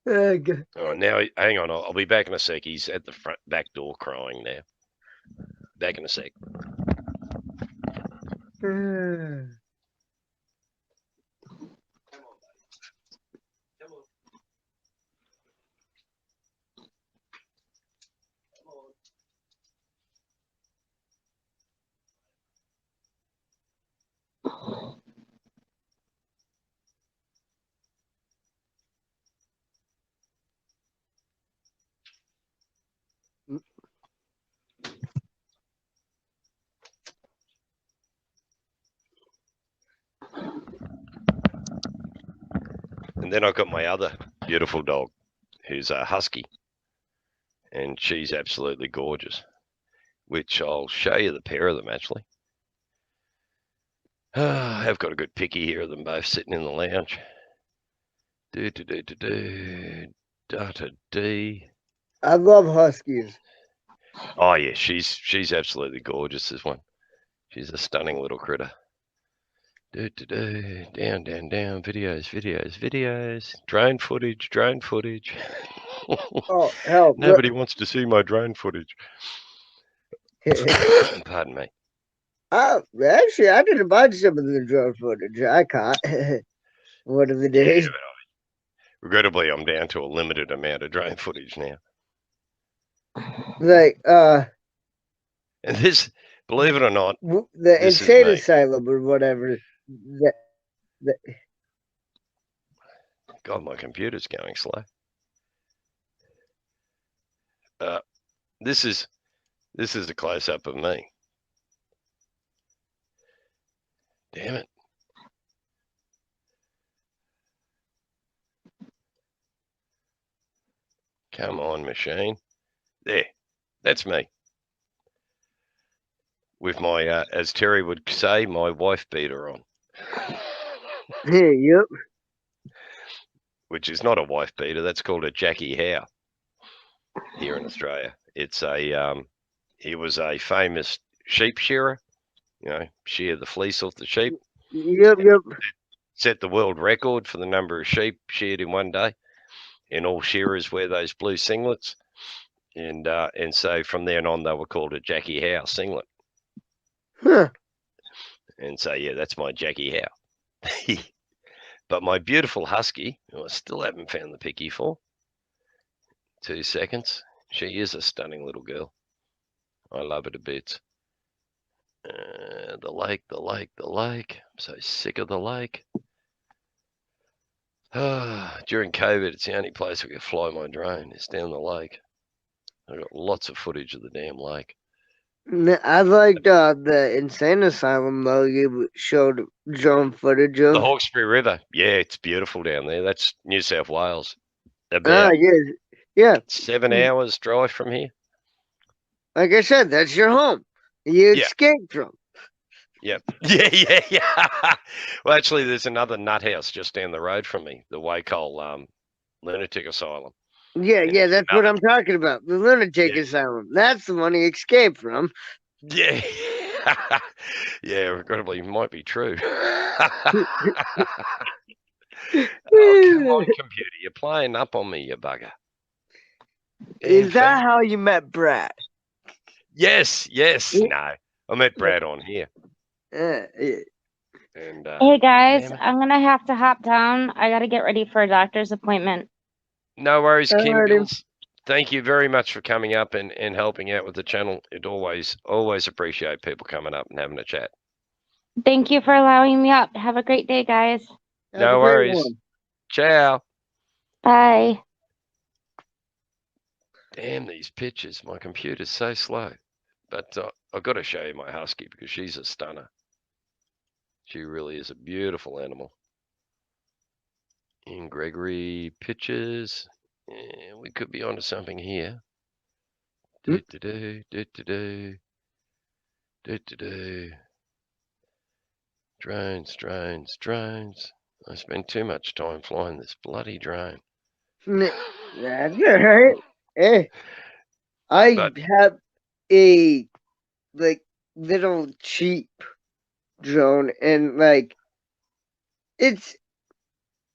Oh, now, hang on. I'll be back in a sec. He's at the back door crying now. Back in a sec. And then I've got my other beautiful dog, who's a husky, and she's absolutely gorgeous, which I'll show you the pair of them, actually. I have got a good picky here of them both sitting in the lounge. Data D. I love huskies. Oh yeah, she's absolutely gorgeous, this one. She's a stunning little critter. Down, down, down. Videos. Drone footage. Oh, hell. Nobody wants to see my drone footage. Pardon me. Actually, I didn't buy some of the drone footage I caught one of the days. Yeah, regrettably, I'm down to a limited amount of drone footage now. Like, And this, believe it or not, the this insane is me. asylum or whatever. God, my computer's going slow. This is a close-up of me. Damn it. Come on, machine. There. That's me. With my, as Terry would say, my wife beater on. Yep. Which is not a wife beater. That's called a Jackie Howe here in Australia. It's a, he was a famous sheep shearer. You know, shear the fleece off the sheep. Yep. Set the world record for the number of sheep sheared in one day. And all shearers wear those blue singlets. And so from then on, they were called a Jackie Howe singlet. Huh. And so, yeah, that's my Jackie Howe. But my beautiful husky, who I still haven't found the picky for. 2 seconds. She is a stunning little girl. I love her to bits. The lake. I'm so sick of the lake. During COVID, it's the only place I could fly my drone. It's down the lake. I've got lots of footage of the damn lake. I liked the insane asylum though. You showed drone footage of the Hawkesbury River. Yeah, it's beautiful down there. That's New South Wales. About yeah. 7 hours drive from here. Like I said, that's your home. You escaped from. Yep. Yeah. Well, actually, there's another nut house just down the road from me, the Wacol Lunatic Asylum. Yeah, that's what I'm talking about. The lunatic asylum. That's the one he escaped from. Yeah. Yeah, regrettably, might be true. Oh, come on, computer. You're playing up on me, you bugger. Is that how you met Brad? Yes. No, I met Brad on here. Yeah. And Hey guys, damn it. I'm gonna have to hop down. I gotta get ready for a doctor's appointment. No worries, Kim Alrighty. Bills. Thank you very much for coming up and helping out with the channel. It always appreciate people coming up and having a chat. Thank you for allowing me up. Have a great day, guys. Have a No great worries. one. Ciao. Bye. Damn these pictures. My computer's so slow. But I've got to show you my husky because she's a stunner. She really is a beautiful animal. In Gregory pictures. Yeah, we could be onto something here. Do-do-do, do-do-do, do-do-do. Drones. I spend too much time flying this bloody drone. That's alright. Hey, I But have a like little cheap drone, and like it's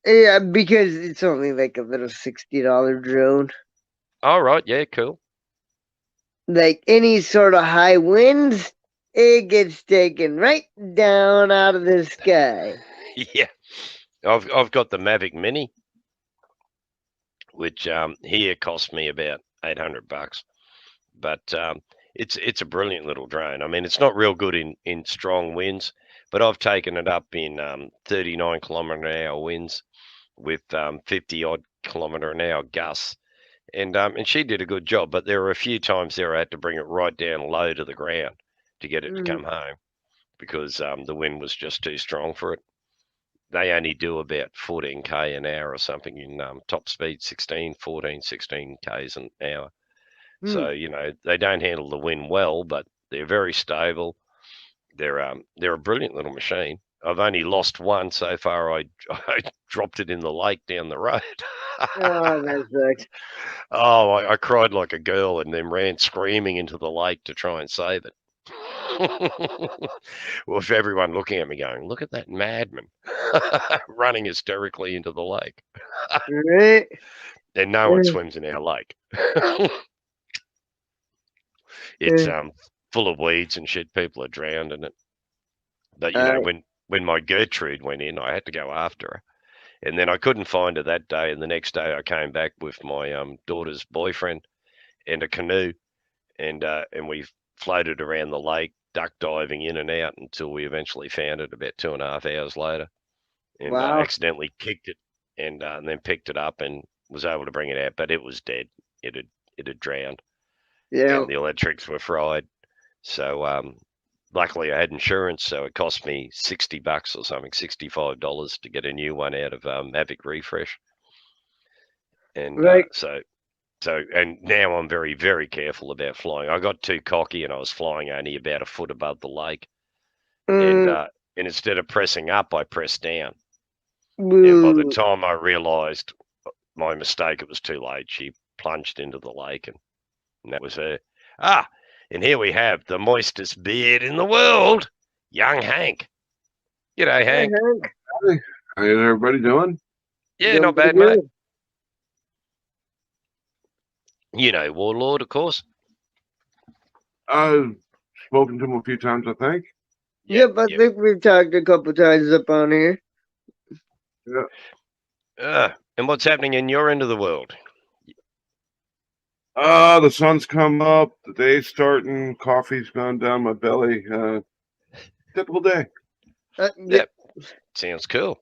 because it's only like a little $60 drone. all right, yeah, cool. Like any sort of high winds, it gets taken right down out of the sky. Yeah, I've got the Mavic Mini, which here cost me about $800, but it's a brilliant little drone. I mean, it's not real good in strong winds, but I've taken it up in 39 kilometer an hour winds with 50 odd kilometer an hour gusts. And she did a good job, but there were a few times there I had to bring it right down low to the ground to get it to come home because the wind was just too strong for it. They only do about 14k an hour or something in top speed, 16 k's an hour. So, you know, they don't handle the wind well, but they're very stable. They're a brilliant little machine. I've only lost one so far. I dropped it in the lake down the road. Oh, that sucks. Oh, I cried like a girl and then ran screaming into the lake to try and save it. With everyone looking at me going, look at that madman running hysterically into the lake. Right? And no one swims in our lake. It's full of weeds and shit. People are drowned in it. But, you know, when my Gertrude went in, I had to go after her. And then I couldn't find her that day. And the next day I came back with my daughter's boyfriend and a canoe. And we floated around the lake, duck diving in and out until we eventually found it about 2.5 hours later. And accidentally kicked it and then picked it up and was able to bring it out. But it was dead. It had drowned. Yeah. And the electrics were fried. So luckily I had insurance, so it cost me $60 or something, $65 to get a new one out of Mavic Refresh. And so and now I'm very, very careful about flying. I got too cocky and I was flying only about a foot above the lake. And instead of pressing up, I pressed down. And by the time I realized my mistake, it was too late. She plunged into the lake and that was her. And here we have the moistest beard in the world, young Hank. G'day, Hank. How's everybody doing? Yeah, not bad, mate. You know Warlord, of course. I've spoken to him a few times, I think. Yep, I think we've talked a couple times up on here. Yeah. And what's happening in your end of the world? The sun's come up, the day's starting, coffee's gone down my belly. Typical day. Yep. Sounds cool.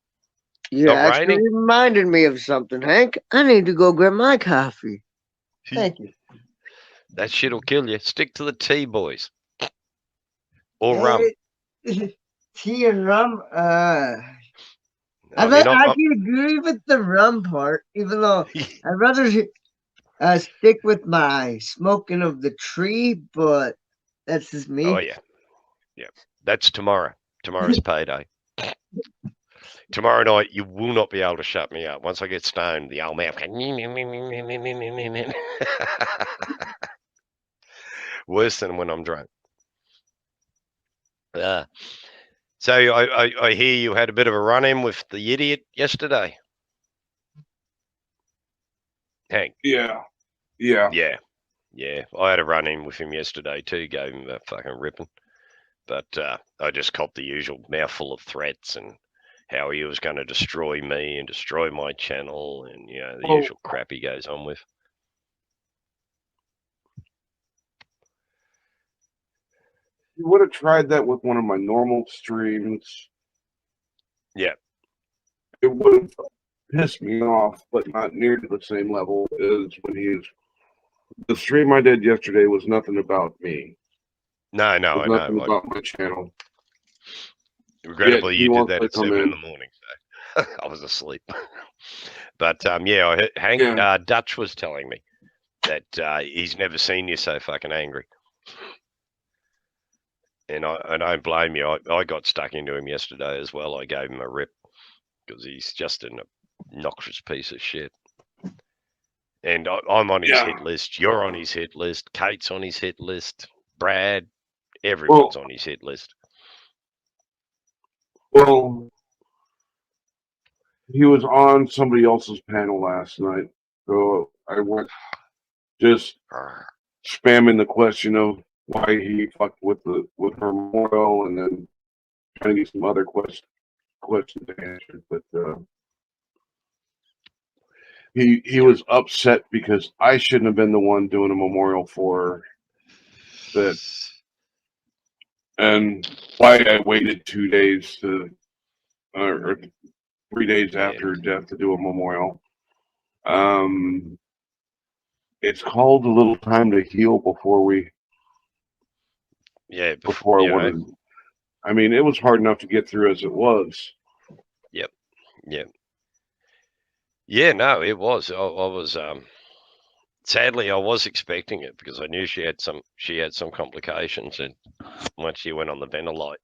You Not actually raining? reminded me of something, Hank. I need to go grab my coffee. Thank you. That shit'll kill you. Stick to the tea, boys. Or rum. Tea and rum. I I mean, can agree with the rum part, even though I'd rather stick with my smoking of the tree, but that's just me. Oh, yeah. Yeah. That's tomorrow. Tomorrow's payday. Tomorrow night, you will not be able to shut me up. Once I get stoned, the old mouth goes... Worse than when I'm drunk. So I hear you had a bit of a run-in with the idiot yesterday. Hank. Yeah. Yeah. Yeah. I had a run in with him yesterday too. Gave him a fucking ripping. But I just copped the usual mouthful of threats and how he was going to destroy me and destroy my channel and, the Well, usual crap he goes on with. you would have tried that with one of my normal streams. Yeah. It would have pissed me off, but not near to the same level as when he's. The stream I did yesterday was nothing about me. No, I know. Nothing about my channel. Regrettably, Yet he you did wants that to at come 7 in in. the morning, so I was asleep. But yeah, I heard Hank Dutch was telling me that he's never seen you so fucking angry. And I don't blame you. I got stuck into him yesterday as well. I gave him a rip because he's just an obnoxious piece of shit. And I'm on his hit list. You're on his hit list. Kate's on his hit list. Brad, everyone's on his hit list. Well, he was on somebody else's panel last night, so I went just spamming the question of why he fucked with her memorial, and then trying to get some other questions answered. But he was upset because I shouldn't have been the one doing a memorial for her. That and why I waited 2 days to or 3 days after her death to do a memorial. It's called a little time to heal before we. Yeah, before I wanted. I mean, it was hard enough to get through as it was. Yep. Yeah, no, it was. I was sadly I was expecting it because I knew she had some complications, and once she went on the ventilator,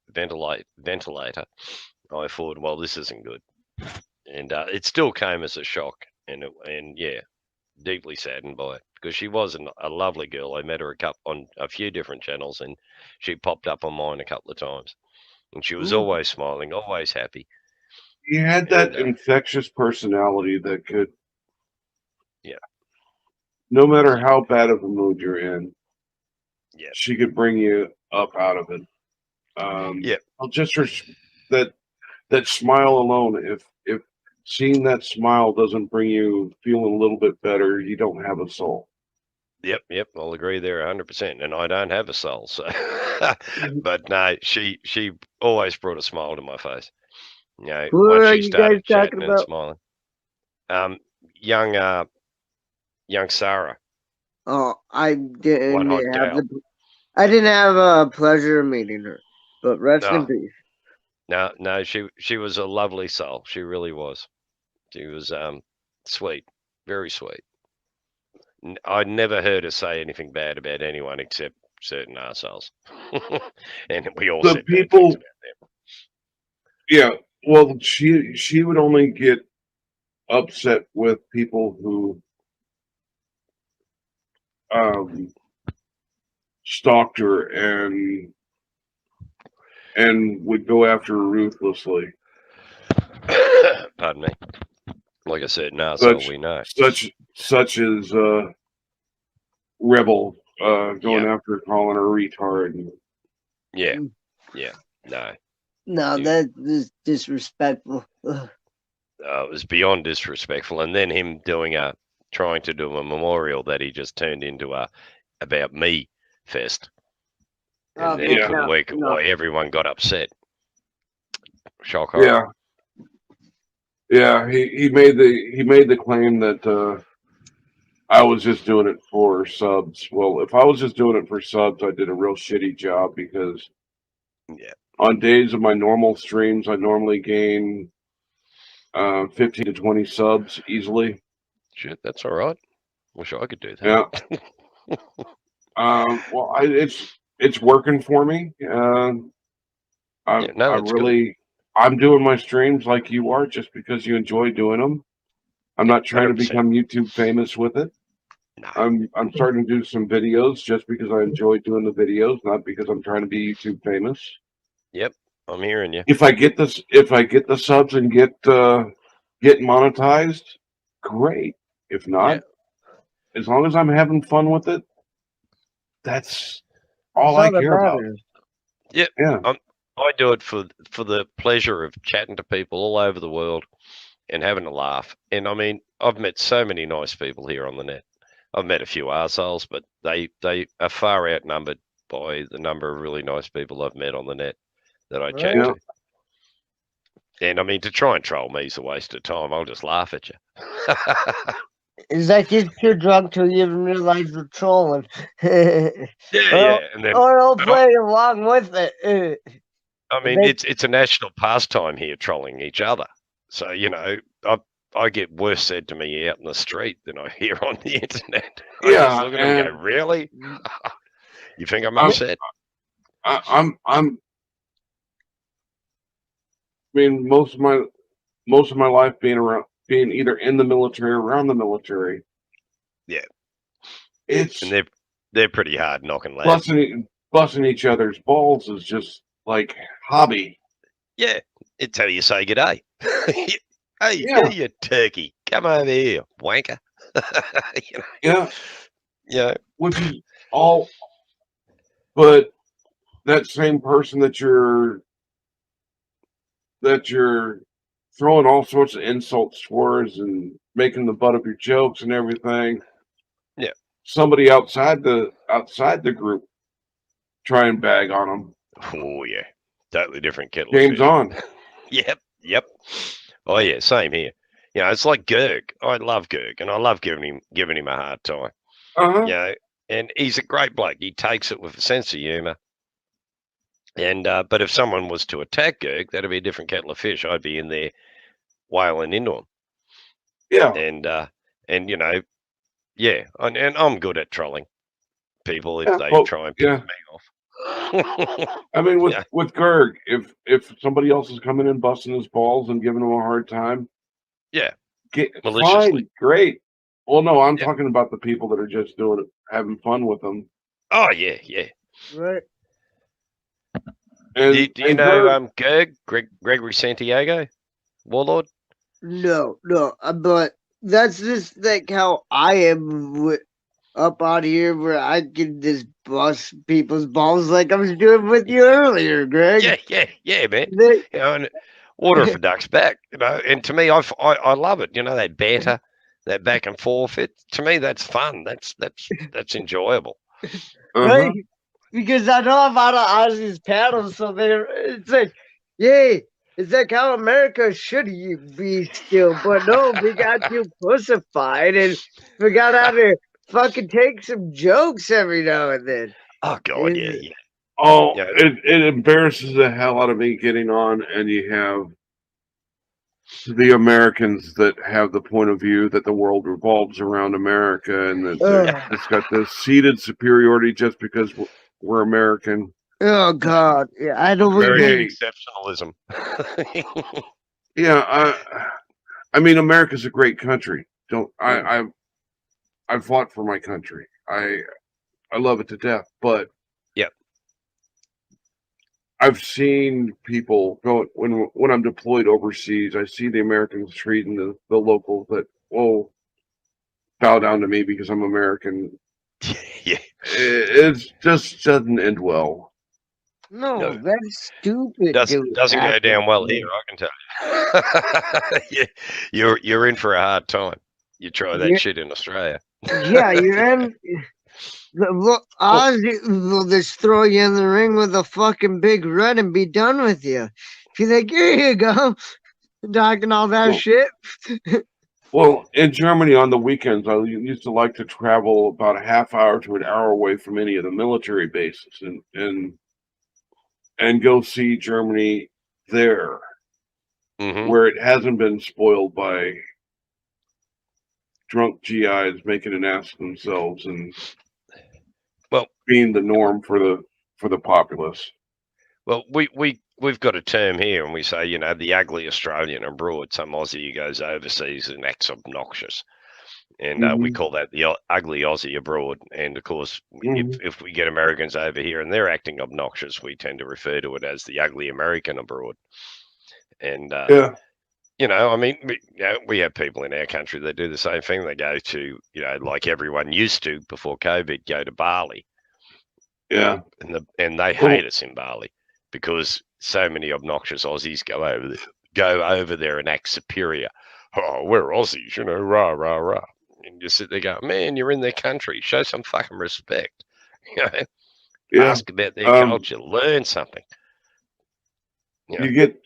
I thought, well, this isn't good. And it still came as a shock, and deeply saddened by it because she was a lovely girl. I met her on a few different channels, and she popped up on mine a couple of times, and she was always smiling, always happy. He had that infectious personality that could, no matter how bad of a mood you're in, she could bring you up out of it. Just that smile alone. If seeing that smile doesn't bring you feeling a little bit better, you don't have a soul. Yep, I'll agree there 100%. And I don't have a soul, so. But no, she always brought a smile to my face. Who once are she you started guys talking chatting and about? smiling. Young Sarah. Oh, I didn't One hot have gal. I didn't have a pleasure of meeting her, but rest in No. peace. No, she was a lovely soul. She really was. She was sweet, very sweet. I'd never heard her say anything bad about anyone except certain assholes. And we all said bad things about them. Yeah, well, she would only get upset with people who stalked her and would go after her ruthlessly. Pardon me. Like I said, no, that's all we know. Such as Rebel going after her, calling her retard. Yeah, no. No, that is disrespectful. It was beyond disrespectful. And then him trying to do a memorial that he just turned into a about me fest. And then he couldn't work why everyone got upset. Shock horror. Yeah, he made the claim that I was just doing it for subs. Well, if I was just doing it for subs, I did a real shitty job because on days of my normal streams, I normally gain 15 to 20 subs easily. Shit, that's all right. Wish I could do that. Yeah. Well, it's working for me. I'm doing my streams like you are just because you enjoy doing them. I'm not trying 100%. to become YouTube famous with it. No. I'm starting to do some videos just because I enjoy doing the videos, not because I'm trying to be YouTube famous. Yep, I'm hearing you. If I get the subs and get monetized, great. If not, as long as I'm having fun with it, that's all That's I all that care about. matters. Yeah, Yeah. I do it for the pleasure of chatting to people all over the world and having a laugh. And I mean, I've met so many nice people here on the net. I've met a few arseholes, but they are far outnumbered by the number of really nice people I've met on the net that I chat Right? to. And I mean, to try and troll me is a waste of time. I'll just laugh at you. It's like you're too drunk to even realize you're trolling. Yeah, yeah. And then Or I'll but play along with it. I mean, They- it's a national pastime here, trolling each other. So I get worse said to me out in the street than I hear on the internet. I just Yeah, look at them and go, and "Really? You think I'm I'm, upset?" I'm. I mean, most of my life being either in the military or around the military. Yeah, It's and they're pretty hard knocking lads. busting each other's balls is just like hobby. Yeah, it's how you say good day. Hey, Yeah, you turkey, come over here, wanker. you know, yeah, you know, which is all. But that same person that you're throwing all sorts of insult slurs and making the butt of your jokes and everything. yeah. Somebody outside the group try and bag on them. Oh yeah, totally different kettle of Game's fish. on. Yep. Oh yeah, same here. You know, it's like Gerg. I love Gerg, and I love giving him a hard time. Uh-huh. You know, and he's a great bloke. He takes it with a sense of humour. And but if someone was to attack Gerg, that'd be a different kettle of fish. I'd be in there wailing into him. Yeah. And you know, yeah, and I'm good at trolling people if Yeah. they Well, try and piss yeah. me off. I mean, Yeah, with Gerg, if somebody else is coming in busting his balls and giving him a hard time, yeah, fine, maliciously. great. Well, no, I'm Yeah. talking about the people that are just doing it, having fun with them. Oh yeah. Right. And Do you and know Gerg, Gregory Santiago, Warlord? No, but that's just like how I am up out here where I can just bust people's balls like I was doing with you earlier, Greg. Yeah, man. They- You know, and water for ducks back. You know, and to me, I love it. You know, that banter, that back and forth. To me, that's fun. That's enjoyable. Right? Because I know a lot of Aussies paddle, so it's like, yay, it's like how America should be still. But no, we got you pussified and we got how to fucking take some jokes every now and then. Oh God, yeah. Oh, Yeah. it embarrasses the hell out of me getting on, and you have the Americans that have the point of view that the world revolves around America, and that it's got this seated superiority just because we're American. Oh God, yeah, I don't American think. exceptionalism. Yeah, I mean, America's a great country. I fought for my country. I love it to death, but Yep. I've seen people go when I'm deployed overseas. I see the Americans treating the locals that bow down to me because I'm American. Yeah. It just doesn't end well. No, that's stupid, dude. Doesn't go down well here, I can tell you. You're in for a hard time. You try that Yeah. shit in Australia. Yeah, you're in. Look, Ozzy will just throw you in the ring with a fucking big red and be done with you. If you think, here you go, talking all that shit. Well, in Germany on the weekends, I used to like to travel about a half hour to an hour away from any of the military bases and go see Germany there, where it hasn't been spoiled by drunk GIs making an ass of themselves and being the norm for the populace. Well, we've got a term here, and we say, you know, the ugly Australian abroad. Some Aussie goes overseas and acts obnoxious, and we call that the ugly Aussie abroad. And of course, if we get Americans over here and they're acting obnoxious, we tend to refer to it as the ugly American abroad. And I mean, we have people in our country that do the same thing. They go to, like everyone used to before COVID, go to Bali, Yeah. and they hate us in Bali because so many obnoxious Aussies go over there and act superior. Oh, we're Aussies, rah rah rah, and you sit there going, man, you're in their country, show some fucking respect. Yeah. Ask about their culture, learn something. You get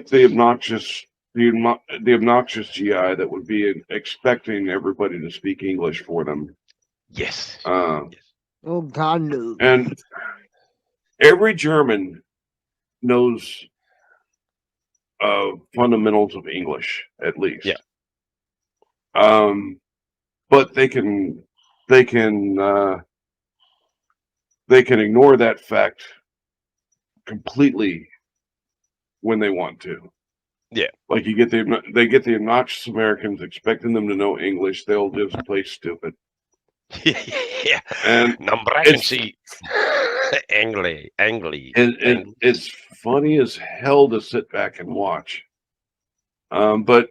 the obnoxious GI that would be expecting everybody to speak English for them. Yes. Oh God, no. And every German knows fundamentals of English, at least. Yeah. But they can ignore that fact completely when they want to. Yeah. Like they get the obnoxious Americans expecting them to know English. They'll just play stupid. Yeah. And Nambrakency. Angly. It's funny as hell to sit back and watch. But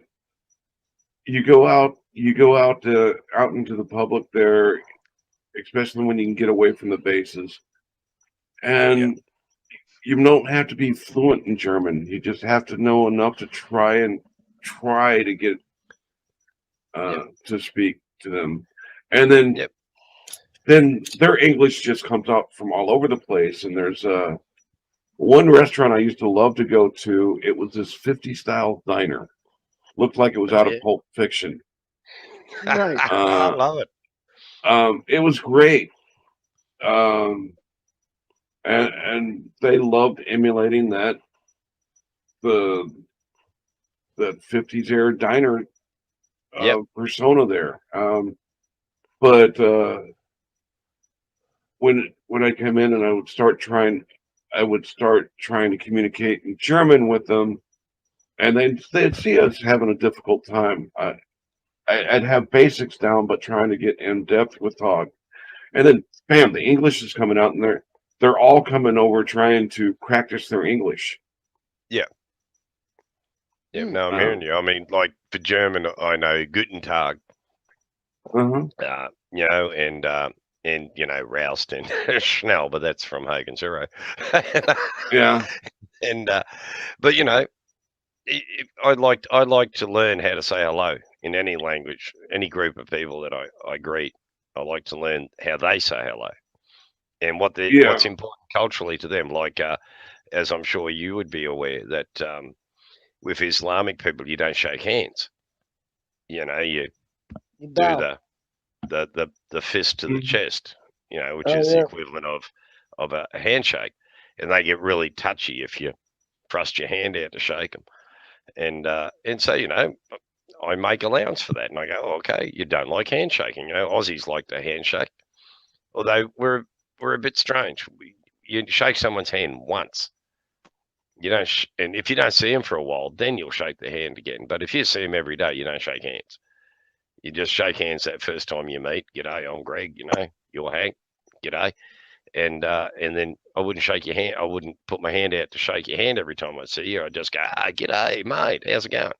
you go out into the public there, especially when you can get away from the bases, and you don't have to be fluent in German. You just have to know enough to try to get to speak to them, and then their English just comes up from all over the place. And there's one restaurant I used to love to go to. It was this 50 style diner. Looked like it was out of Pulp Fiction. I love it. It was great. And they loved emulating that the 50s era diner persona there. But when I come in and I would start trying to communicate in German with them, and they'd see us having a difficult time. I'd have basics down, but trying to get in depth with talk, and then bam, the English is coming out, and they're all coming over trying to practice their English. Yeah. Yeah, no, I'm hearing you. I mean, like for German, I know Guten Tag. And Roust and Schnell, but that's from Hagen Zero. Yeah. And but I'd like to learn how to say hello in any language, any group of people that I greet. I like to learn how they say hello and what's important culturally to them. Like as I'm sure you would be aware that with Islamic people, you don't shake hands. You do the fist to the chest, which is the equivalent of a handshake, and they get really touchy if you thrust your hand out to shake them. And so I make allowance for that, and I go, oh, okay, you don't like handshaking. Aussies like to handshake, although we're a bit strange. You shake someone's hand once. You don't, and if you don't see them for a while, then you'll shake their hand again. But if you see them every day, you don't shake hands. You just shake hands that first time you meet. G'day, I'm Greg. You're Hank. G'day. And then I wouldn't shake your hand. I wouldn't put my hand out to shake your hand every time I see you. I'd just go, "Hey, g'day, mate. How's it going?"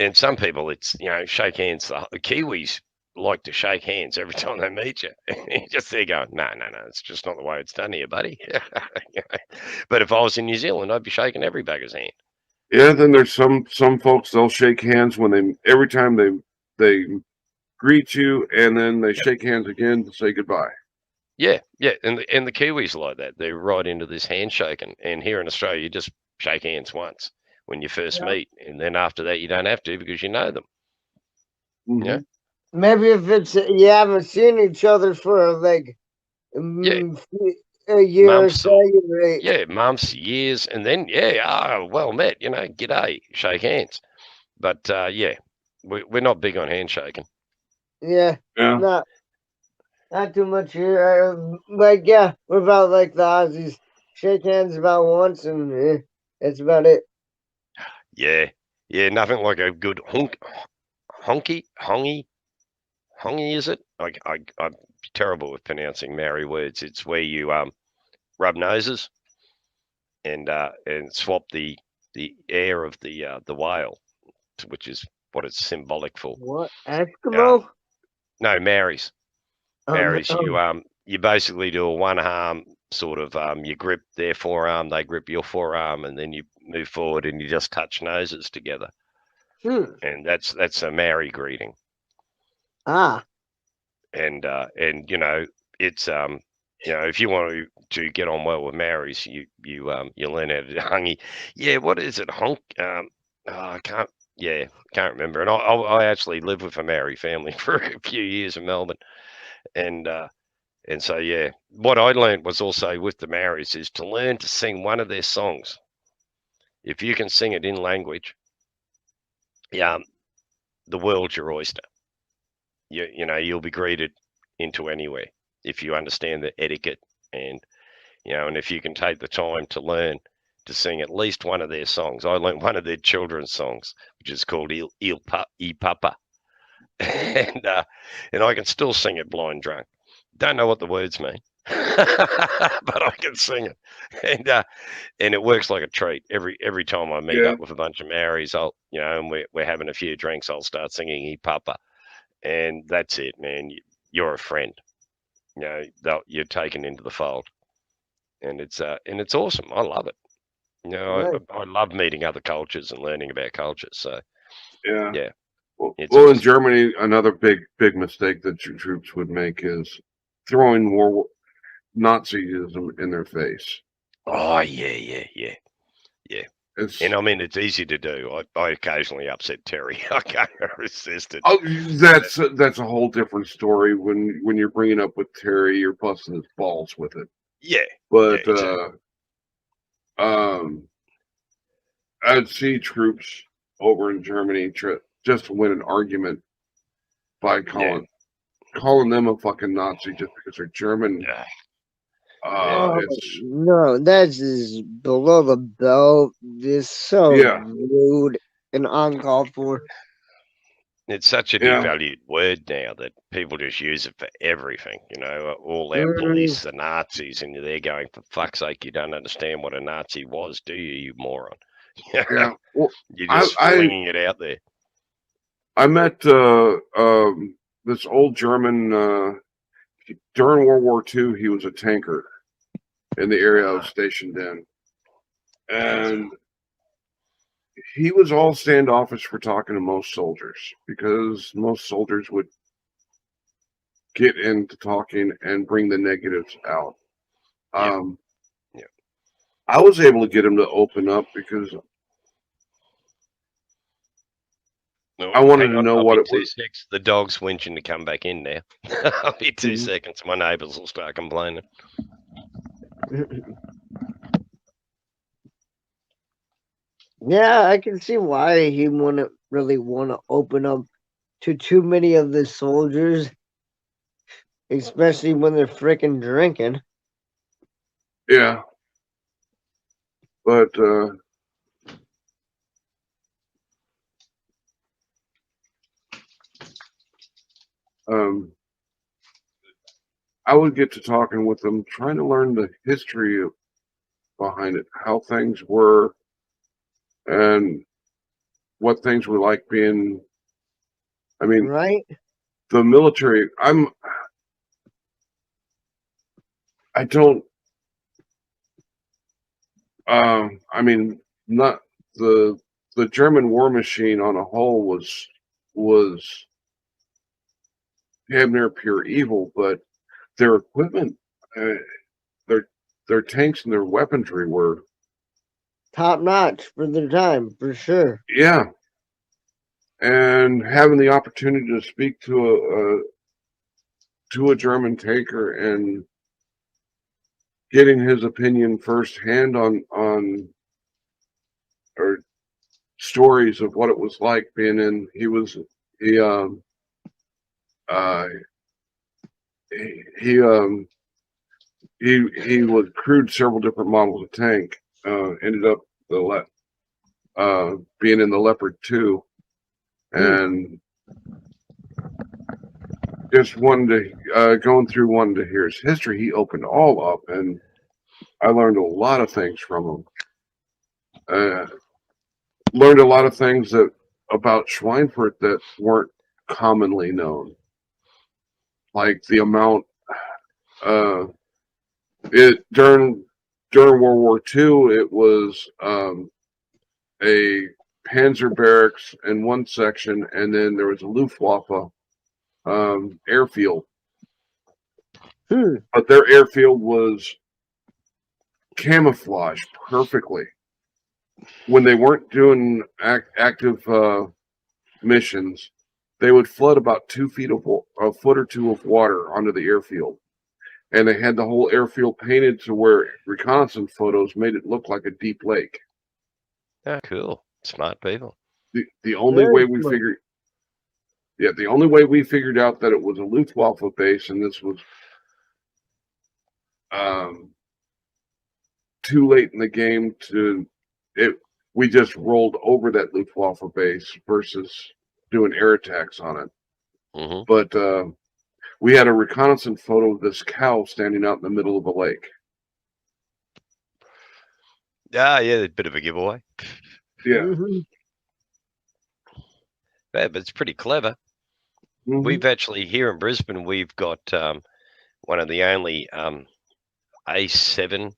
And some people, it's shake hands. The Kiwis like to shake hands every time they meet you. You're just there going, no, it's just not the way it's done here, buddy. But if I was in New Zealand, I'd be shaking every bagger's hand. Yeah, then there's some folks, they'll shake hands every time they greet you, and then they shake hands again to say goodbye. Yeah, and the Kiwis are like that. They're right into this handshaking. And here in Australia, you just shake hands once when you first meet, and then after that, you don't have to because you know them. Yeah. Maybe if it's you haven't seen each other for like a year months or so, right? Months, years, and then well met. G'day, shake hands. But we're not big on handshaking. Yeah. Not too much here. Like we're about like the Aussies. Shake hands about once, and that's about it. Yeah, nothing like a good hongy, is it? I'm terrible with pronouncing Maori words. It's where you rub noses. and swap the air of the whale, which is what it's symbolic for. What? Eskimo? No, Maoris. Maoris, no. you basically do a one arm sort of you grip their forearm, they grip your forearm, and then you move forward and you just touch noses together. And that's a Maori greeting. Ah. And it's if you want to get on well with Maoris, you learn how to do hungy. Yeah, what is it? Honk. I can't. Yeah, can't remember. And I actually lived with a Maori family for a few years in Melbourne, and so yeah, what I learned was also with the Maoris is to learn to sing one of their songs. If you can sing it in language, the world's your oyster. You'll be greeted into anywhere if you understand the etiquette and if you can take the time to learn to sing at least one of their songs. I learned one of their children's songs, which is called Il Papa, and I can still sing it blind drunk. Don't know what the words mean, but I can sing it, and it works like a treat. Every time I meet up with a bunch of Maoris, and we're having a few drinks, I'll start singing "E Papa," and that's it, man. You're a friend. You're taken into the fold, and it's awesome. I love it. I love meeting other cultures and learning about cultures. So yeah. Well, awesome. In Germany, another big mistake that your troops would make is throwing more Nazism in their face. Oh yeah. And I mean, it's easy to do. I occasionally upset Terry. I can't resist it. Oh, that's a whole different story. When you're bringing up with Terry, you're busting his balls with it. Yeah, but exactly. I'd see troops over in Germany just to win an argument by calling them a fucking Nazi just because they're German. No, that's just below the belt. This so rude and uncalled for. It's such a devalued word now that people just use it for everything. All our police are Nazis, and they're going, for fuck's sake, you don't understand what a Nazi was, do you, you moron? Yeah, well, you're just flinging it out there. I met this old German during World War II. He was a tanker in the area I was stationed in, and he was all standoffish for talking to most soldiers because most soldiers would get into talking and bring the negatives out. I was able to get him to open up because I wanted to know what it was. The dog's winching to come back in now. I'll be 2 seconds. My neighbours will start complaining. Yeah, I can see why he wouldn't really want to open up to too many of the soldiers, especially when they're freaking drinking. Yeah. But I would get to talking with them, trying to learn the history behind it, how things were, and what things were like being. I mean, the military. I don't. I mean, not the German war machine on a whole was damn near pure evil, but their equipment, their tanks and their weaponry were top notch for their time, for sure. Yeah, and having the opportunity to speak to a German tanker and getting his opinion firsthand on or stories of what it was like being in. He was crewed several different models of tank. Ended up being in the Leopard 2, and just wanted to wanted to hear his history. He opened all up, and I learned a lot of things from him. learned a lot of things about Schweinfurt that weren't commonly known, like the amount it during World War II. It was a Panzer barracks in one section, and then there was a Luftwaffe airfield. But their airfield was camouflaged perfectly. When they weren't doing active missions, they would flood about 2 feet of a foot or two of water onto the airfield, and they had the whole airfield painted to where reconnaissance photos made it look like a deep lake. Yeah, cool, smart people. The only way we figured, the only way we figured out that it was a Luftwaffe base, and this was too late in the game to it. We just rolled over that Luftwaffe base versus doing air attacks on it. Mm-hmm. But we had a reconnaissance photo of this cow standing out in the middle of a lake. Yeah, a bit of a giveaway. Yeah. Yeah, but it's pretty clever. We've actually, here in Brisbane, we've got one of the only A7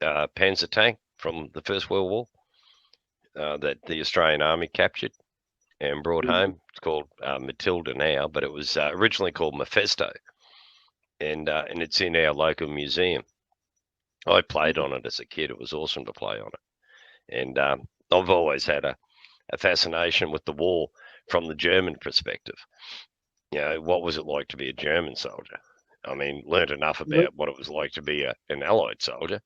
Panzer tank from the First World War that the Australian Army captured and brought home. It's called Matilda now, but it was originally called Mephisto, and it's in our local museum. I played on it as a kid. It was awesome to play on it, and I've always had a fascination with the war from the German perspective. You know, what was it like to be a German soldier? I mean, learned enough about what it was like to be an Allied soldier,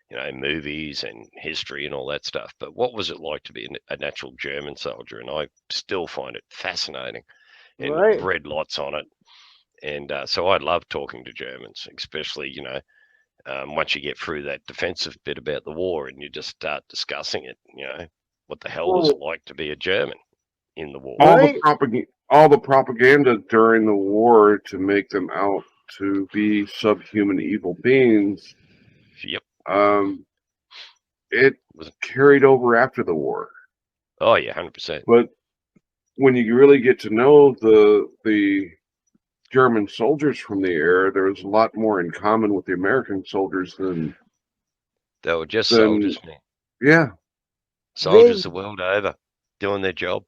you know, movies and history and all that stuff. But what was it like to be a natural German soldier? And I still find it fascinating, and read lots on it. And so I love talking to Germans, especially, you know, once you get through that defensive bit about the war and you just start discussing it, you know, what the hell was it like to be a German in the war? All the propaganda during the war to make them out to be subhuman evil beings. Yep. It was carried over after the war. Oh yeah, 100%. But when you really get to know the German soldiers from the era, there was a lot more in common with the American soldiers than they were just soldiers, man. Yeah. Soldiers the world over, doing their job.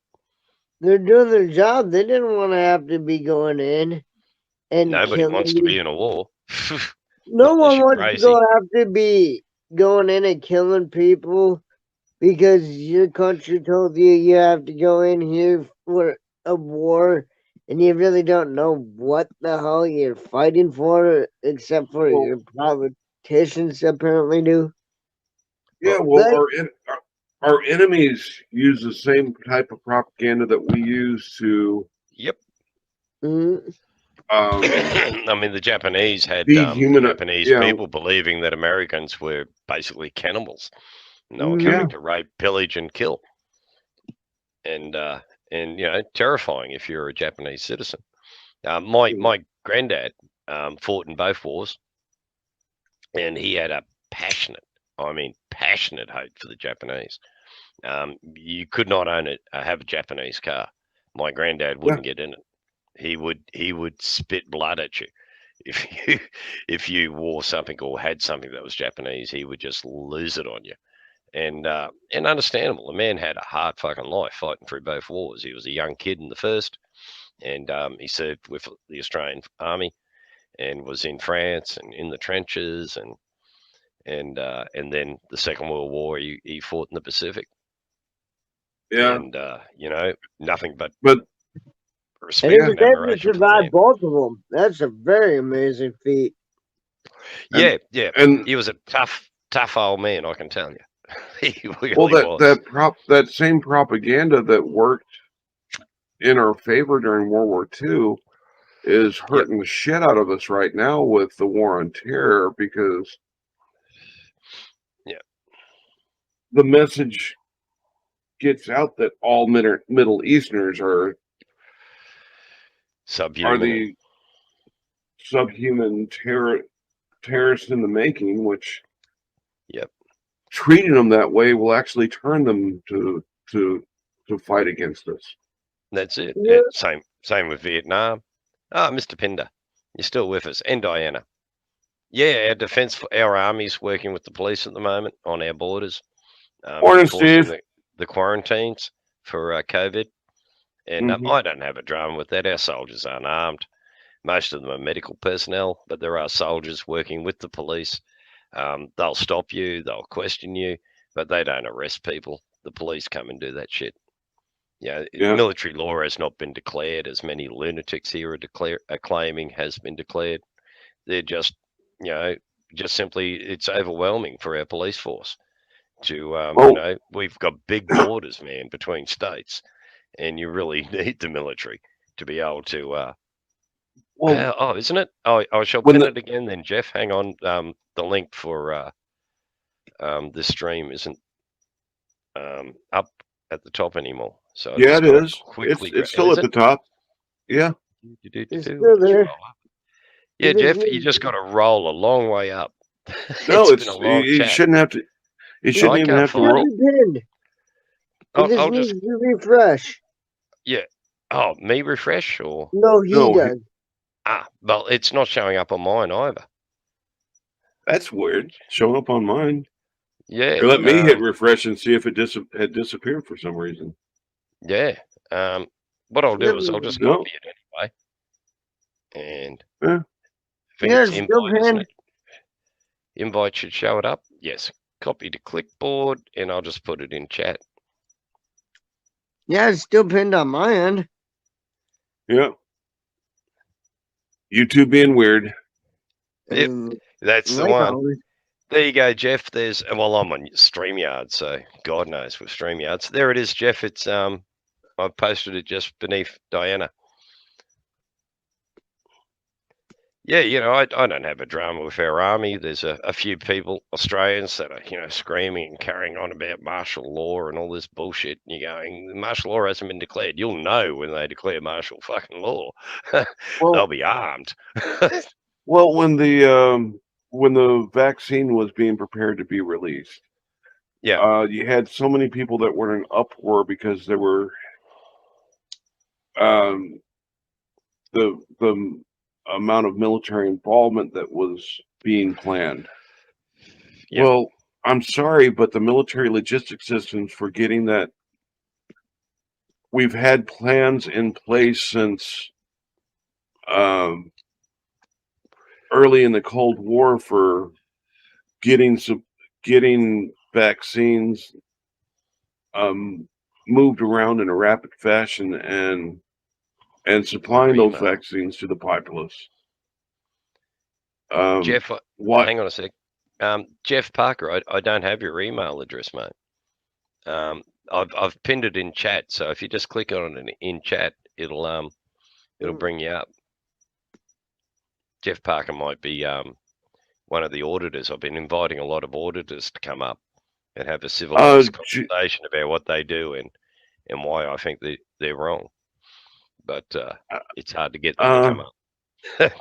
They're doing their job. They didn't want to have to be going in and nobody wants to be in a war. No one wants to have to be going in and killing people because your country told you you have to go in here for a war, and you really don't know what the hell you're fighting for, except for your politicians apparently do. Yeah, well, our enemies use the same type of propaganda that we use to. Yep. Mm-hmm. I mean, the Japanese had Japanese people believing that Americans were basically cannibals. And they were coming to rape, pillage, and kill. And you know, terrifying if you're a Japanese citizen. My granddad fought in both wars, and he had a passionate hate for the Japanese. You could not own it, have a Japanese car. My granddad wouldn't get in it. He would spit blood at you if you wore something or had something that was Japanese. He would just lose it on you, and understandable. The man had a hard fucking life fighting through both wars. He was a young kid in the first, and he served with the Australian Army, and was in France and in the trenches, and then the Second World War he fought in the Pacific. Yeah, and you know, nothing but And he was able to survive both of them. That's a very amazing feat. Yeah, and he was a tough old man, I can tell you. He really was. that same propaganda that worked in our favor during World War II is hurting the shit out of us right now with the war on terror, because the message gets out that all Middle Easterners are the subhuman terrorists in the making, which treating them that way will actually turn them to fight against us. That's it. Yeah. Same with Vietnam. Ah, Mr. Pinder, you're still with us, and Diana. Yeah, our army's working with the police at the moment on our borders, Morning, enforcing Steve. the quarantines for COVID. And Mhm. I don't have a drama with that. Our soldiers aren't armed. Most of them are medical personnel, but there are soldiers working with the police. They'll stop you, they'll question you, but they don't arrest people. The police come and do that shit. Yeah, military law has not been declared, as many lunatics here are claiming has been declared. They're just, just simply, it's overwhelming for our police force. We've got big borders, man, between states, and you really need the military to be able to. Isn't it? I shall pin it again then, Jeff. Hang on. The link for this stream isn't up at the top anymore. So it is. It's still at the top. Yeah. It's still there. Yeah, Jeff, you just got to roll a long way up. No, been a long you chat. shouldn't have to. You shouldn't even have to roll. Pinned. I'll just refresh. Yeah. Oh, me refresh or no? He does. Well, it's not showing up on mine either. That's weird. Showing up on mine. Yeah. Let me hit refresh and see if it had disappeared for some reason. Yeah. What I'll do is I'll just copy it anyway. And I think it's invite, isn't it? Invite should show it up. Yes. Copy to clipboard, and I'll just put it in chat. Yeah, it's still pinned on my end. Yeah. YouTube being weird. Yep, that's the one. There you go, Jeff. I'm on StreamYard, so God knows with StreamYards. There it is, Jeff. It's I've posted it just beneath Diana. Yeah, I don't have a drama with our army. There's a few people, Australians, that are, screaming and carrying on about martial law and all this bullshit. And you're going, martial law hasn't been declared. You'll know when they declare martial fucking law. They'll be armed. Well, when the vaccine was being prepared to be released, you had so many people that were in an uproar because there were the amount of military involvement that was being planned. Yep. Well, I'm sorry, but the military logistics systems for getting that, we've had plans in place since early in the Cold War for getting vaccines moved around in a rapid fashion and supplying those vaccines to the populace. Jeff, hang on a sec. Jeff Parker, I don't have your email address, mate. I've pinned it in chat, so if you just click on it in chat, it'll bring you up. Jeff Parker might be one of the auditors. I've been inviting a lot of auditors to come up and have a civilized conversation about what they do and why I think they're wrong. But it's hard to get them to come up. I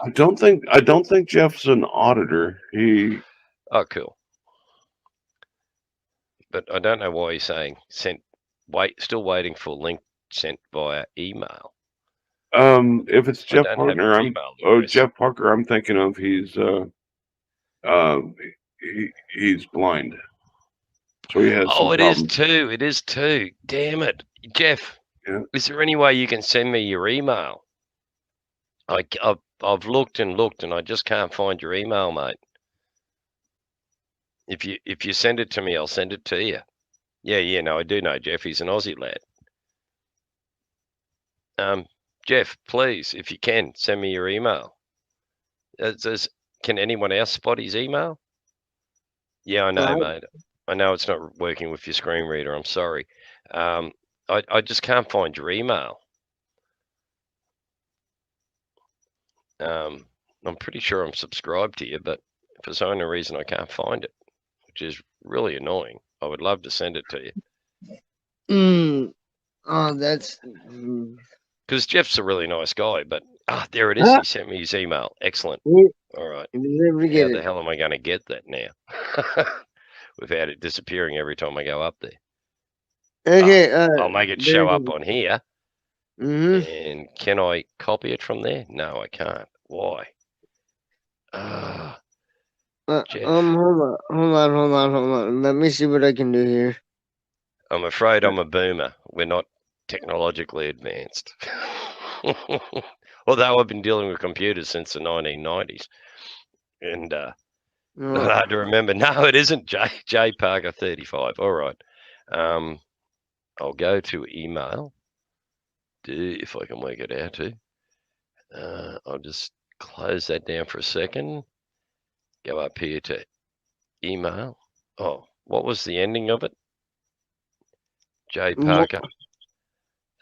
don't think Jeff's an auditor. Oh, cool. But I don't know why he's saying still waiting for link sent via email. If it's Jeff Parker, I'm thinking of he's blind. So he has some problems. It is too. Damn it. Jeff, is there any way you can send me your email? I've looked and looked and I just can't find your email, mate. If you send it to me, I'll send it to you. Yeah, no, I do know Jeff. He's an Aussie lad. Jeff, please, if you can, send me your email. Can anyone else spot his email? Yeah, I know, mate. I know it's not working with your screen reader. I'm sorry. I just can't find your email. I'm pretty sure I'm subscribed to you, but for some reason I can't find it, which is really annoying. I would love to send it to you. Oh, that's... Because Jeff's a really nice guy, but there it is. He sent me his email. Excellent. All right. How the hell am I going to get that now? without it disappearing every time I go up there. Okay. I'll make it show up on here. Mm-hmm. And can I copy it from there? No, I can't. Why? Jeff. Hold on. Let me see what I can do here. I'm afraid I'm a boomer. We're not technologically advanced. Although I've been dealing with computers since the 1990s. And not hard to remember. No, it isn't J Parker 35. All right. I'll go to email. If I can work it out too. I'll just close that down for a second. Go up here to email. Oh, what was the ending of it? J Parker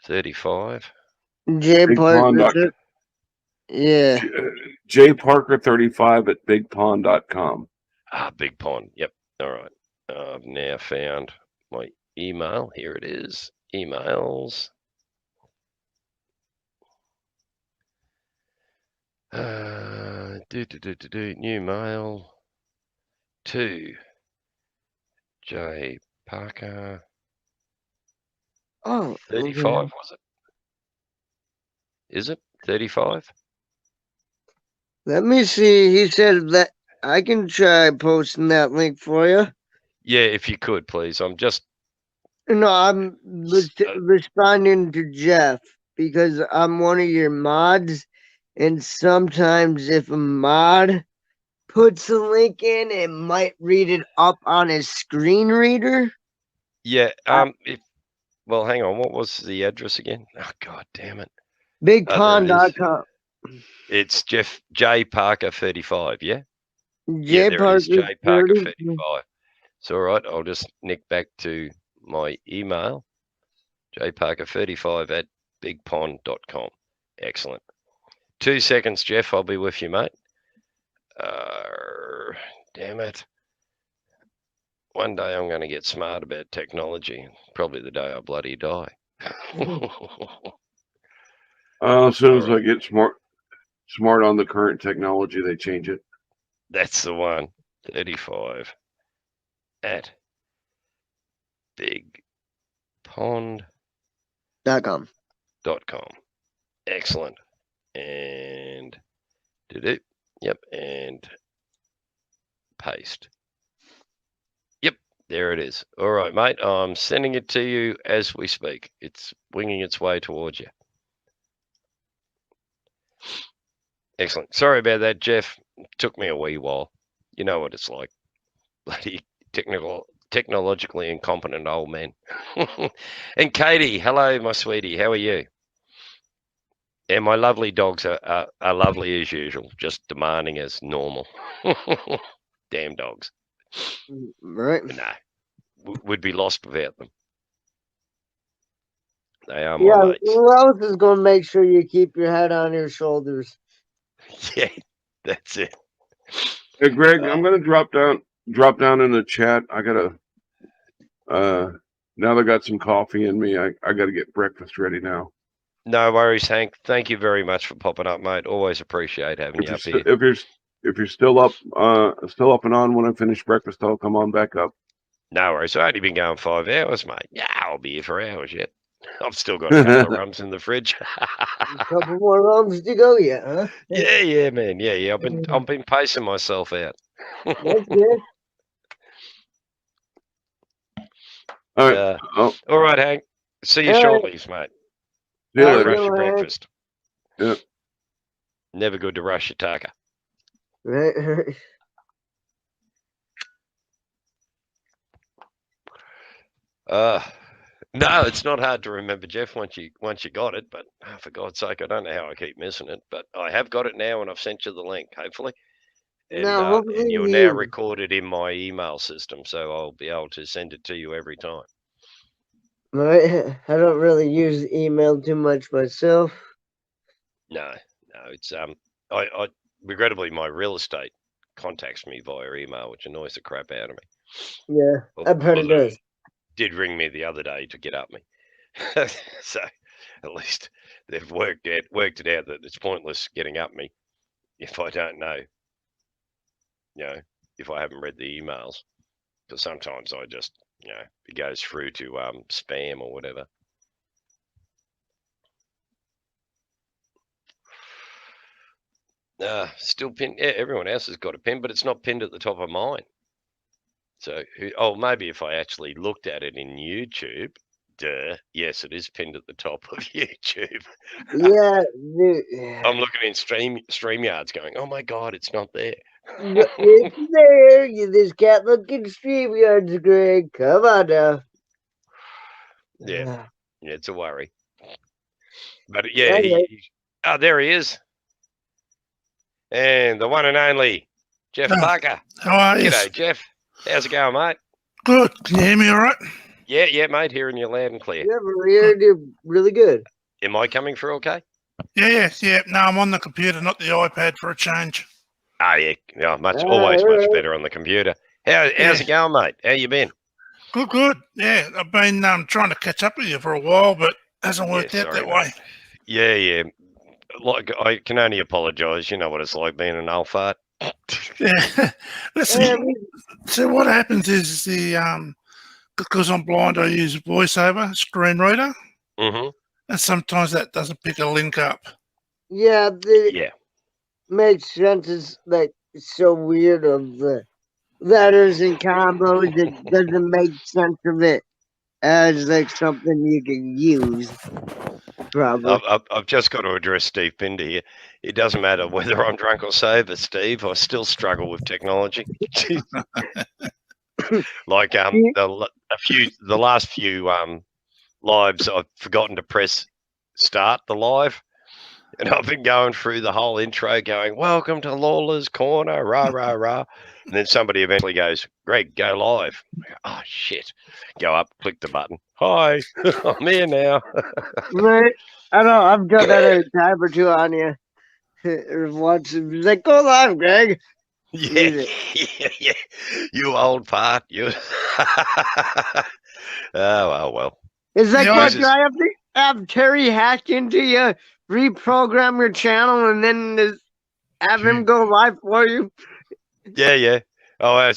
35. J Parker. Yeah. J Parker 35 at bigpond.com. Big Pond. Yep. All right. I've now found my email. Here it is. Emails. New mail to J Parker. Oh, 35 okay. was it? Is it 35? Let me see. He said that I can try posting that link for you. Yeah, if you could, please. I'm just. No, I'm responding to Jeff because I'm one of your mods, and sometimes if a mod puts a link in, it might read it up on his screen reader. Yeah. Well, hang on. What was the address again? Oh, God damn it. Bigpond.com. It's Jeff J Parker 35. Yeah. J there Parker it is. J Parker 35. 35. It's all right. I'll just nick back to my email. jparker35 at bigpond.com. Excellent. 2 seconds, Jeff. I'll be with you, mate. Damn it. One day I'm going to get smart about technology. Probably the day I bloody die. As soon as I get smart on the current technology, they change it. That's the one. 35 at bigpond.com. Excellent. And did it? Yep. And paste. Yep. There it is. All right, mate. I'm sending it to you as we speak. It's winging its way towards you. Excellent. Sorry about that, Jeff. It took me a wee while. You know what it's like. Bloody technologically incompetent old men. And Katie, hello, my sweetie. How are you? And my lovely dogs are lovely as usual, just demanding as normal. Damn dogs. Right. But no, we'd be lost without them. They are my Yeah, mates. who else is going to make sure you keep your head on your shoulders? Yeah, that's it. Hey, Greg, I'm gonna drop down in the chat. I gotta. Now that I got some coffee in me, I gotta get breakfast ready now. No worries, Hank. Thank you very much for popping up, mate. Always appreciate having you up here. If you're still up and on when I finish breakfast, I'll come on back up. No worries. I've only been going 5 hours, mate. Yeah, I'll be here for hours yet. I've still got a couple of rums in the fridge. A couple more rums to go yet, huh? Yeah, man. Yeah. I've been pacing myself out. That's good. All right. All right, Hank. See you All shortly, mate. See you Don't later. rush your breakfast. Yeah. Never good to rush your tucker. Right. No, it's not hard to remember, Jeff, once you got it, but for God's sake, I don't know how I keep missing it, but I have got it now and I've sent you the link, hopefully. And, Now, hopefully and you're now recorded in my email system, so I'll be able to send it to you every time. Right. I don't really use email too much myself. No, it's I regrettably my real estate contacts me via email, which annoys the crap out of me. Yeah, I bet it does. Did ring me the other day to get at me. So at least they've worked it out that it's pointless getting up me if I don't know, if I haven't read the emails, But sometimes I just, it goes through to spam or whatever. Still pinned. Yeah, everyone else has got a pin, but it's not pinned at the top of mine. So, maybe if I actually looked at it in YouTube, yes, it is pinned at the top of YouTube. Yeah, I'm looking in StreamYards going, oh my God, it's not there. it's there. You just can't look in StreamYards, Greg. Come on now. Yeah, it's a worry. But yeah, there he is. And the one and only Jeff Parker. How are you? G'day, Jeff. How's it going, mate? Good. Can you hear me all right? Yeah, mate. Hearing you loud and clear. Yeah, we're hearing you really good. Am I coming through okay? Yeah. No, I'm on the computer, not the iPad for a change. Oh, yeah. Always much better on the computer. How's it going, mate? How you been? Good. Yeah, I've been trying to catch up with you for a while, but hasn't worked out that way. Yeah. Like, I can only apologise. You know what it's like being an old fart. Yeah. Listen, so what happens is because I'm blind, I use VoiceOver screen reader, and sometimes that doesn't pick a link up. Yeah, makes sense. It's like so weird of the letters and combos. It doesn't make sense of it as like something you can use. Probably. I've just got to address Steve Pinder here. It doesn't matter whether I'm drunk or sober, Steve. I still struggle with technology. Like the last few lives, I've forgotten to press start the live, and I've been going through the whole intro, going "Welcome to Lawler's Corner," rah rah rah, and then somebody eventually goes, "Greg, go live." I go, oh shit! Go up, click the button. Hi, I'm here now. Right. I know. I've got that a time or two on you. Once it's like, go live, Greg. Yeah. You old fart. You. Oh well. Is that what do I have to have Terry hack into you, reprogram your channel, and then have him go live for you? Yeah. Oh,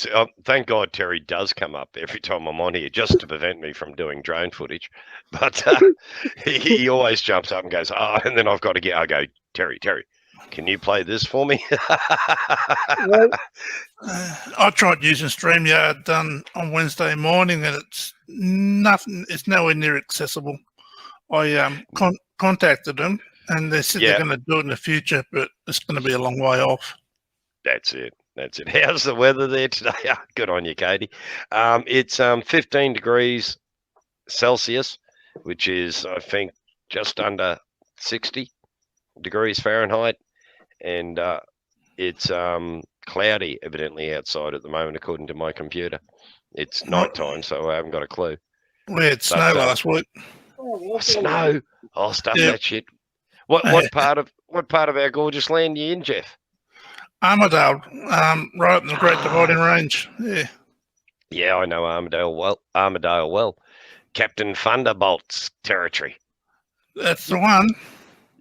thank God Terry does come up every time I'm on here, just to prevent me from doing drone footage. But he always jumps up and goes, oh, and then I've got to I go, Terry, can you play this for me? I tried using StreamYard on Wednesday morning, and it's nothing. It's nowhere near accessible. I contacted them, and they said they're going to do it in the future, but it's going to be a long way off. That's it. How's the weather there today? Good on you, Katie. It's 15 degrees Celsius, which is, I think, just under 60 degrees Fahrenheit. And it's cloudy, evidently, outside at the moment, according to my computer. It's nighttime, so I haven't got a clue. We had snow last week. Snow? Oh, stuff that shit. What part of our gorgeous land are you in, Jeff? Armidale, right in the Great Dividing Range. Yeah, I know Armidale well. Captain Thunderbolt's territory. That's the one.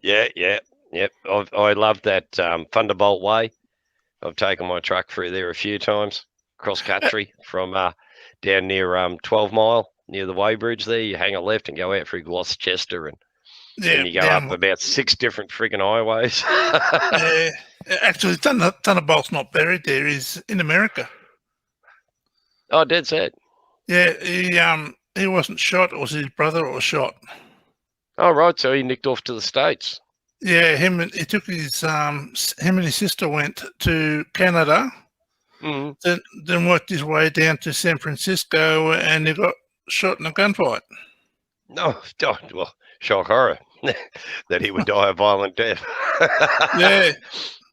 Yep. I love that Thunderbolt Way. I've taken my truck through there a few times, cross country from down near 12 Mile, near the Weybridge there. You hang a left and go out through Gloucester, and you go up about 6 different friggin' highways. Actually, Thunderbolt's not buried there. He's in America. Oh, dead set. Yeah, he wasn't shot. It was his brother that was shot. Oh, right. So he nicked off to the States. Yeah, him and his sister went to Canada, then worked his way down to San Francisco, and he got shot in a gunfight. No, well, shock horror that he would die a violent death. Yeah.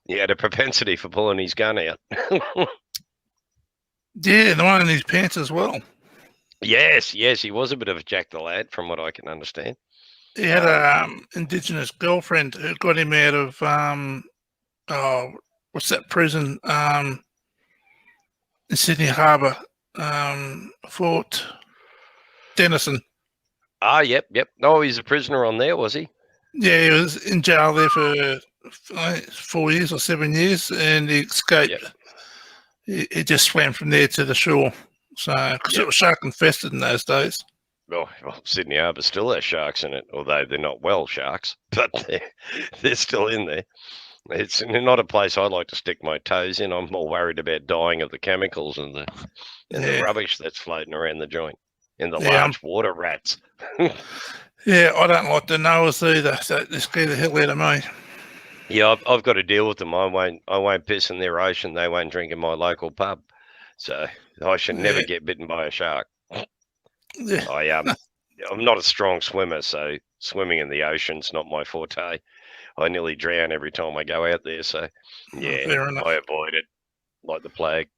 He had a propensity for pulling his gun out. Yeah, the one in his pants as well. Yes, he was a bit of a Jack the Lad, from what I can understand. He had a Indigenous girlfriend who got him out of what's that prison in Sydney Harbour, Fort Denison. Ah, yep. Oh, he's a prisoner on there, was he? Yeah, he was in jail there for 4 years or 7 years, and he escaped. He just swam from there to the shore So, because it was shark infested in those days. Well, Sydney Harbour still has sharks in it, although they're not well sharks, but they're still in there. It's not a place I like to stick my toes in. I'm more worried about dying of the chemicals and the rubbish that's floating around the joint, and the large water rats. Yeah, I don't like the Noahs either, so they scare the hell out of me. Yeah, I've got to deal with them. I won't piss in their ocean. They won't drink in my local pub. So I should never get bitten by a shark. Yeah. I'm not a strong swimmer, so swimming in the ocean's not my forte. I nearly drown every time I go out there. So yeah, Fair enough. I avoid it like the plague.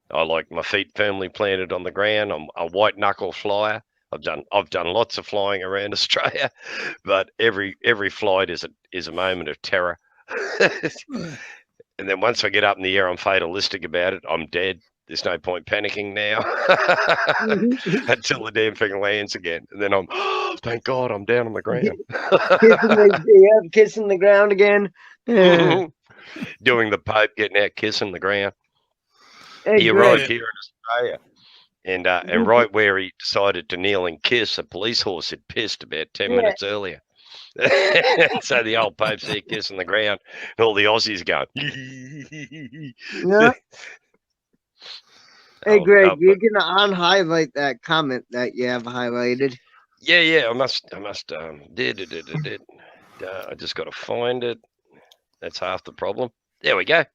I like my feet firmly planted on the ground. I'm a white knuckle flyer. I've done lots of flying around Australia, but every flight is a moment of terror. And then once I get up in the air, I'm fatalistic about it. I'm dead. There's no point panicking now until the damn thing lands again. And then thank God I'm down on the ground. Kissing the ground again. Doing the Pope, getting out, kissing the ground. Hey, He Greg. arrived here in Australia. And right where he decided to kneel and kiss, a police horse had pissed about 10 minutes earlier. So the old Pope's there kissing the ground, and all the Aussies going. Yeah. Hey, Greg, you're gonna unhighlight that comment that you have highlighted. Yeah. I must. Did. I just got to find it. That's half the problem. There we go.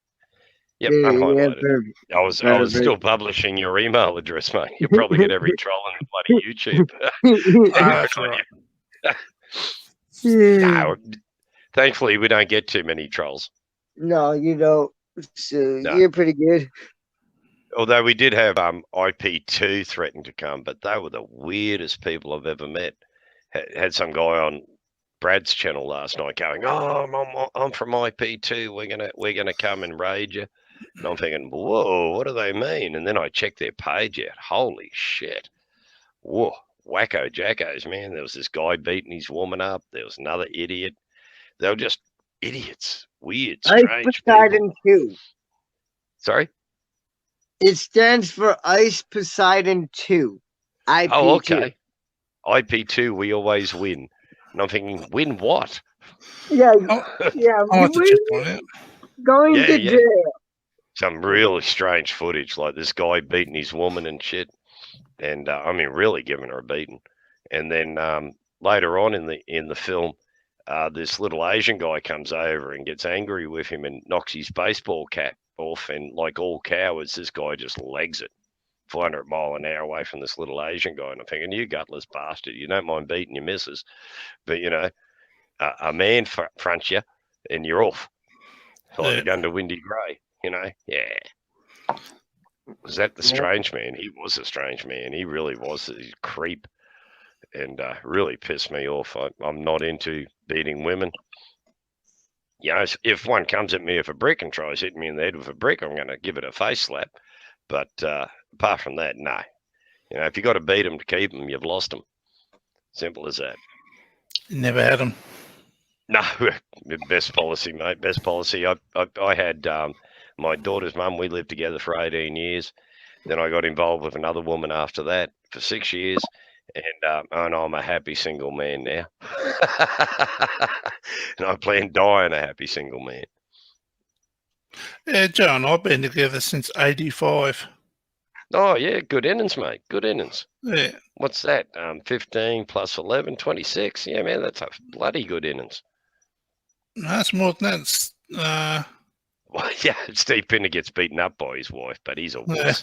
Yep, unhighlighted. I was still publishing your email address, mate. You probably get every troll on bloody YouTube. That's right. No, thankfully, we don't get too many trolls. No, you don't. So you're pretty good. Although we did have IP2 threaten to come, but they were the weirdest people I've ever met. Had some guy on Brad's channel last night going, "Oh, I'm from IP2. We're gonna come and raid you." And I'm thinking, "Whoa, what do they mean?" And then I checked their page out. Holy shit! Whoa, wacko jackos, man! There was this guy beating his woman up. There was another idiot. They were just idiots, weird, strange Poseidon people. 2. Sorry. It stands for Ice Poseidon 2. IP2. Oh, okay. IP2, we always win. And I'm thinking, win what? Yeah, going Yeah, to yeah. jail. Some really strange footage, like this guy beating his woman and shit, and really giving her a beating. And then later on in the film, this little Asian guy comes over and gets angry with him and knocks his baseball cap off. And like all cowards, this guy just legs it 400 mile an hour away from this little Asian guy. And I'm thinking, you gutless bastard, you don't mind beating your missus, but a man fronts you and you're off. Like going to Windy Grey, yeah. Was that the strange man? He was a strange man. He really was a creep, and really pissed me off. I'm not into beating women. If one comes at me with a brick and tries hitting me in the head with a brick, I'm going to give it a face slap. But apart from that, no. If you got to beat them to keep them, you've lost them. Simple as that. Never had them. No, best policy, mate. Best policy. I had my daughter's mum. We lived together for 18 years. Then I got involved with another woman after that for 6 years. And I'm a happy single man now. And I plan dying a happy single man. Yeah, Joe and I've been together since 85. Oh, yeah, good innings, mate. Good innings. Yeah. What's that? 15 plus 11, 26. Yeah, man, that's a bloody good innings. No, that's more than that. Well, yeah, Steve Pinner gets beaten up by his wife, but he's a wuss.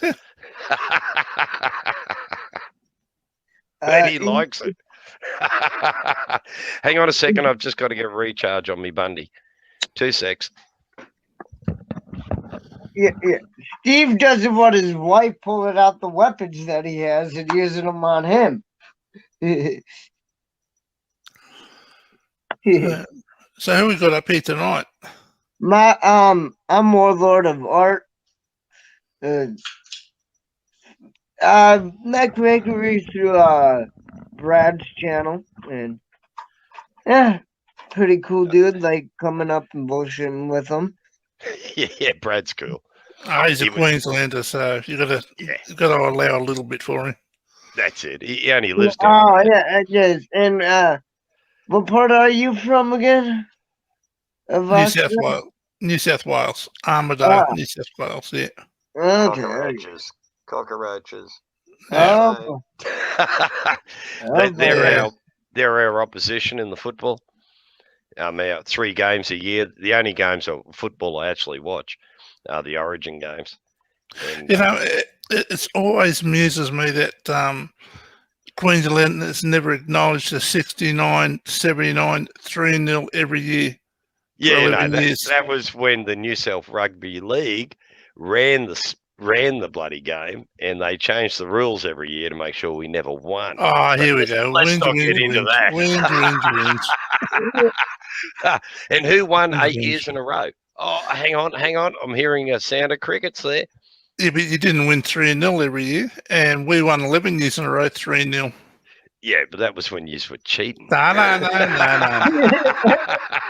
And he likes it. Hang on a second. I've just got to get a recharge on me Bundy. 2 secs. Yeah. Steve doesn't want his wife pulling out the weapons that he has and using them on him. So who we got up here tonight? I'm Warlord of Art. Like making through Brad's channel, and yeah, pretty cool dude. Like coming up and bullshitting with him. Yeah, Brad's cool. He's a He was, Queenslander, so you got to allow a little bit for him. that's it. He only lives down Oh there. yeah, it is. And what part are you from again? Of New South Australia? Wales. New South Wales. Armidale, Ah, New South Wales, yeah. okay. Cockroaches. Yeah. Oh, They- oh they're boy. Yeah. our they're our opposition in the football. Our 3 games a year. The only games of football I actually watch are the Origin games. And You know, it's always amuses me that Queensland has never acknowledged the 69, 79, 3-0 every year for yeah, no, 11 years. that was when the New South Rugby League ran the bloody game, and they changed the rules every year to make sure we never won. Oh, But here we go. let's Wins, not wins, get into wins. that. Wins. And who won Wins, 8 wins. years in a row? Oh, hang on. I'm hearing a sound of crickets there. Yeah, but you didn't win 3-0 every year, and we won 11 years in a row 3-0. Yeah, but that was when you were cheating. No.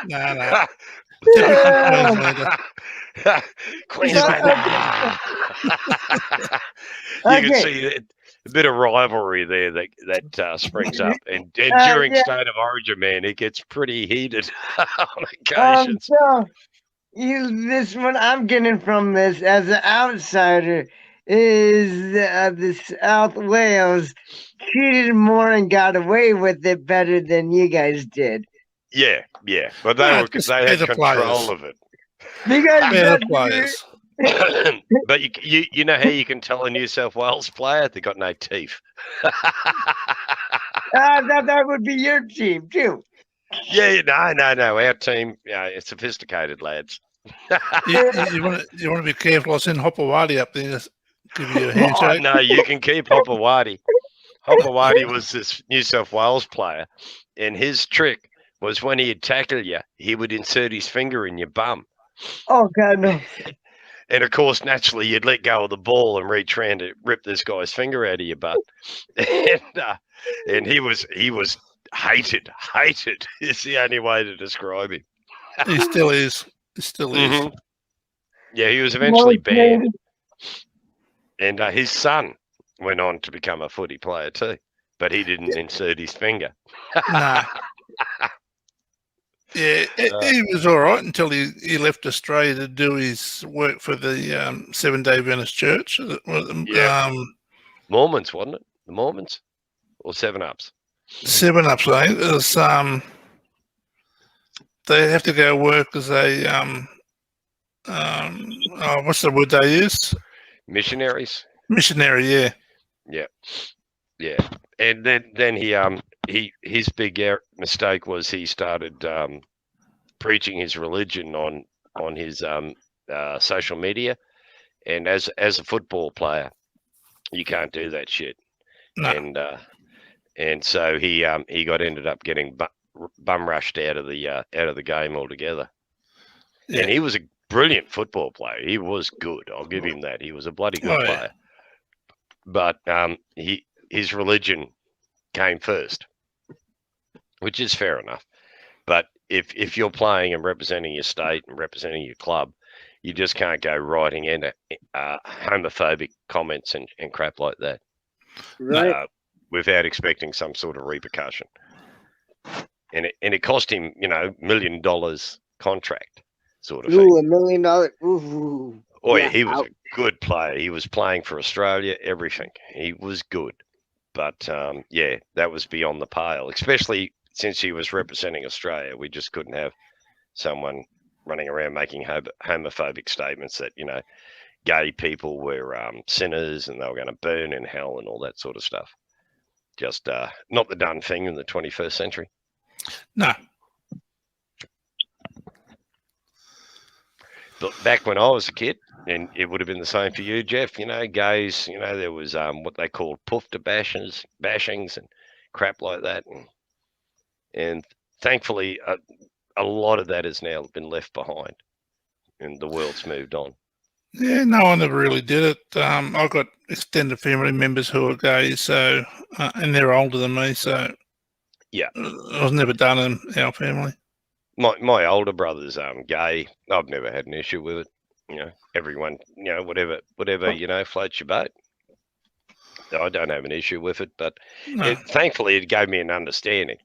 No. Typical Queenslander. Queenslander. You can Okay. see a bit of rivalry there that springs up, and during Yeah. State of Origin, man, it gets pretty heated on occasions. So this what I'm getting from this as an outsider is the South Wales cheated more and got away with it better than you guys did. Yeah, but No, they just had better control players. of it. You guys Better got players. But you know how you can tell a New South Wales player they got no teeth. that would be your team too. Yeah, no. Our team, it's sophisticated lads. You want to be careful. I send Hopawati up there to give you a Oh, handshake. no, you can keep Hopawati. Hopawati was this New South Wales player, and his trick was when he'd tackle you, he would insert his finger in your bum. Oh God, no. And of course, naturally, you'd let go of the ball and reach around to rip this guy's finger out of your butt. And he was hated. Is the only way to describe him. He still is. Mhm. Yeah, he was eventually banned. And his son went on to become a footy player too, but he didn't insert his finger. No. Yeah, he was all right until he left Australia to do his work for the Seven-Day Adventist Church. Yeah. Mormons, wasn't it? The Mormons or 7-Ups? 7-Ups, I think. It was, they have to go work as a what's the word they use? Missionaries. Missionary, yeah. Yeah. And then his big mistake was he started preaching his religion on his social media, and as a football player, you can't do that shit. No. And so he ended up getting bum rushed out of the game altogether. Yeah. And he was a brilliant football player. He was good. I'll give him that. He was a bloody good player. But his religion came first, which is fair enough. But if you're playing and representing your state and representing your club, you just can't go writing in homophobic comments and crap like that. Right. Without expecting some sort of repercussion. And it cost him, $1 million contract sort of thing. Ooh, $1 million. Ooh. Oh yeah, he was a good player. He was playing for Australia, everything. He was good. But that was beyond the pale, especially since he was representing Australia. We just couldn't have someone running around making homophobic statements that, gay people were sinners and they were going to burn in hell and all that sort of stuff. Just not the done thing in the 21st century. No. But back when I was a kid, and it would have been the same for you, Jeff, gays, there was what they called poofter bashings and crap like that. And thankfully, a lot of that has now been left behind and the world's moved on. Yeah, no one ever really did it. I've got extended family members who are gay, so and they're older than me, so yeah, it was never done in our family. My older brother's gay. I've never had an issue with it. everyone, whatever, floats your boat. I don't have an issue with it, but No. thankfully it gave me an understanding,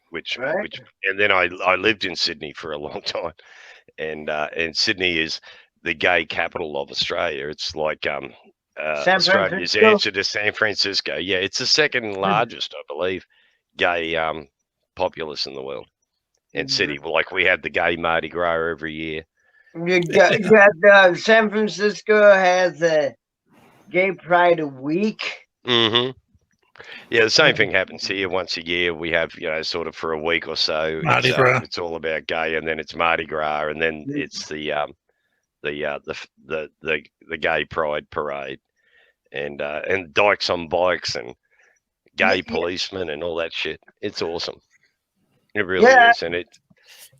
which, and then I lived in Sydney for a long time, and Sydney is the gay capital of Australia. It's like San Australia's Francisco? answer to San Francisco. Yeah, it's the second largest, I believe, gay populace in the world. And city, like we have the gay Mardi Gras every year. You got San Francisco has a gay pride week. Mm-hmm. Yeah, the same thing happens here once a year. We have, sort of for a week or so, Mardi Gras. it's all about gay, and then it's Mardi Gras, and then it's the gay pride parade, and dykes on bikes and gay policemen and all that shit. It's awesome. It really is, and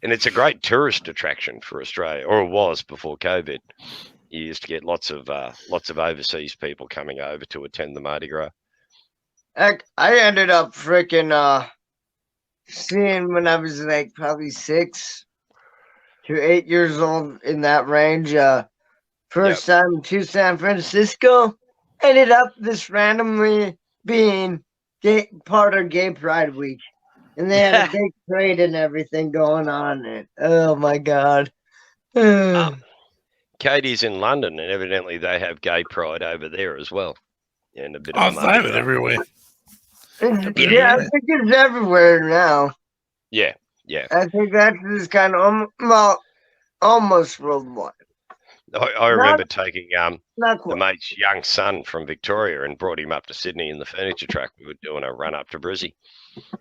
it's a great tourist attraction for Australia, or it was before COVID. You used to get lots of overseas people coming over to attend the Mardi Gras. I ended up freaking seeing when I was like probably 6 to 8 years old, in that range. First time to San Francisco, ended up this randomly being part of Gay Pride Week, and they had a big parade and everything going on. And oh my god. Katie's in London, and evidently they have gay pride over there as well. And a bit of They have it everywhere. Yeah, I think it's everywhere now. Yeah. I think that's just kind of almost worldwide. I remember taking Not the mate's young son from Victoria and brought him up to Sydney in the furniture truck. We were doing a run up to Brizzy,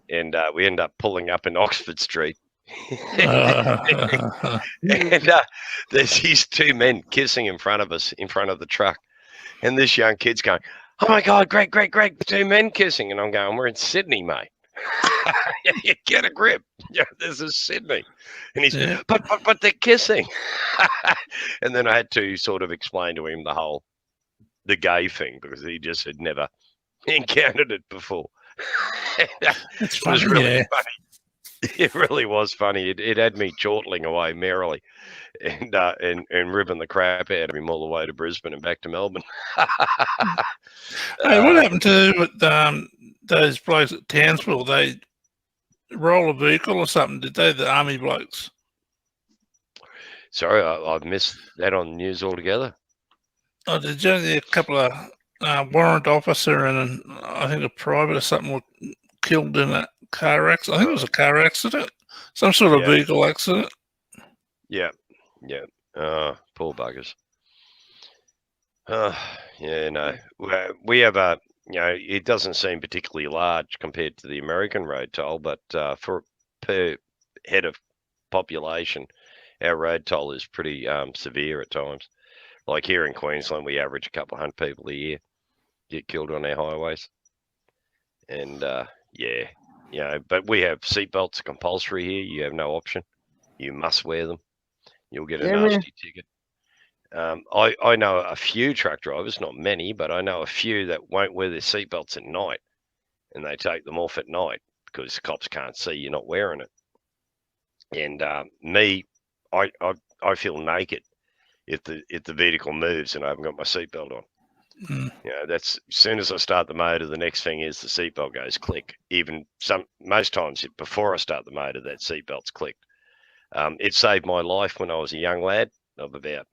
and we ended up pulling up in Oxford Street. And there's these two men kissing in front of us, in front of the truck, and this young kid's going, "Oh my God, Greg, two men kissing," and I'm going, "We're in Sydney, mate. Get a grip. Yeah, this is Sydney." And he's, but they're kissing. And then I had to sort of explain to him the gay thing, because he just had never encountered it before. It's It was funny, really yeah. funny. It really was funny. It had me chortling away merrily, and ripping the crap out of him all the way to Brisbane and back to Melbourne. Hey, what happened to those blokes at Townsville? They roll a vehicle or something, did they? The army blokes. Sorry, I've missed that on the news altogether. Oh, did you know a couple of warrant officer and I think a private or something were killed in a car accident? I think it was a car accident, some sort of vehicle accident. Yeah. Poor buggers. We have a, it doesn't seem particularly large compared to the American road toll, but for per head of population, our road toll is pretty severe at times. Like here in Queensland, we average a couple hundred people a year get killed on our highways. And but we have seatbelts compulsory here. You have no option. You must wear them. You'll get a nasty ticket. I know a few truck drivers, not many, but I know a few that won't wear their seatbelts at night, and they take them off at night because the cops can't see you're not wearing it. And I feel naked if the vehicle moves and I haven't got my seatbelt on. That's as soon as I start the motor, the next thing is the seatbelt goes click. Even most times before I start the motor, that seatbelt's clicked. It saved my life when I was a young lad of about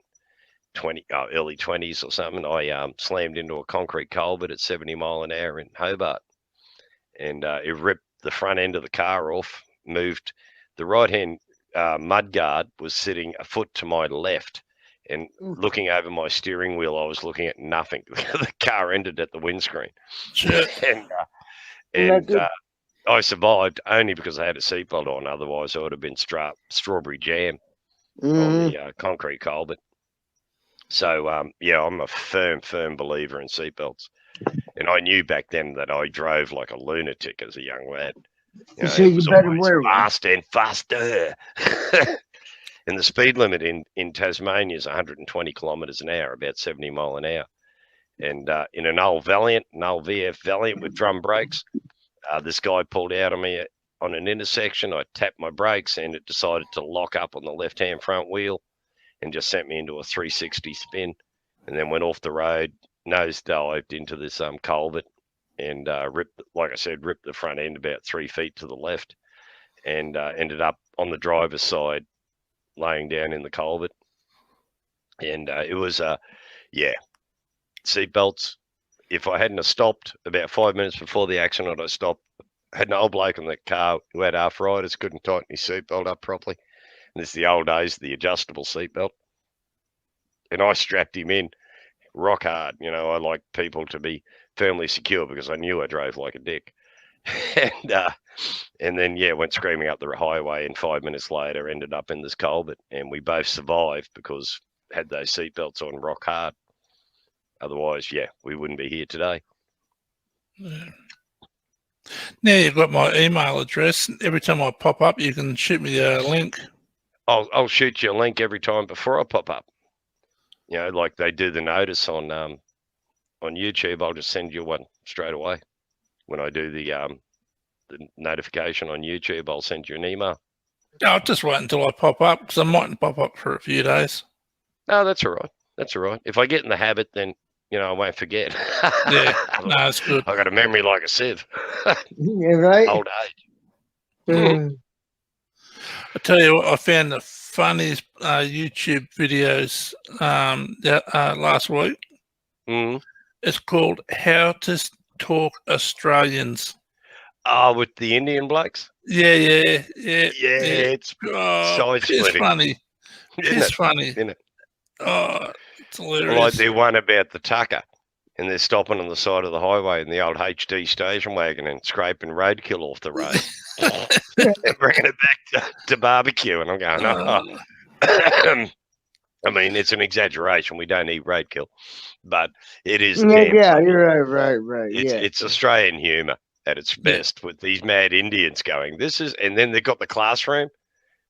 early 20s or something. I slammed into a concrete culvert at 70 mile an hour in Hobart, and it ripped the front end of the car off. Moved the right hand mudguard was sitting a foot to my left. And looking over my steering wheel, I was looking at nothing. The car ended at the windscreen. and I survived only because I had a seatbelt on. Otherwise, I would have been strawberry jam on the concrete culvert. So, I'm a firm believer in seatbelts. And I knew back then that I drove like a lunatic as a young lad. So you better wear one. Faster and faster. And the speed limit in Tasmania is 120 kilometres an hour, about 70 mile an hour. And in an old VF Valiant with drum brakes, this guy pulled out on me on an intersection. I tapped my brakes and it decided to lock up on the left-hand front wheel. and just sent me into a 360 spin, and then went off the road, nosedived into this culvert, and ripped the front end about 3 feet to the left, and ended up on the driver's side, laying down in the culvert. And it was seatbelts. If I hadn't have stopped about 5 minutes before the accident, I stopped. Had an old bloke in the car who had arthritis, couldn't tighten his seatbelt up properly. And this is the old days, the adjustable seatbelt. And I strapped him in rock hard. You know, I like people to be firmly secure because I knew I drove like a dick. And then, went screaming up the highway, and 5 minutes later ended up in this culvert. And we both survived because had those seatbelts on rock hard. Otherwise, we wouldn't be here today. Yeah. Now you've got my email address. Every time I pop up, you can shoot me a link. I'll shoot you a link every time before I pop up. You know, like they do the notice on YouTube. I'll just send you one straight away. When I do the notification on YouTube, I'll send you an email. I'll just wait until I pop up, because I mightn't pop up for a few days. No, that's all right. That's all right. If I get in the habit, then I won't forget. Yeah, no, it's good. I got a memory like a sieve. Yeah, right. Old age. I tell you what, I found the funniest YouTube videos last week. Mm. It's called How to Talk Australians. Oh, with the Indian blokes? Yeah. It's it's funny. It's funny. Isn't it? Oh, it's hilarious. Well, I do one about the Tucker, and they're stopping on the side of the highway in the old HD station wagon and scraping roadkill off the road and bringing it back to barbecue. And I'm going, I mean, it's an exaggeration. We don't eat roadkill, but it is. Yeah, you're right. It's Australian humour at its best, with these mad Indians going, and then they've got the classroom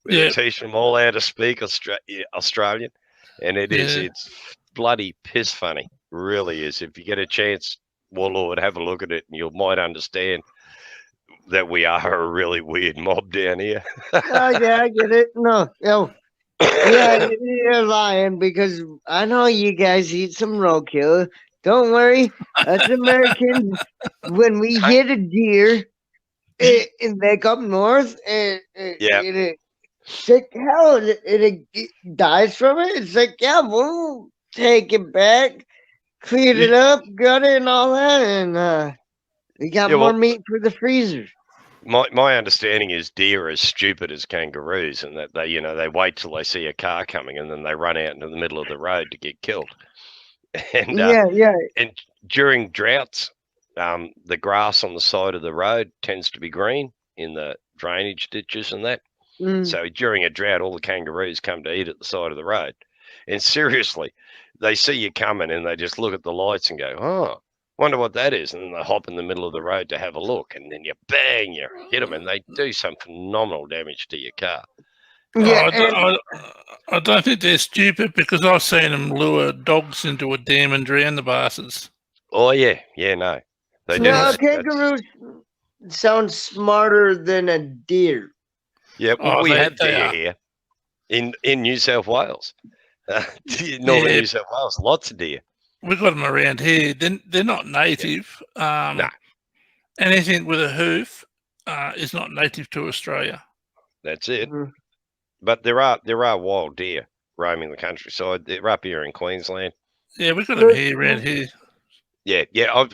where they're teaching them all how to speak Australian. And it's bloody piss funny. Really is. If you get a chance, Warlord, have a look at it, and you might understand that we are a really weird mob down here. Oh, yeah, I get it. No. Yeah, you're lying, because I know you guys eat some roadkill. Don't worry. Us Americans, when we hit a deer, like up north, it's like, hell, it dies from it. It's like, we'll take it back, clean it up, gut it, and all that, and we got more meat for the freezer. My understanding is deer are as stupid as kangaroos, and that they wait till they see a car coming, and then they run out into the middle of the road to get killed. And and during droughts, the grass on the side of the road tends to be green in the drainage ditches and that. So during a drought, all the kangaroos come to eat at the side of the road. And seriously, they see you coming and they just look at the lights and go, oh, wonder what that is. And then they hop in the middle of the road to have a look. And then you hit them, and they do some phenomenal damage to your car. Yeah, I don't think they're stupid, because I've seen them lure dogs into a dam and drown the bastards. Oh, yeah, no. They do. No, kangaroos sound smarter than a deer. Yeah, we have deer here in New South Wales. Northern New South Wales, lots of deer. We've got them around here. They're not native. No. Anything with a hoof is not native to Australia. That's it. But there are wild deer roaming the countryside. They're up here in Queensland. Yeah, we've got them here around here. Yeah.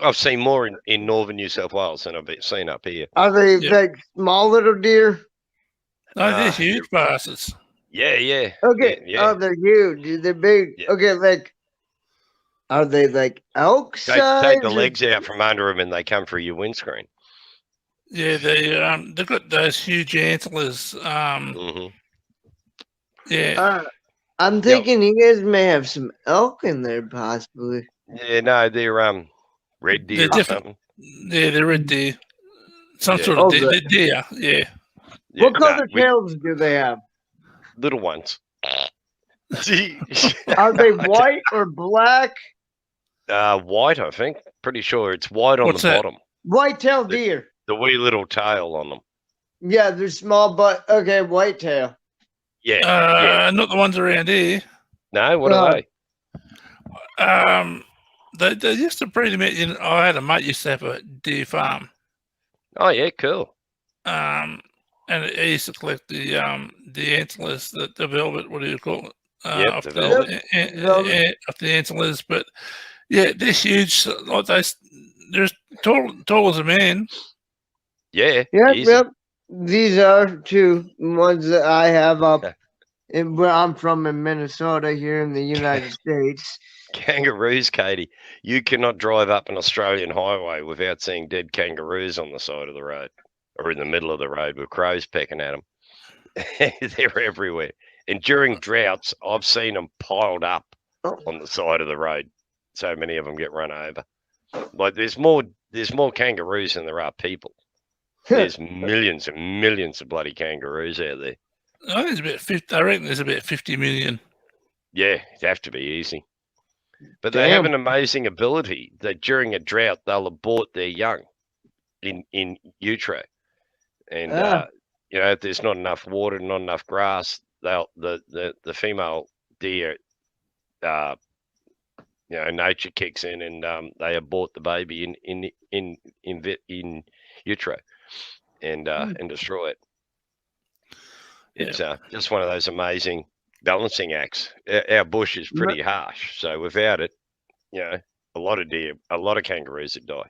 I've seen more in northern New South Wales than I've seen up here. Are they like small little deer? No, they're huge bastards. Yeah. Okay. Yeah. Oh, they're huge. They're big. Yeah. Okay, like, are they like elk size? Take the legs out from under them, and they come through your windscreen. Yeah, they've got those huge antlers. Yeah. I'm thinking you guys may have some elk in there, possibly. Yeah, no, they're red deer or something. Yeah, they're red deer. Some sort of deer. They're deer. Yeah. What color tails do they have? Little ones. Are they white or black? White, I think. Pretty sure it's white on the bottom. White-tailed deer. The wee little tail on them. Yeah, they're small, but okay, white tail. Yeah. Not the ones around here. No, what are they? They used to breed them in. I had a mate used to have a deer farm. Oh yeah, cool. And he used to collect the antlers, the velvet. What do you call it? Yep, Off the velvet. off the antlers. But yeah, they're huge. Like they're tall as a man. Yeah. Yep, easy. yep. These are two ones that I have up in where I'm from in Minnesota here in the United States. Kangaroos, Katie. You cannot drive up an Australian highway without seeing dead kangaroos on the side of the road or in the middle of the road with crows pecking at them. They're everywhere. And during droughts, I've seen them piled up on the side of the road. So many of them get run over. Like there's more kangaroos than there are people. There's millions and millions of bloody kangaroos out there. I think it's about 50. I reckon there's about 50 million. Yeah, it'd have to be easy. But they have an amazing ability that during a drought they'll abort their young in utero, and if there's not enough water, not enough grass, the female deer, nature kicks in and they abort the baby in utero and destroy it. It's just one of those amazing balancing acts. Our bush is pretty harsh, so without it, a lot of kangaroos would die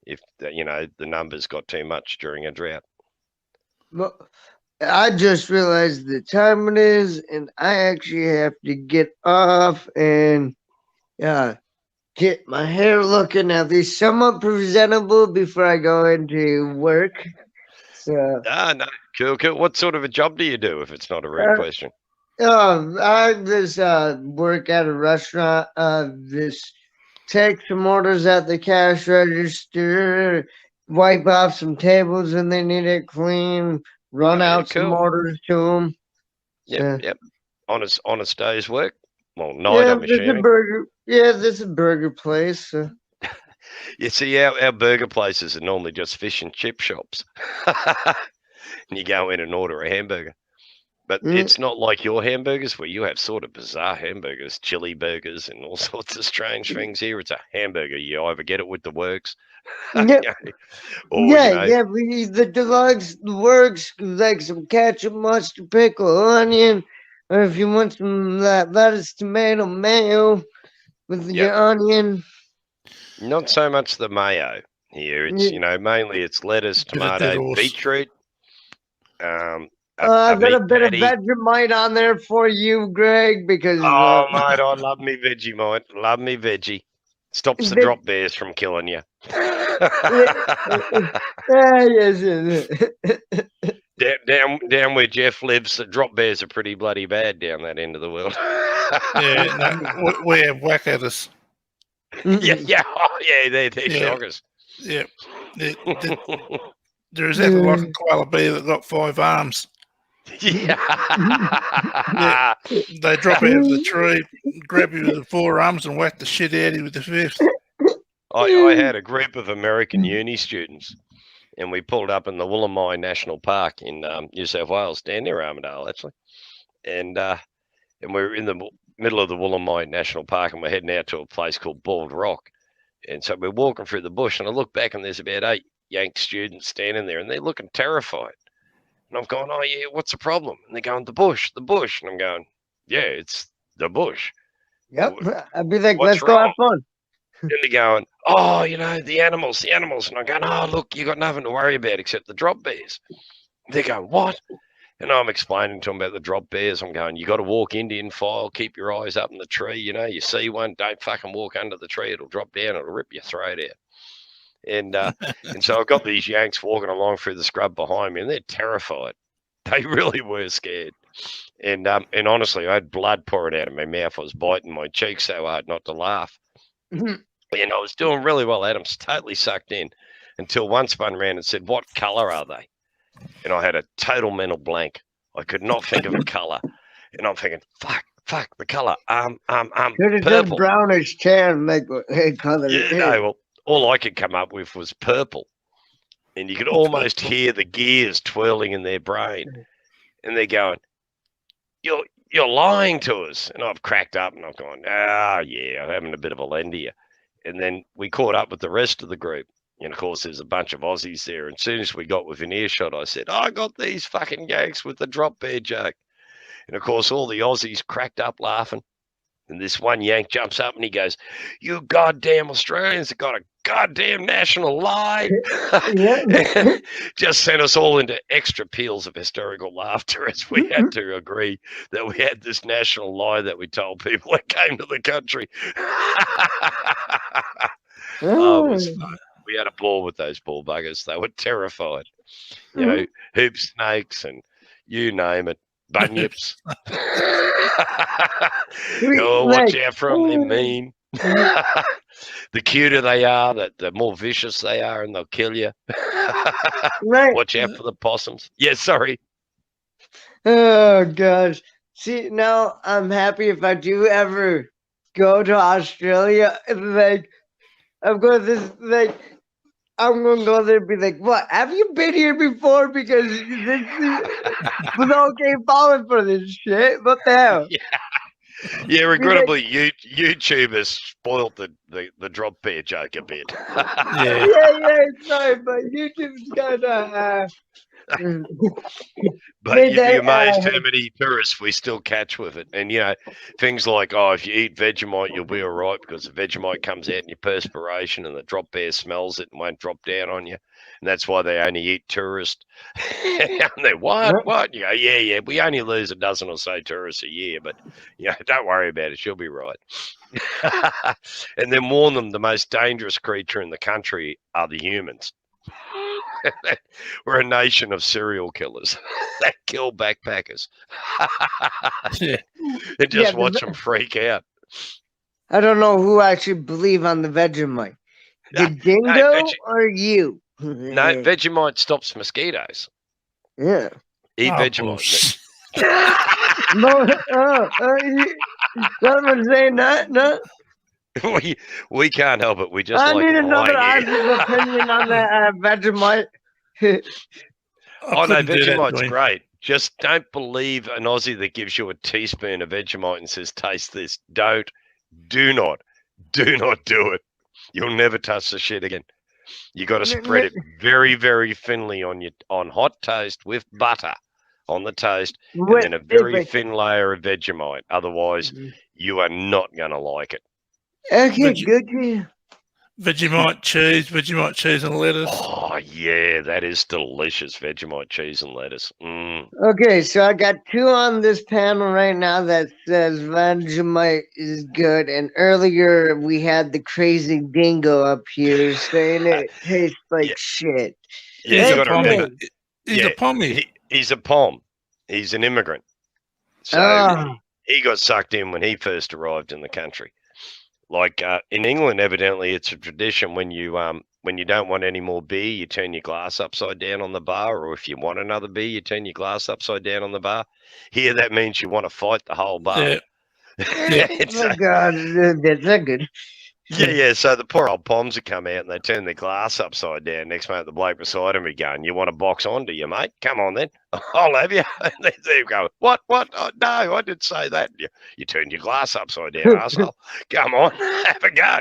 if the numbers got too much during a drought. Well, I just realized the time it is, and I actually have to get off and get my hair looking at least somewhat presentable before I go into work. So no, cool. What sort of a job do you do, if it's not a rude question? I just work at a restaurant. Just take some orders at the cash register, wipe off some tables when they need it clean, run out some orders to them. Yep. Honest day's work. Well, night, I'm assuming. This is a burger place. So. You see, our burger places are normally just fish and chip shops. And you go in and order a hamburger. But it's not like your hamburgers where you have sort of bizarre hamburgers, chili burgers and all sorts of strange things. Here it's a hamburger. You either get it with the works. The deluxe works like some ketchup, mustard, pickle, onion, or if you want some lettuce, tomato, mayo with your onion. Not so much the mayo here. It's mainly it's lettuce, tomato, beetroot. I've got a bit of Vegemite on there for you, Greg, because mate, I love me Vegemite. Love me veggie. Stops the drop bears from killing you. Down where Jeff lives, the drop bears are pretty bloody bad down that end of the world. We have whack-adders. They're shockers. Yeah. They're exactly like a koala bear that got 5 arms. Yeah. They drop out of the tree, grab you with the 4 arms and whack the shit out of you with the 5th. I had a group of American uni students, and we pulled up in the Wollomai National Park in New South Wales, down near Armidale, actually. And we were in the middle of the Wollomai National Park, and we're heading out to a place called Bald Rock. And so we're walking through the bush, and I look back, and there's about 8 Yank students standing there, and they're looking terrified. And I'm going, oh, yeah, what's the problem? And they're going, the bush. And I'm going, yeah, it's the bush. Yep. I'd be like, let's go have fun. And they're going, oh, the animals. And I'm going, oh, look, you got nothing to worry about except the drop bears. They're going, what? And I'm explaining to them about the drop bears. I'm going, you got to walk Indian file, keep your eyes up in the tree. You see one, don't fucking walk under the tree. It'll drop down. It'll rip your throat out. And so I've got these Yanks walking along through the scrub behind me, and they're terrified. They really were scared. And honestly, I had blood pouring out of my mouth. I was biting my cheeks so hard not to laugh. And I was doing really well. Adam's totally sucked in until one spun around and said, what colour are they? And I had a total mental blank. I could not think of a colour. And I'm thinking, fuck, the colour. Could have done purple. brownish tan, make a color. Well, all I could come up with was purple. And you could almost hear the gears twirling in their brain. And they're going, you're you're lying to us. And I've cracked up and I've gone, yeah, I'm having a bit of a lend here. And then we caught up with the rest of the group. And of course, there's a bunch of Aussies there. And as soon as we got within earshot, I said, I got these fucking Yanks with the drop bear joke. And of course, all the Aussies cracked up laughing. And this one Yank jumps up and he goes, you goddamn Australians have got a goddamn national lie. Just sent us all into extra peals of hysterical laughter as we had to agree that we had this national lie that we told people that came to the country. Oh, it was fun. We had a ball with those bull buggers. They were terrified. You know, hoop snakes and you name it. Bunyips. Oh, watch out for them, they're mean. The cuter they are, the more vicious they are, and they'll kill you. Watch out for the possums. Yeah, sorry. Oh gosh. See, now I'm happy if I do ever go to Australia. Like, I'm going to go there and be like, what? Have you been here before? Because this we all came falling for this shit. What the hell? Yeah, regrettably, YouTubers spoiled the drop bear joke a bit. yeah, sorry, but YouTube's kind of. But you'd be amazed how many tourists we still catch with it. And, you know, things like, oh, if you eat Vegemite, you'll be all right because the Vegemite comes out in your perspiration and the drop bear smells it and won't drop down on you. And that's why they only eat tourists. And they're, what? You go, yeah, we only lose a dozen or so tourists a year, but, you know, don't worry about it. She'll be right. And then warn them the most dangerous creature in the country are the humans. We're a nation of serial killers that kill backpackers. And just watch them freak out. I don't know who I should believe on the Vegemite. The dingo or you? No, Vegemite stops mosquitoes. Yeah. Eat Vegemite. Someone saying that? No. We can't help it. We just I like need another lying. opinion on the Vegemite. Oh no, Vegemite's great. Just don't believe an Aussie that gives you a teaspoon of Vegemite and says, taste this. Do not do it. You'll never touch the shit again. You got to spread it very, very thinly on hot toast with butter on the toast, and then a very thin layer of Vegemite. Otherwise, you are not going to like it. Okay, good. Vegemite cheese and lettuce. Oh, yeah, that is delicious. Vegemite cheese and lettuce. Okay, so I got two on this panel right now that says Vegemite is good. And earlier we had the crazy dingo up here saying it tastes like shit. Yeah, you got to remember. He's a pommie. He's a pom. He's an immigrant. So he got sucked in when he first arrived in the country. Like in England, evidently, it's a tradition when you don't want any more beer, you turn your glass upside down on the bar, or if you want another beer, you turn your glass upside down on the bar. Here, that means you want to fight the whole bar. Yeah. Oh God, that's not good. Yeah. So the poor old poms would come out and they turn their glass upside down. Next mate, the bloke beside him, be going, "You want a box on, do you, mate? Come on then, I'll have you." And they go, "What? Oh, no, I didn't say that." You turned your glass upside down, asshole. Come on, have a go.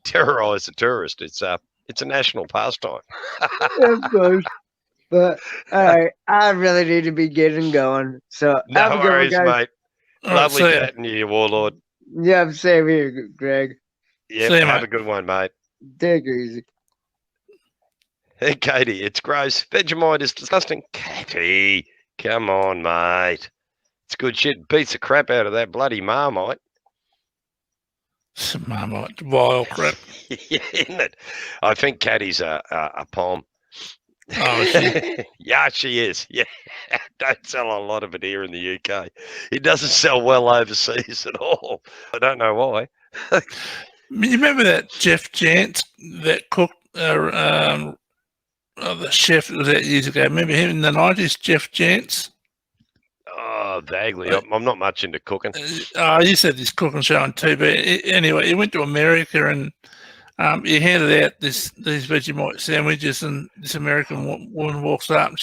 Terrorise the tourist. It's a national pastime. Of course. But all right, I really need to be getting going. So no worries, mate. Lovely chatting to you, Warlord. Yeah, same here, Greg. Yeah, have a good one, mate. Take it easy. Hey, Katie, it's gross. Vegemite is disgusting. Katie, come on, mate. It's good shit. Beats the crap out of that bloody Marmite. Marmite, wild crap. Yeah, isn't it? I think Katie's a pom. Oh, is she? Yeah, she is. Yeah, don't sell a lot of it here in the UK. It doesn't sell well overseas at all. I don't know why. You remember that Jeff Jantz that cooked the chef that was out years ago? Remember him in the 90s, Jeff Jantz? Oh, vaguely. I'm not much into cooking. You said this cooking show on TV. Anyway, he went to America and he handed out these Vegemite sandwiches, and this American woman walks up and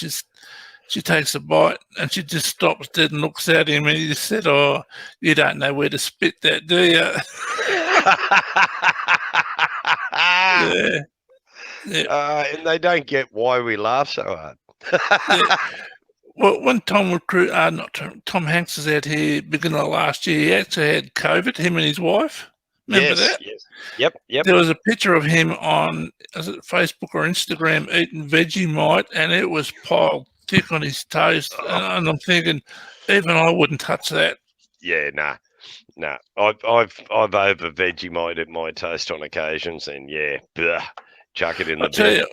She takes a bite and she just stops dead and looks at him, and he just said, "Oh, you don't know where to spit that, do you?" Yeah. Yeah. And they don't get why we laugh so hard. Yeah. Well, when Tom Hanks was out here beginning of last year, he actually had COVID, him and his wife. Remember Yes, that? yes. Yep. There was a picture of him on is it Facebook or Instagram eating Vegemite, and it was piled thick on his toast. And I'm thinking, even I wouldn't touch that. Yeah, nah. I've over Vegemite my toast on occasions, and yeah, chuck it in I the tell bin. you,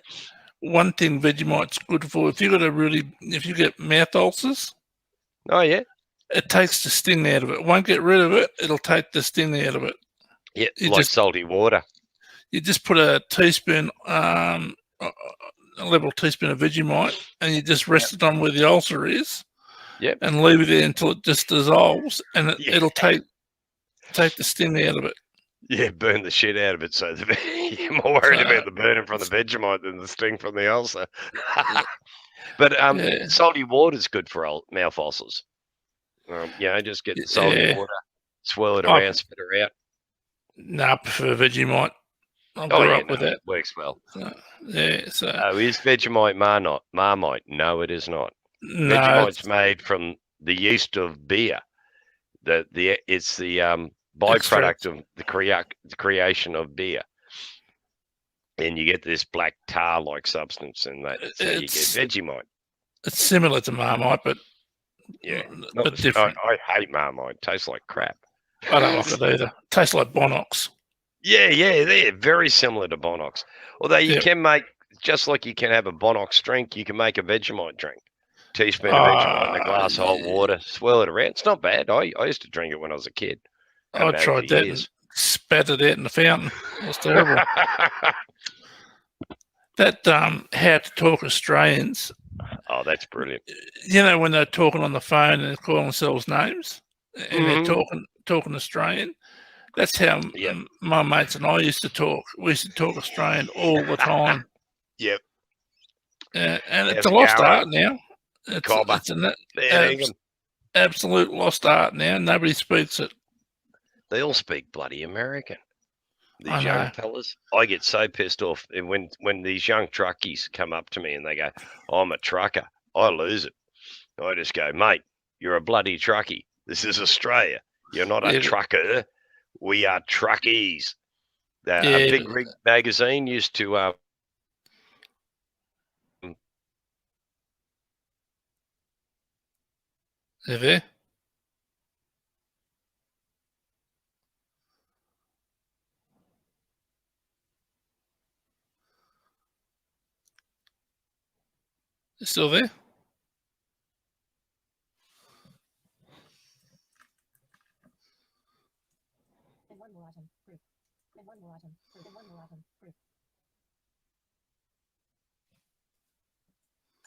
one thing Vegemite's good for, if you get mouth ulcers. Oh yeah. It takes the sting out of it. It won't get rid of it. It'll take the sting out of it. Yeah, You like just salty water. you just put a teaspoon, a level teaspoon of Vegemite, and you just rest it on where the ulcer is. Yep. And leave it there until it just dissolves, and Yeah. it'll take the sting out of it. Yeah, burn the shit out of it. So you're more worried about the burning from the Vegemite than the sting from the ulcer. But Yeah. salty water is good for mouth ulcers. Just get the salty Yeah. water, swirl it around, spit it out. No, I prefer Vegemite. I Oh grew yeah, up with that. works well. So Oh, is Vegemite Marmite? No, it is not. no, Vegemite's made from the yeast of beer. It's the byproduct Extract. of the creation of beer, and you get this black tar-like substance, and so you get Vegemite. It's similar to Marmite, but Yeah, but different. I hate Marmite. It tastes like crap. I don't like it either. Tastes like Bonox. Yeah, they're very similar to Bonox. Although you can make, just like you can have a Bonox drink, you can make a Vegemite drink. Teaspoon of Vegemite in a glass of hot water, swirl it around. It's not bad. I used to drink it when I was a kid. I tried that and spat it out in the fountain. It was terrible. That How to Talk Australians. Oh, that's brilliant. You know, when they're talking on the phone and they're calling themselves names and they're talking Australian. That's how my mates and I used to talk. We used to talk Australian all the time. Yep. And it's a lost art now. It's an absolute lost art now. Nobody speaks it. They all speak bloody American. These I young know. fellas. I get so pissed off when these young truckies come up to me and they go, "I'm a trucker." I lose it. I just go, "Mate, you're a bloody truckie. This is Australia. You're not a trucker. We are truckies." A Big Rig magazine used to. You there? You still there?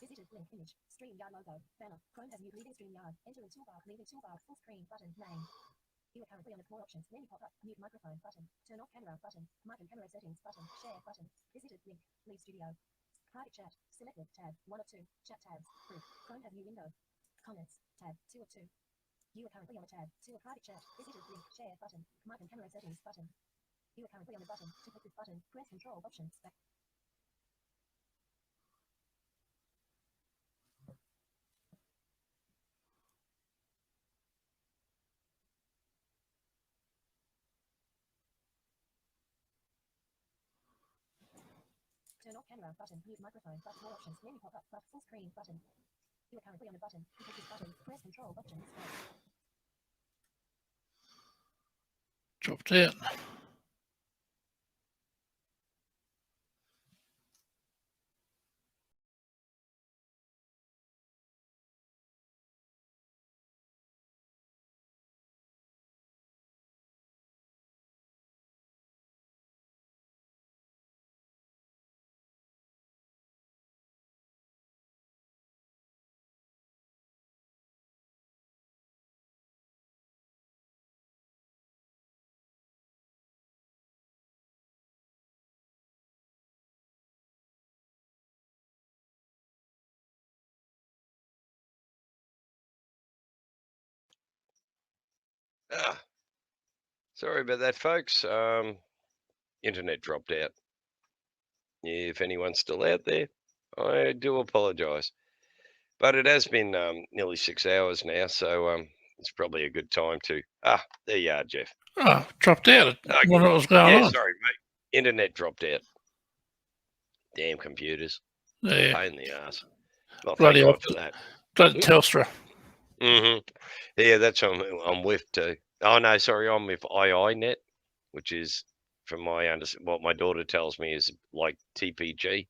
Visited link image. StreamYard logo. Banner. Chrome has new leading StreamYard. Enter in toolbar. Leading toolbar. Full screen button. Name. You are currently on more options. Menu pop up. Mute microphone button. Turn off camera button. Mic and camera settings button. Share button. Visited link. Leave studio. Private chat. Selected tab. 1 of 2. Chat tabs. Group. Chrome has new window. Comments. Tab. 2 of 2. You are currently on a tab. 2 of private chat. Visited link. Share button. Mic and camera settings button. You are currently on a button. To click this button, press Control Option. Back. Turn off camera button. Mute microphone button. More options. Menu pop up. But full screen button. You are currently on a button. To click this button, press Control Option. Dropped out. Ah, sorry about that, folks. Internet dropped out. If anyone's still out there, I do apologise. But it has been nearly 6 hours now, so it's probably a good time to. There you are, Jeff. Oh, dropped out. Okay. What was going Yeah, on? sorry, mate. Internet dropped out. Damn computers. Yeah. Pain in the ass. Well, thank Bloody, God for that. bloody Telstra. Yeah, that's who I'm with too. Oh no, sorry, I'm with IINet, which is, from what my daughter tells me, is like TPG.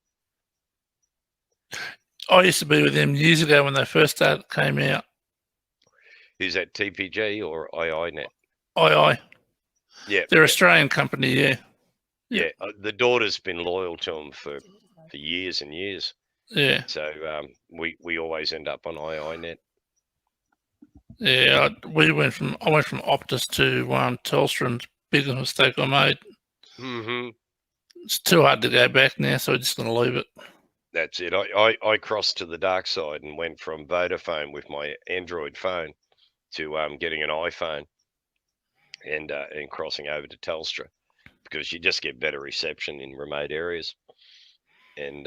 I used to be with them years ago when they first came out. Is that TPG or IINet? II. Yeah, They're yeah. Australian company, yeah. Yeah, the daughter's been loyal to them for years and years. Yeah. So we always end up on IINet. Yeah, I went from Optus to Telstra, and biggest mistake I made. It's too hard to go back now, so I'm just going to leave it. That's it. I crossed to the dark side and went from Vodafone with my Android phone to getting an iPhone and crossing over to Telstra, because you just get better reception in remote areas. And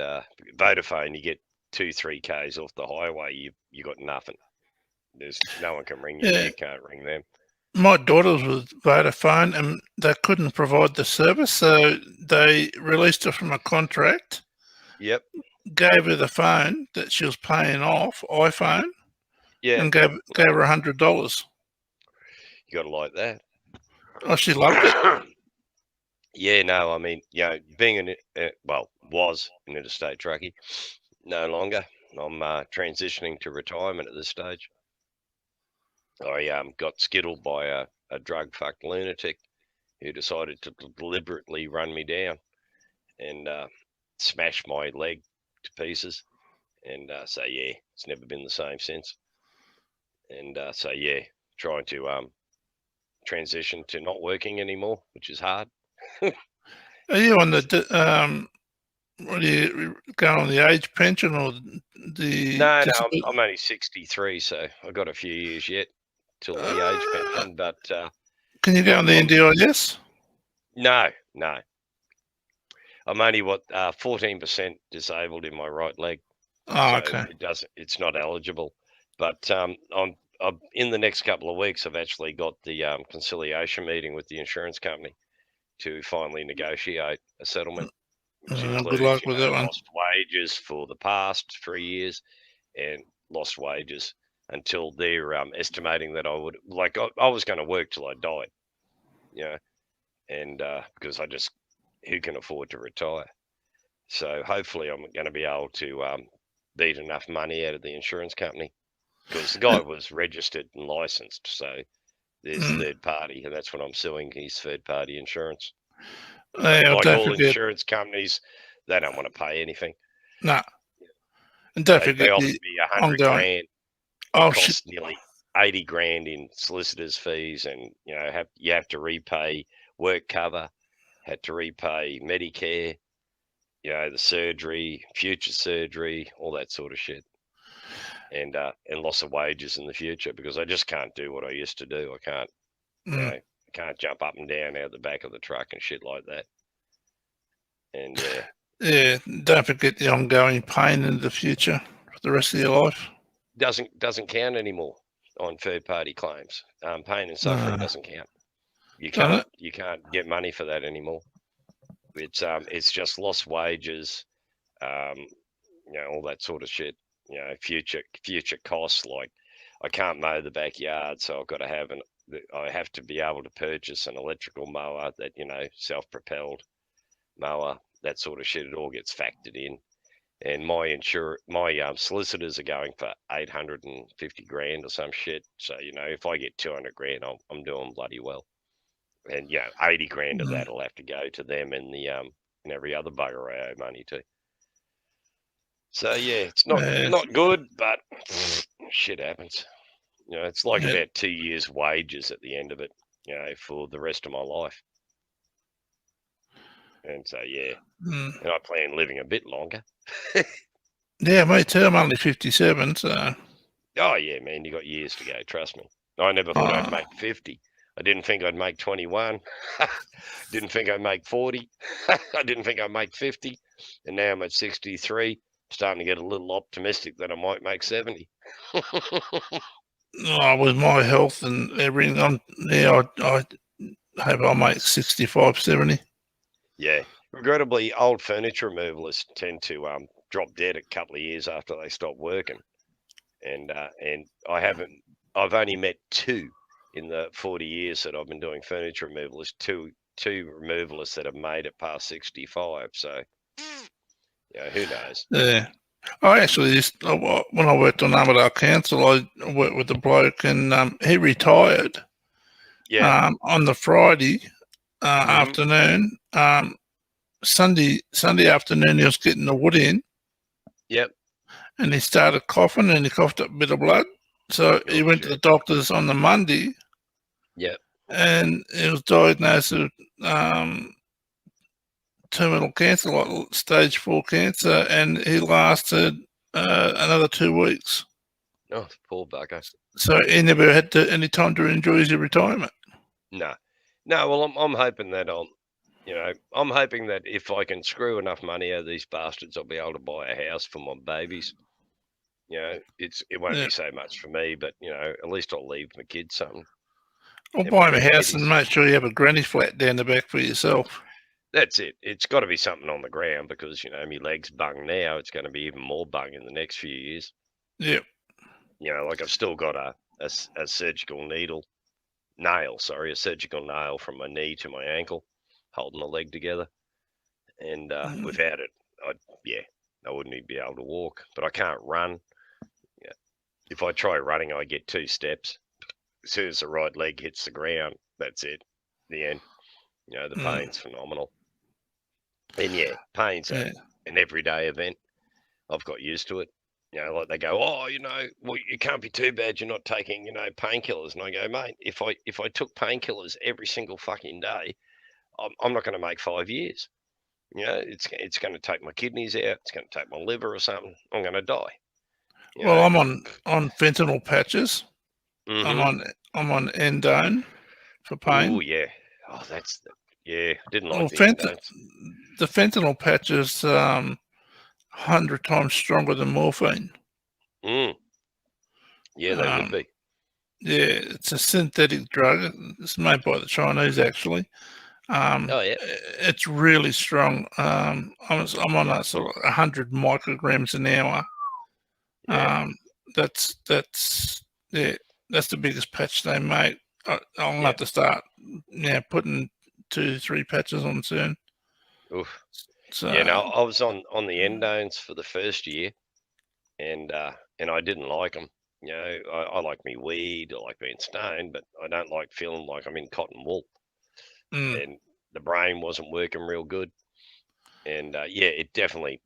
Vodafone, you get 2-3 k's off the highway, you got nothing. There's no one can ring you. Yeah. You can't ring them. My daughter was with Vodafone, and they couldn't provide the service, so they released her from a contract. Yep. Gave her the phone that she was paying off, iPhone. Yeah. And gave her $100. You got to like that. Oh, she loved it. Yeah, no, I mean, being was an interstate truckie, no longer. I'm transitioning to retirement at this stage. I got skittled by a drug-fucked lunatic who decided to deliberately run me down and smash my leg to pieces. And so, yeah, it's never been the same since. And so, yeah, trying to transition to not working anymore, which is hard. Are you on the what are you going on, the age pension or the? No, I'm only 63, so I've got a few years yet till the age pension. But can you go on the NDIS? No. I'm only 14% disabled in my right leg. Oh, so okay. It's not eligible. But I'm in the next couple of weeks. I've actually got the conciliation meeting with the insurance company to finally negotiate a settlement, which includes good luck with that one. lost wages for the past 3 years and lost wages until they're estimating that I would, I was going to work till I died, and because who can afford to retire? So hopefully I'm going to be able to beat enough money out of the insurance company, because the guy was registered and licensed, so there's third party, and that's what I'm suing. He's third party insurance. Like all insurance companies, they don't want to pay anything. No. And don't They forget offered the me 100 ongoing. grand. Oh, it cost shit. nearly 80 grand in solicitors' fees, and you have to repay work cover, had to repay Medicare, the surgery, future surgery, all that sort of shit, and loss of wages in the future, because I just can't do what I used to do. I can't, I can't jump up and down out the back of the truck and shit like that. And yeah, don't forget the ongoing pain in the future for the rest of your life. Doesn't count anymore on third party claims. Pain and suffering doesn't count. You can't get money for that anymore. It's just lost wages, all that sort of shit. Future costs, like I can't mow the backyard, so I've got to I have to be able to purchase an electrical mower that, self-propelled mower, that sort of shit. It all gets factored in. And my solicitors are going for 850 grand or some shit. So, if I get 200 grand, I'm doing bloody well. And 80 grand of that will have to go to them and and every other bugger I owe money to. So yeah, it's not good, but shit happens. It's like about 2 years' wages at the end of it, for the rest of my life. And so and I plan living a bit longer. Yeah, me too. I'm only 57, so. Oh yeah, man, you got years to go. Trust me. I never thought I'd make 50. I didn't think I'd make 21. Didn't think I'd make 40. I didn't think I'd make 50. And now I'm at 63. Starting to get a little optimistic that I might make 70. With my health and everything, I hope I make 65, 70. Yeah. Regrettably, old furniture removalists tend to drop dead a couple of years after they stop working. And I've only met 2 in the 40 years that I've been doing furniture removalists, two removalists that have made it past 65. So, who knows? Yeah. I actually when I worked on Armadale Council, I worked with a bloke, and he retired. Yeah. On the Friday Mm-hmm. afternoon, Sunday afternoon, he was getting the wood in. Yep. And he started coughing, and he coughed up a bit of blood. So he went to the doctors on the Monday. Yep. And he was diagnosed with terminal cancer, like stage 4 cancer, and he lasted another 2 weeks. Oh, poor bugger. So he never had any time to enjoy his retirement. No. Well, I'm hoping that I'm hoping that if I can screw enough money out of these bastards, I'll be able to buy a house for my babies. It won't be so much for me, but at least I'll leave my kids something. Or buy him a house and make sure you have a granny flat down the back for yourself. That's it. It's got to be something on the ground because my leg's bung now. It's going to be even more bung in the next few years. Yep. Like I've still got a surgical nail from my knee to my ankle, holding the leg together. And without it, I wouldn't even be able to walk. But I can't run. If I try running, I get 2 steps. As soon as the right leg hits the ground, that's it. The end. The pain's phenomenal. And pain's an everyday event. I've got used to it. Like they go, well, it can't be too bad you're not taking, painkillers. And I go, mate, if I took painkillers every single fucking day, I'm not going to make 5 years. It's going to take my kidneys out. It's going to take my liver or something. I'm going to die. Well, I'm on fentanyl patches. Mm-hmm. I'm on endone for pain. Oh yeah. Oh, didn't like the endones. The fentanyl patch is 100 times stronger than morphine. Yeah, they would be. Yeah, it's a synthetic drug. It's made by the Chinese, actually. It's really strong. I'm on a sort of 100 micrograms an hour. Yeah. That's the biggest patch they make. I'll have to start putting 2-3 patches on soon. Oof. So, I was on the endones for the first year, and I didn't like them. I like me weed, I like being stoned, but I don't like feeling like I'm in cotton wool. And the brain wasn't working real good. And it definitely,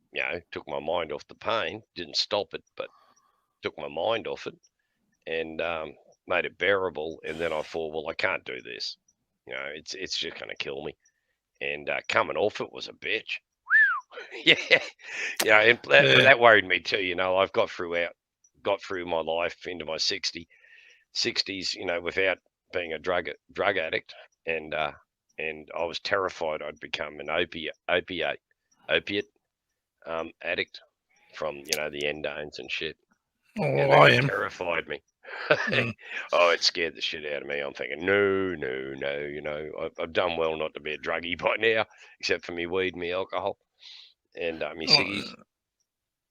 took my mind off the pain. Didn't stop it, but took my mind off it, and made it bearable. And then I thought, well, I can't do this. It's just going to kill me. And coming off it was a bitch. And that worried me too. I've got through my life into my 60s, without being a drug addict, and I was terrified I'd become an opiate addict from the endones and shit. Oh, and I that am. terrified me. Oh, it scared the shit out of me. I'm thinking, no, I've done well not to be a druggie by now, except for me weed and me alcohol, and me ciggies.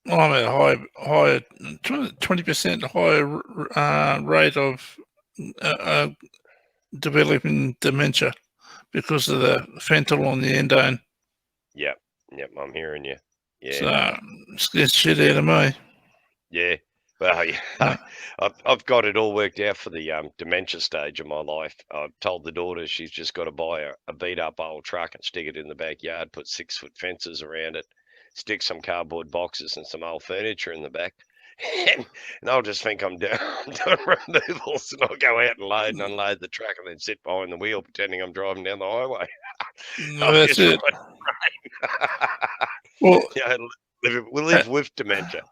Well, I'm at a higher 20% higher rate of developing dementia because of the fentanyl and the endone. Yep, I'm hearing you. Yeah. So scares shit out of me. Yeah. Well, I've got it all worked out for the dementia stage of my life. I've told the daughter she's just got to buy a beat-up old truck and stick it in the backyard, put 6-foot fences around it, stick some cardboard boxes and some old furniture in the back, and I'll just think I'm doing removals, and I'll go out and load and unload the truck and then sit behind the wheel pretending I'm driving down the highway. No, that's it. Well, we'll live with dementia.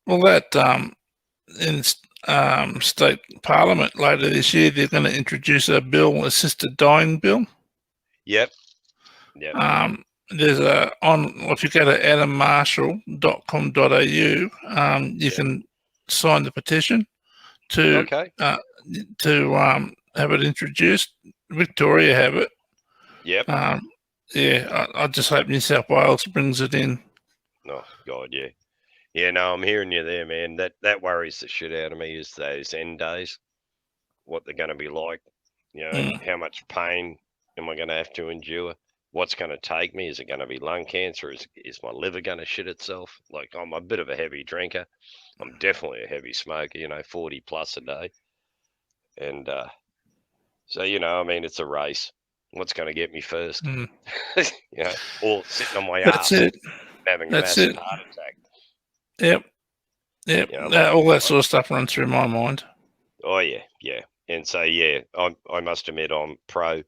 Well, that state parliament later this year, they're going to introduce a bill, assisted dying bill. Yep. Yep. There's if you go to adammarshall.com.au, you can sign the petition to have it introduced. Victoria have it. Yep. I just hope New South Wales brings it in. Oh God, yeah. Yeah, no, I'm hearing you there, man. That worries the shit out of me is those end days, what they're going to be like. You know, how much pain am I going to have to endure? What's going to take me? Is it going to be lung cancer? Is my liver going to shit itself? Like, I'm a bit of a heavy drinker. I'm definitely a heavy smoker, 40 plus a day. And so, I mean, it's a race. What's going to get me first? Or sitting on my That's ass it. having a That's massive it. heart attack. Yep. All that sort of stuff runs through my mind. Oh yeah, yeah. And so I must admit I'm pro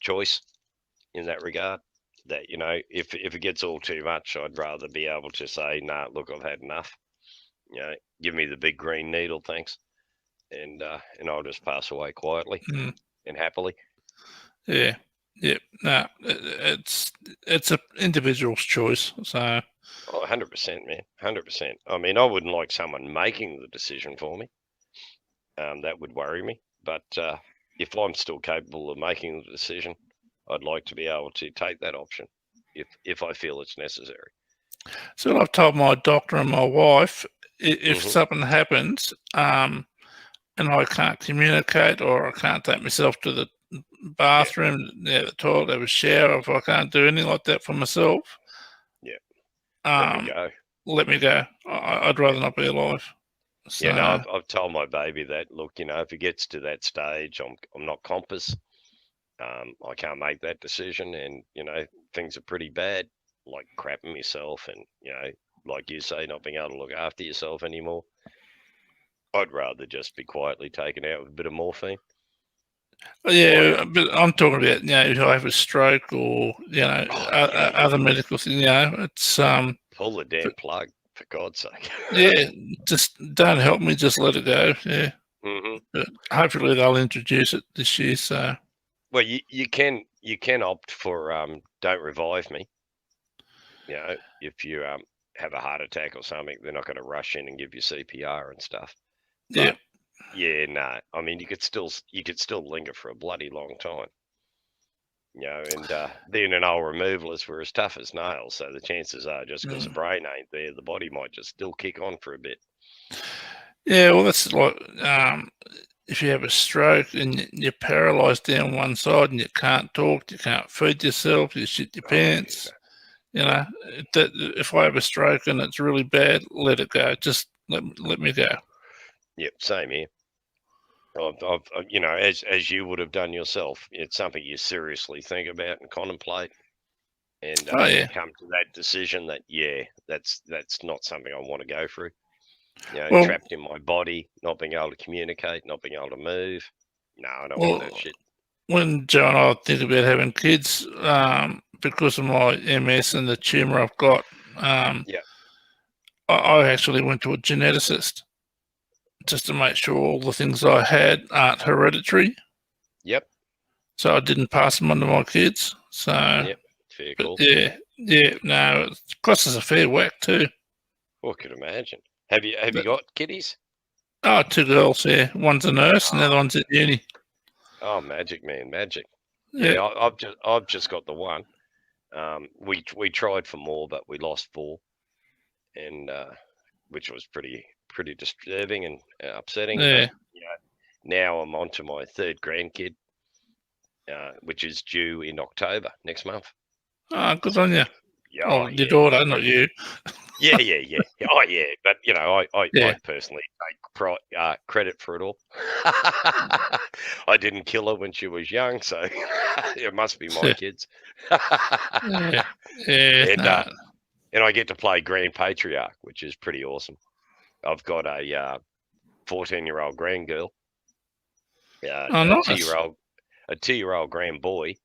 choice in that regard. That if it gets all too much, I'd rather be able to say, nah, look, I've had enough. Give me the big green needle, thanks, and I'll just pass away quietly and happily. Yeah. Yep. No, it's an individual's choice. So. Oh, 100%, man. 100%. I mean, I wouldn't like someone making the decision for me. That would worry me. But if I'm still capable of making the decision, I'd like to be able to take that option if I feel it's necessary. So I've told my doctor and my wife, if something happens, and I can't communicate or I can't take myself to the bathroom, the toilet, have a shower, if I can't do anything like that for myself, let me go. I'd rather not be alive. So, yeah, no, I've told my baby that, look, if it gets to that stage, I'm not compass. I can't make that decision, and things are pretty bad, like crapping myself, and like you say, not being able to look after yourself anymore. I'd rather just be quietly taken out with a bit of morphine. Yeah, but I'm talking about if I have a stroke or other medical things. It's pull the damn plug, for God's sake. Yeah, just don't help me. Just let it go. Yeah. But hopefully they'll introduce it this year. So. Well, you can opt for don't revive me. If you have a heart attack or something, they're not going to rush in and give you CPR and stuff. But, yeah, no. I mean, you could still linger for a bloody long time. And then an old removalists were as tough as nails. So the chances are, just because the brain ain't there, the body might just still kick on for a bit. Yeah, well, that's like if you have a stroke and you're paralysed down one side and you can't talk, you can't feed yourself, you shit your pants. If I have a stroke and it's really bad, let it go. Just let me go. Yep, same here. I've as you would have done yourself, it's something you seriously think about and contemplate, and come to that decision that that's not something I want to go through. Trapped in my body, not being able to communicate, not being able to move. No, I don't want that shit. When Joe and I think about having kids, because of my MS and the tumour I've got, I actually went to a geneticist just to make sure all the things I had aren't hereditary. Yep. So I didn't pass them on to my kids. So fair call. Yeah, no, it costs us a fair whack too. I could imagine. Have you got kiddies? Oh, 2 girls. Yeah, one's a nurse and the other one's at uni. Oh, magic, man, magic. Yeah. I've just got the one. We tried for more, but we lost 4, and which was pretty disturbing and upsetting. Yeah. But, now I'm on to my 3rd grandkid, which is due in October next month. Oh, good on you. Yeah, your daughter, not you. Yeah. Oh, yeah. But I personally take credit for it all. I didn't kill her when she was young, so it must be my kids. And I get to play Grand Patriarch, which is pretty awesome. I've got a 14-year-old grand girl, nice. a 2-year-old grand boy,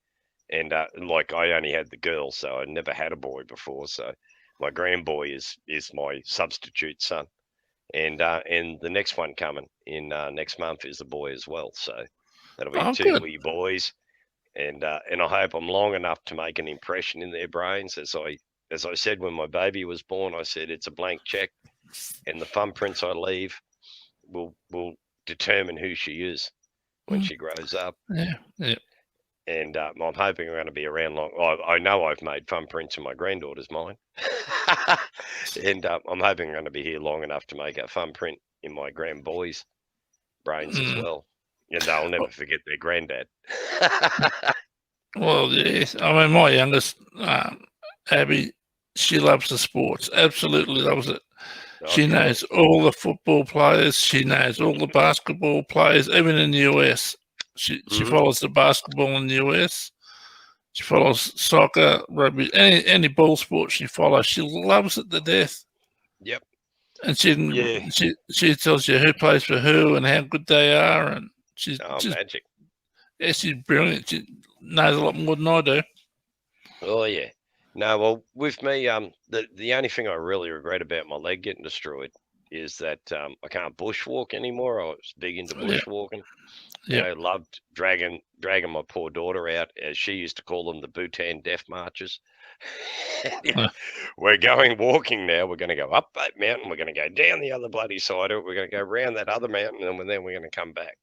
and like I only had the girl, so I never had a boy before. So my grand boy is my substitute son, and the next one coming in next month is a boy as well. So that'll be Oh, two good. wee boys, and I hope I'm long enough to make an impression in their brains. As I said when my baby was born, I said it's a blank check, and the thumbprints I leave will determine who she is when she grows up. Yeah, yeah. And I'm hoping I'm going to be around long. I know I've made thumbprints in my granddaughter's mind, and I'm hoping I'm going to be here long enough to make a thumbprint in my grandboys' brains as well, and they'll never forget their granddad. Well, yes. I mean, my youngest, Abby, she loves the sports. Absolutely loves it. She knows all the football players. She knows all the basketball players, even in the US. She follows the basketball in the US. She follows soccer, rugby, any ball sport she follows. She loves it to death. Yep. And she tells you who plays for who and how good they are, and she's magic. Yeah, she's brilliant. She knows a lot more than I do. Oh yeah. No, well, with me, the only thing I really regret about my leg getting destroyed is that I can't bushwalk anymore. I was big into Yeah. bushwalking. Yeah. You know, loved dragging my poor daughter out, as she used to call them, the Bhutan Death Marches. We're going walking now. We're going to go up that mountain. We're going to go down the other bloody side of it. We're going to go around that other mountain, and then we're going to come back.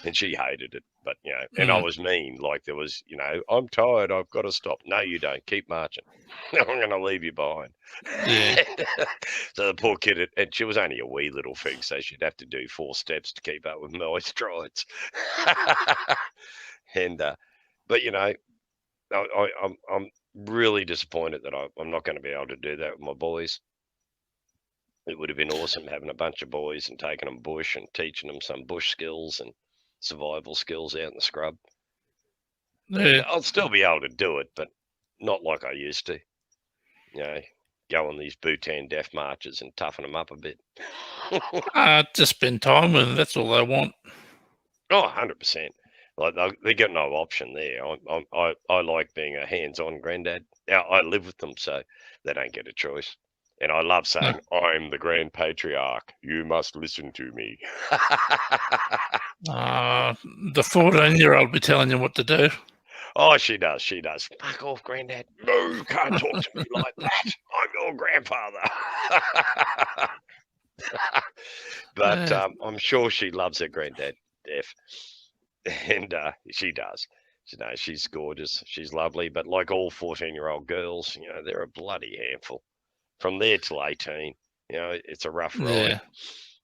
And she hated it, but and I was mean. Like there was, I'm tired. I've got to stop. No, you don't. Keep marching. I'm going to leave you behind. Yeah. So the poor kid, and she was only a wee little thing, so she'd have to do 4 steps to keep up with my strides. And but I'm really disappointed that I'm not going to be able to do that with my boys. It would have been awesome having a bunch of boys and taking them bush and teaching them some bush skills and survival skills out in the scrub. Yeah. I'll still be able to do it, but not like I used to. Go on these Bhutan death marches and toughen them up a bit. Just spend time with them. That's all they want. Oh, 100%. Like they got no option there. I like being a hands-on granddad. I live with them, so they don't get a choice. And I love saying, I'm the grand patriarch. You must listen to me. The 14-year-old be telling you what to do. Oh, she does. She does. Fuck off, granddad. No, you can't talk to me like that. I'm your grandfather. But I'm sure she loves her granddad, Def. And she does. She's gorgeous. She's lovely. But like all 14-year-old girls, they're a bloody handful. From there till 18, it's a rough ride. Yeah.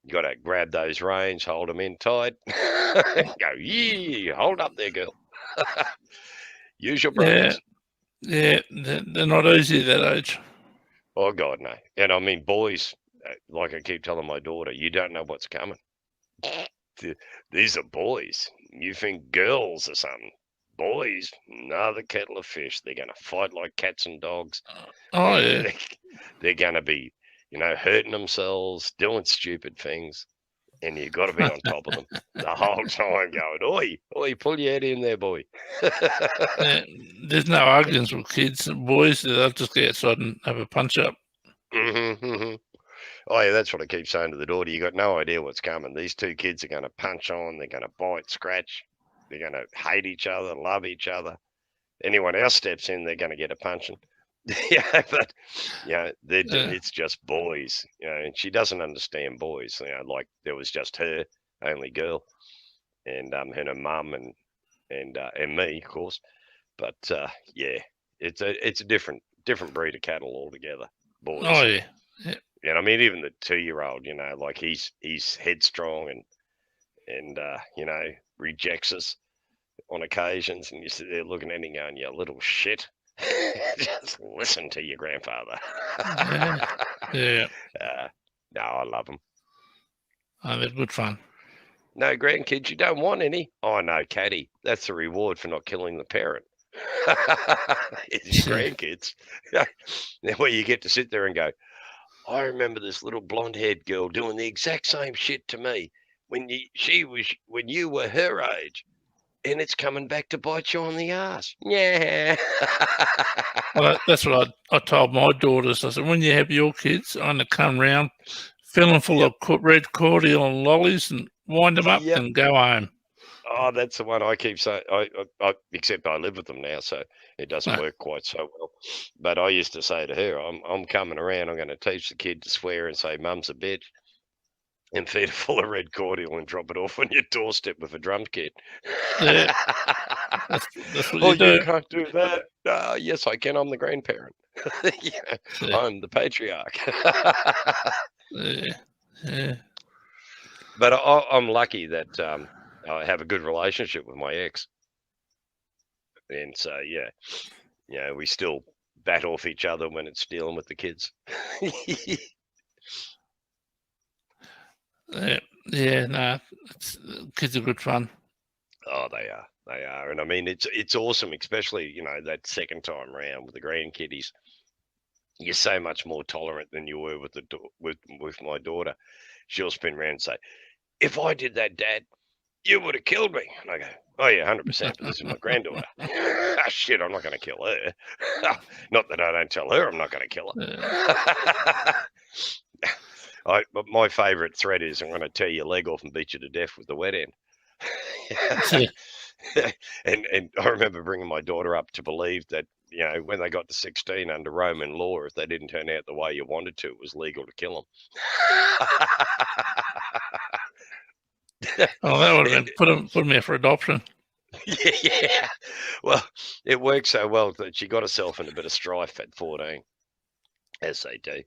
You got to grab those reins, hold them in tight, go, yeah, hold up there, girl. Use your brains. Yeah, they're not easy at that age. Oh, God, no. And I mean, boys, like I keep telling my daughter, you don't know what's coming. These are boys. You think girls are something. Boys, another kettle of fish. They're going to fight like cats and dogs. Oh, yeah. They're going to be, hurting themselves, doing stupid things. And you've got to be on top of them the whole time going, oi, pull your head in there, boy. Yeah, there's no arguments with kids and boys. They'll just get outside and have a punch-up. Mm-hmm. Oh, yeah, that's what I keep saying to the daughter. You got no idea what's coming. These two kids are going to punch on. They're going to bite, scratch. They're going to hate each other, love each other. Anyone else steps in, they're going to get a punching. But it's just boys. And she doesn't understand boys. Like there was just her, only girl, and her mum and me, of course. But it's a different breed of cattle altogether. Boys. Oh yeah. And I mean, even the 2-year-old, like he's headstrong and rejects us on occasions, and you sit there looking at him going, you little shit. Just listen to your grandfather. Yeah. No, I love them. Oh, they're good fun. No grandkids, you don't want any? Oh, no, Caddy. That's the reward for not killing the parent. It's your grandkids. Where you get to sit there and go, I remember this little blonde-haired girl doing the exact same shit to me when you were her age. And it's coming back to bite you on the ass. Yeah. Well, that's what I told my daughters. I said, when you have your kids, I'm going to come round fill them full of red cordial and lollies and wind them up Yep. and go home. Oh, that's the one I keep saying. Except I live with them now, so it doesn't No. work quite so well. But I used to say to her, I'm coming around. I'm going to teach the kid to swear and say mum's a bitch, and feed it full of red cordial and drop it off on your doorstep with a drum kit. Yeah. That's what Oh, you do. you can't do that. Yes, I can. I'm the grandparent. I'm the patriarch. Yeah. But I'm lucky that I have a good relationship with my ex, and so we still bat off each other when it's dealing with the kids. No, kids are good fun. Oh, they are, and I mean it's awesome, especially that second time round with the grandkiddies. You're so much more tolerant than you were with with my daughter. She'll spin around and say, "If I did that, Dad, you would have killed me." And I go, "Oh yeah, 100%. But this is my granddaughter. Shit, I'm not going to kill her. Not that I don't tell her I'm not going to kill her." But my favourite threat is I'm going to tear your leg off and beat you to death with the wet end. And I remember bringing my daughter up to believe that when they got to 16 under Roman law, if they didn't turn out the way you wanted to, it was legal to kill them. Oh, that would have been put them there for adoption. Yeah. Well, it worked so well that she got herself in a bit of strife at 14, as they do.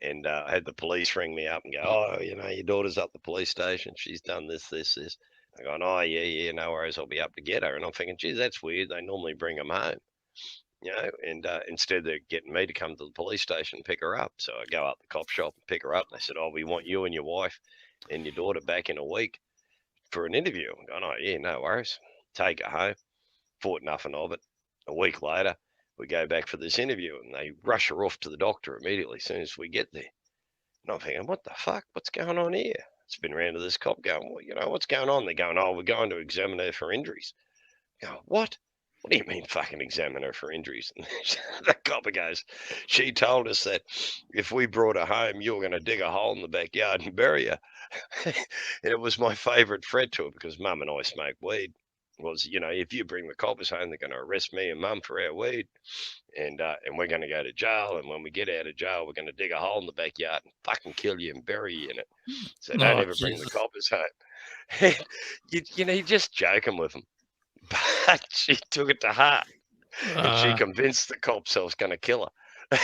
And I had the police ring me up and go, "Oh, your daughter's up the police station. She's done this. I'm going, "Oh, yeah, no worries. I'll be up to get her." And I'm thinking, geez, that's weird. They normally bring them home, and instead they're getting me to come to the police station and pick her up. So I go up the cop shop and pick her up. And they said, "Oh, we want you and your wife and your daughter back in a week for an interview." I'm going, "Oh, yeah, no worries." Take her home. Thought nothing of it. A week later, we go back for this interview, and they rush her off to the doctor immediately as soon as we get there. And I'm thinking, what the fuck? What's going on here? Spin around to this cop going, "Well, what's going on?" They're going, "Oh, we're going to examine her for injuries." I go, "What? What do you mean fucking examine her for injuries?" And the copper goes, "She told us that if we brought her home, you were going to dig a hole in the backyard and bury her." And it was my favourite threat to her because Mum and I smoke weed. Was, if you bring the coppers home, they're going to arrest me and Mum for our weed. And we're going to go to jail. And when we get out of jail, we're going to dig a hole in the backyard and fucking kill you and bury you in it. So don't ever bring the coppers home. You're just joking with them. But she took it to heart. And she convinced the cops I was going to kill her.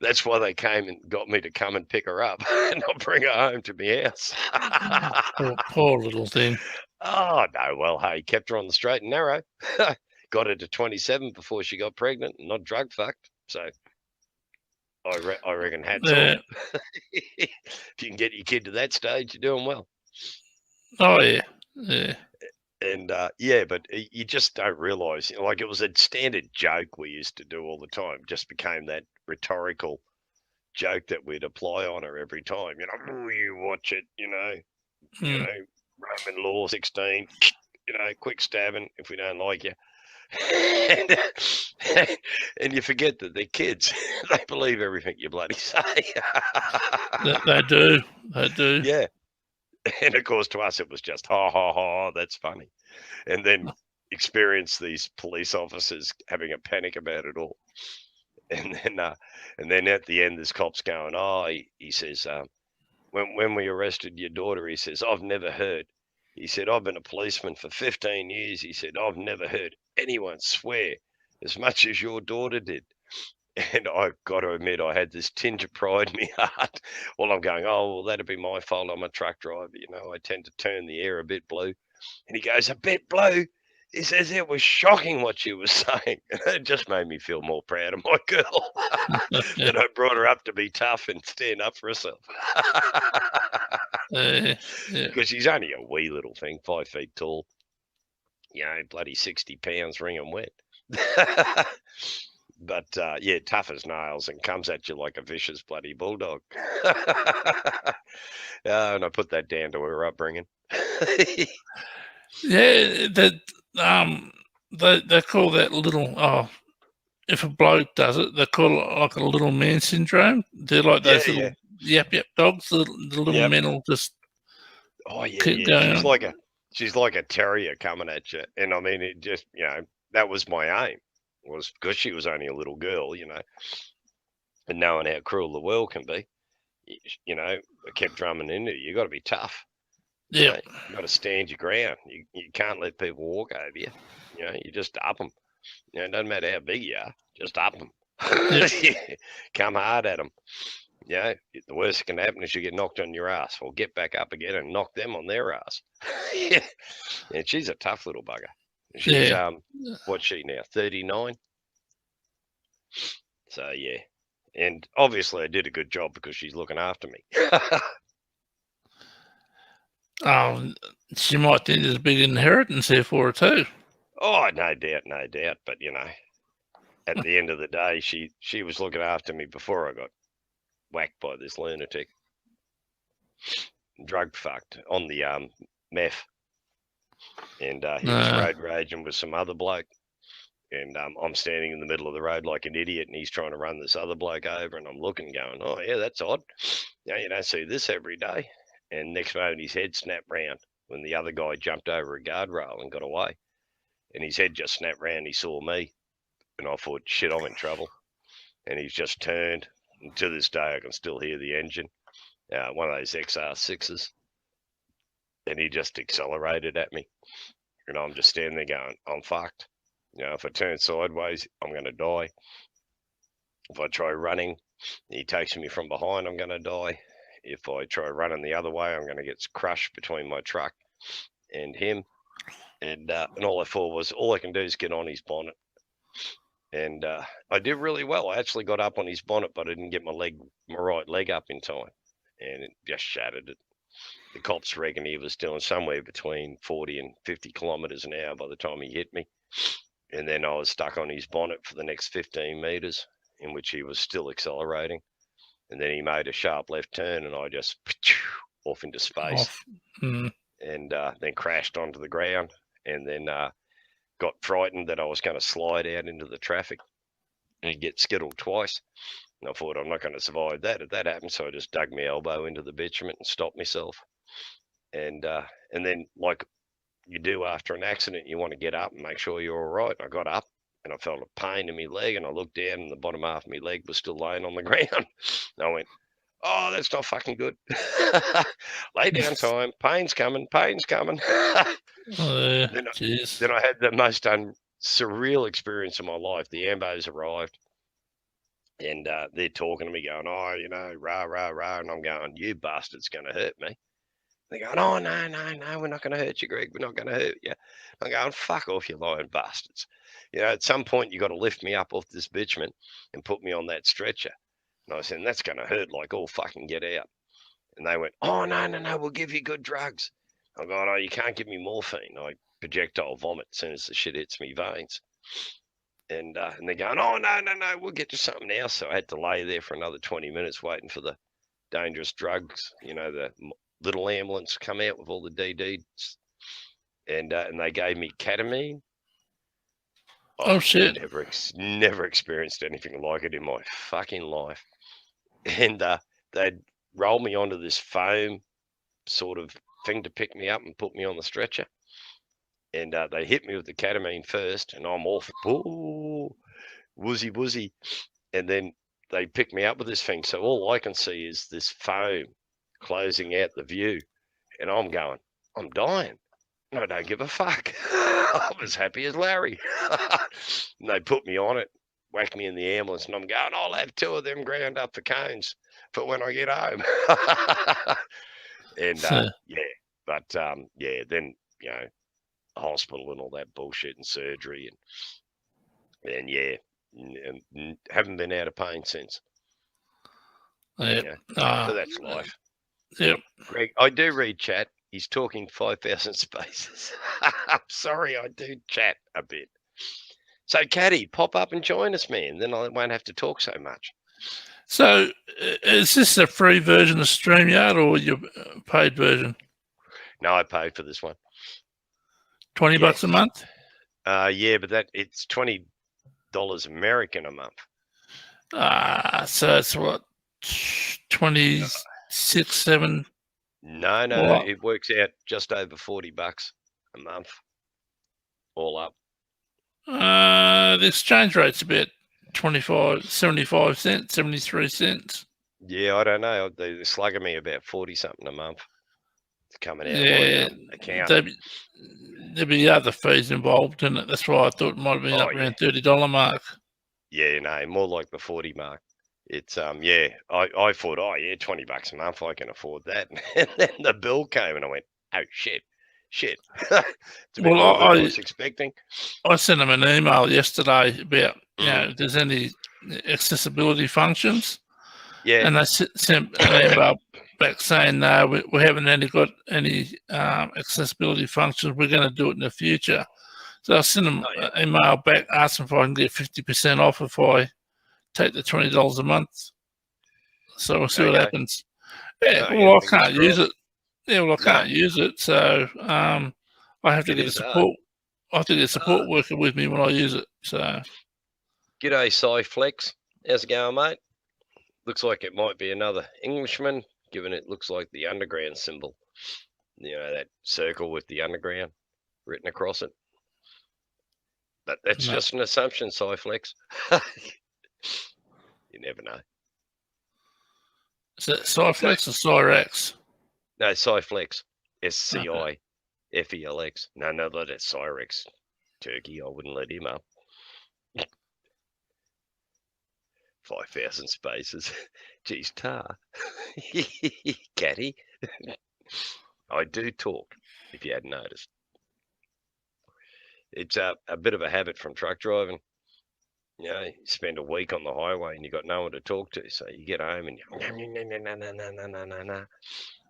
That's why they came and got me to come and pick her up and not bring her home to my house. Poor little thing. Oh, no. Well, hey, kept her on the straight and narrow. Got her to 27 before she got pregnant and not drug fucked. So I reckon hats off. If you can get your kid to that stage, you're doing well. Oh, yeah. Yeah. And but you just don't realise, like it was a standard joke we used to do all the time. Just became that rhetorical joke that we'd apply on her every time. "Oh, you watch it, Roman law 16, quick stabbing if we don't like you." And you forget that they're kids. They believe everything you bloody say. They do. They do. Yeah. And of course, to us, it was just, ha, ha, ha, that's funny. And then experience these police officers having a panic about it all. And then at the end, this cop's going, he says, when we arrested your daughter, he says, "I've never heard." He said, "I've been a policeman for 15 years. He said, I've never heard anyone swear as much as your daughter did." And I've got to admit, I had this tinge of pride in my heart. Well, I'm going, "Oh, well, that'd be my fault. I'm a truck driver. I tend to turn the air a bit blue." And he goes, "A bit blue?" He says, "It was shocking what she was saying." It just made me feel more proud of my girl that I brought her up to be tough and stand up for herself. Because she's only a wee little thing, 5 feet tall. Bloody 60 pounds, wringing wet. But, tough as nails and comes at you like a vicious bloody bulldog. And I put that down to her upbringing. Yeah, they call that little, if a bloke does it, they call it like a little man syndrome. They're like those little Yep. Dogs, the little Yep. men will just Oh yeah, keep yeah. going She's on. like a terrier coming at you, and I mean, it just that was my aim, was because she was only a little girl, and knowing how cruel the world can be, I kept drumming into you. You got to be tough. Yep. You got to stand your ground. You can't let people walk over you. You just up them. It doesn't matter how big you are, just up them. Yep. Come hard at them. The worst that can happen is you get knocked on your ass, or get back up again and knock them on their ass. Yeah, she's a tough little bugger. She's Yeah. what's she now? 39. So yeah, and obviously I did a good job because she's looking after me. She might think there's a big inheritance here for her too. Oh, no doubt, no doubt. But at the end of the day, she was looking after me before I got whacked by this lunatic, drug fucked on the meth, and he was road raging with some other bloke, and I'm standing in the middle of the road like an idiot, and he's trying to run this other bloke over, and I'm looking, going, oh yeah, that's odd. You don't see this every day. And next moment, his head snapped round when the other guy jumped over a guardrail and got away, and his head just snapped round. He saw me, and I thought, shit, I'm in trouble. And he's just turned, and to this day, I can still hear the engine, one of those XR6s, and he just accelerated at me. And I'm just standing there going, I'm fucked. If I turn sideways, I'm going to die. If I try running, he takes me from behind, I'm going to die. If I try running the other way, I'm going to get crushed between my truck and him. And all I thought was, all I can do is get on his bonnet. And I did really well. I actually got up on his bonnet, but I didn't get my right leg up in time. And it just shattered it. The cops reckon he was doing somewhere between 40 and 50 kilometres an hour by the time he hit me. And then I was stuck on his bonnet for the next 15 metres, in which he was still accelerating. And then he made a sharp left turn, and I just off into space. And then crashed onto the ground, and then got frightened that I was going to slide out into the traffic and get skittled twice. And I thought, I'm not going to survive that if that happened. So I just dug my elbow into the bitumen and stopped myself. And then, like you do after an accident, you want to get up and make sure you're all right. And I got up, and I felt a pain in my leg, and I looked down, and the bottom half of my leg was still laying on the ground. And I went, oh, that's not fucking good. Lay down time. Pain's coming. Pain's coming. Then I had the most surreal experience of my life. The ambos arrived, and they're talking to me, going, oh, rah, rah, rah. And I'm going, you bastard's going to hurt me. They're going, oh, no, we're not going to hurt you, Greg. We're not going to hurt you. I'm going, fuck off, you lying bastards. At some point, you got to lift me up off this bitumen and put me on that stretcher. And I said, that's going to hurt like all fucking get out. And they went, oh, no, we'll give you good drugs. I'm going, oh, you can't give me morphine. I projectile vomit as soon as the shit hits me veins. And they're going, oh, no, we'll get you something else. So I had to lay there for another 20 minutes waiting for the dangerous drugs, the little ambulance come out with all the DDs. And they gave me ketamine. Oh shit! Never experienced anything like it in my fucking life. And they'd roll me onto this foam sort of thing to pick me up and put me on the stretcher. And they hit me with the ketamine first, and I'm off, woozy. And then they pick me up with this thing. So all I can see is this foam closing out the view. And I'm going, I'm dying. And I don't give a fuck. I'm as happy as Larry. And they put me on it, whack me in the ambulance, and I'm going, I'll have 2 of them ground up for cones for when I get home. And then, hospital and all that bullshit and surgery. And haven't been out of pain since. Yep. So that's life. Yep. Greg, I do read chat. He's talking 5,000 spaces. I'm sorry, I do chat a bit. So, Caddy, pop up and join us, man. Then I won't have to talk so much. So, is this a free version of StreamYard or your paid version? No, I paid for this one. $20 a month? Yeah, but it's $20 American a month. So it's what, 26, 7. No, What? it works out just over $40 a month, all up. The exchange rate's about 75 cents, 73 cents. Yeah, I don't know. They're slugging me about 40 something a month. It's coming out Yeah, of my account. there'd be other fees involved in it. That's why I thought it might have been up around $30 mark. Yeah, no, more like the 40 mark. It's yeah, I thought, oh yeah, $20 a month, I can afford that. And then the bill came and I went, oh shit. It's a bit more than I was expecting. I sent them an email yesterday about if there's any accessibility functions. Yeah. And they sent an email back saying, no, we haven't got any accessibility functions. We're going to do it in the future. So I sent them an email back asking if I can get 50% off if I take the $20 a month. So we'll see what happens. Yeah, well, I can't use it. Yeah, well, I can't use it. So I have to get a support. I have to get a support worker with me when I use it. So, G'day, Cyflex. How's it going, mate? Looks like it might be another Englishman, given it looks like the underground symbol. You know, that circle with the underground written across it. But that's just an assumption, Cyflex. You never know. Is that Cyflex or Cyrex? No, Cyflex. SCIFELX. No, that's Cyrex. Turkey, I wouldn't let him up. 5,000 spaces. Geez, tar. Catty. I do talk, if you hadn't noticed. It's a bit of a habit from truck driving. You know, you spend a week on the highway and you got no one to talk to. So you get home and you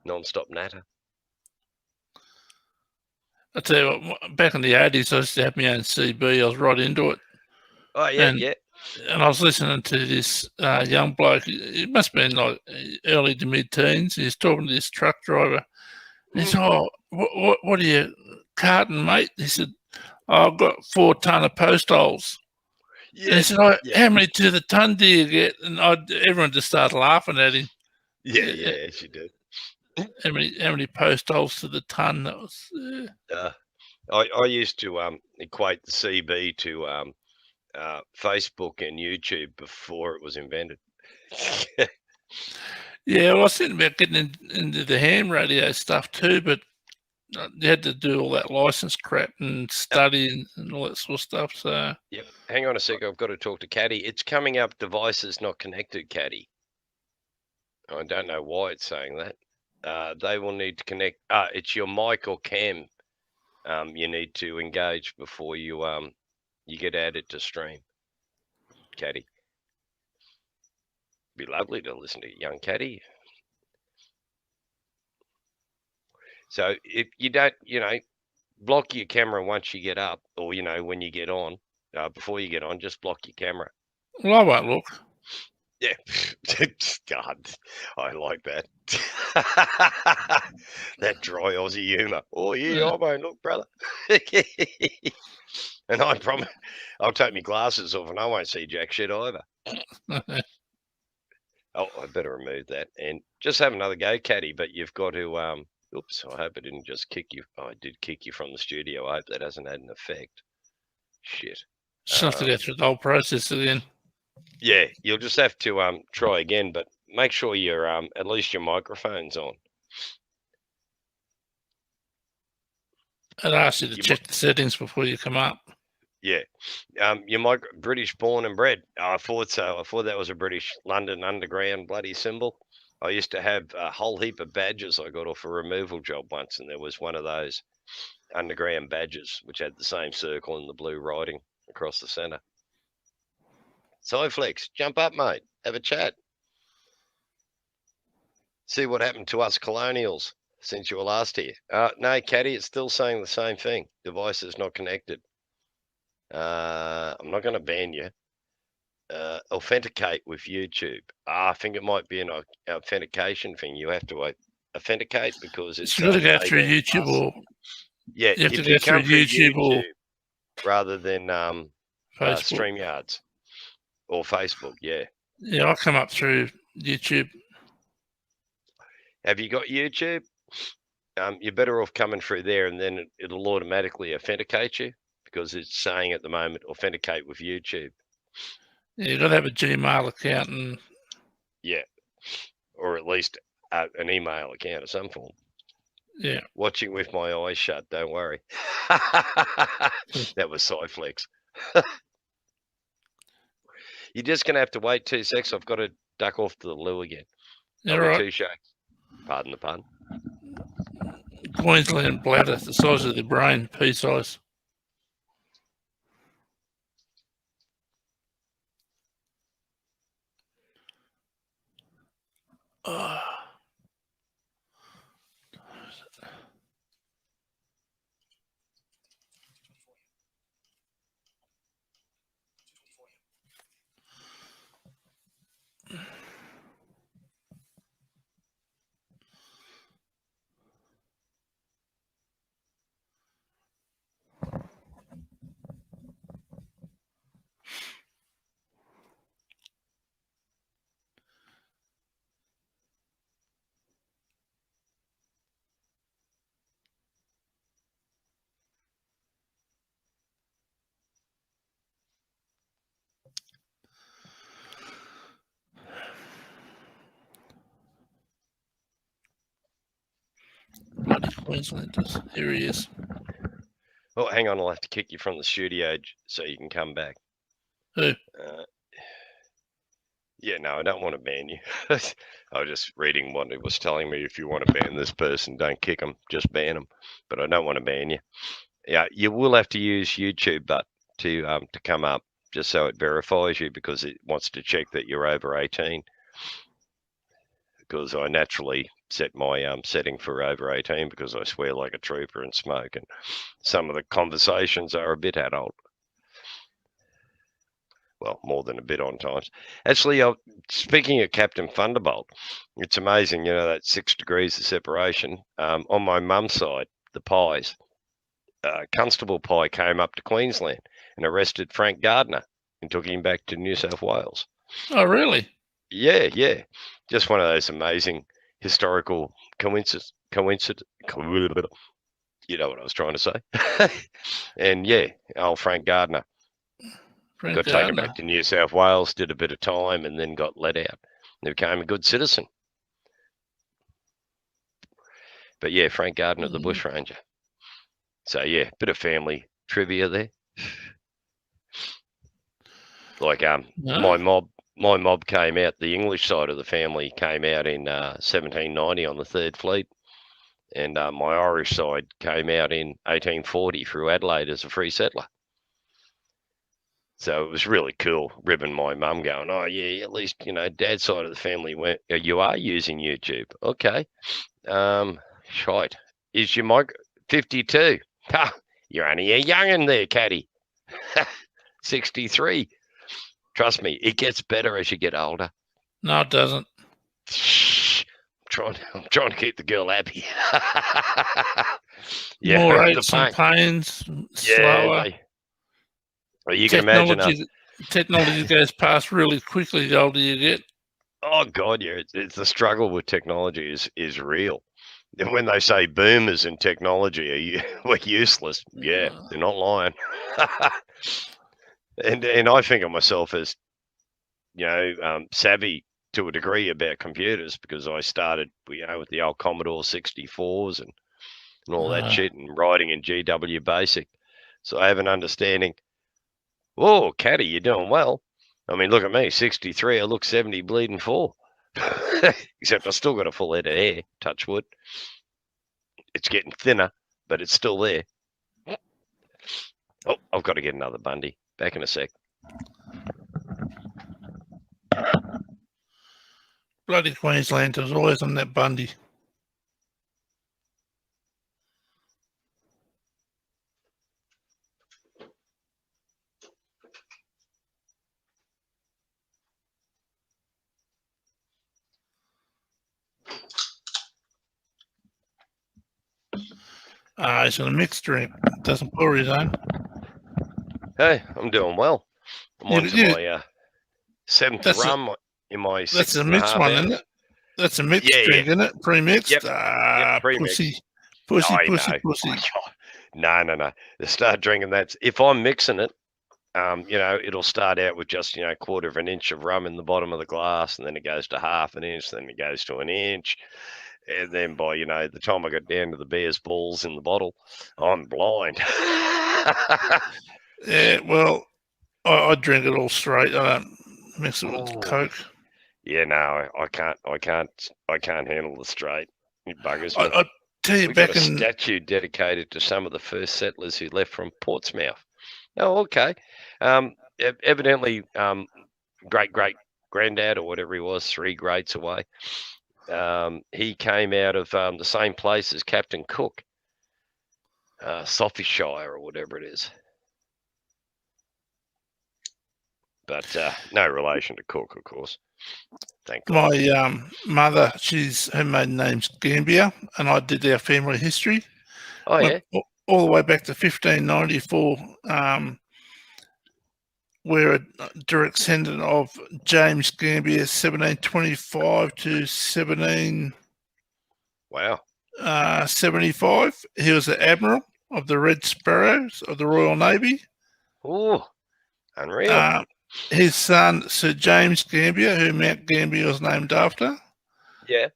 non-stop natter. I tell you what, back in the 80s, I used to have my own CB. I was right into it. Oh, yeah. And I was listening to this young bloke. It must have been like early to mid-teens. He's talking to this truck driver. He said, oh, what are you carting, mate? He said, oh, I've got 4 ton of post holes. Yeah, and he said, how many to the ton do you get? And everyone just started laughing at him. Yeah, she did. How many post holes to the ton? That was. I used to equate the CB to Facebook and YouTube before it was invented. Yeah, well, I was thinking about getting into the ham radio stuff too, but you had to do all that license crap and study and all that sort of stuff. So. Yep. Hang on a sec. I've got to talk to Caddy. It's coming up. Devices not connected, Caddy. I don't know why it's saying that. They will need to connect. It's your mic or cam. You need to engage before you get added to stream. Caddy. Be lovely to listen to young Caddy. So if you don't, block your camera once you get up, or when you get on. Before you get on, just block your camera. Well, I won't look. Yeah, God, I like that. That dry Aussie humour. Oh yeah, I won't look, brother. And I promise, I'll take my glasses off, and I won't see jack shit either. Oh, I better remove that and just have another go, Caddy. But you've got to. Oops, I hope I didn't just kick you. Oh, I did kick you from the studio. I hope that hasn't had an effect. Shit. Just have to go through the whole process again. Yeah, you'll just have to try again, but make sure you're at least your microphone's on. I'd ask you to check the settings before you come up. Yeah, you're British born and bred. I thought so. I thought that was a British London Underground bloody symbol. I used to have a whole heap of badges I got off a removal job once, and there was one of those underground badges which had the same circle and the blue writing across the centre. Cyflex, jump up, mate. Have a chat. See what happened to us colonials since you were last here. No, Caddy, it's still saying the same thing. Device is not connected. I'm not going to ban you. Authenticate with YouTube. I think it might be an authentication thing. You have to authenticate because it's got to go through YouTube or yeah, you have to go through YouTube or rather than Facebook. StreamYards or Facebook. Yeah. Yeah, I come up through YouTube. Have you got YouTube? You're better off coming through there, and then it'll automatically authenticate you because it's saying at the moment authenticate with YouTube. Yeah, you got to have a Gmail account and Yeah, or at least an email account of some form. yeah. Watching with my eyes shut. Don't worry. That was Cyflex. You're just gonna have to wait 2 seconds. I've got to duck off to the loo again. Yeah, I'll be right. 2 shakes. Pardon the pun. Queensland bladder, the size of the brain, pea size. Bloody Queenslanders. Here he is. Oh, hang on. I'll have to kick you from the studio so you can come back. Who? Yeah, no, I don't want to ban you. I was just reading what it was telling me. If you want to ban this person, don't kick them, just ban them. But I don't want to ban you. Yeah, you will have to use YouTube, but to come up just so it verifies you because it wants to check that you're over 18. Because I naturally set my setting for over 18 because I swear like a trooper and smoke, and some of the conversations are a bit adult. Well, more than a bit on times. Actually, speaking of Captain Thunderbolt, it's amazing, you know, that 6 degrees of separation. On my mum's side, the Pies, Constable Pye came up to Queensland and arrested Frank Gardner and took him back to New South Wales. Oh, really? Yeah, yeah. Just one of those amazing historical coincidence. You know what I was trying to say. And yeah, old Frank Gardner. Got taken back to New South Wales, did a bit of time, and then got let out. He became a good citizen. But yeah, Frank Gardner, the bushranger. So yeah, bit of family trivia there. Like my mob came out. The English side of the family came out in 1790 on the 3rd Fleet, and my Irish side came out in 1840 through Adelaide as a free settler. So it was really cool, ribbing my mum going, oh, yeah, at least, you know, dad's side of the family went, you are using YouTube. Okay. Shite. Is your mic 52? Ha, you're only a young'un there, Caddy. 63. Trust me, it gets better as you get older. No, it doesn't. Shh. I'm trying to keep the girl happy. Yeah, more aches and pains, slower. Well, you can imagine technology goes past really quickly the older you get. Oh God, yeah, it's the struggle with technology is real. And when they say boomers in technology we're useless, yeah, they're not lying. and I think of myself as, you know, savvy to a degree about computers because I started, you know, with the old Commodore 64s and all that shit and writing in GW Basic. So I have an understanding. Oh, Caddy, you're doing well. I mean, look at me, 63. I look 70 bleeding 4. Except I still got a full head of hair, touch wood. It's getting thinner, but it's still there. Oh, I've got to get another Bundy. Back in a sec. Bloody Queenslanders always on that Bundy. He's in a mixed drink. Doesn't pour his own. Hey, I'm doing well. I'm on to my 7th rum in my 6.5 That's a mixed one, isn't it? That's a mixed Yeah, drink, yeah. isn't it? Pre-mixed? Yep. Ah, Pre-mix. pussy. Pussy, I pussy, know. pussy. No. Start drinking that. If I'm mixing it, it'll start out with just, quarter of an inch of rum in the bottom of the glass, and then it goes to half an inch, then it goes to an inch. And then by, the time I got down to the bear's balls in the bottle, I'm blind. Yeah, well, I drink it all straight. I don't mix it with Coke. Yeah, no, I can't handle the straight. It buggers me. I tell you, We got back a in statue dedicated to some of the first settlers who left from Portsmouth. Oh, okay. Evidently, great granddad or whatever he was, 3 greats away. He came out of the same place as Captain Cook, Sophie-shire or whatever it is. But no relation to Cook, of course. Thank God. my mother, her maiden name's Gambia, and I did our family history. Oh, yeah? All the way back to 1594. We're a direct descendant of James Gambier, 1725 to 1775. He was the admiral of the Red Sparrows of the Royal Navy. Oh, unreal. His son, Sir James Gambier, who Mount Gambier was named after. Yeah.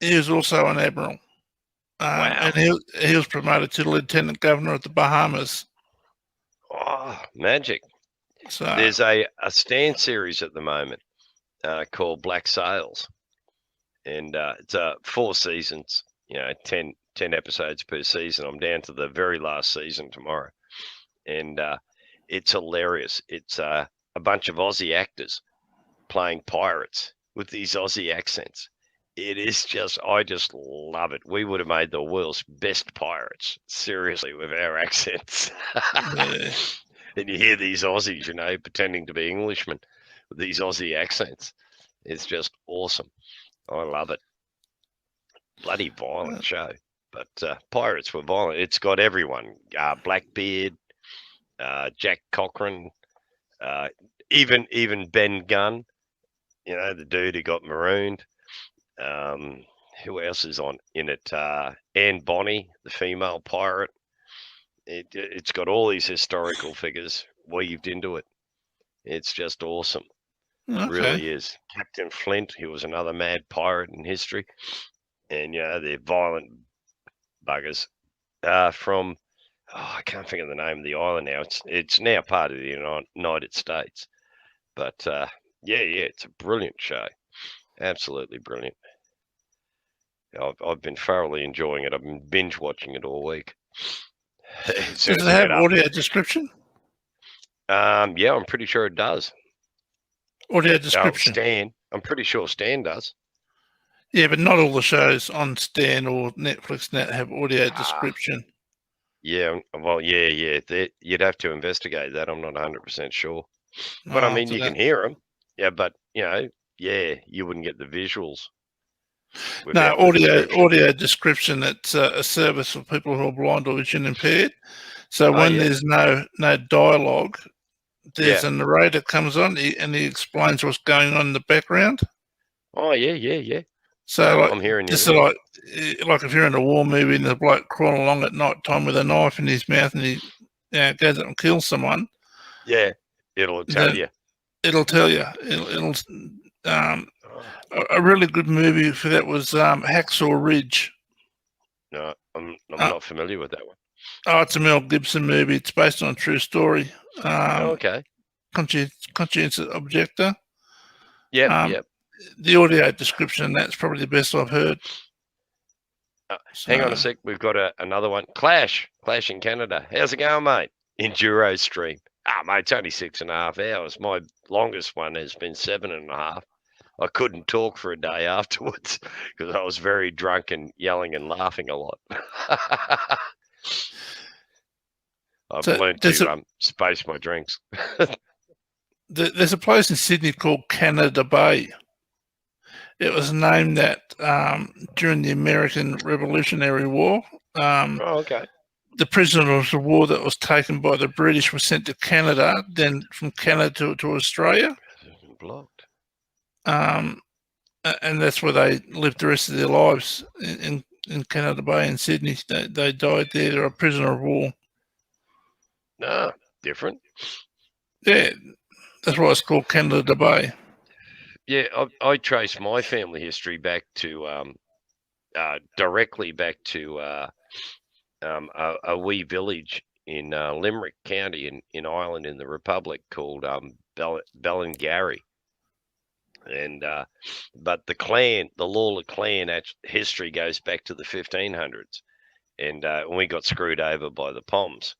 He was also an admiral. Wow. And he was promoted to Lieutenant Governor of the Bahamas. Oh, magic. So, there's a Stan series at the moment called Black Sails, and it's 4 seasons, 10 episodes per season. I'm down to the very last season tomorrow, and it's hilarious. It's a bunch of Aussie actors playing pirates with these Aussie accents. It is I just love it. We would have made the world's best pirates, seriously, with our accents. yeah. And you hear these Aussies, pretending to be Englishmen with these Aussie accents. It's just awesome. I love it. Bloody violent show. But pirates were violent. It's got everyone. Blackbeard, Jack Cochran, even Ben Gunn, the dude who got marooned. Who else is in it? Anne Bonny, the female pirate. It's got all these historical figures weaved into it. It's just awesome. Okay. It really is. Captain Flint, who was another mad pirate in history. And, they're violent buggers from, I can't think of the name of the island now. It's now part of the United States. But, yeah, it's a brilliant show. Absolutely brilliant. I've been thoroughly enjoying it. I've been binge watching it all week. Does it have audio description? Yeah, I'm pretty sure it does. Audio description. Stan. I'm pretty sure Stan does. Yeah, but not all the shows on Stan or Netflix Net have audio description. Yeah, well, yeah. You'd have to investigate that. I'm not 100% sure. But, I mean, you can hear them. Yeah, but, you wouldn't get the visuals. No, audio description. It's a service for people who are blind or vision impaired. So when there's no dialogue, there's a narrator comes on and he explains what's going on in the background. Oh yeah. So I'm hearing you. Just like if you're in a war movie and the bloke crawling along at night time with a knife in his mouth and he goes up and kills someone. Yeah, it'll tell you. It'll tell you. It'll a really good movie for that was Hacksaw Ridge. No, I'm not familiar with that one. Oh, it's a Mel Gibson movie. It's based on a true story. Okay. Conscientious Objector. Yep. The audio description, that's probably the best I've heard. Hang on a sec. We've got another one. Clash in Canada. How's it going, mate? Enduro stream. Mate, it's only 6.5 hours. My longest one has been 7.5. I couldn't talk for a day afterwards because I was very drunk and yelling and laughing a lot. I've learned to space my drinks. There's a place in Sydney called Canada Bay. It was named that during the American Revolutionary War. Okay. The prisoners of war that was taken by the British were sent to Canada, then from Canada to Australia. Blocked. and that's where they lived the rest of their lives in Canada Bay in Sydney. They died there. They're a prisoner of war. No, different. Yeah, that's why it's called Canada Bay. Yeah, I trace my family history back to directly back to a wee village in Limerick County in Ireland in the Republic called Ballingarry. And but the Lawler clan history goes back to the 1500s, and when we got screwed over by the Poms,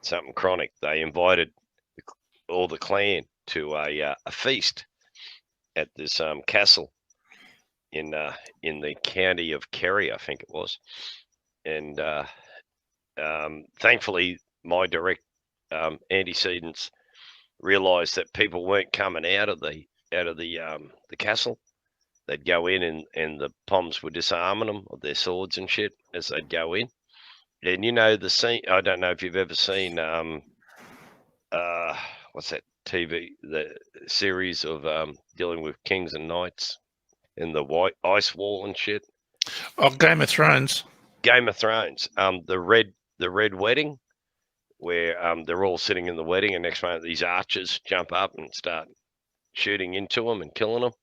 something chronic, they invited all the clan to a feast at this castle in the county of Kerry, I think it was, and thankfully my direct antecedents realised that people weren't coming out of the castle. They'd go in and the Poms were disarming them with their swords and shit as they'd go in. And you know the scene. I don't know if you've ever seen what's that the series of dealing with kings and knights and the white ice wall and shit. Oh, Game of Thrones. Game of Thrones. The red wedding, where they're all sitting in the wedding, and next moment these archers jump up and start shooting into them and killing them.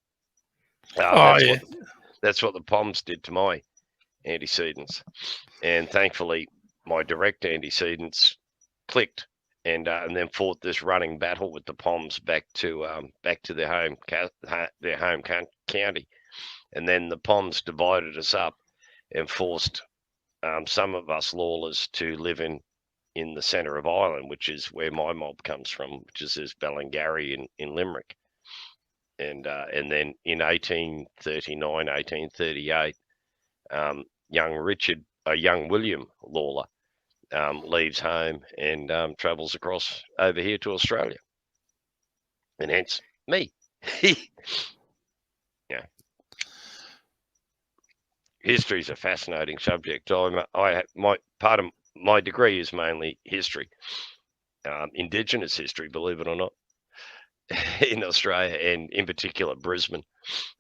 That's what the Poms did to my antecedents, and thankfully my direct antecedents clicked and then fought this running battle with the Poms back to their home county, and then the Poms divided us up and forced some of us Lawlers to live in the centre of Ireland, which is where my mob comes from, which is this Ballingarry in Limerick. And then in 1839, 1838, young William Lawler leaves home and travels across over here to Australia, and hence me. Yeah, history is a fascinating subject. My part of my degree is mainly history, Indigenous history, believe it or not. In Australia, and in particular Brisbane.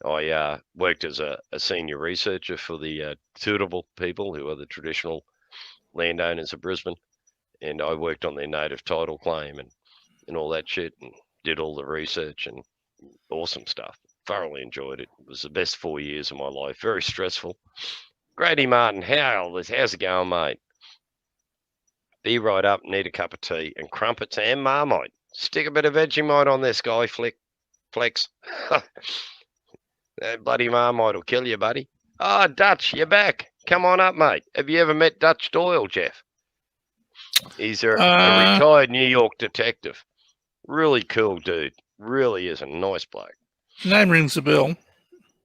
I worked as a senior researcher for the Turrbal people, who are the traditional landowners of Brisbane, and I worked on their native title claim and all that shit, and did all the research, and awesome stuff. Thoroughly enjoyed it. It was the best 4 years of my life. Very stressful. Grady Martin, how's it going, mate? Be right up, need a cup of tea, and crumpets and Marmite. Stick a bit of Vegemite on this guy, Flex. That bloody Marmite will kill you, buddy. Ah, Dutch, you're back. Come on up, mate. Have you ever met Dutch Doyle, Jeff? He's a retired New York detective. Really cool dude. Really is a nice bloke. Name rings a bell.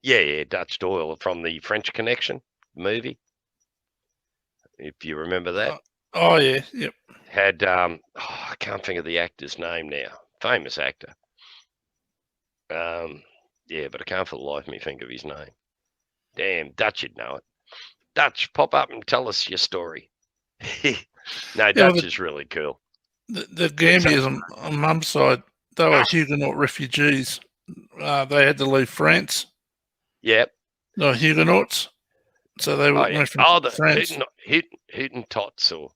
Yeah, Dutch Doyle from the French Connection movie. If you remember that. Oh, yeah, yep. Had, I can't think of the actor's name now. Famous actor. Yeah, but I can't for the life of me think of his name. Damn, Dutch would know it. Dutch, pop up and tell us your story. No, Dutch is really cool. The Gambiers on Mum's side, they were Huguenot refugees. They had to leave France. Yep. They were Huguenots. So they went from France. Hottentots or...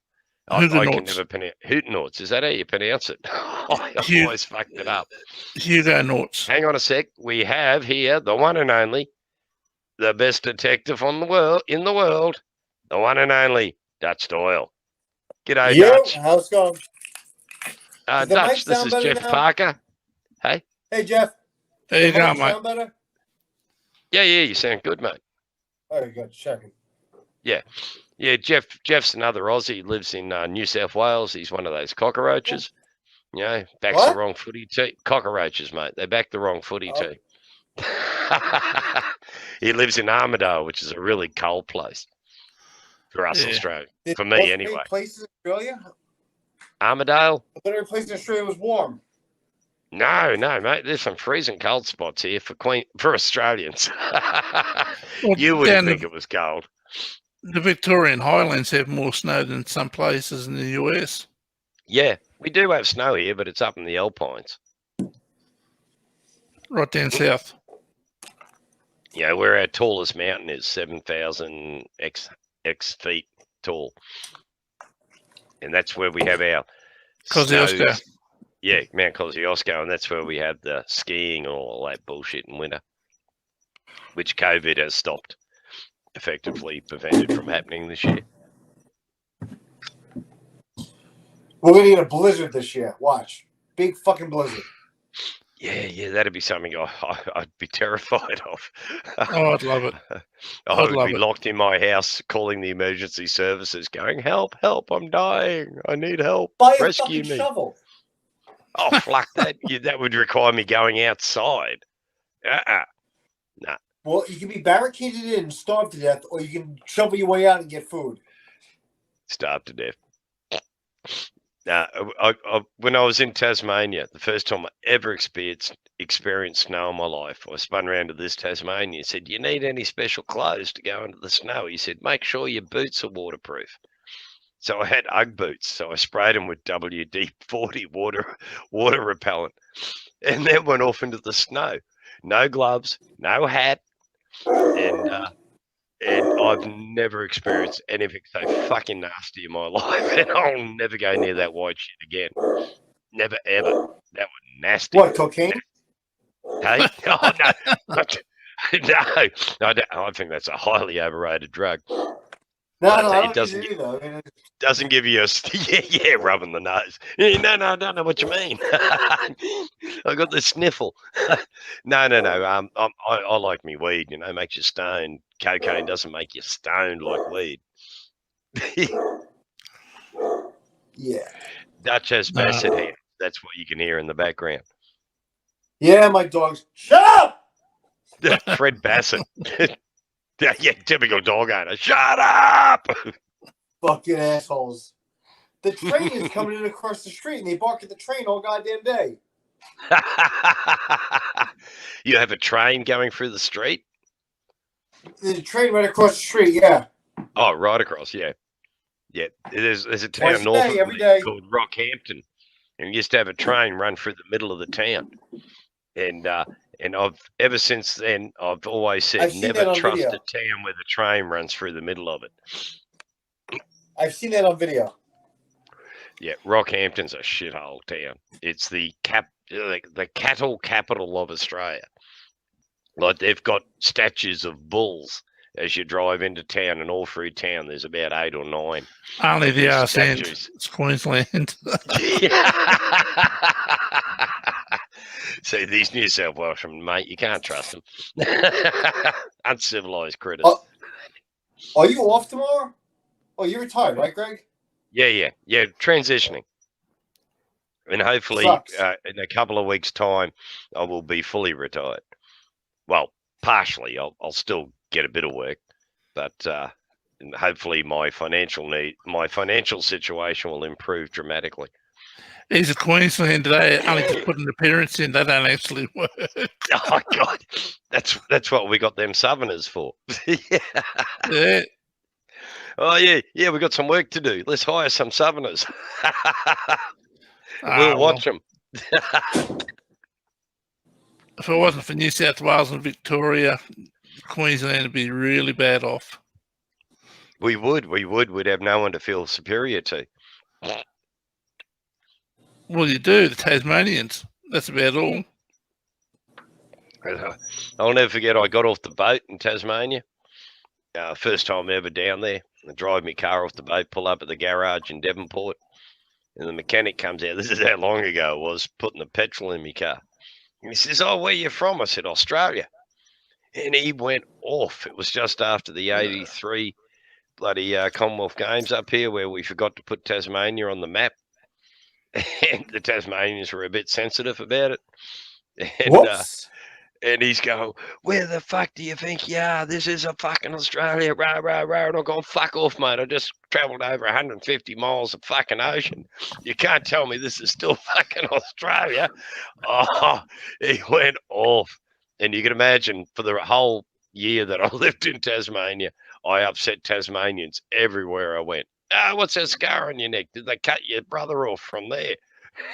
I can never pronounce Hottentots. Is that how you pronounce it? I always fucked it up. Huguenots. Hang on a sec. We have here the one and only, the best detective in the world, the one and only Dutch Doyle. G'day, Dutch. How's it going? Dutch, this is Jeff Parker. Hey. Hey, Jeff. How you going, mate? Sound better? Yeah, you sound good, mate. Oh, you got checking. Yeah, Jeff's another Aussie. He lives in New South Wales. He's one of those cockroaches. You know, backs the wrong footy team. Cockroaches, mate. They back the wrong footy team. He lives in Armidale, which is a really cold place for us Australia. For me, anyway. Place in Australia? Armidale? I thought every place in Australia was warm. No, mate. There's some freezing cold spots here for Australians. You wouldn't think it was cold. The Victorian Highlands have more snow than some places in the US. Yeah, we do have snow here, but it's up in the Alpines. Right down south. You know, where our tallest mountain is 7,000 x feet tall. And that's where we have our Kosciuszko. snows. Yeah, Mount Kosciuszko, and that's where we have the skiing and all that bullshit in winter, which COVID has stopped, effectively prevented from happening this year. We're gonna get a blizzard this year. Watch, big fucking blizzard. Yeah, that'd be something I'd be terrified of. Oh, I'd love it. I I'd would love be it. locked in my house calling the emergency services going, help, I'm dying. I need help. Buy a Rescue fucking me. shovel. Oh, fuck that. That would require me going outside. Nah. Well, you can be barricaded in and starve to death, or you can shovel your way out and get food. Starve to death. When I was in Tasmania, the first time I ever experienced snow in my life, I spun around to this Tasmanian and said, "Do you need any special clothes to go into the snow?" He said, "Make sure your boots are waterproof." So I had Ugg boots, so I sprayed them with WD-40 water repellent, and then went off into the snow. No gloves, no hat, and I've never experienced anything so fucking nasty in my life, and I'll never go near that white shit again. Never, ever. That was nasty. What, cocaine? Hey? Oh, no. No. I think that's a highly overrated drug. No, But I it don't doesn't, use it either. I mean, doesn't give you a... Yeah, rubbing the nose. Yeah, no, I don't know what you mean. I got the sniffle. No. I like me weed, makes you stoned. Cocaine doesn't make you stoned like weed. yeah. Dutch has basset hair. That's what you can hear in the background. Yeah, my dog's. Shut up! Fred Bassett. Yeah, typical dog owner. Shut up! Fucking assholes. The train is coming in across the street, and they bark at the train all goddamn day. You have a train going through the street? There's a train right across the street, yeah. Oh, right across, yeah. Yeah, there's a Twice town a north day, of every me day. called Rockhampton, and we used to have a train run through the middle of the town. And I've ever since then I've always said I've seen that never on trust video. a town where the train runs through the middle of it. I've seen that on video. Yeah, Rockhampton's a shithole town. It's the cattle capital of Australia. Like, they've got statues of bulls as you drive into town, and all through town there's about 8 or 9. Only of the these arse end. statues. It's Queensland. See, these New South Welshmen, mate, you can't trust them. Uncivilized critters. Are you off tomorrow? Oh, you're retired, right, Greg? Yeah, transitioning. And hopefully in a couple of weeks' time, I will be fully retired. Well, partially. I'll still get a bit of work, but hopefully my financial situation will improve dramatically. He's a Queensland today, only to put an appearance in. They don't actually work. Oh God, that's what we got them Southerners for. Yeah. Oh yeah, we got some work to do. Let's hire some Southerners. We'll watch them. If it wasn't for New South Wales and Victoria, Queensland would be really bad off. We would. We'd have no one to feel superior to. Well, you do, the Tasmanians. That's about all. I'll never forget, I got off the boat in Tasmania. First time ever down there. I drive my car off the boat, pull up at the garage in Devonport, and the mechanic comes out. This is how long ago it was, putting the petrol in my car. And he says, "Oh, where you from?" I said, "Australia." And he went off. It was just after the 83 bloody Commonwealth Games up here, where we forgot to put Tasmania on the map. And the Tasmanians were a bit sensitive about it. And, Whoops. And he's going, "Where the fuck do you think you are? This is a fucking Australia, rah, rah, rah." And I'm going, "Fuck off, mate. I just travelled over 150 miles of fucking ocean. You can't tell me this is still fucking Australia." Oh, he went off. And you can imagine, for the whole year that I lived in Tasmania, I upset Tasmanians everywhere I went. "What's that scar on your neck? Did they cut your brother off from there?"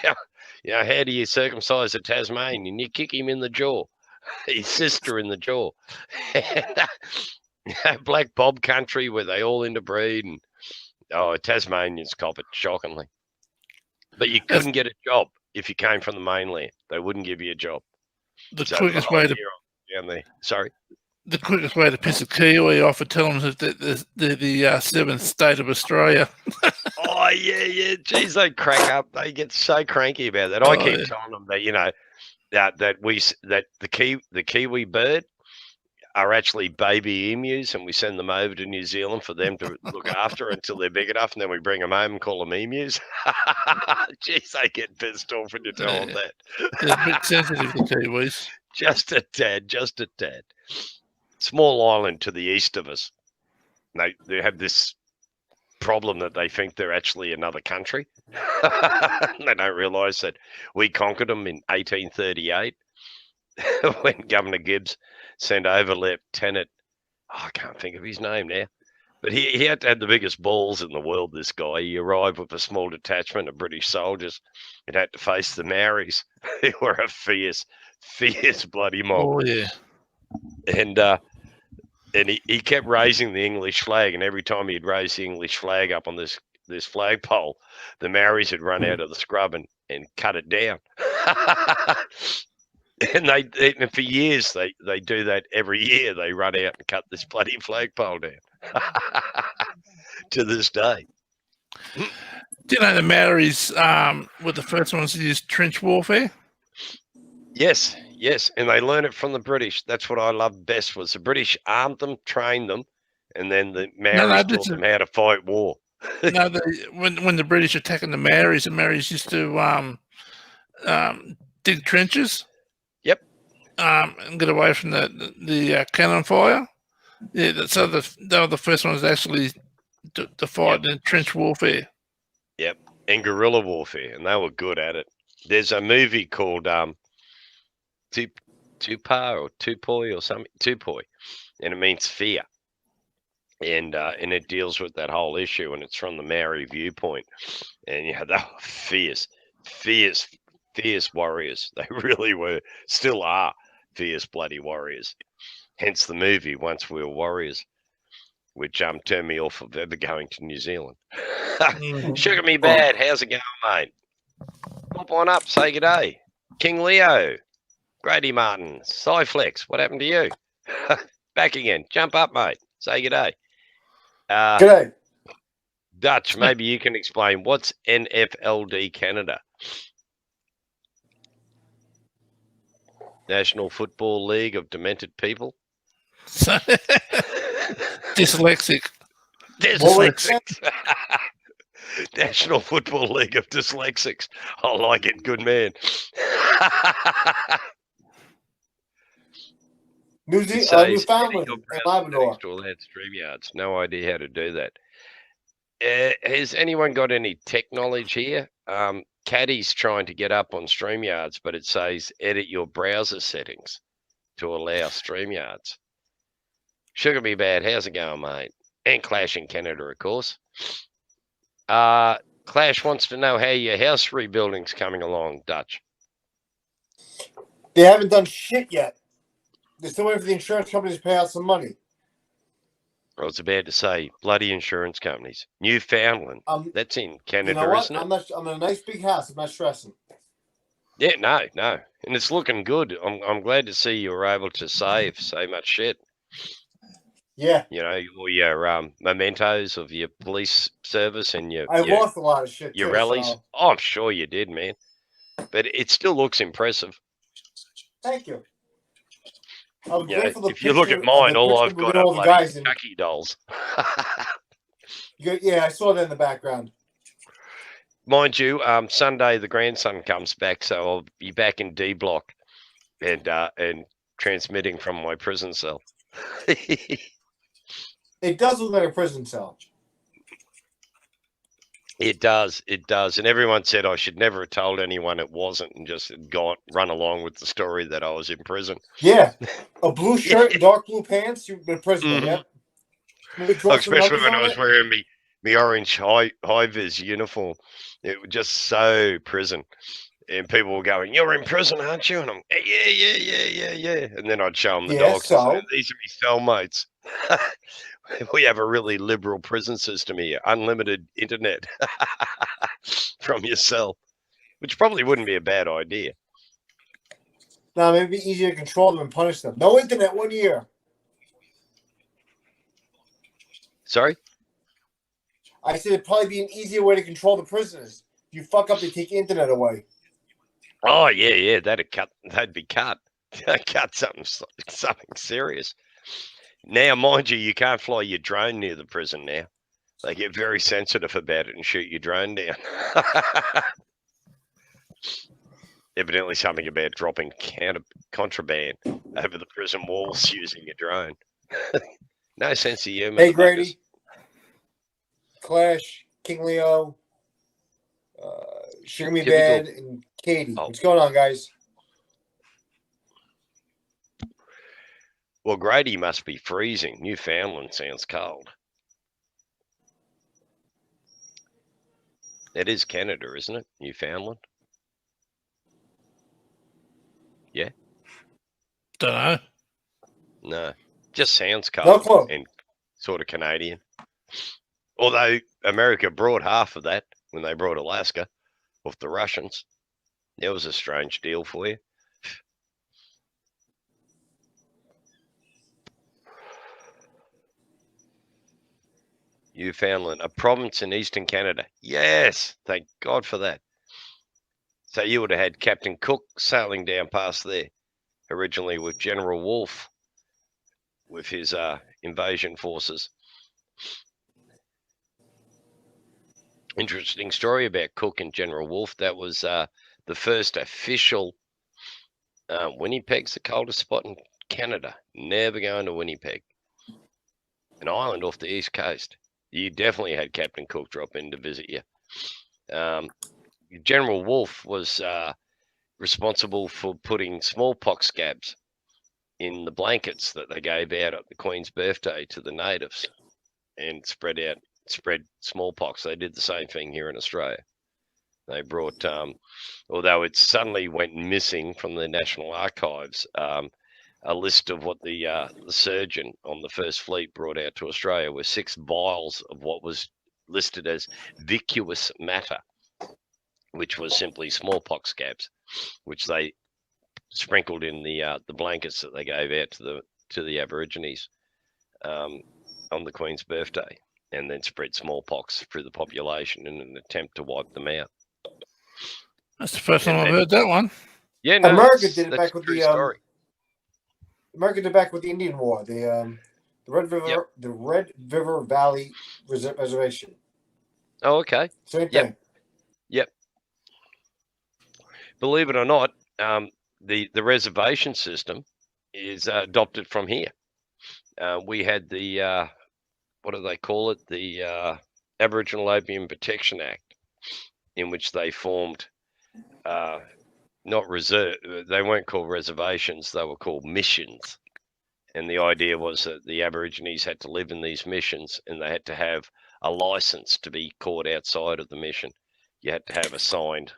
How do you circumcise a Tasmanian? You kick him in the jaw. his sister in the jaw. Black Bob country where they all interbreed, and Tasmanians cop it shockingly. But you couldn't get a job if you came from the mainland. They wouldn't give you a job. The So quickest whole way to year down there. Sorry. the quickest way to piss a Kiwi off and tell them that they're the seventh state of Australia. Oh yeah. Geez, they crack up. They get so cranky about that. I keep telling them that that the Kiwi bird are actually baby emus, and we send them over to New Zealand for them to look after until they're big enough, and then we bring them home and call them emus. Jeez, they get pissed off when you tell them that. They're a bit sensitive, the Kiwis. Just a tad. Small island to the east of us. They have this problem that they think they're actually another country. They don't realise that we conquered them in 1838 when Governor Gibbs sent over Lieutenant, I can't think of his name now, but he had to have the biggest balls in the world, this guy. He arrived with a small detachment of British soldiers and had to face the Maoris, who were a fierce bloody mob. Oh, yeah. And he kept raising the English flag, and every time he'd raise the English flag up on this flagpole, the Maoris would run out of the scrub and cut it down. And for years they do that every year. They run out and cut this bloody flagpole down to this day. Do you know the Maoris were the first ones to use trench warfare? Yes, and they learned it from the British. That's what I loved best, was the British armed them, trained them, and then the Maoris taught them how to fight war. No, when the British attacking the Maoris used to dig trenches. Yep. And get away from the cannon fire. Yeah, so they were the first ones actually to fight in trench warfare. Yep, and guerrilla warfare, and they were good at it. There's a movie called Tupoi or something, Tupoi, and it means fear. And it deals with that whole issue, and it's from the Maori viewpoint. And they were fierce warriors. They really were, still are fierce bloody warriors. Hence the movie Once We Were Warriors, which turned me off of ever going to New Zealand. Sugar me bad, how's it going, mate? Pop on up, say good day. King Leo, Grady Martin, Cyflex, what happened to you? Back again, jump up, mate, say good day. G'day. Dutch, maybe you can explain what's NFLD Canada? National Football League of Demented People. Dyslexic. National Football League of Dyslexics. I like it. Good man. Newfoundland and Labrador. StreamYards. No idea how to do that. Has anyone got any tech knowledge here? Caddy's trying to get up on StreamYards, but it says edit your browser settings to allow StreamYards. Sugar me bad, how's it going, mate? And Clash in Canada, of course. Clash wants to know how your house rebuilding's coming along, Dutch. They haven't done shit yet. They're still waiting for the insurance companies to pay out some money. I was about to say, bloody insurance companies. Newfoundland. That's in Canada, you know what? isn't it? I'm in a nice big house. I'm not stressing. Yeah, no. And it's looking good. I'm glad to see you were able to save so much shit. Yeah. You know, all your mementos of your police service and your... I lost a lot of shit, your too, rallies. so... Oh, I'm sure you did, man. But it still looks impressive. Thank you. Yeah, if you look at mine, all I've got are bloody Chucky dolls. Yeah, I saw that in the background. Mind you, Sunday the grandson comes back, so I'll be back in D block and transmitting from my prison cell. It does look like a prison cell. It does, and everyone said I should never have told anyone it wasn't, and just run along with the story that I was in prison. Yeah, a blue shirt, dark blue pants. You've been in prison, yeah. Especially when I was wearing me orange high vis uniform, it was just so prison. And people were going, "You're in prison, aren't you?" And I'm, yeah. And then I'd show them the Yeah, dogs and so say, "These are my cellmates." We have a really liberal prison system here, unlimited internet from your cell, which probably wouldn't be a bad idea. now maybe it'd be easier to control them and punish them. No internet 1 year. Sorry? I said it'd probably be an easier way to control the prisoners. If you fuck up, they take internet away. Oh yeah, that'd be cut. Cut something serious. Now, mind you, you can't fly your drone near the prison now. They get very sensitive about it and shoot your drone down. Evidently something about dropping contraband over the prison walls using a drone. No sense of humor. Hey, Grady. Clash, King Leo, Sugar Me Bad, and Katie. What's going on, guys? Well, Grady must be freezing. Newfoundland sounds cold. It is Canada, isn't it? Newfoundland? Yeah? Don't know. No. Just sounds No cold clue. and sort of Canadian. Although America brought half of that when they brought Alaska off the Russians. That was a strange deal for you. Newfoundland, a province in eastern Canada. Yes, thank God for that. So you would have had Captain Cook sailing down past there, originally with General Wolfe, with his invasion forces. Interesting story about Cook and General Wolfe. That was the first official. Winnipeg's the coldest spot in Canada. Never going to Winnipeg. An island off the east coast. You definitely had Captain Cook drop in to visit you. General Wolfe was responsible for putting smallpox scabs in the blankets that they gave out at the Queen's birthday to the natives and spread smallpox. They did the same thing here in Australia. They brought, although it suddenly went missing from the National Archives, a list of what the surgeon on the First Fleet brought out to Australia were 6 vials of what was listed as vicus matter, which was simply smallpox scabs, which they sprinkled in the blankets that they gave out to the Aborigines on the Queen's birthday, and then spread smallpox through the population in an attempt to wipe them out. That's the first time I've heard that one. Yeah, no, America did it back with the the America did back with the Indian War. The Red River Valley Reservation. Oh, okay. Same thing. Yep. Believe it or not, the reservation system is adopted from here. We had the what do they call it? The Aboriginal Opium Protection Act, in which they formed not reserve. They weren't called reservations. They were called missions. And the idea was that the Aborigines had to live in these missions, and they had to have a license to be caught outside of the mission. You had to have a signed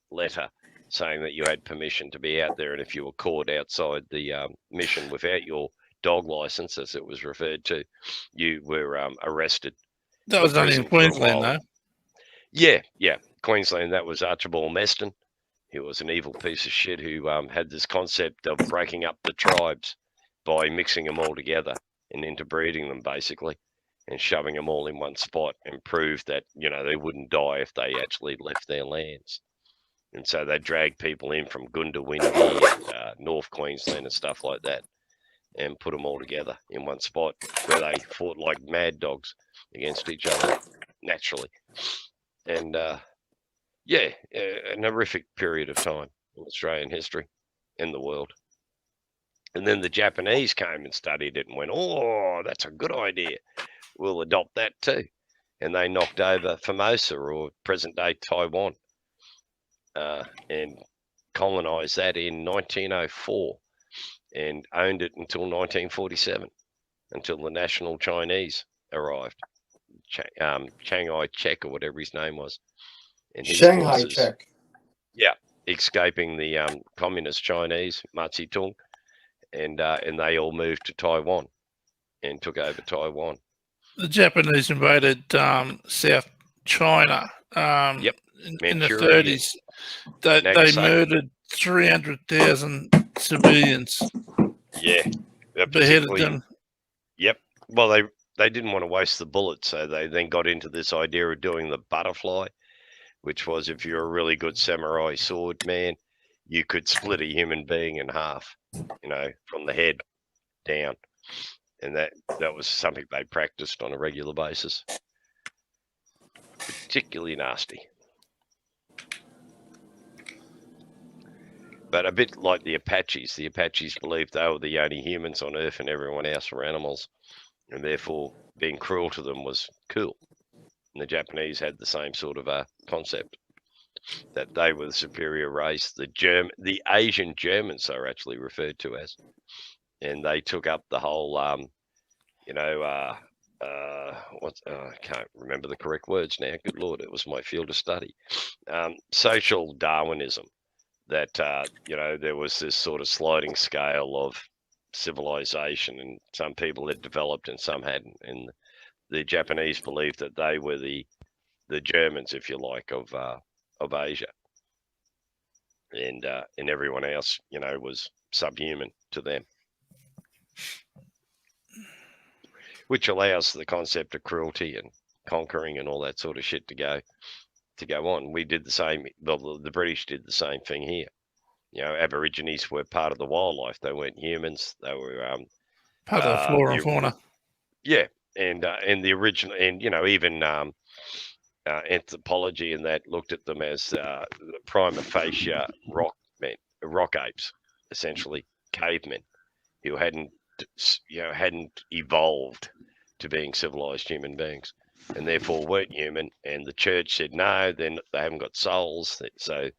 letter saying that you had permission to be out there, and if you were caught outside the mission without your dog license, as it was referred to, you were arrested. That was only in Queensland, though. Yeah. Queensland, that was Archibald Meston. He was an evil piece of shit who had this concept of breaking up the tribes by mixing them all together and interbreeding them, basically, and shoving them all in one spot, and proved that, they wouldn't die if they actually left their lands. And so they dragged people in from Goondiwindi, North Queensland and stuff like that, and put them all together in one spot where they fought like mad dogs against each other naturally. And an horrific period of time in Australian history and the world. And then the Japanese came and studied it and went, oh, that's a good idea. We'll adopt that too. And they knocked over Formosa, or present-day Taiwan, and colonized that in 1904 and owned it until 1947, until the National Chinese arrived. Chiang Kai-shek, or whatever his name was. And his Shanghai forces, check. Yeah, escaping the communist Chinese, Mao Tung, and they all moved to Taiwan and took over Taiwan. The Japanese invaded South China Yep, in the Manchuria, 30s. They Nagasaki. murdered 300,000 civilians, Yeah, beheaded particularly. them. Yep. Well, they didn't want to waste the bullet, so they then got into this idea of doing the butterfly, which was if you're a really good samurai sword man, you could split a human being in half, from the head down. And that was something they practiced on a regular basis. Particularly nasty. But a bit like the Apaches believed they were the only humans on Earth and everyone else were animals, and therefore being cruel to them was cool. And the Japanese had the same sort of concept, that they were the superior race. The Asian Germans are actually referred to as, and they took up the whole, I can't remember the correct words now. Good Lord, it was my field of study. Social Darwinism, that, there was this sort of sliding scale of civilization, and some people had developed and some hadn't. And the Japanese believed that they were the Germans, if you like, of Asia, and everyone else, was subhuman to them, which allows the concept of cruelty and conquering and all that sort of shit to go on. We did the same. The British did the same thing here. Aborigines were part of the wildlife. They weren't humans. They were Part of the flora and fauna. Yeah, and the original, and even anthropology and that looked at them as the prima facie rock apes, essentially cavemen who hadn't evolved to being civilized human beings, and therefore weren't human. And the church said no, they haven't got souls, so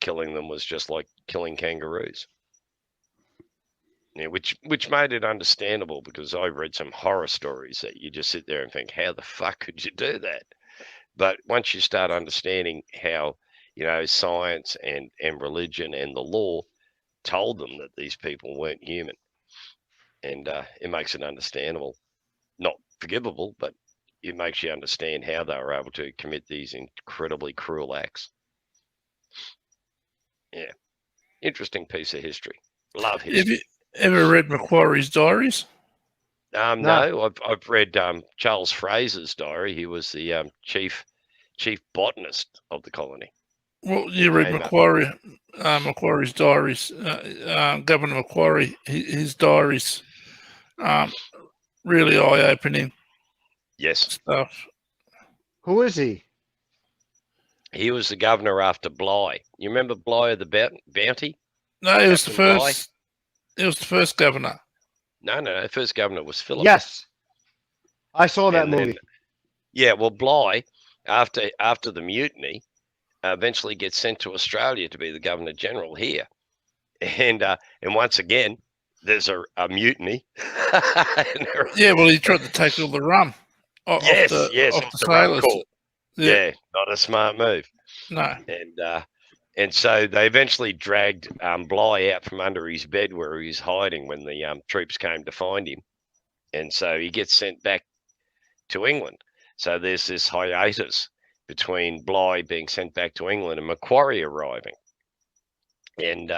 killing them was just like killing kangaroos. Yeah, which made it understandable, because I read some horror stories that you just sit there and think, how the fuck could you do that? But once you start understanding how, science and religion and the law told them that these people weren't human, and it makes it understandable. Not forgivable, but it makes you understand how they were able to commit these incredibly cruel acts. Yeah. Interesting piece of history. Love history. Have you ever read Macquarie's diaries? No, I've read Charles Fraser's diary. He was the chief botanist of the colony. Well, you read Macquarie's diaries. Governor Macquarie, his diaries, really eye-opening. Yes. Stuff. Who is he? He was the governor after Bligh. You remember Bligh of the Bounty? No, he was the Captain first. He was the first governor. No. The first governor was Phillip. Yes, I saw that And movie. Well, Bligh, after the mutiny, eventually gets sent to Australia to be the Governor General here, and once again, there's a mutiny. Yeah, well, he tried to take all the rum. Off the rum sailors. corps. Yeah, not a smart move. No. And so they eventually dragged Bligh out from under his bed where he was hiding when the troops came to find him. And so he gets sent back to England. So there's this hiatus between Bligh being sent back to England and Macquarie arriving. And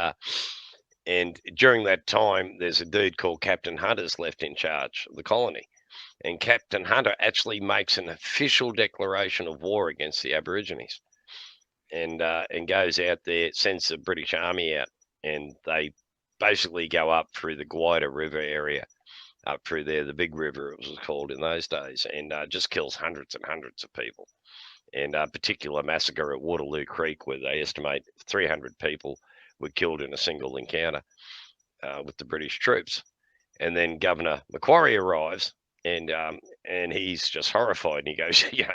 during that time, there's a dude called Captain Hunter's left in charge of the colony. And Captain Hunter actually makes an official declaration of war against the Aborigines, and goes out there, sends the British Army out, and they basically go up through the Guaida River area, up through there, the big river it was called in those days, and just kills hundreds and hundreds of people. And a particular massacre at Waterloo Creek, where they estimate 300 people were killed in a single encounter with the British troops. And then Governor Macquarie arrives, and he's just horrified, and he goes, the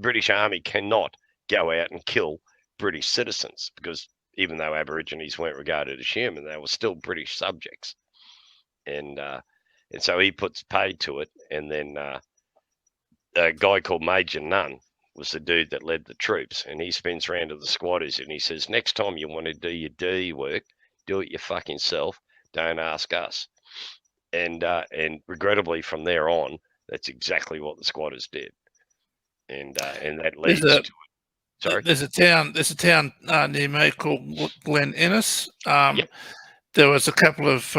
British Army cannot go out and kill British citizens, because even though Aborigines weren't regarded as human, they were still British subjects. And so he puts paid to it, and then a guy called Major Nunn was the dude that led the troops, and he spins around to the squatters and he says, next time you want to do your dirty work, do it your fucking self. Don't ask us. And regrettably, from there on, that's exactly what the squatters did, and that There's leads a to sorry. there's a town near me called Glen Innes. Yep. There was a couple of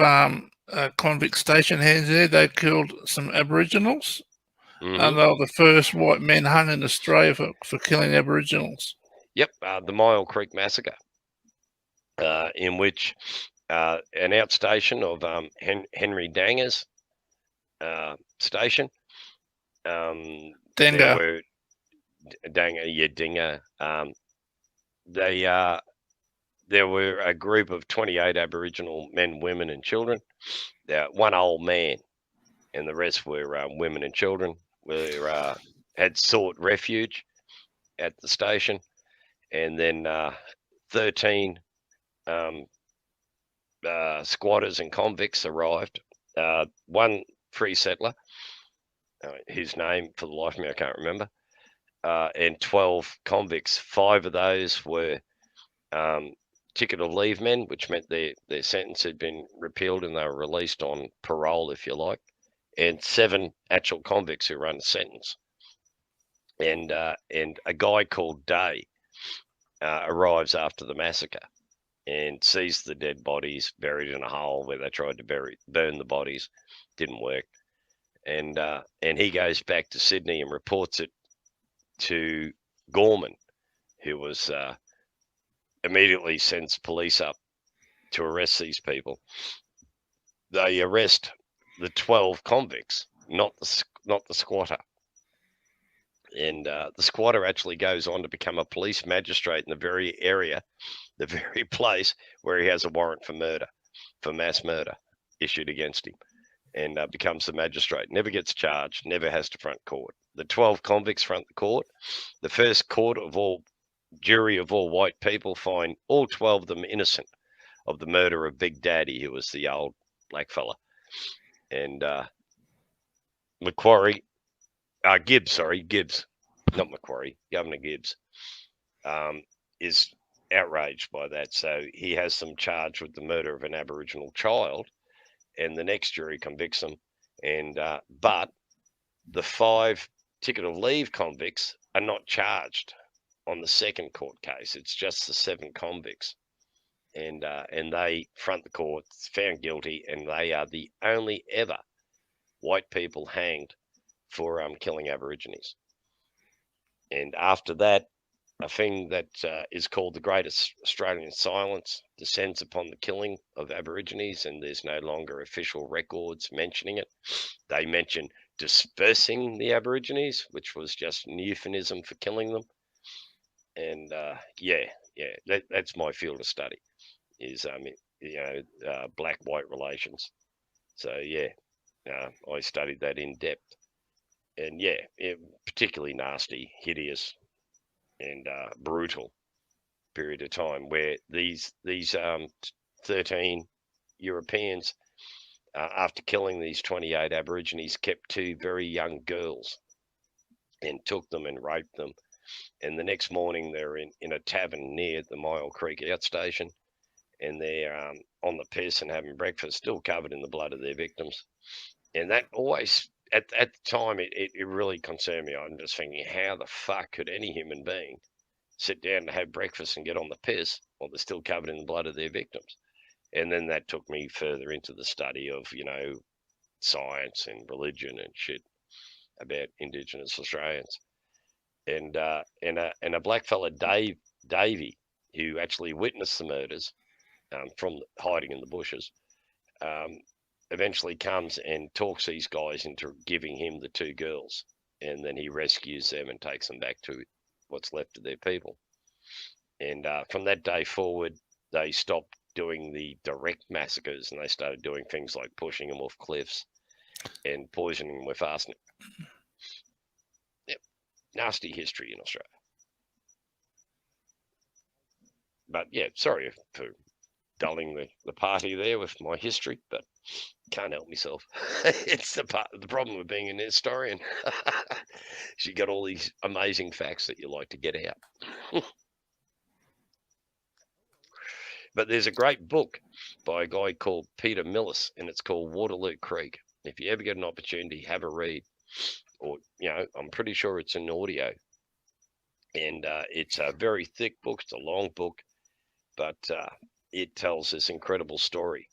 convict station hands there. They killed some Aboriginals. And they were the first white men hung in Australia for killing Aboriginals. Yep, the Mile Creek Massacre, in which an outstation of Henry Danger's station. There Denga. were Dinger. There were a group of 28 Aboriginal men, women, and children. One old man, and the rest were women and children. Had sought refuge at the station, and then 13 squatters and convicts arrived. One free settler, his name for the life of me I can't remember, and 12 convicts. 5 of those were ticket of leave men, which meant their sentence had been repealed and they were released on parole, if you like, and 7 actual convicts who were under sentence. And a guy called Day arrives after the massacre and sees the dead bodies buried in a hole where they tried to burn the bodies. Didn't work. And he goes back to Sydney and reports it to Gorman, who was immediately sends police up to arrest these people. They arrest the 12 convicts, not the squatter. And the squatter actually goes on to become a police magistrate in the very area, the very place where he has a warrant for murder, for mass murder, issued against him, and becomes the magistrate. Never gets charged, never has to front court. The 12 convicts front the court. The first jury of all white people find all 12 of them innocent of the murder of Big Daddy, who was the old black fella. And Gibbs, not Macquarie, Governor Gibbs, is outraged by that. So he has them charged with the murder of an Aboriginal child, and the next jury convicts them. And but the 5 ticket of leave convicts are not charged on the second court case. It's just the 7 convicts, and they front the court, found guilty, and they are the only ever white people hanged for killing Aborigines. And after that, a thing that is called the Great Australian Silence descends upon the killing of Aborigines, and there's no longer official records mentioning it. They mention dispersing the Aborigines, which was just an euphemism for killing them. And that's my field of study, is black-white relations. So I studied that in depth. And particularly nasty, hideous, and brutal period of time where these 13 Europeans, after killing these 28 Aborigines, kept 2 very young girls and took them and raped them. And the next morning they're in a tavern near the Mile Creek outstation, and they're on the piss and having breakfast, still covered in the blood of their victims. And that always, at the time, it really concerned me. I'm just thinking, how the fuck could any human being sit down to have breakfast and get on the piss while they're still covered in the blood of their victims? And then that took me further into the study of, science and religion and shit about Indigenous Australians. And a black fella, Davey, who actually witnessed the murders from hiding in the bushes, eventually comes and talks these guys into giving him the 2 girls, and then he rescues them and takes them back to what's left of their people. And from that day forward, they stopped doing the direct massacres, and they started doing things like pushing them off cliffs and poisoning them with arsenic. Yep. Nasty history in Australia. But sorry for dulling the party there with my history, but can't help myself. It's the problem of being an historian. She got all these amazing facts that you like to get out. But there's a great book by a guy called Peter Millis, and it's called Waterloo Creek. If you ever get an opportunity, have a read. Or, I'm pretty sure it's an audio. And it's a very thick book. It's a long book, but it tells this incredible story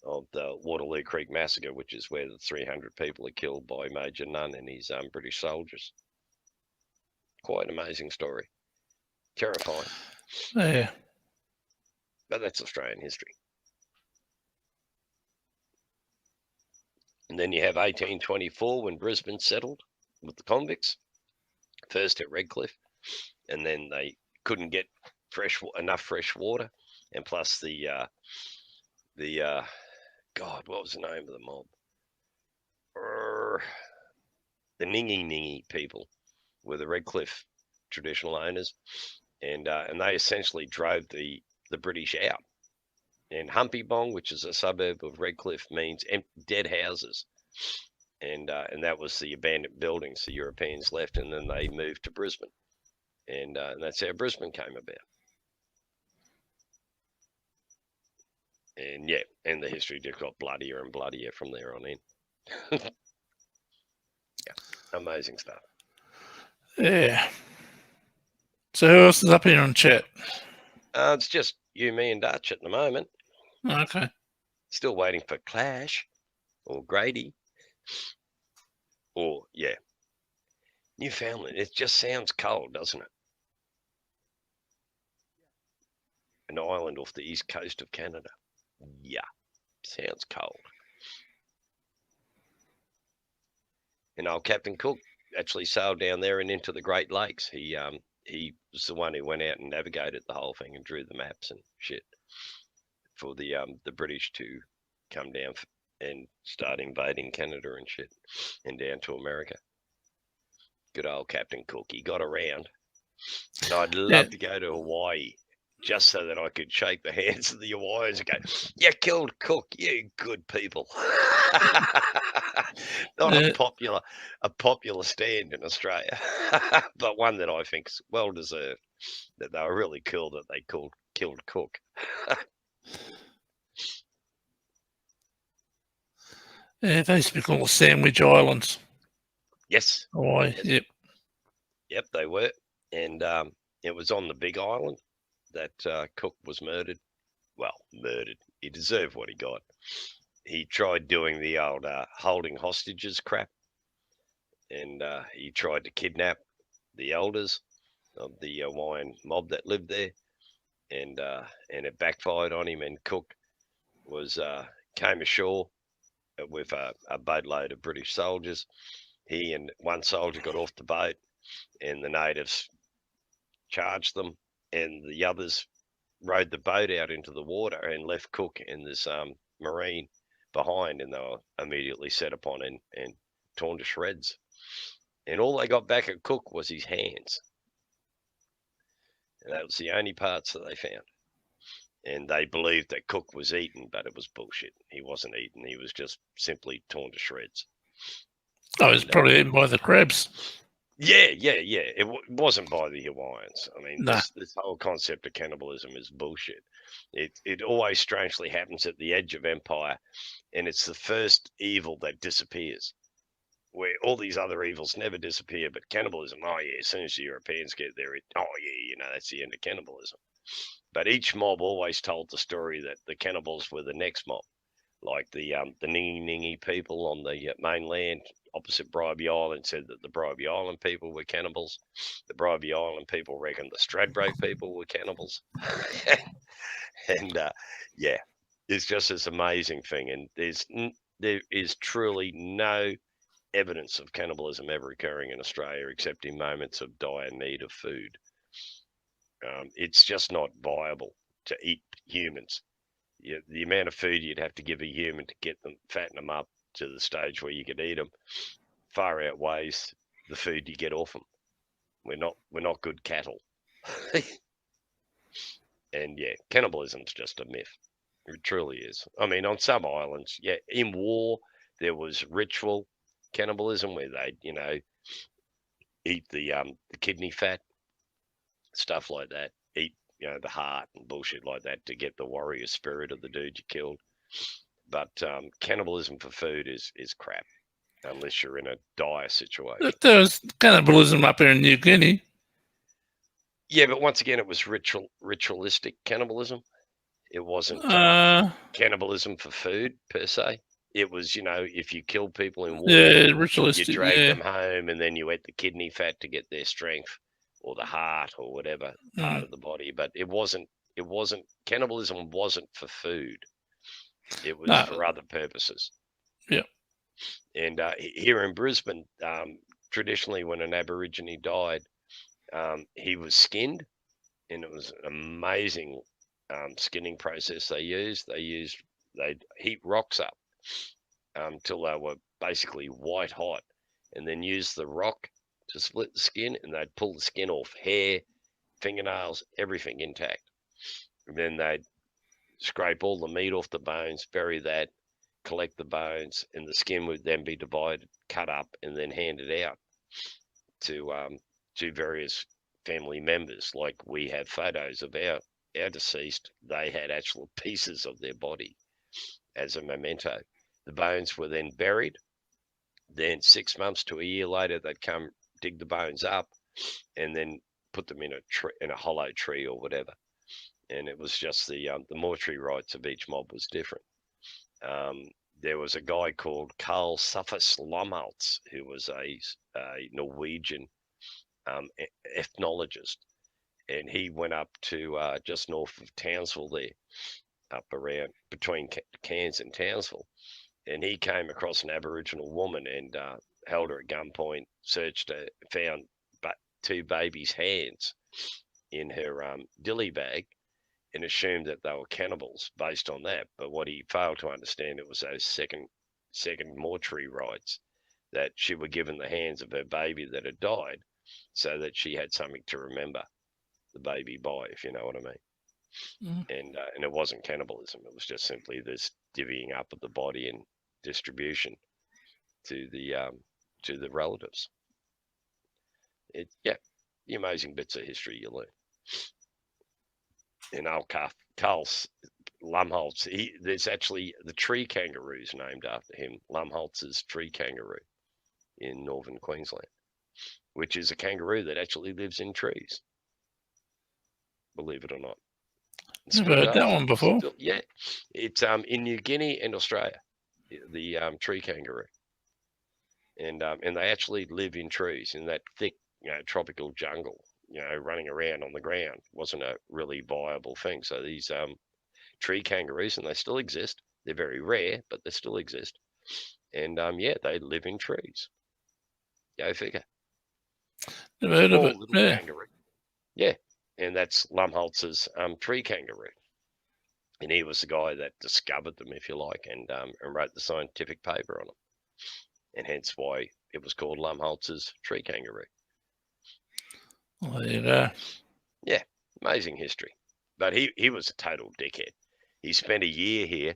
of the Waterloo Creek Massacre, which is where the 300 people are killed by Major Nunn and his British soldiers. Quite an amazing story. Terrifying. Yeah. But that's Australian history. And then you have 1824 when Brisbane settled with the convicts, first at Redcliffe, and then they couldn't get enough fresh water, and plus the God, what was the name of the mob? The Ningi people were the Redcliffe traditional owners, and they essentially drove the British out. And Humpybong, which is a suburb of Redcliffe, means dead houses, and that was the abandoned buildings the Europeans left, and then they moved to Brisbane, and that's how Brisbane came about. And and the history just got bloodier and bloodier from there on in. Amazing stuff. Yeah. So who else is up here on chat? It's just you, me, and Dutch at the moment. Okay. Still waiting for Clash or Grady or Newfoundland. It just sounds cold, doesn't it? An island off the east coast of Canada. Yeah, sounds cold. And old Captain Cook actually sailed down there and into the Great Lakes. He was the one who went out and navigated the whole thing and drew the maps and shit for the British to come down and start invading Canada and shit, and down to America. Good old Captain Cook. He got around. And I'd love to go to Hawaii just so that I could shake the hands of the Hawaiians and go, "You killed Cook, you good people." Not a popular stand in Australia, but one that I think's well deserved. That they were really cool that they killed Cook. Yeah, they used to be called the Sandwich Islands. Yes. Hawaii. Yes. Yep, they were, and it was on the Big Island that Cook was murdered. Well, murdered. He deserved what he got. He tried doing the old holding hostages crap, and he tried to kidnap the elders of the Hawaiian mob that lived there, and it backfired on him. And Cook was came ashore with a boatload of British soldiers. He and one soldier got off the boat, and the natives charged them, and the others rowed the boat out into the water and left Cook and this Marine behind, and they were immediately set upon and torn to shreds. And all they got back at Cook was his hands. And that was the only parts that they found. And they believed that Cook was eaten, but it was bullshit. He wasn't eaten. He was just simply torn to shreds. Oh, he was probably eaten by the crabs. Yeah. It wasn't by the Hawaiians. I mean, Nah. this whole concept of cannibalism is bullshit. It always strangely happens at the edge of empire, and it's the first evil that disappears. Where all these other evils never disappear, but cannibalism, oh yeah, as soon as the Europeans get there, that's the end of cannibalism. But each mob always told the story that the cannibals were the next mob, like the Ningi people on the mainland opposite Bribie Island said that the Bribie Island people were cannibals. The Bribie Island people reckoned the Stradbroke people were cannibals. And it's just this amazing thing. And there is truly no evidence of cannibalism ever occurring in Australia except in moments of dire need of food. It's just not viable to eat humans. The amount of food you'd have to give a human to get them, fatten them up to the stage where you could eat them, far outweighs the food you get off them. We're not good cattle. And cannibalism's just a myth. It truly is. I mean, on some islands, in war there was ritual cannibalism where they, eat the kidney fat, stuff like that. Eat the heart and bullshit like that to get the warrior spirit of the dude you killed. But cannibalism for food is crap unless you're in a dire situation. There was cannibalism up here in New Guinea. Yeah, but once again, it was ritualistic cannibalism. It wasn't cannibalism for food per se. It was, if you killed people in war, Yeah, you ritualistic. dragged Yeah. them home and then you ate the kidney fat to get their strength, or the heart, or whatever part of the body. But it wasn't. Cannibalism wasn't for food. It was for other purposes. Yeah. And here in Brisbane, traditionally, when an Aborigine died, he was skinned, and it was an amazing skinning process they used. They'd heat rocks up till they were basically white hot, and then use the rock to split the skin, and they'd pull the skin off, hair, fingernails, everything intact. And then they'd scrape all the meat off the bones, bury that, collect the bones, and the skin would then be divided, cut up, and then handed out to various family members. Like, we have photos of our deceased. They had actual pieces of their body as a memento. The bones were then buried. Then 6 months to a year later, they'd come dig the bones up and then put them in a hollow tree or whatever. And it was just the mortuary rites of each mob was different. There was a guy called Carl Suffus Lomholtz, who was a Norwegian ethnologist, and he went up to just north of Townsville there, up around between Cairns and Townsville, and he came across an Aboriginal woman and held her at gunpoint, searched her, found two babies' hands in her dilly bag, and assumed that they were cannibals based on that. But what he failed to understand, it was those second mortuary rites, that she were given the hands of her baby that had died, so that she had something to remember the baby by, if you know what I mean. And it wasn't cannibalism. It was just simply this divvying up of the body and distribution to the relatives. The amazing bits of history you learn. And Carl Lumholtz, there's actually the tree kangaroos named after him. Lumholtz's tree kangaroo in northern Queensland, which is a kangaroo that actually lives in trees. Believe it or not. Never heard that one before. Yeah, it's in New Guinea and Australia, the tree kangaroo, and they actually live in trees in that thick, tropical jungle. Running around on the ground wasn't a really viable thing. So these tree kangaroos, and they still exist. They're very rare, but they still exist. And they live in trees. Go figure. Never heard of it. Little kangaroo. Yeah, and that's Lumholtz's tree kangaroo. And he was the guy that discovered them, if you like, and wrote the scientific paper on them. And hence why it was called Lumholtz's tree kangaroo. Well, there you go. Yeah, amazing history. But he was a total dickhead. He spent a year here,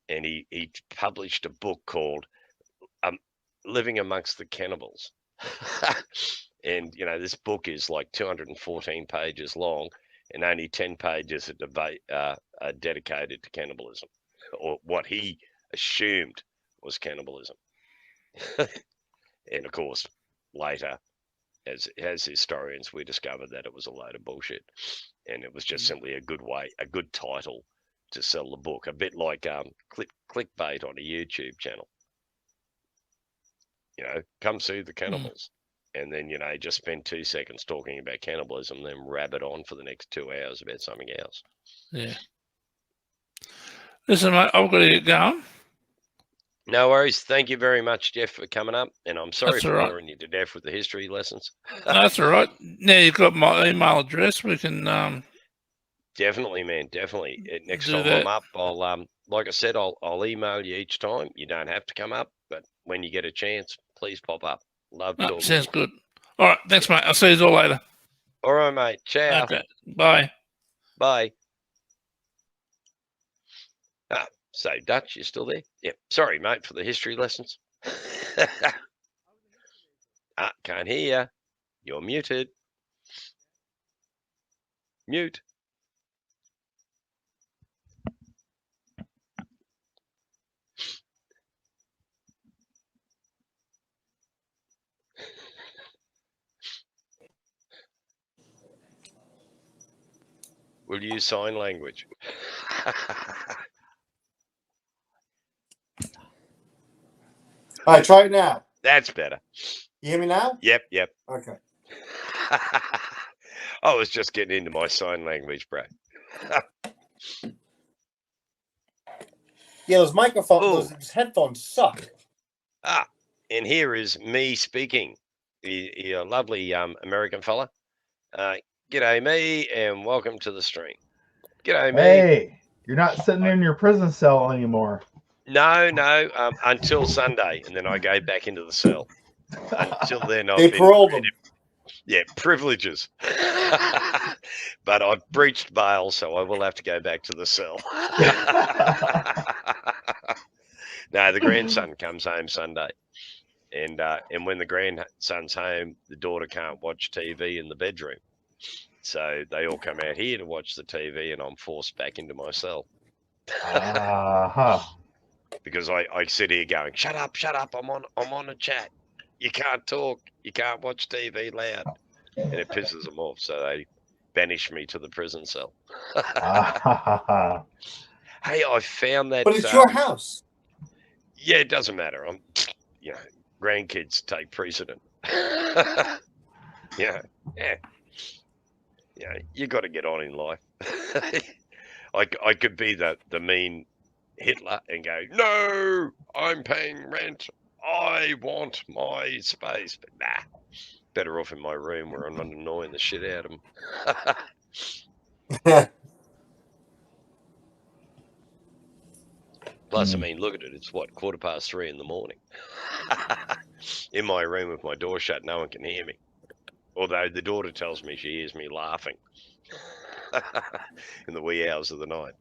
and he published a book called Living Amongst the Cannibals. And, this book is like 214 pages long, and only 10 pages of debate are dedicated to cannibalism, or what he assumed was cannibalism. And, of course, later, as historians, we discovered that it was a load of bullshit, and it was just simply a good title to sell the book, a bit like clickbait on a YouTube channel. Come see the cannibals, and then just spend 2 seconds talking about cannibalism, then rabbit on for the next 2 hours about something else. Yeah. Listen, mate, I've got to get going. No worries. Thank you very much, Jeff, for coming up. And I'm sorry That's for all right. boring you to death with the history lessons. That's all right. Now you've got my email address. We can Definitely, man. Definitely. Next do time that. I'm up, I'll like I said, I'll email you each time. You don't have to come up, but when you get a chance, please pop up. Love talking. Sounds good. All right. Thanks, mate. I'll see you all later. All right, mate. Ciao. Okay. Bye. Bye. So, Dutch, you still there? Yep. Sorry, mate, for the history lessons. Can't hear you. You're muted. Mute. We'll use sign language. All right, try it now. That's better. You hear me now? Yep, yep. Okay. I was just getting into my sign language, bro. Yeah, those microphones, those headphones suck. And here is me speaking. A lovely American fella. G'day, me, and welcome to the stream. G'day, me. Hey, you're not sitting in your prison cell anymore. No, until Sunday, and then I go back into the cell. Until then, I've They been paroled them. Yeah, privileges. But I've breached bail, so I will have to go back to the cell. No, the grandson comes home Sunday. And when the grandson's home, the daughter can't watch TV in the bedroom. So they all come out here to watch the TV, and I'm forced back into my cell. Because I sit here going, shut up, I'm on a chat. You can't talk, you can't watch TV loud. And it pisses them off, so they banish me to the prison cell. Hey, I found that. But it's your house. Yeah, it doesn't matter. Grandkids take precedent. Yeah, you got to get on in life. I could be the mean Hitler and go, no, I'm paying rent. I want my space. But nah, better off in my room where I'm not annoying the shit out of them. Plus, I mean, look at it. It's what, 3:15 in the morning. In my room with my door shut, no one can hear me. Although the daughter tells me she hears me laughing in the wee hours of the night.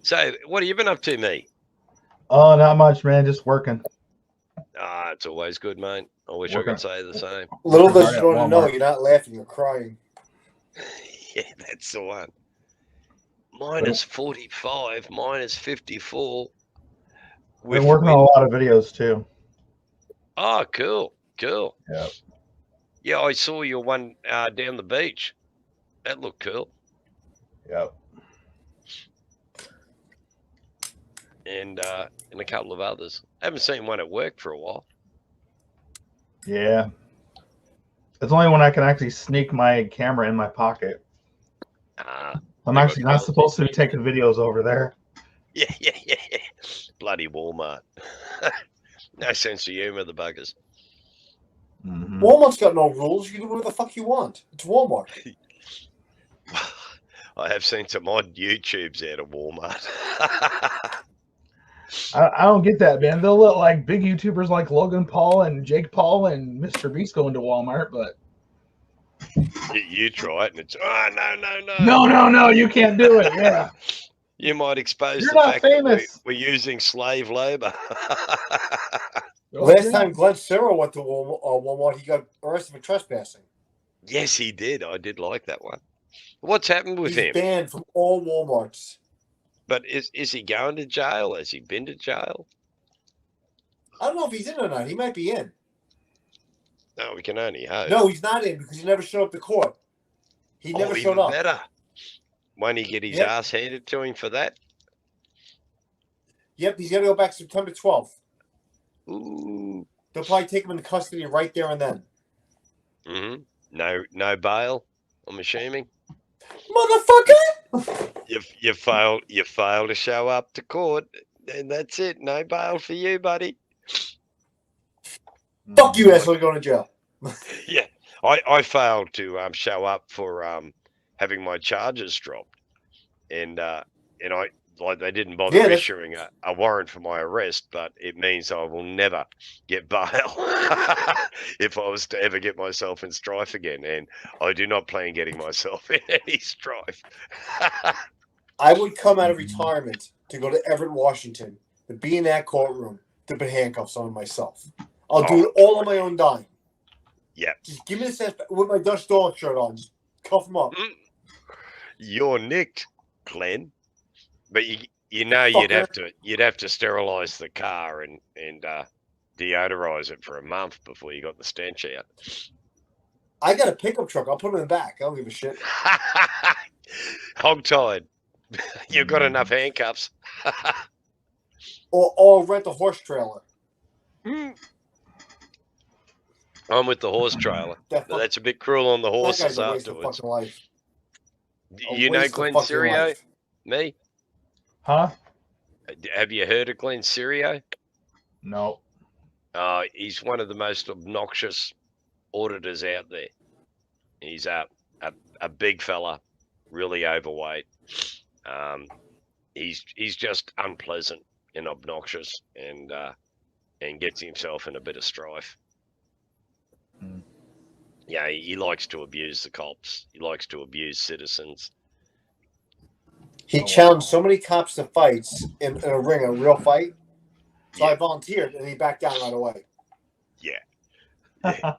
So, what have you been up to, me? Oh, not much, man. Just working. It's always good, mate. I wish I could say the same. Little does you don't know, you're not laughing, you're crying. Yeah, that's the one. Minus 45, minus 54. Been working on a lot of videos too. Oh, cool. Yeah. Yeah, I saw your one down the beach. That looked cool. Yep. And a couple of others. Haven't seen one at work for a while. Yeah. It's only when I can actually sneak my camera in my pocket. I'm actually not supposed to be taking videos over there. Yeah. Bloody Walmart. No sense of humor, the buggers. Mm-hmm. Walmart's got no rules. You can do whatever the fuck you want. It's Walmart. I have seen some odd YouTubes out of Walmart. I don't get that, man. They'll let like big YouTubers like Logan Paul and Jake Paul and Mr. Beast go into Walmart, but you try it and it's no, you can't do it. Yeah. You might expose You're the not fact famous. that we're using slave labor. Last time Glenn Cyril went to Walmart, he got arrested for trespassing. Yes, he did. I did like that one. What's happened with He's him? banned from all Walmarts. But is he going to jail? Has he been to jail? I don't know if he's in or not. He might be in. No, we can only hope. No, he's not in because he never showed up to court. He never showed even up. Better. Won't he get his ass handed to him for that? Yep, he's going to go back September 12th. Ooh. They'll probably take him into custody right there and then. Mm-hmm. No bail, I'm assuming. Motherfucker! You failed to show up to court, and that's it. No bail for you, buddy. Fuck you, asshole, going to jail. Yeah. I failed to show up for having my charges dropped. And they didn't bother issuing a warrant for my arrest, but it means I will never get bail if I was to ever get myself in strife again. And I do not plan getting myself in any strife. I would come out of retirement to go to Everett, Washington, to be in that courtroom, to put handcuffs on myself. I'll do it all on my own dime. Yeah. Just give me the sense with my Dutch dog shirt on. Just cuff him up. You're nicked, Glenn. But you know you'd have to sterilize the car and deodorize it for a month before you got the stench out. I got a pickup truck. I'll put it in the back. I don't give a shit. Hogtied. You've got enough handcuffs. or rent a horse trailer. I'm with the horse trailer. That's a bit cruel on the horses That guy's a waste of afterwards. fucking life. You know Glenn Sirio? Me? Huh? Have you heard of Glenn Sirio? No. He's one of the most obnoxious auditors out there. He's a big fella, really overweight. He's just unpleasant and obnoxious, and gets himself in a bit of strife. Yeah, he likes to abuse the cops. He likes to abuse citizens. He challenged so many cops to fights in a ring, a real fight. So I volunteered, and he backed down right away. Yeah.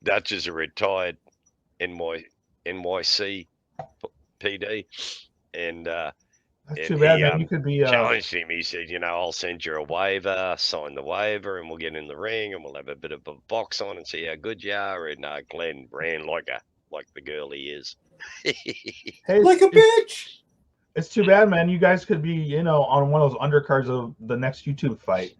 Dutch is a retired NYC PD, and That's too bad, man. You could be challenged him. He said, I'll send you a waiver, sign the waiver, and we'll get in the ring, and we'll have a bit of a box on and see how good you are. And Glenn ran like the girl he is. Hey, like a bitch. It's too bad, man. You guys could be, on one of those undercards of the next YouTube fight.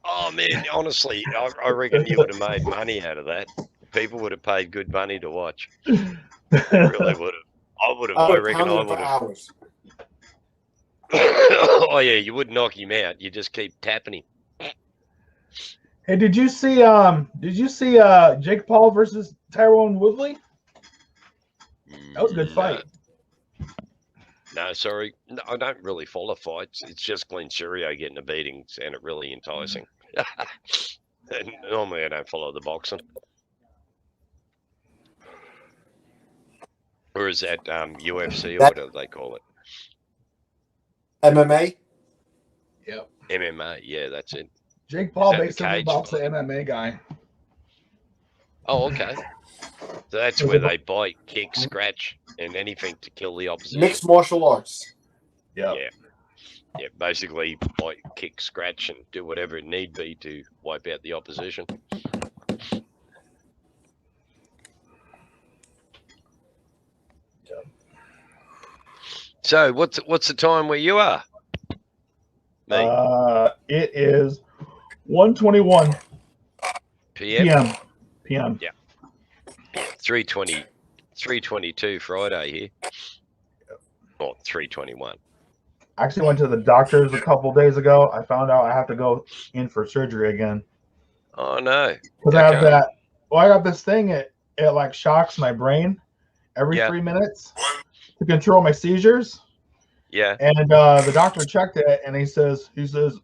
Oh man, honestly, I reckon you would have made money out of that. People would have paid good money to watch. They really would have. I reckon I would have. Oh yeah, you wouldn't knock him out. You just keep tapping him. Hey, did you see Jake Paul versus Tyrone Woodley? That was a good fight. No, sorry. No, I don't really follow fights. It's just Glenn Sirio getting a beating, sounded really enticing. And normally I don't follow the boxing. Or is that UFC or whatever they call it? MMA? Yep. MMA, yeah, that's it. Jake Paul basically boxed an MMA guy. Oh, okay. So that's where they bite, kick, scratch, and anything to kill the opposition. Mixed martial arts. Yep. Yeah, basically bite, kick, scratch, and do whatever it need be to wipe out the opposition. So what's the time where you are? It is 1:21 PM. PM. Yeah. 3:22 Friday here. Or 3:21. I actually went to the doctor's a couple days ago. I found out I have to go in for surgery again. Oh no. Because I have that. Well, I got this thing. It like shocks my brain every 3 minutes to control my seizures. Yeah. And the doctor checked it, and he says,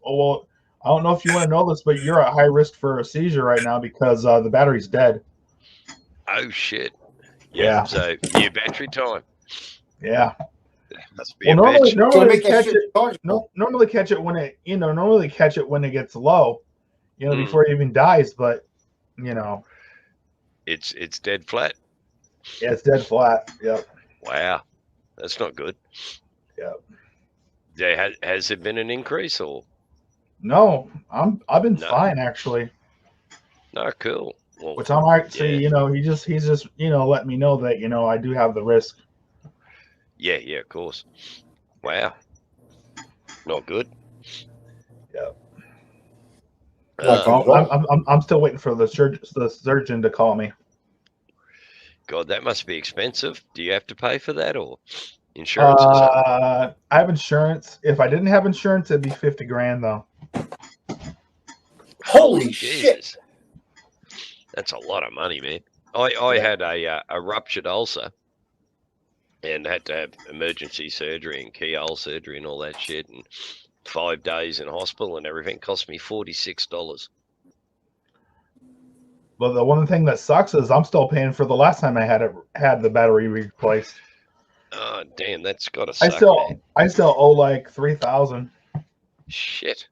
"Oh well, I don't know if you want to know this, but you're at high risk for a seizure right now because the battery's dead." Oh shit. Yeah. So your battery time. Yeah. Must be Well, a bitch. normally catch it when it normally catch it when it gets low, before it even dies. But it's dead flat. Yeah, it's dead flat. Yep. Wow, that's not good. Yep. Yeah, has there been an increase or? No, I've been fine actually. No, cool. Well, which I'm actually, he's just letting me know that I do have the risk. Yeah, of course. Wow. Not good. Yep. Uh, I'm still waiting for the surgeon to call me. God, that must be expensive. Do you have to pay for that or insurance or something? I have insurance. If I didn't have insurance, it'd be $50,000 though. Holy shit! That's a lot of money, man. I had a ruptured ulcer and had to have emergency surgery and keyhole surgery and all that shit, and 5 days in hospital and everything. Cost me $46. But the one thing that sucks is I'm still paying for the last time I had the battery replaced. Oh damn, that's gotta suck. I still owe like $3,000. Shit,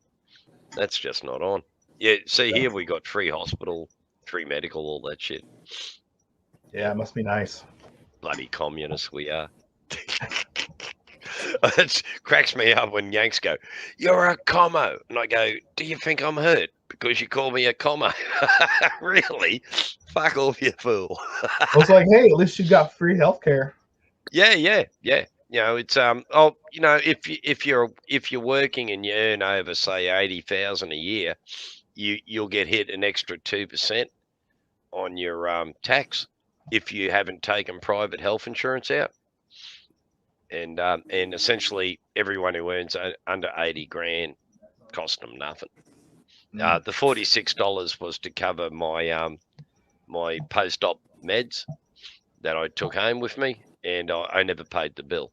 that's just not on. Yeah, see here we got free hospital free medical, all that shit. Yeah, it must be nice. Bloody communists we are. It cracks me up when Yanks go, "You're a commo," and I go, "Do you think I'm hurt because you call me a commo?" Really? Fuck off, you fool. I was like, hey, at least you got free healthcare. Yeah. You know, it's you know, if you're working and you earn over say 80,000 a year, you'll get hit an extra 2% on your tax if you haven't taken private health insurance out. And essentially everyone who earns under 80 grand cost them nothing. The $46 was to cover my my post-op meds that I took home with me, and I never paid the bill.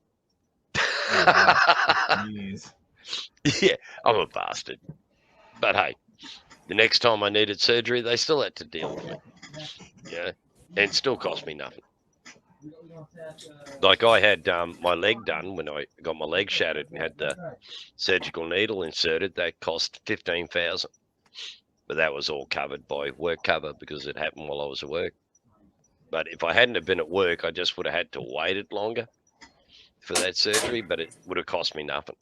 Jeez. Yeah, I'm a bastard. But hey, the next time I needed surgery, they still had to deal with me. Yeah, and it still cost me nothing. Like I had my leg done when I got my leg shattered and had the surgical needle inserted. That cost 15,000, but that was all covered by work cover because it happened while I was at work. But if I hadn't have been at work, I just would have had to waited longer for that surgery, but it would have cost me nothing.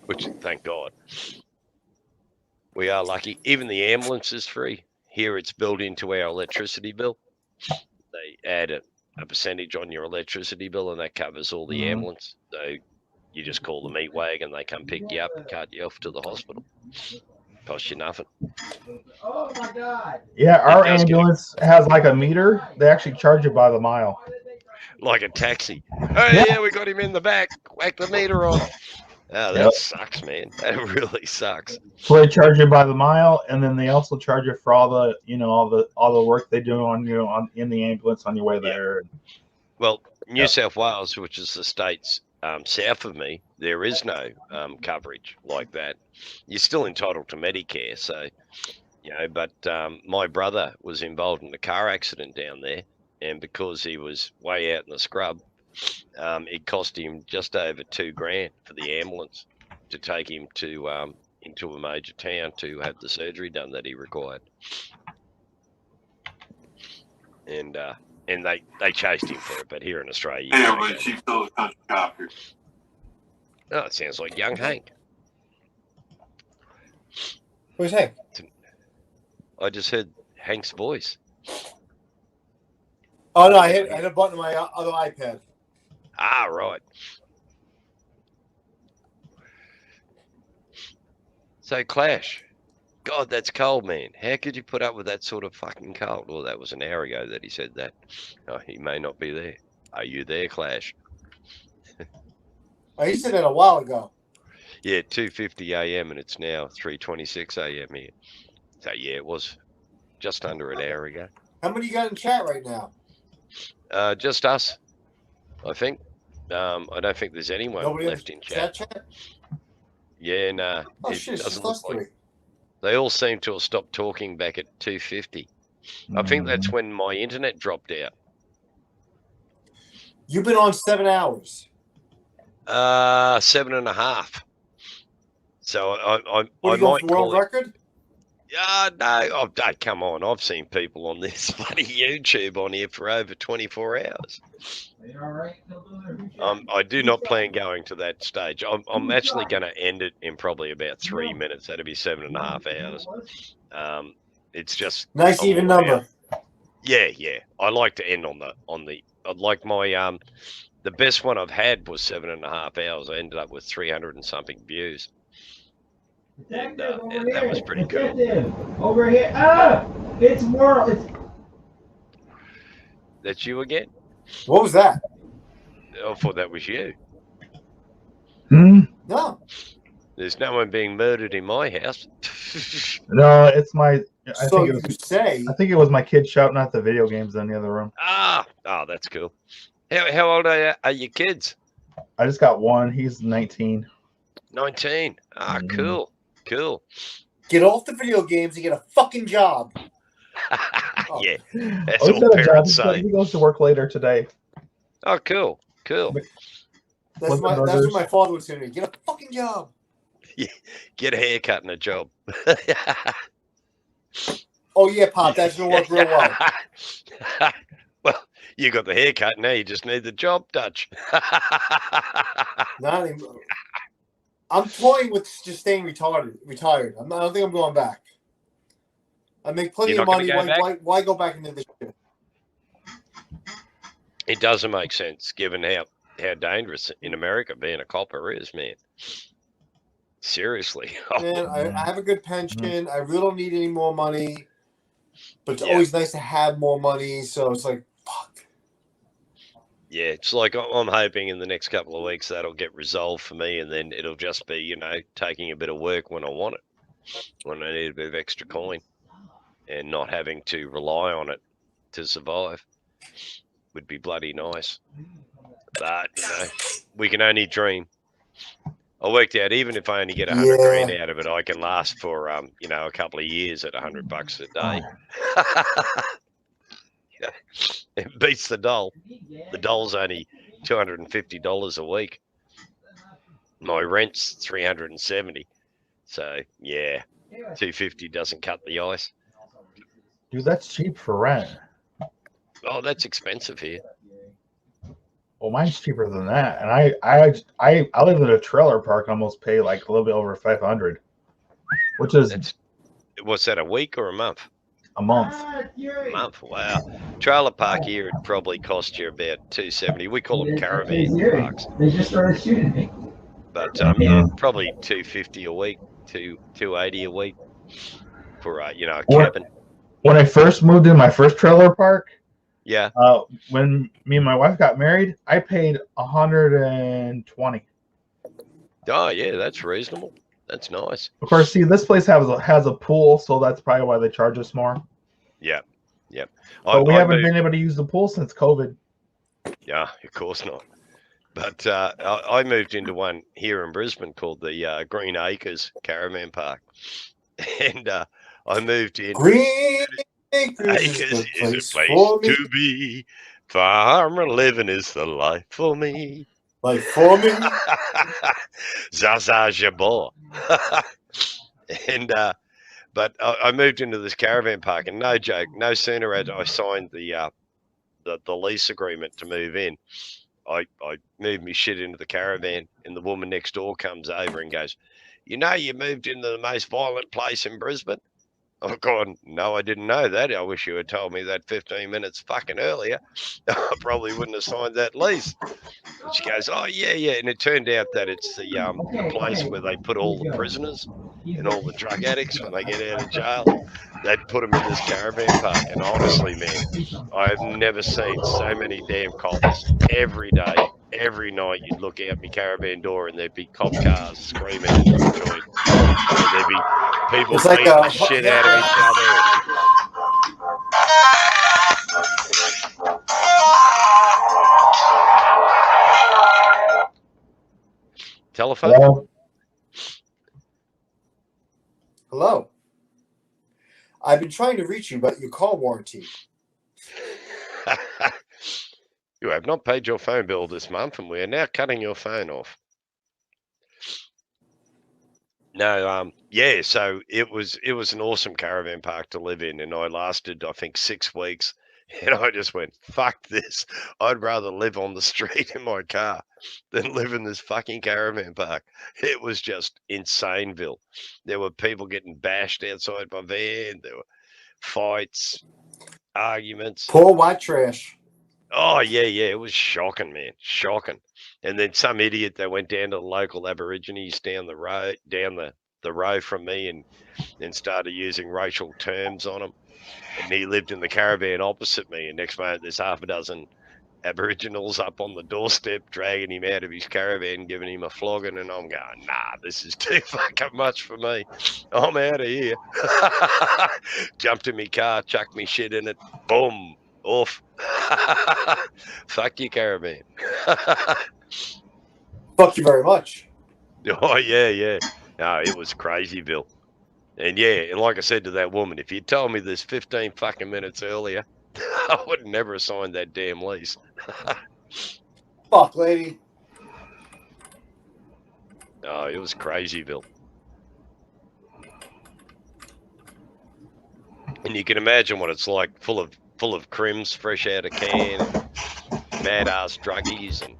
Which, thank God. We are lucky. Even the ambulance is free. Here it's built into our electricity bill. They add a percentage on your electricity bill, and that covers all the ambulance. So you just call the meat wagon, they come pick you up and cart you off to the hospital. Costs you nothing. Oh my God. Yeah, our ambulance has like a meter. They actually charge you by the mile. Like a taxi. Oh, yeah, we got him in the back. Whack the meter on. Oh, that sucks, man. That really sucks. So they charge you by the mile, and then they also charge you for all the, you know, all the work they do on you in the ambulance on your way there. Well, New South Wales, which is the states south of me, there is no coverage like that. You're still entitled to Medicare, so you know. But my brother was involved in a car accident down there, and because he was way out in the scrub, it cost him just over $2,000 for the ambulance to take him to into a major town to have the surgery done that he required. And they chased him for it, but here in Australia, you can't go. She's still a country copter. Oh, it sounds like young Hank. Where's Hank? I just heard Hank's voice. Oh no, I hit a button on my other iPad. Ah, right. So, Clash. God, that's cold, man. How could you put up with that sort of fucking cold? Well, that was an hour ago that he said that. Oh, he may not be there. Are you there, Clash? Oh, he said that a while ago. Yeah, 2:50 a.m. and it's now 3:26 a.m. here. So, yeah, it was just under an hour ago. How many you got in chat right now? Just us, I think. I don't think there's anyone left in chat. Yeah, nah. Oh, it shit, doesn't look like. They all seem to have stopped talking back at 2:50. I think that's when my internet dropped out. You've been on 7 hours. 7.5. So I might call it. Record? No. Oh, come on. I've seen people on this bloody YouTube on here for over 24 hours. I do not plan going to that stage. I'm actually going to end it in probably about 3 minutes. That'll be 7.5 hours. It's just nice even number. Yeah. I like to end on the. I'd like my the best one I've had was 7.5 hours. I ended up with 300 and something views. And that was pretty cool. Over here. Ah! It's world. That's you again? What was that? I thought that was you. No. There's no one being murdered in my house. No, it's my. I So think I think it was my kid shouting at the video games in the other room. Oh, that's cool. How old are your kids? I just got one. He's 19. 19. Cool. Get off the video games and get a fucking job. Yeah, that's He's all got a job. parents say. He goes to work later today. Oh, cool. That's what my father would say to me. Get a fucking job. Get a haircut and a job. Oh yeah, Pop, that's gonna work real well. Well, you got the haircut, now you just need the job, Dutch. Not anymore. I'm toying with just staying retired. I don't think I'm going back. I make plenty You're of not gonna money. go back? Why go back into this shit? It doesn't make sense given how dangerous in America being a copper is, man. Seriously. Man, I have a good pension. I really don't need any more money. But it's Yeah. always nice to have more money. So it's like, fuck. Yeah, it's like I'm hoping in the next couple of weeks that'll get resolved for me, and then it'll just be, you know, taking a bit of work when I want it, when I need a bit of extra coin, and not having to rely on it to survive would be bloody nice. But, you know, we can only dream. I worked out even if I only get 100 grand out of it, I can last for you know, a couple of years at $100 a day. Yeah. It beats the dole. The dole's only $250 a week. My rent's $370. So yeah, $250 doesn't cut the ice. Dude, that's cheap for rent. Oh, that's expensive here. Well, mine's cheaper than that, and I live in a trailer park. I almost pay like a little bit over 500, which is What's that, a week or a month? a month. A month, wow. Trailer park here would probably cost you about $270. We call them caravan parks. They just started shooting me. But yeah, probably $250 a week, $280 a week for you know, a cabin. When I first moved in my first trailer park, Yeah. when me and my wife got married, I paid $120. Oh yeah, that's reasonable. That's nice. Of course, see, this place has a pool, so that's probably why they charge us more. Yeah, yeah. But we haven't been able to use the pool since COVID. Yeah, of course not. But I moved into one here in Brisbane called the Green Acres Caravan Park, and I moved in. Green Acres is a place to be. Farmer living is the life for me. Life for me. Zaza Jabor. And but I moved into this caravan park, and no joke, no sooner had I signed the lease agreement to move in, I moved me shit into the caravan, and the woman next door comes over and goes, "You know, you moved into the most violent place in Brisbane." I'm going, "No, I didn't know that. I wish you had told me that 15 minutes fucking earlier. I probably wouldn't have signed that lease." And she goes, "Oh, yeah, yeah." And it turned out that it's the place where they put all the prisoners and all the drug addicts when they get out of jail. They'd put them in this caravan park. And honestly, man, I've never seen so many damn cops every day. Every night you'd look out my caravan door and there'd be cop cars screaming and joint. And there'd be people It's like beating the shit out of each other. Telephone? Hello? Hello. I've been trying to reach you about your car warranty. You have not paid your phone bill this month, and we are now cutting your phone off. No, yeah, so it was an awesome caravan park to live in, and I lasted, I think, 6 weeks, and I just went, fuck this. I'd rather live on the street in my car than live in this fucking caravan park. It was just insaneville. There were people getting bashed outside my van. There were fights, arguments. Poor white trash. Oh, yeah, yeah. It was shocking, man. Shocking. And then some idiot that went down to the local Aborigines down the road from me and started using racial terms on him. And he lived in the caravan opposite me. And next moment, there's half a dozen Aboriginals up on the doorstep, dragging him out of his caravan, giving him a flogging. And I'm going, nah, this is too fucking much for me. I'm out of here. Jumped in my car, chucked me shit in it. Boom. Off. Fuck you, caravan. Fuck you very much. Oh, yeah, yeah. No, it was crazy, Bill. And yeah, and like I said to that woman, if you told me this 15 fucking minutes earlier, I would never have signed that damn lease. Fuck, lady. Oh, it was crazy, Bill. And you can imagine what it's like, full of crims fresh out of can, and mad ass druggies, and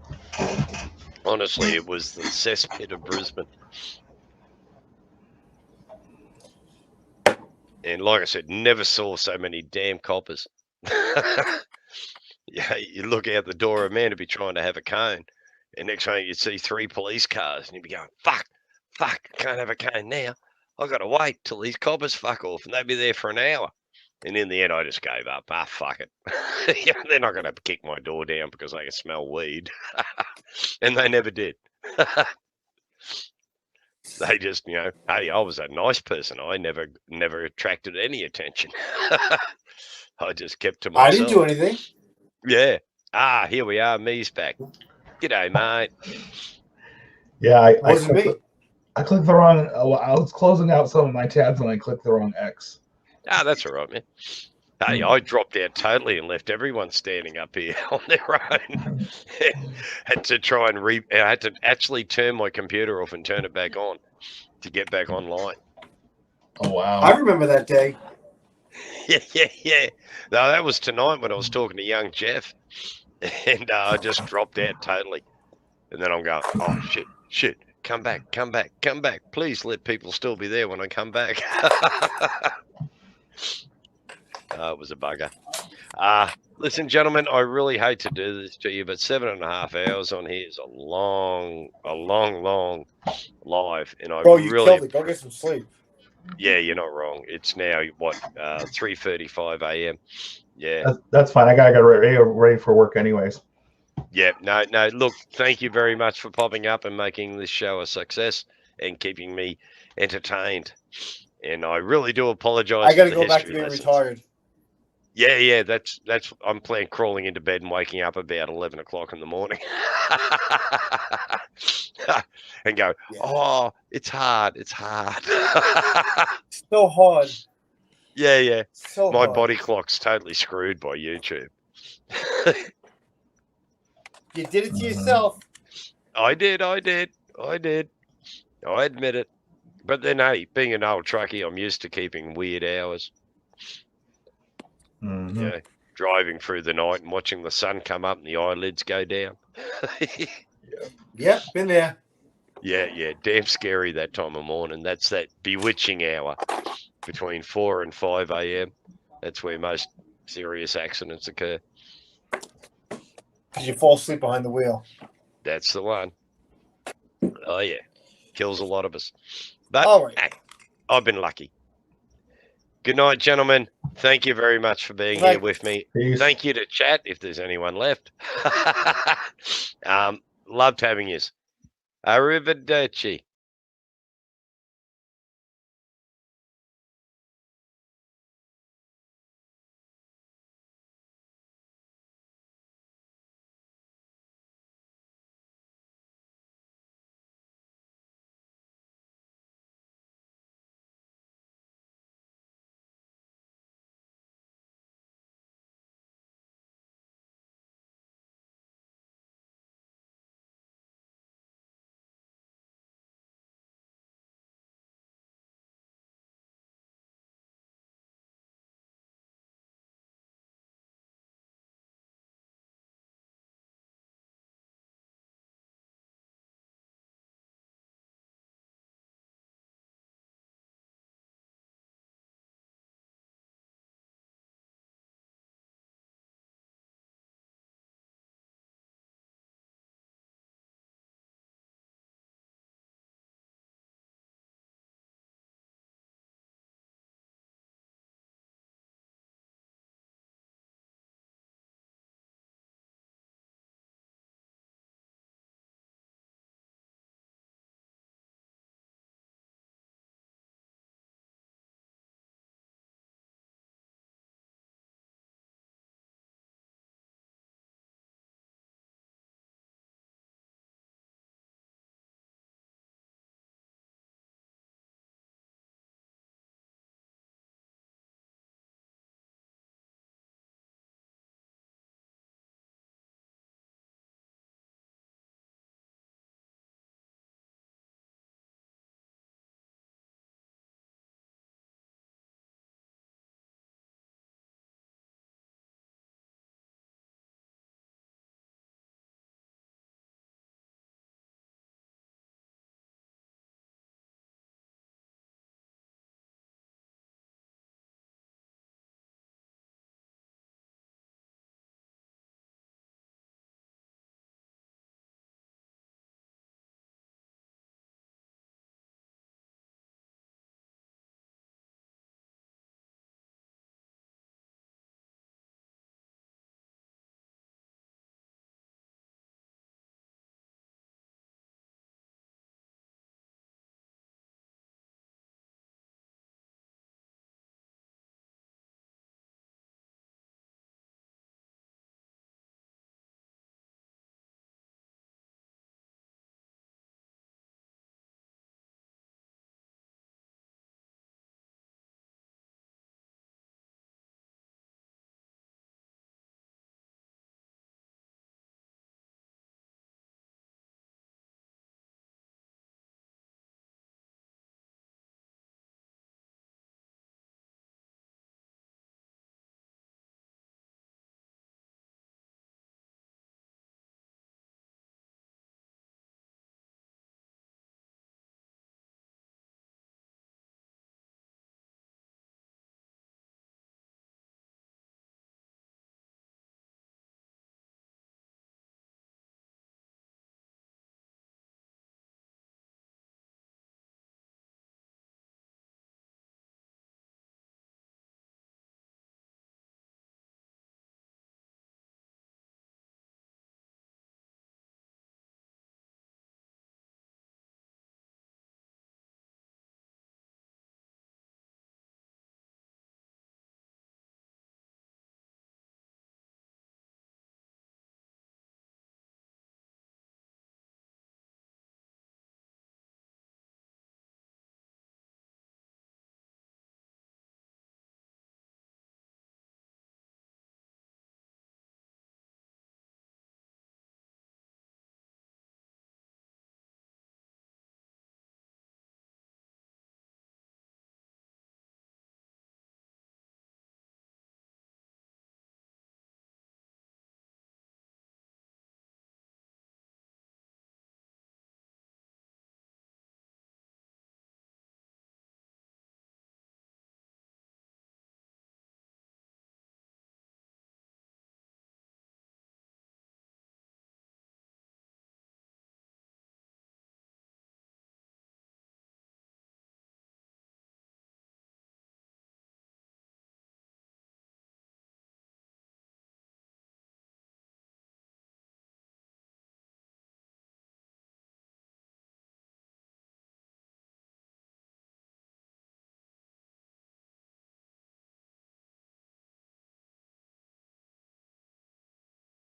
honestly, it was the cesspit of Brisbane. And like I said, never saw so many damn coppers. Yeah, you look out the door, a man would be trying to have a cone, and next thing you'd see 3 police cars, and you'd be going, fuck, I can't have a cone now. I got to wait till these coppers fuck off, and they'd be there for an hour. And in the end, I just gave up. Fuck it. Yeah, they're not going to kick my door down because they can smell weed. And they never did. They just, hey, I was a nice person. I never attracted any attention. I just kept to myself. I didn't do anything. Yeah. Here we are. Me's back. G'day, mate. Yeah, I Wasn't me. I clicked the wrong. I was closing out some of my tabs and I clicked the wrong X. That's all right, man. Hey, I dropped out totally and left everyone standing up here on their own. Had to try and I had to actually turn my computer off and turn it back on to get back online. Oh wow! I remember that day. Yeah. No, that was tonight when I was talking to young Jeff, and I just dropped out totally. And then I'm going, oh shit, come back, please let people still be there when I come back. It was a bugger. Listen, gentlemen, I really hate to do this to you, but 7.5 hours on here is a long live, and I Bro, you really killed it. Go get some sleep. Yeah, you're not wrong. It's now 3:35 a.m. Yeah, That's fine. I gotta get ready for work anyways. yeah. No. Look, thank you very much for popping up and making this show a success and keeping me entertained. And I really do apologize. I got to for the go back to history being lessons. retired. Yeah. That's. I'm planning crawling into bed and waking up about 11 o'clock in the morning, and go, oh, it's hard. So hard. Yeah. So My hard. body clock's totally screwed by YouTube. You did it to yourself. I did. I admit it. But then, hey, being an old truckie, I'm used to keeping weird hours. Mm-hmm. Yeah, driving through the night and watching the sun come up and the eyelids go down. Yep, been there. Yeah, damn scary that time of morning. That's that bewitching hour between 4 and 5 a.m. That's where most serious accidents occur. Because you fall asleep behind the wheel. That's the one. Oh, yeah. Kills a lot of us. But All right. hey, I've been lucky. Good night, gentlemen. Thank you very much for being Good night. here with me. Peace. Thank you to chat if there's anyone left. Loved having you. Arrivederci.